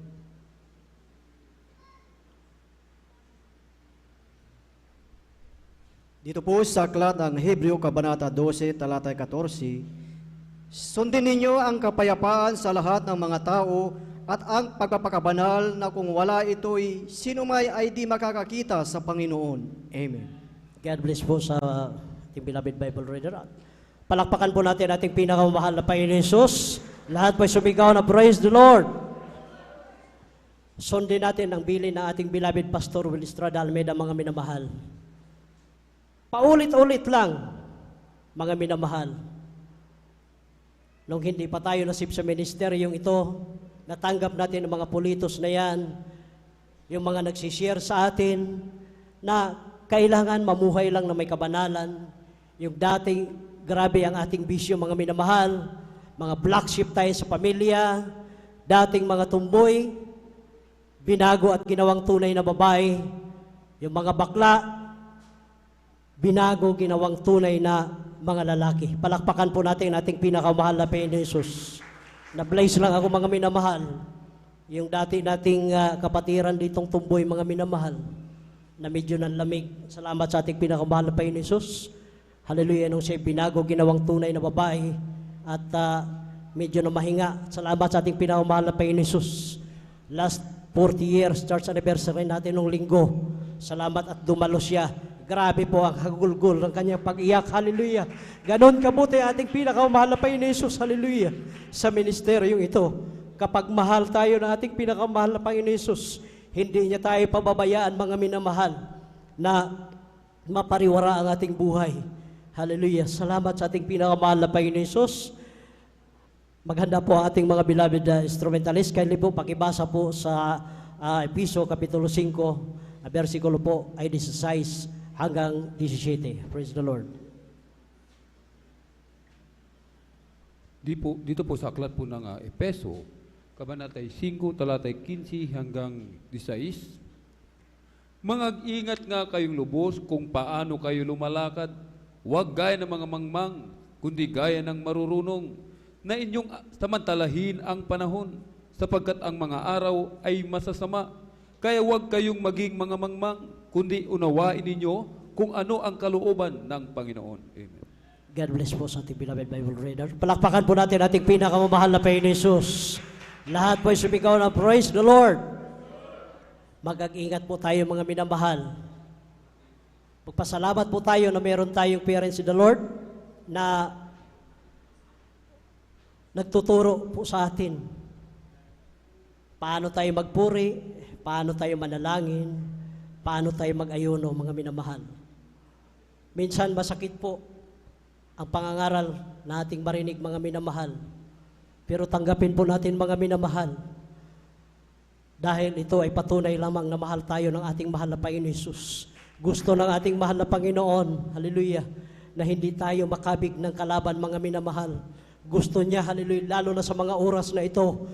Dito po sa aklat ng Hebreo, Kabanata 12, talatay 14, sundin ninyo ang kapayapaan sa lahat ng mga tao at ang pagpapakabanal na kung wala ito'y sinumay ay di makakakita sa Panginoon. Amen. God bless po sa ating beloved Bible reader. Palakpakan po natin ating pinakamahal na Panginoon Jesus. Lahat po'y sumigaw na praise the Lord. Sundin natin ang bilin ng ating beloved Pastor Will Estrada Almeida, mga minamahal. Paulit-ulit lang, mga minamahal. Nung hindi pa tayo nasip sa ministeryong ito, natanggap natin ang mga pulitos na yan, yung mga nagsishare sa atin, na kailangan mamuhay lang na may kabanalan. Yung dating, grabe ang ating bisyo, mga minamahal, mga black sheep tayo sa pamilya, dating mga tumboy, binago at ginawang tunay na babae, yung mga bakla, binago, ginawang tunay na mga lalaki. Palakpakan po natin ating pinakamahal na Panginoon Jesus. Na-bless lang ako, mga minamahal. Yung dati nating kapatiran ditong tumboy, mga minamahal, na medyo nanlamig. Salamat sa ating pinakamahal na Panginoon Jesus. Hallelujah, nung siya binago, ginawang tunay na babae. At medyo na mahinga. Salamat sa ating pinakamahal na Panginoon Jesus. Last 40 years, church anniversary natin nung linggo. Salamat at dumalo siya. Grabe po ang hagulgul ng kanyang pag-iyak. Hallelujah. Ganon kabuti ating pinakamahal na Panginoon Jesus. Hallelujah. Sa ministeryong ito, kapag mahal tayo ng ating pinakamahal na Panginoon Jesus, hindi niya tayo pababayaan, mga minamahal, na mapariwara ang ating buhay. Hallelujah. Salamat sa ating pinakamahal na Panginoon Jesus. Maghanda po ang ating mga beloved instrumentalist. Kindly po, pakibasa po sa Episo, Kapitulo 5, versikulo po ay 16 hanggang 17. Praise the Lord. Dito po sa aklat po ng Epeso, Kabanatay 5, talatay 15 hanggang 16. Mag-ingat nga kayong lubos kung paano kayo lumalakad, huwag gaya ng mga mangmang, kundi gaya ng marurunong, na inyong samantalahin ang panahon, sapagkat ang mga araw ay masasama. Kaya huwag kayong maging mga mangmang, kundi unawain ninyo kung ano ang kalooban ng Panginoon. Amen. God bless po sa ating beloved Bible reader. Palakpakan po natin ating pinakamamahal na Panginoon Jesus. Lahat po ay sumigaw na praise the Lord. Mag-ingat po tayo, mga minamahal. Magpasalamat po tayo na meron tayong parents in the Lord na nagtuturo po sa atin paano tayo magpuri, paano tayo manalangin, paano tayo mag-ayuno, mga minamahal. Minsan masakit po ang pangangaral na ating marinig, mga minamahal. Pero tanggapin po natin, mga minamahal, dahil ito ay patunay lamang na mahal tayo ng ating mahal na Panginoon Jesus. Gusto ng ating mahal na Panginoon, hallelujah, na hindi tayo makabig ng kalaban, mga minamahal. Gusto niya, hallelujah, lalo na sa mga oras na ito,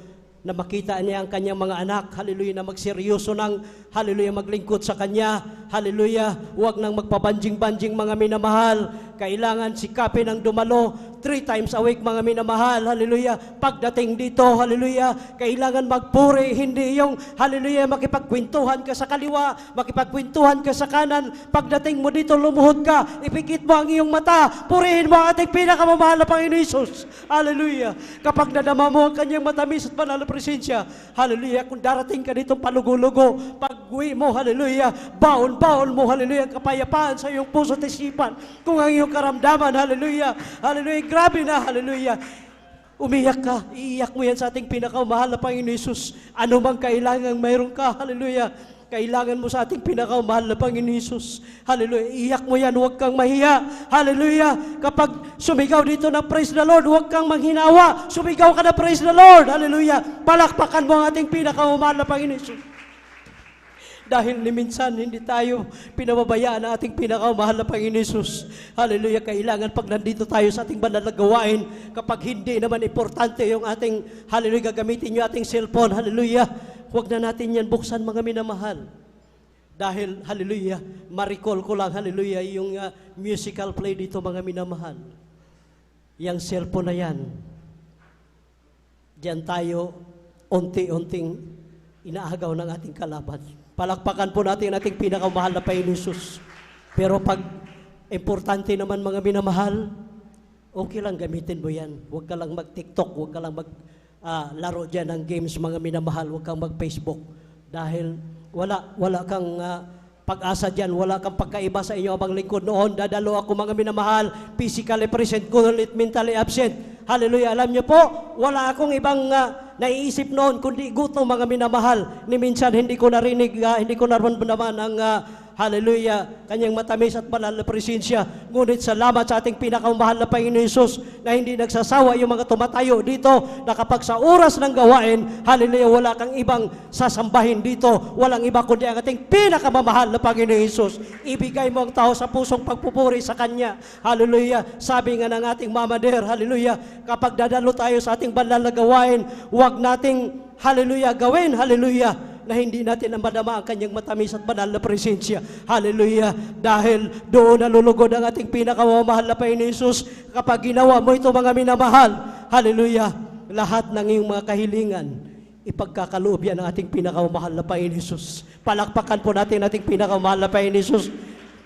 na makita niya ang kanyang mga anak, hallelujah, na magseryoso ng, hallelujah, maglingkod sa kanya, hallelujah, huwag nang magpabanjing-banjing mga minamahal, kailangan sikapin ang dumalo 3 times a week mga minamahal, hallelujah, pagdating dito, hallelujah, kailangan magpuri, hindi yung, hallelujah, makipagkwentuhan ka sa kaliwa, makipagkwentuhan ka sa kanan, pagdating mo dito, lumuhod ka, ipikit mo ang iyong mata, purihin mo ang ating pinakamamahal na Panginoon Jesus, hallelujah, kapag nadama mo ang kanyang matamis at banal na presensya, hallelujah, kung darating ka dito palugo-lugo, pag-uwi mo, hallelujah, baon-baon mo, hallelujah, kapayapaan sa iyong puso at isipan, kung ang iyong karamdaman, hallelujah, hallelujah, grabe na, hallelujah, umiyak ka, iiyak mo yan sa ating pinakamahal na Panginoon Jesus, ano mang kailangan mayroon ka, hallelujah, kailangan mo sa ating pinakamahal na Panginoon Jesus, hallelujah, iiyak mo yan, huwag kang mahiya, hallelujah, kapag sumigaw dito na praise the Lord, huwag kang manghinawa, sumigaw ka na praise the Lord, hallelujah, palakpakan mo ang ating pinakamahal na Panginoon Jesus. Dahil ni minsan hindi tayo pinababayaan ang ating pinakamahal na Panginoon Jesus. Hallelujah, kailangan pag nandito tayo sa ating banal na gawain, kapag hindi naman importante yung ating, hallelujah, gagamitin yung ating cellphone, hallelujah, huwag na natin yan buksan mga minamahal. Dahil, hallelujah, ma-recall ko lang, hallelujah, yung musical play dito mga minamahal. Yang cellphone na yan, diyan tayo unti-unting inaagaw ng ating kalaban. Palakpakan po natin ang ating pinakamahal na Panginoon Jesus. Pero pag importante naman mga minamahal, okay lang gamitin mo yan. Huwag ka lang mag-TikTok, huwag ka lang laro dyan ng games mga minamahal, huwag kang mag-Facebook. Dahil wala kang pag-asa dyan, wala kang pagkaiba sa inyo abang lingkod noon. Dadalo ako mga minamahal, physically present, kulit mentally absent. Hallelujah, alam niyo po, wala akong ibang naiisip noon, kundi gutom mga minamahal. Ni minsan hindi ko narinig, hindi ko naramdaman ang hallelujah, kanyang matamis at banal na presensya. Ngunit salamat sa ating pinakamahal na Panginoon Jesus na hindi nagsasawa yung mga tumatayo dito, na kapag sa oras ng gawain, hallelujah, wala kang ibang sasambahin dito, walang iba kundi ang ating pinakamamahal na Panginoon Jesus. Ibigay mo ang tao sa pusong pagpupuri sa Kanya. Hallelujah, sabi nga ng ating Mama Dear, hallelujah, kapag dadalo tayo sa ating banal na gawain, huwag nating, hallelujah, gawin, hallelujah, na hindi natin na madama ang kanyang matamis at banal na presensya. Hallelujah. Dahil doon nalulugod ang ating pinakamamahal na Panginoon Jesus. Kapag ginawa mo ito mga minamahal, hallelujah, lahat ng iyong mga kahilingan, ipagkakaloob yan ng ating pinakamamahal na Panginoon Jesus. Palakpakan po natin ating pinakamamahal na Panginoon Jesus.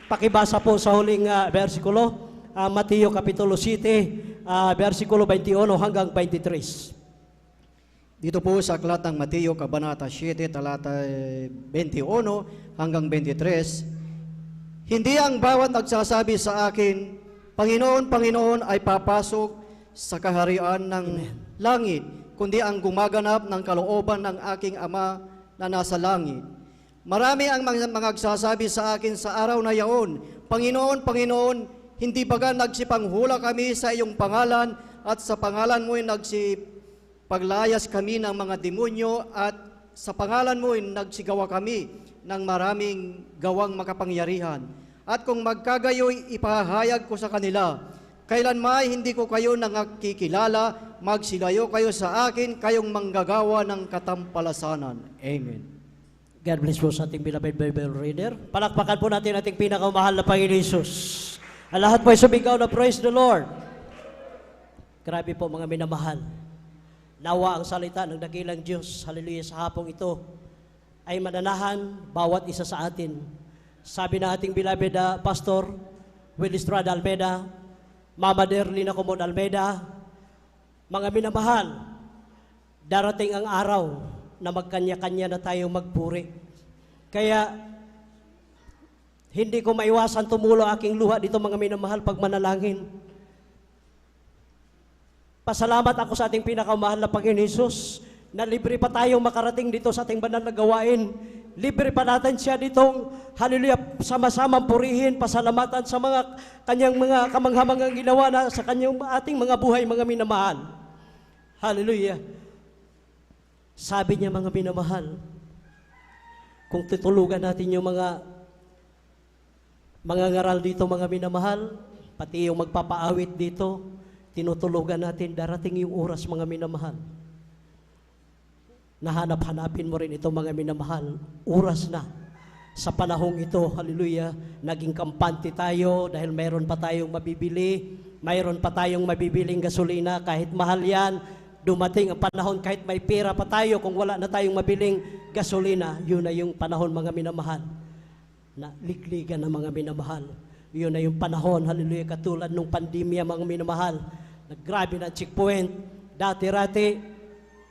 Pakibasa po sa huling versikulo, Mateo Kapitulo 7, versikulo 21 hanggang 23. Dito po sa aklat ng Mateo, Kabanata 7, talata 21 hanggang 23, hindi ang bawat nagsasabi sa akin, Panginoon, Panginoon, ay papasok sa kaharian ng langit, kundi ang gumaganap ng kalooban ng aking Ama na nasa langit. Marami ang mga nagsasabi sa akin sa araw na yaon, Panginoon, Panginoon, hindi baga nagsipanghula kami sa iyong pangalan at sa pangalan mo'y paglayas kami ng mga demonyo at sa pangalan mo nagsigawa kami ng maraming gawang makapangyarihan. At kung magkagayoy, ipahayag ko sa kanila, kailanman hindi ko kayo nakikilala, magsilayo kayo sa akin, kayong manggagawa ng katampalasanan. Amen. God bless po sa ating beloved Bible reader. Palakpakan po natin ating pinakamahal na Panginoon Jesus. Ang lahat po ay sumigaw na praise the Lord. Grabe po mga minamahal. Nawa ang salita ng dakilang Diyos, hallelujah, sa hapong ito, ay mananahan bawat isa sa atin. Sabi na ating beloved Pastor Will Estrada Almeida, Mama Derlina Comon Almeida, mga minamahal, darating ang araw na magkanya-kanya na tayo magpuri. Kaya, hindi ko maiwasan tumulo aking luha dito mga minamahal pag manalangin. Pasalamat ako sa ating pinakamahal na Panginoon Jesus na libre pa tayong makarating dito sa ating banal na gawain. Libre pa natin siya ditong, hallelujah, sama-samang purihin, pasalamatan sa mga kanyang mga kamanghamangang ginawa na sa kanyang ating mga buhay, mga minamahal. Hallelujah. Sabi niya mga minamahal, kung tutulugan natin yung mga ngaral dito mga minamahal, pati yung magpapaawit dito, tinutulugan natin, darating yung oras, mga minamahal. Nahanap-hanapin mo rin ito, mga minamahal. Oras na. Sa panahong ito, hallelujah, naging kampante tayo dahil mayroon pa tayong mabibili, mayroon pa tayong mabibiling gasolina, kahit mahal yan. Dumating ang panahon, kahit may pera pa tayo, kung wala na tayong mabiling gasolina, yun na yung panahon, mga minamahal, na ligligan ng mga minamahal. Yun na yung panahon, hallelujah, katulad nung pandemya, mga minamahal. Naggrabe na checkpoint. Dati-rati,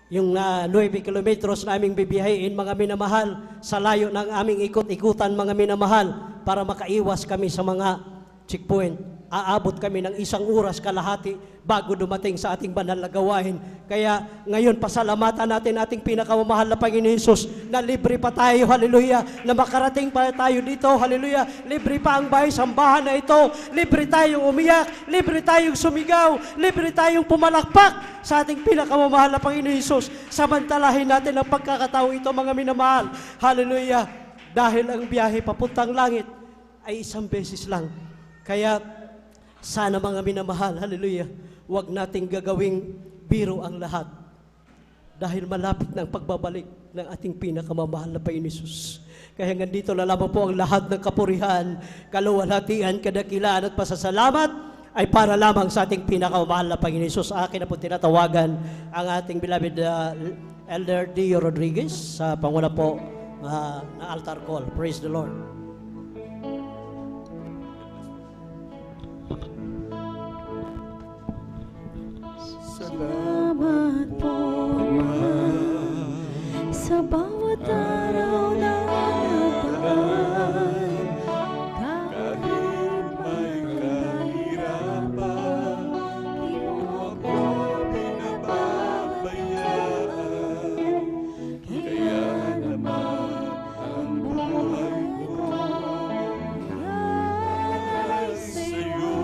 yung 9 kilometros na aming bibiyahin, mga minamahal, sa layo ng aming ikot-ikutan, mga minamahal, para makaiwas kami sa mga checkpoint. Aabot kami ng 1 oras kalahati bago dumating sa ating banal na gawain. Kaya ngayon, pasalamatan natin ating pinakamamahal na Panginoon Hesus na libre pa tayo, hallelujah, na makarating pa tayo dito, hallelujah, libre pa ang bahay sambahan na ito, libre tayong umiyak, libre tayong sumigaw, libre tayong pumalakpak sa ating pinakamamahal na Panginoon Hesus. Samantalahin natin ang pagkakataon ito, mga minamahal, hallelujah, dahil ang biyahe papuntang langit ay 1 beses lang. Kaya sana, mga minamahal, hallelujah, huwag nating gagawing biro ang lahat dahil malapit na ang pagbabalik ng ating pinakamamahal na Panginoon Hesus. Kaya nandito na lamang po ang lahat ng kapurihan, kaluwalhatian, kadakilaan at pasasalamat ay para lamang sa ating pinakamamahal na Panginoon Hesus. Akin na po tinatawagan ang ating beloved Elder Dio Rodriguez sa panguna po na altar call. Praise the Lord. Salamat po sa bawat araw na nataan. Kahit may kahirapan, di mo ako pinababayaan. Kaya naman ang buhay ko ay sa'yo.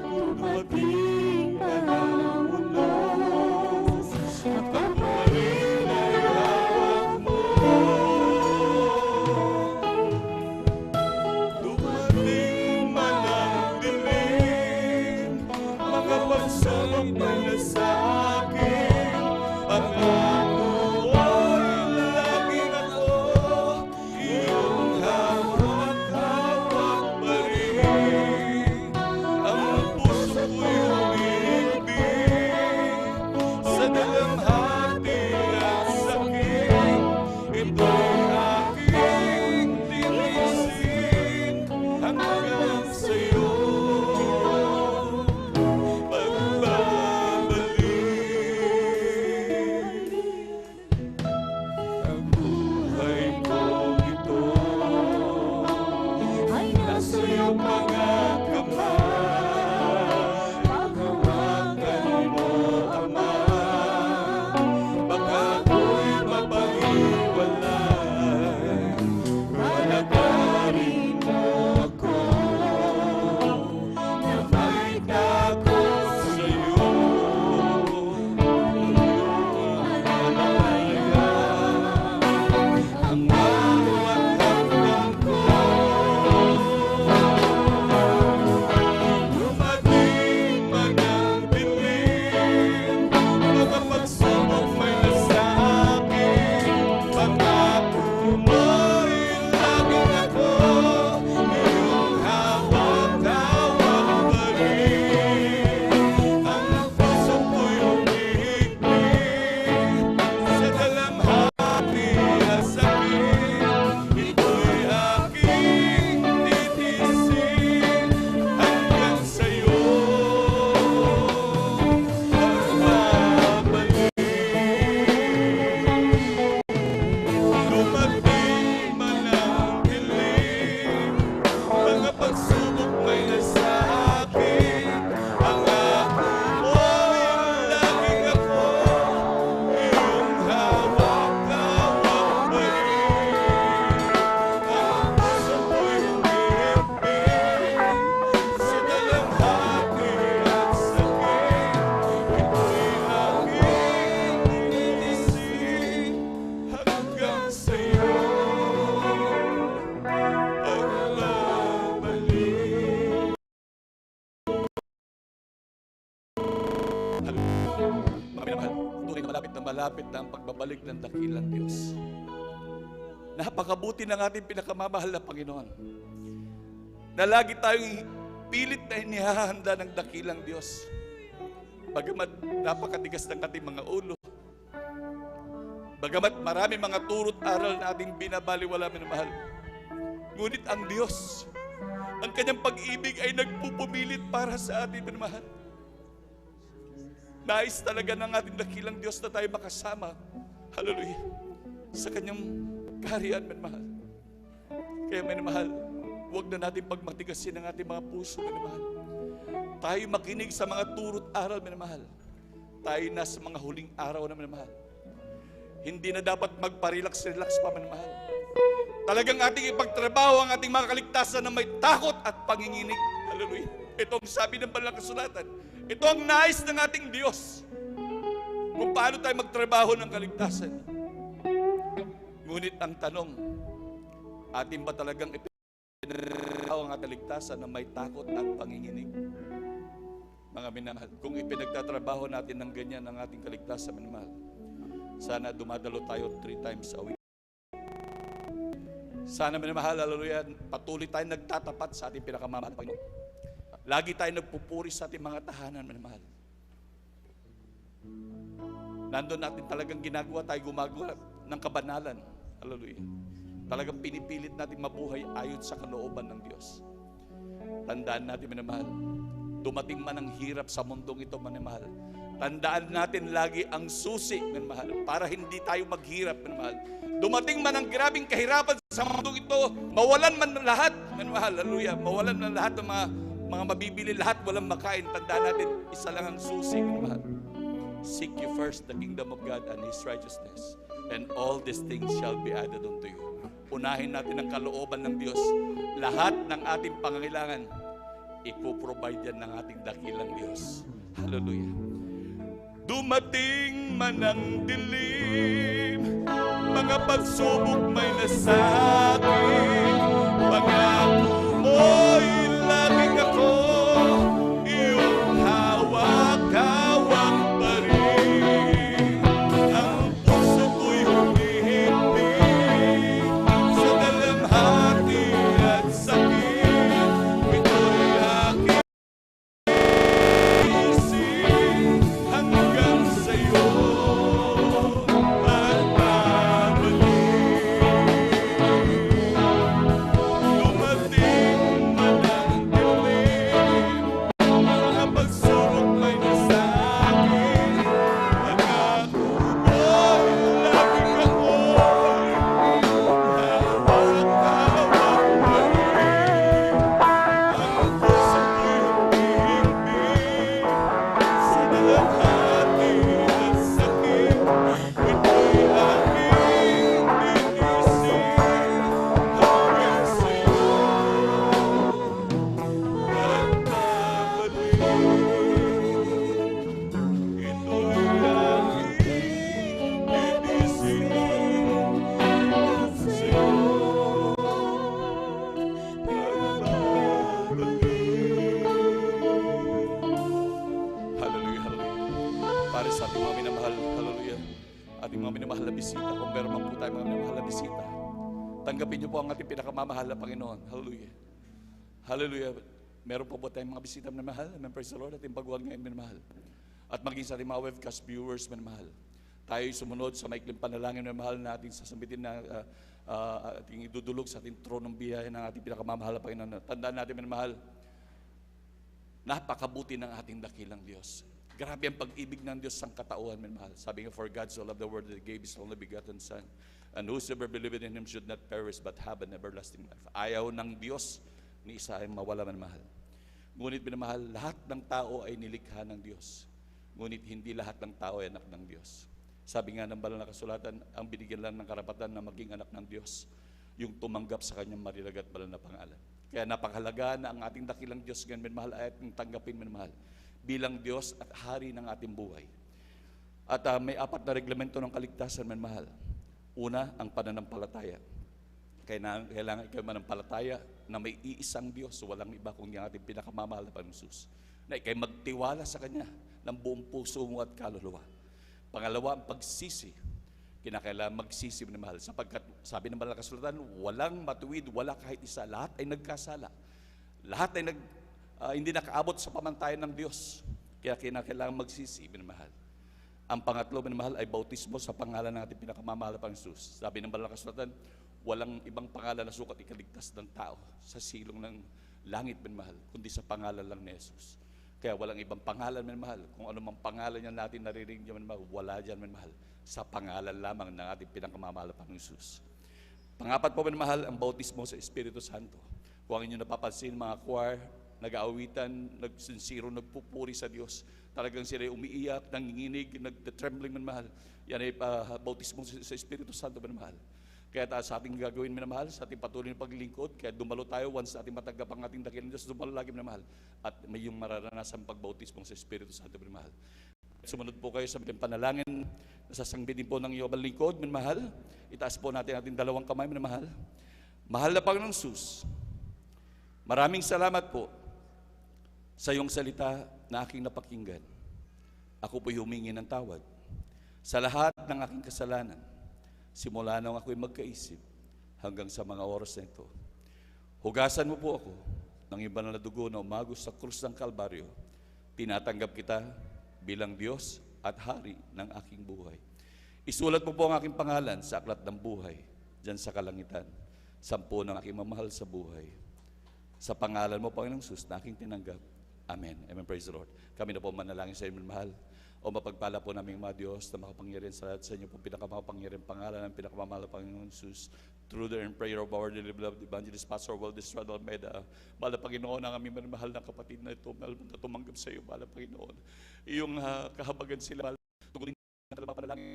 Dumating ang malapit na ang pagbabalik ng dakilang Diyos. Napakabuti ng ating pinakamamahal na Panginoon, na lagi tayong pilit na inihahanda ng dakilang Diyos. Bagamat napakatigas ng ating mga ulo, bagamat marami mga turot aral na ating binabaliwala, minamahal, ngunit ang Diyos, ang kanyang pag-ibig ay nagpupumilit para sa atin, minamahal. Nais talaga ng ating dakilang Diyos na tayo makasama, hallelujah, sa kanyang kaharian, minamahal. Kaya minamahal, huwag na natin pagmatigasin ang ating mga puso, minamahal. Tayo makinig sa mga turot aral, minamahal. Tayo na sa mga huling araw na, minamahal. Hindi na dapat magparelax-relax pa, minamahal. Talagang ating ipagtrabaho ang ating mga kaligtasan na may takot at panginginig. Hallelujah. Ito ang sabi ng Banal na Kasulatan. Ito ang nais ng ating Diyos, kung paano tayo magtrabaho ng kaligtasan. Ngunit ang tanong, atin ba talagang ipinagtrabaho ang kaligtasan na may takot at panginginig? Mga minamahal, kung ipinagtatrabaho natin ng ganyan ang ating kaligtasan, minamahal, sana dumadalo tayo 3 times a week. Sana, minamahal, hallelujah, patuloy tayong nagtatapat sa ating pinakamamahal na Panginoon. Lagi tayo nagpupuri sa ating mga tahanan, minamahal. Nandun natin talagang ginagawa tayo, gumagawa ng kabanalan. Hallelujah. Talagang pinipilit natin mabuhay ayon sa kalooban ng Diyos. Tandaan natin, minamahal, dumating man ang hirap sa mundong ito, minamahal, tandaan natin lagi ang susi, minamahal, para hindi tayo maghirap, minamahal. Dumating man ang grabing kahirapan sa mundong ito, mawalan man lahat, minamahal, hallelujah, mawalan man lahat ng mga mabibili, lahat walang makain, tandaan natin, isa lang ang susi, minamahal. Seek you first the kingdom of God and His righteousness, and all these things shall be added unto you. Unahin natin ang kalooban ng Diyos. Lahat ng ating pangangailangan, ipoprovide yan ng ating dakilang Diyos. Hallelujah. Dumating man ang dilim, mga pagsubok may nasakit, pangako mo'y laging ako, iyong hawak-hawak pa rin. Ang puso ko'y humihimpi sa dalamhati at sakit. Ito'y aking isip hanggang sa'yo at babalik. Dumating man ang dilim, mga pagsubok may nasakit, pangako mo'y laging ako'y hawak-hawak pa rin. Ang puso ko'y humihimpi sa dalamhati at sakit. Ito'y aking inisip hanggang sa'yo at babalik. Ito'y aking inisip hanggang sa'yo at babalik. Hallelujah, hallelujah. Para sa ating mga minamahal, hallelujah, ating mga minamahal na bisita, kung meron man po tayo mga minamahal na bisita, tanggapin niyo po ang ating pinakamamahal na Panginoon. Hallelujah. Hallelujah. Meron po tayong mga bisita minamahal. Amen, praise the Lord. Ating baguhan ngayon minamahal. At maging sa ating mga webcast viewers minamahal, tayo sumunod sa maikling panalangin minamahal na ating sasambitin na ating idudulog sa ating tronong biyaya ng ating pinakamamahal na Panginoon. Tandaan natin minamahal, napakabuti ng ating dakilang Diyos. Grabe ang pag-ibig ng Diyos sa katauhan, minamahal. Sabi nga, for God so loved the world that He gave His only begotten Son, and whosoever believeth in Him should not perish but have an everlasting life. Ayaw ng Diyos ni isa ay mawala, minamahal. Ngunit minamahal, lahat ng tao ay nilikha ng Diyos. Ngunit hindi lahat ng tao ay anak ng Diyos. Sabi nga ng Banal na Kasulatan, ang binigyan lang ng karapatan na maging anak ng Diyos, yung tumanggap sa kanyang marilag at banal na pangalan. Kaya napakahalaga na ang ating dakilang Diyos ngayon, minamahal, ay ating tanggapin, minamahal, bilang Diyos at Hari ng ating buhay. At may 4 na reglamento ng kaligtasan, minamahal. Una, ang pananampalataya. Kailangan ikaw manampalataya na may iisang Diyos, walang iba kundi ang ating pinakamamahal na Panginoon Jesus. Na ikay magtiwala sa Kanya ng buong puso mo at kaluluwa. Pangalawa, ang pagsisi. Kinakailangan magsisi, minamahal. Sapagkat, sabi ng banal na kasulatan, walang matuwid, wala kahit isa. Lahat ay nagkasala. Lahat ay hindi nakaabot sa pamantayan ng Diyos. Kaya kinakailangan magsisi, minamahal. Ang pangatlo, minamahal, ay bautismo sa pangalan ng ating pinakamamahal na Panginoon. Sabi ng banal na kasulatan, walang ibang pangalan na sukat ikaligtas ng tao sa silong ng langit, minamahal, kundi sa pangalan lang ni Jesus. Kaya walang ibang pangalan, minamahal. Kung ano mang pangalan niya natin naririnig niya, minamahal, wala dyan, minamahal. Sa pangalan lamang ng ating pinakamamahal na Panginoon Jesus. Pangapat po, minamahal, ang bautismo sa Espiritu Santo. Kung ang inyo napapansin, mga choir, nag-aawitan, nagsinsiro, nagpupuri sa Diyos. Talagang sila umiiyak, nanginginig, nag-trembling, minamahal. Yan ay bautismo sa Espiritu Santo, minamahal. Kaya sa ating gagawin, minamahal, sa ating patuloy na paglilingkod, kaya dumalo tayo once ating matanggap ang ating dakilang Diyos, dumalo lagi, minamahal. At may yung mararanasan pagbautismo sa Espiritu Santo, minamahal. Sumunod po kayo sa panalangin, nasasangbidin po ng iyong lingkod, minamahal. Itaas po natin ating dalawang kamay, minamahal. Mahal na Panginoong Sus, maraming salamat po sa iyong salita na aking napakinggan. Ako po'y humingi ng tawad sa lahat ng aking kasalanan. Simula nang ako'y magkaisip hanggang sa mga oras na ito. Hugasan mo po ako ng iba na dugo na umagos sa krus ng Kalbaryo. Tinatanggap kita bilang Diyos at Hari ng aking buhay. Isulat mo po ang aking pangalan sa aklat ng buhay, dyan sa kalangitan, sampu ng aking mamahal sa buhay. Sa pangalan mo, Panginoong Sus, na aking tinanggap. Amen. Amen. Praise the Lord. Kami na po manalangin sa inyo, mahal. O mapagpala po namin mga Diyos na makapangyarihan sa lahat sa inyo po pinakamakapangyarihan pangalan ng pinakamamahal na Panginoon Jesus, through the prayer of our dearly beloved Evangelist Pastor Waldis Radal Almeida. Mahal na Panginoon, ang aming mahal na kapatid na ito, mahal na tumanggap sa iyo, mahal na Panginoon. Iyong kahabagan sila, mahal, tugunin na mapanalangin.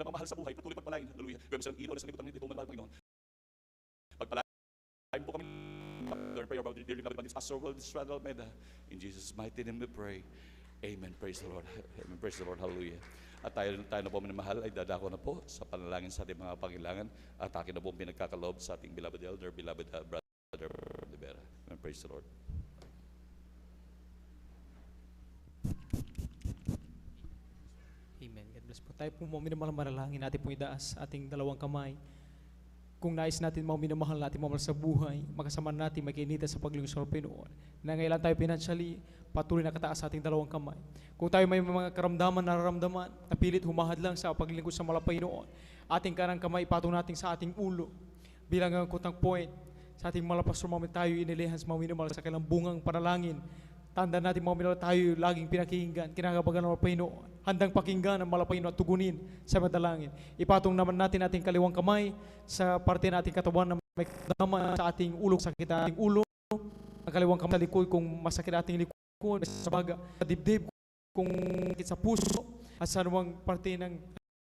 Mahal sa buhay, patuloy pagpalain. Hallelujah. Gawin sa ilaw na sa libutan nito, mahal na Panginoon. Pagpalain po kami. Prayer about the dearly beloved Pastor Waldis Radal Almeida. In Jesus' mighty name we pray. Amen. Praise the Lord. Amen. Praise the Lord. Hallelujah. At tayo na po minamahal ay dadako na po sa panalangin sa ating mga pangailangan at akin na po pinagkakaloob sa ating beloved elder, beloved brother Libera. Amen. Praise the Lord. Amen. God bless po. Tayo po minamahal manalangin natin po idaas ating dalawang kamay. Kung nais natin minamahal natin mamahal sa buhay, makasama natin magkainita sa paglingkod sa Panginoon. Nangailan tayo financially, patuloy na kataas sa ating dalawang kamay. Kung tayo may mga karamdaman, nararamdaman, napilit humahad lang sa paglingkod sa Panginoon, ating kanang kamay ipatong natin sa ating ulo. Bilang ang kutang point, sa ating mga pastor, tayo inilehan sa minamahal sa kailang bungang panalangin. Tanda natin minamahal tayo laging pinakinggan, kinakabagan ng Panginoon. Handang pakinggan ang Panginoon at tugunin sa madalangin. Ipatong naman natin ating kaliwang kamay sa parte nating katawan na may kadama sa ating ulo, sakit ating ulo. Ang kaliwang kamay sa likod kung masakit ating likod, sa baga, sa dibdib, kung sa puso, at sa anumang parte ng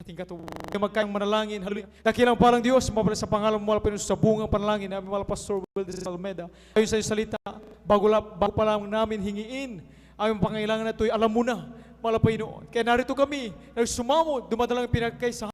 ating katawan. Kaya magkayang manalangin, hallelujah. Dakilang parang Diyos, mabala sa pangalan mo, Panginoon, sa bungang panalangin, namin mga Pastor Waldis Almeida. Ayon sa iyong salita, bago pa lang namin hingiin, ang pangailangan na ito'y alam mo na, mga Panginoon. Kaya narito kami, nagsumamo, dumadalang pinagkaisahan.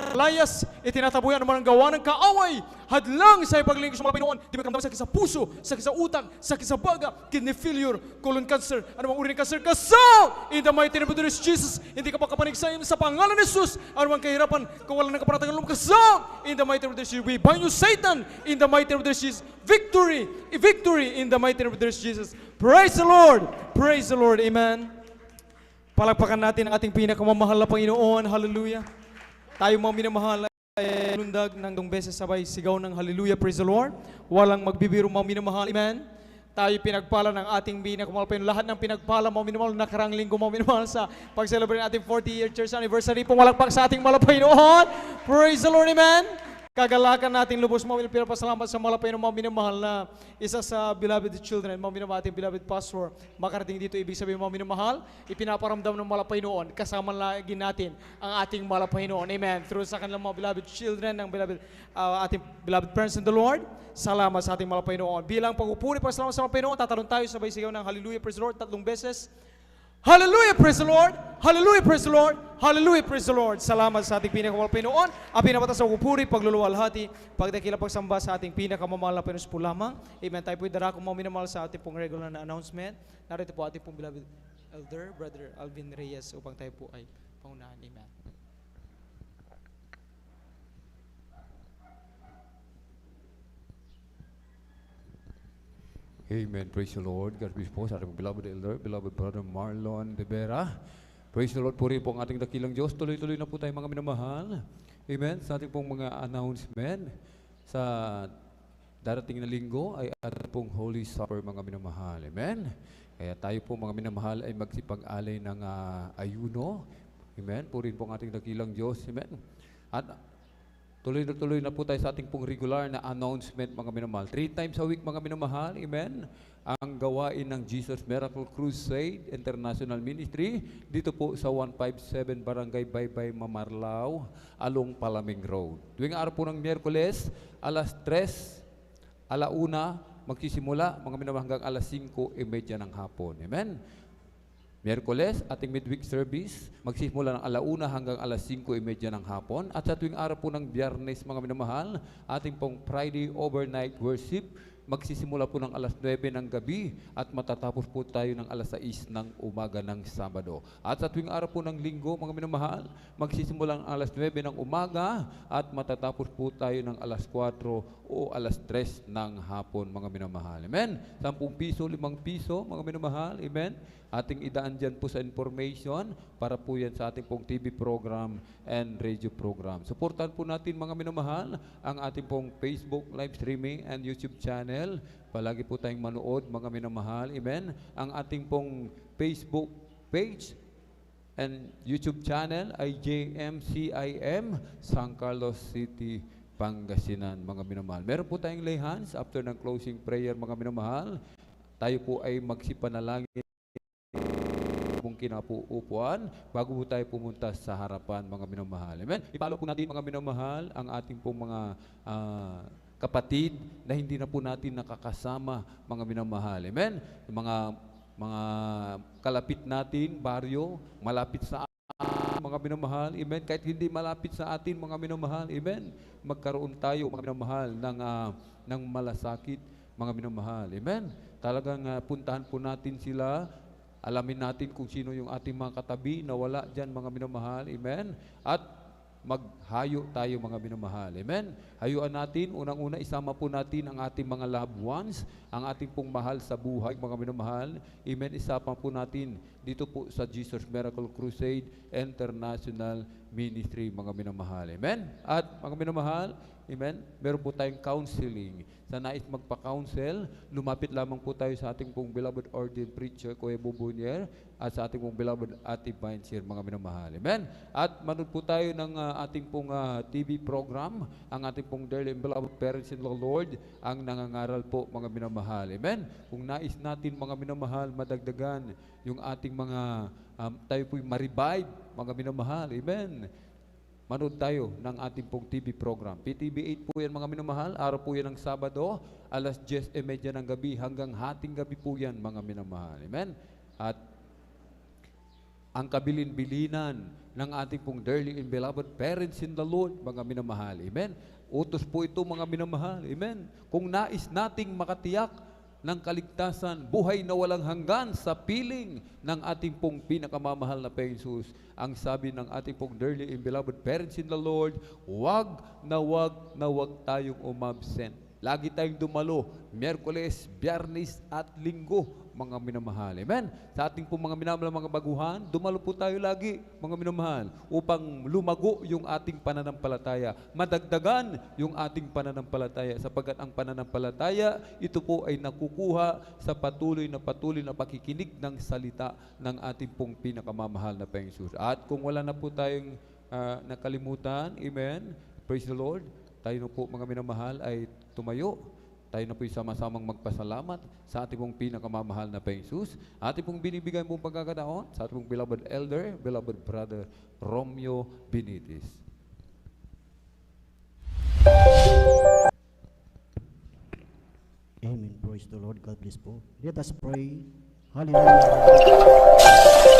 Layas, itinatabuyan naman ang gawa ng kaaway. Hadlang sa ipaglingkod sa Panginoon. Di magkamdam sakit sa puso, sakit sa utak, sakit sa baga, kidney failure, colon cancer, anumang uri ng cancer. Kasaw! In the mighty name of the Lord Jesus, hindi ka pa kapanigsayin sa pangalan ni Jesus. Anumang kahirapan, kawalan ng kaparatangan loob. Kasaw! In the mighty name of the Lord Jesus, we bind you, Satan. In the mighty name of the Lord Jesus, victory, victory in the mighty name of the Lord Jesus. Praise the Lord! Praise the Lord! Amen. Palakpakan natin ang ating pinakamamahal na Panginoon. Hallelujah. Tayo mga minamahal ay lundag ng dong beses sabay sigaw ng hallelujah, praise the Lord. Walang magbibiro mga minamahal, amen. Tayo pinagpala ng ating pinakamahal pa lahat ng pinagpala mga minamahal nakarang linggo mga minamahal sa pag-celebrate nating 40-year church anniversary. Pumalakpak sa ating Panginoon. Praise the Lord, amen. Kagalakan natin lubos mga pinapasalamat sa Panginoon mga minamahal na isa sa beloved children, mga minamahal ating beloved pastor. Makarating dito, ibig sabihin mga minamahal, ipinaparamdam ng Panginoon, kasama lagi natin ang ating Panginoon. Amen. Through sa kanilang mga beloved children, ng beloved, ating beloved parents in the Lord, salamat sa ating Panginoon. Bilang pag-upuri, pasalamat sa Panginoon, tatalon tayo sabay sigaw ng hallelujah, praise the Lord, 3 beses. Hallelujah, praise the Lord. Hallelujah, praise the Lord. Hallelujah, praise the Lord. Salamat sa ating pinakamahal na Panginoon. Ang pinapataas sa kupuri, pagluluwalhati, pagdakila, pagsamba sa ating pinakamamahal na Panginoon po lamang. Amen. Tayo po'y darako mga minamahal sa ating pong regular na announcement. Narito po ating pong beloved Elder, Brother Alvin Reyes, upang tayo po ay paunahan. Amen. Amen. Praise the Lord. God bless po sa ating beloved elder, beloved brother Marlon de Vera. Praise the Lord po rin po ang ating dakilang Diyos. Tuloy-tuloy na po tayo mga minamahal. Amen. Sa ating pong mga announcement sa darating na linggo ay ating pong Holy Supper mga minamahal. Amen. Kaya tayo po mga minamahal ay magsipag-alay ng ayuno. Amen. Purihin po ang ating dakilang Diyos. Amen. At tuloy na po tayo sa ating pong regular na announcement mga minamahal. 3 times a week mga minamahal. Amen. Ang gawain ng Jesus Miracle Crusade International Ministry dito po sa 157 Barangay Baybay, Mamarlao, along Palaming Road. Tuwing araw po ng Miyerkules, alas 3, alauna, magsisimula mga minamahal hanggang alas 5:30 ng hapon. Amen. Miyerkules, ating midweek service, magsisimula ng alauna hanggang alas 5:30 ng hapon. At sa tuwing araw po ng Biyernes, mga minamahal, ating pong Friday overnight worship, magsisimula po ng alas 9 ng gabi at matatapos po tayo ng alas 6 ng umaga ng Sabado. At sa tuwing araw po ng Linggo, mga minamahal, magsisimula ng alas 9 ng umaga at matatapos po tayo ng alas 4 o alas 3 ng hapon, mga minamahal. Amen? 10 piso, 5 piso, mga minamahal. Amen? Ating idaan dyan po sa information para po yan sa ating pong TV program and radio program. Supportan po natin mga minamahal ang ating pong Facebook live streaming and YouTube channel. Palagi po tayong manood mga minamahal. Amen? Ang ating pong Facebook page and YouTube channel ay JMCIM San Carlos City, Pangasinan, mga minamahal. Meron po tayong lay hands after ng closing prayer mga minamahal. Tayo po ay magsipanalangin kung kinapuupuan bago po tayo pumunta sa harapan mga minamahal. Amen? Ipalo po natin mga minamahal ang ating pong mga kapatid na hindi na po natin nakakasama mga minamahal. Amen? Yung mga kalapit natin, baryo, malapit sa mga minamahal. Amen? Kahit hindi malapit sa atin mga minamahal. Amen? Magkaroon tayo mga minamahal ng malasakit mga minamahal. Amen? Talagang puntahan po natin sila. Alamin natin kung sino yung ating mga katabi na wala dyan mga minamahal. Amen? At maghayo tayo mga minamahal. Amen? Hayuan natin, unang-una isama po natin ang ating mga loved ones, ang ating pong mahal sa buhay mga minamahal. Amen? Isama po natin dito po sa Jesus Miracle Crusade International Ministry mga minamahal. Amen? At mga minamahal, amen? Meron po tayong counseling. Sa nais magpa-counsel, lumapit lamang po tayo sa ating pong beloved ordained preacher, Kuya Bubunier, at sa ating pong beloved Ate Vinesir, mga minamahal. Amen? At manood po tayo ng ating pong TV program, ang ating pong dearly and beloved parents in the Lord, ang nangangaral po, mga minamahal. Amen? Kung nais natin, mga minamahal, madagdagan yung ating mga, tayo po'y ma-revive, mga minamahal. Amen? Manood tayo ng ating pong TV program. PTV 8 po yan mga minamahal. Araw po yan ng Sabado, alas 10:30 ng gabi hanggang hating gabi po yan mga minamahal. Amen? At ang kabilin-bilinan ng ating pong dearly and beloved parents in the Lord, mga minamahal. Amen? Utos po ito mga minamahal. Amen? Kung nais nating makatiyak ng kaligtasan, buhay na walang hanggan sa piling ng ating pong pinakamamahal na Panginoon Jesus. Ang sabi ng ating pong dearly and beloved parents in the Lord, wag tayong umabsent. Lagi tayong dumalo, Miyerkules, Biyernes at Linggo, mga minamahal. Amen? Sa ating pong mga minamahal mga baguhan, dumalo po tayo lagi, mga minamahal, upang lumago yung ating pananampalataya. Madagdagan yung ating pananampalataya, sapagkat ang pananampalataya, ito po ay nakukuha sa patuloy na pakikinig ng salita ng ating pong pinakamamahal na Panginoon Jesus. At kung wala na po tayong nakalimutan, amen, praise the Lord, tayo na po mga minamahal ay tumayo. Tayo na po'y sama-samang magpasalamat sa ating pong pinakamamahal na Panginoon Jesus. Ating pong binibigay mong pagkakataon sa ating pong beloved elder, beloved brother, Romeo Benitez. Amen. Praise the Lord. God bless po. Let us pray. Hallelujah.